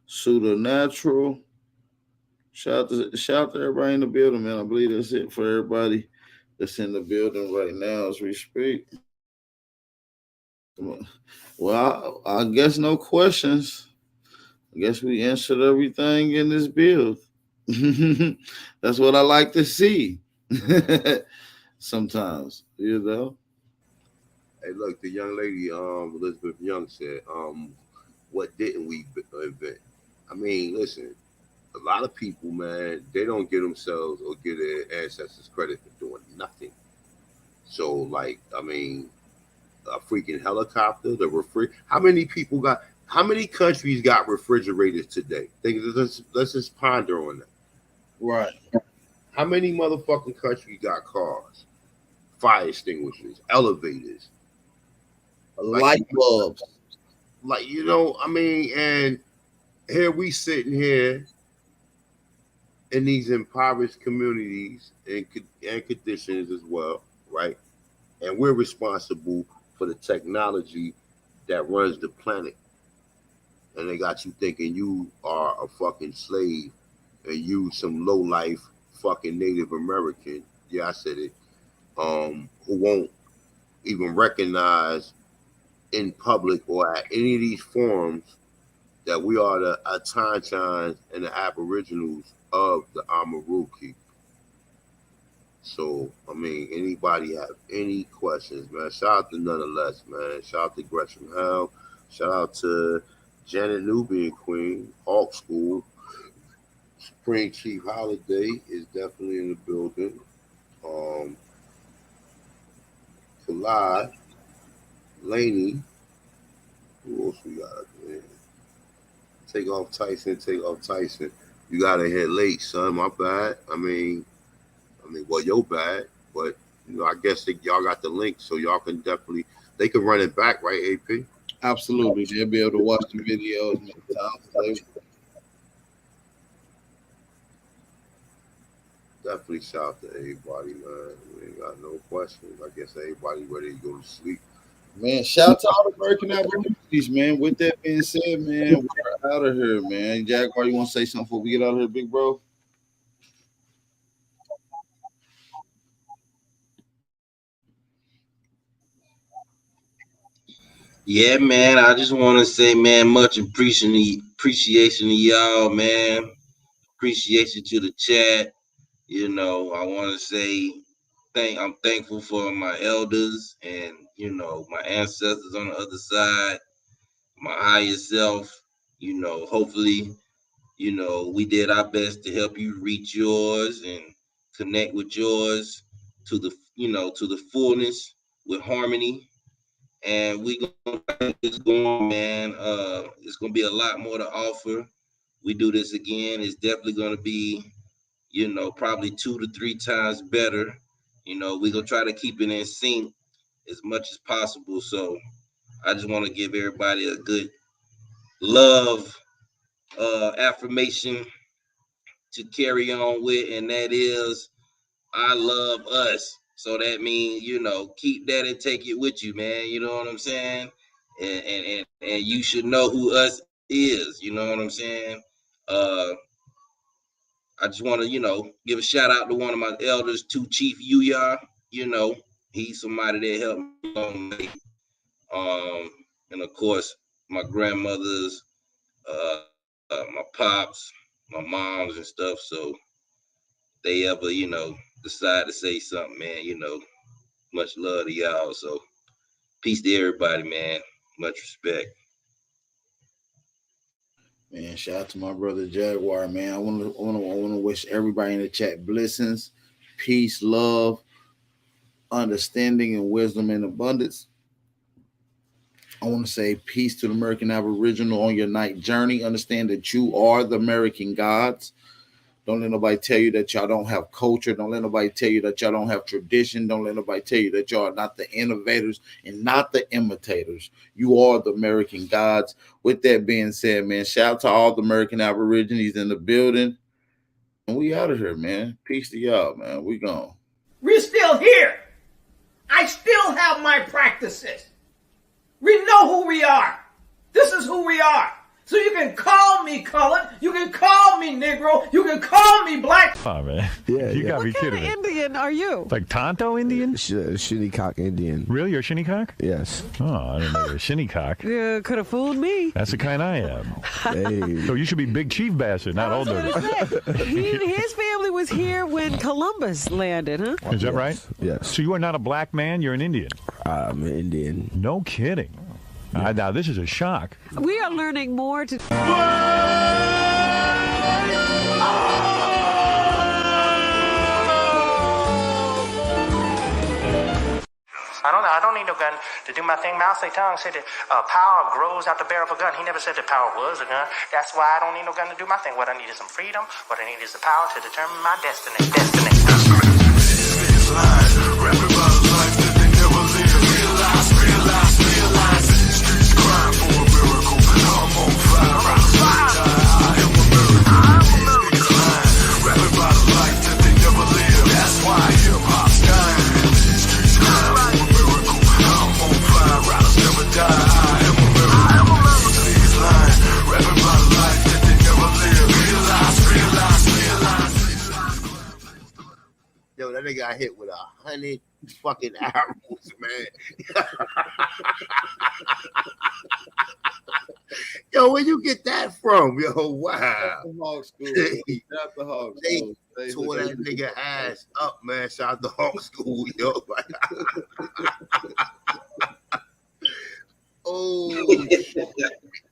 Suda Natural. Shout out to everybody in the building, man. I believe that's it for everybody that's in the building right now as we speak. Well, I guess no questions. I guess we answered everything in this build. That's what I like to see. Sometimes, you know. Hey, look, the young lady, Elizabeth Young said, what didn't we invent? I mean, listen, a lot of people, man, they don't give themselves or give their ancestors credit for doing nothing. So, like, I mean, a freaking helicopter, how many countries got refrigerators today? Let's just ponder on that. Right. How many motherfucking countries got cars, fire extinguishers, elevators, light bulbs? Like, you know, I mean, and here we sitting here in these impoverished communities and conditions as well, right? And we're responsible for the technology that runs the planet. And they got you thinking you are a fucking slave and you some low life fucking Native American, yeah, I said it, who won't even recognize in public or at any of these forums that we are the Atanchans and the Aboriginals of the Amaruki. So, I mean, anybody have any questions, man? Shout out to Nonetheless, man. Shout out to Gretchen Hell. Shout out to Janet Nubian Queen, Hawk School, Spring Chief Holiday is definitely in the building. Kalai, Laney, who else we got? Man? Take off Tyson. You gotta hit late, son. My bad. Well, your bad, but I guess y'all got the link, so y'all can definitely they can run it back, right? AP. Absolutely, they'll be able to watch the videos many times. Definitely shout out to everybody, man. We ain't got no questions. I guess everybody ready to go to sleep. Man, shout out to all the American opportunities, man. With that being said, man, we're out of here, man. Jaguar, you want to say something before we get out of here, big bro? Yeah, man. I just want to say, man, much appreciation to y'all, man. Appreciation to the chat. I want to say I'm thankful for my elders and my ancestors on the other side, my higher self. Hopefully, we did our best to help you reach yours and connect with yours to the fullness with harmony. And we gonna keep this going, man. It's gonna be a lot more to offer. We do this again. It's definitely gonna be, probably 2 to 3 times better. We're gonna try to keep it in sync as much as possible. So I just want to give everybody a good love affirmation to carry on with, and that is I love us. So that means, keep that and take it with you, man. You know what I'm saying? And you should know who us is. You know what I'm saying? I just want to, give a shout out to one of my elders, to Chief Uyar. He's somebody that helped me along the way. And of course, my grandmothers, my pops, my moms and stuff. So they ever, decide to say something, man, much love to y'all. So peace to everybody, man. Much respect. Man, shout out to my brother Jaguar, man. I want to wish everybody in the chat blessings, peace, love, understanding, and wisdom and abundance. I want to say peace to the American Aboriginal on your night journey. Understand that you are the American gods. Don't let nobody tell you that y'all don't have culture. Don't let nobody tell you that y'all don't have tradition. Don't let nobody tell you that y'all are not the innovators and not the imitators. You are the American gods. With that being said, man, shout out to all the American Aborigines in the building. And we out of here, man. Peace to y'all, man. We gone. We're still here. I still have my practices. We know who we are. This is who we are. So you can call me colored, you can call me Negro, you can call me black. Oh, man. Yeah, You gotta be What kind kidding of me. Indian are you? Like Tonto Indian? Shinnecock Indian. Really? You're a Shinnecock? Yes. Oh, I didn't know you were a Shinnecock. Could have fooled me. That's the kind I am. Hey. So you should be Big Chief Bastard, not Old Dirty. His family was here when Columbus landed, huh? Is that right? Yes. So you are not a black man, you're an Indian? I'm an Indian. No kidding. Now, this is a shock. We are learning more to. I don't need no gun to do my thing. Mao Zedong said that power grows out the barrel of a gun. He never said that power was a gun. That's why I don't need no gun to do my thing. What I need is some freedom. What I need is the power to determine my destiny. Yo, that nigga got hit with 100 fucking arrows, man. Yo, where you get that from? Yo, wow. Shout out to Hawk School. They tore that nigga ass up, man. Shout out to Hawk School, yo. Oh,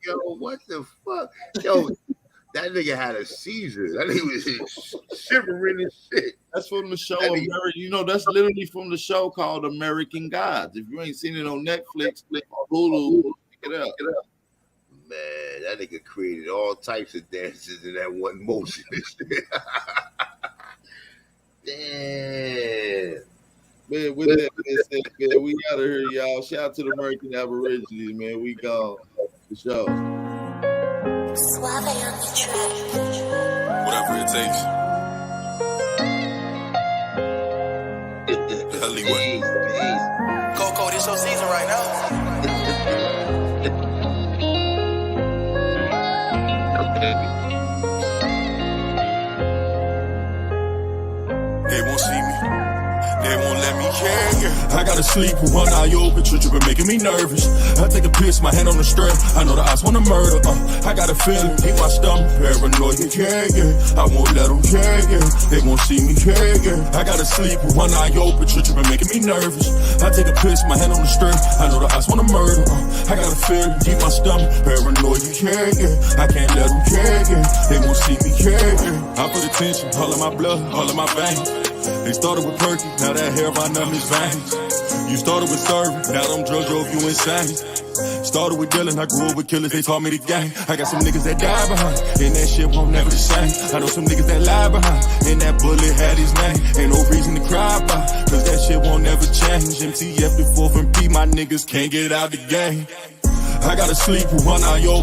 yo, what the fuck? Yo, That nigga had a seizure. That nigga was shivering and shit. That's from the show you know, that's literally from the show called American Gods. If you ain't seen it on Netflix, or Hulu, pick it up. Man, that nigga created all types of dances in that one motion. Damn. Man, with that being said, man, we out of here, y'all. Shout out to the American Aborigines, man. We gone for sure. Suave on the track. Whatever it takes. Coco, this your season right now. They won't see me. They won't let me I gotta sleep with one eye open, tripping, making me nervous. I take a piss, my hand on the strap. I know the eyes wanna murder. I got a feeling, keep my stomach paranoid. Yeah. I won't let them, yeah. They won't see me, yeah. I gotta sleep with one eye open, tripping, making me nervous. I take a piss, my hand on the strap. I know the eyes wanna murder. I got a feeling, keep my stomach paranoid. Yeah. I can't let them, yeah. They won't see me, yeah. I put attention, all of my blood, all of my veins. They started with perky, now that hair on them is veins. You started with serving, now them drugs drove you insane. Started with dealing, I grew up with killers, they taught me the game. I got some niggas that die behind, and that shit won't never the same. I know some niggas that lie behind, and that bullet had his name. Ain't no reason to cry about, cause that shit won't never change. MTF the 4th and P, my niggas can't get out the game. I gotta sleep with one eye open.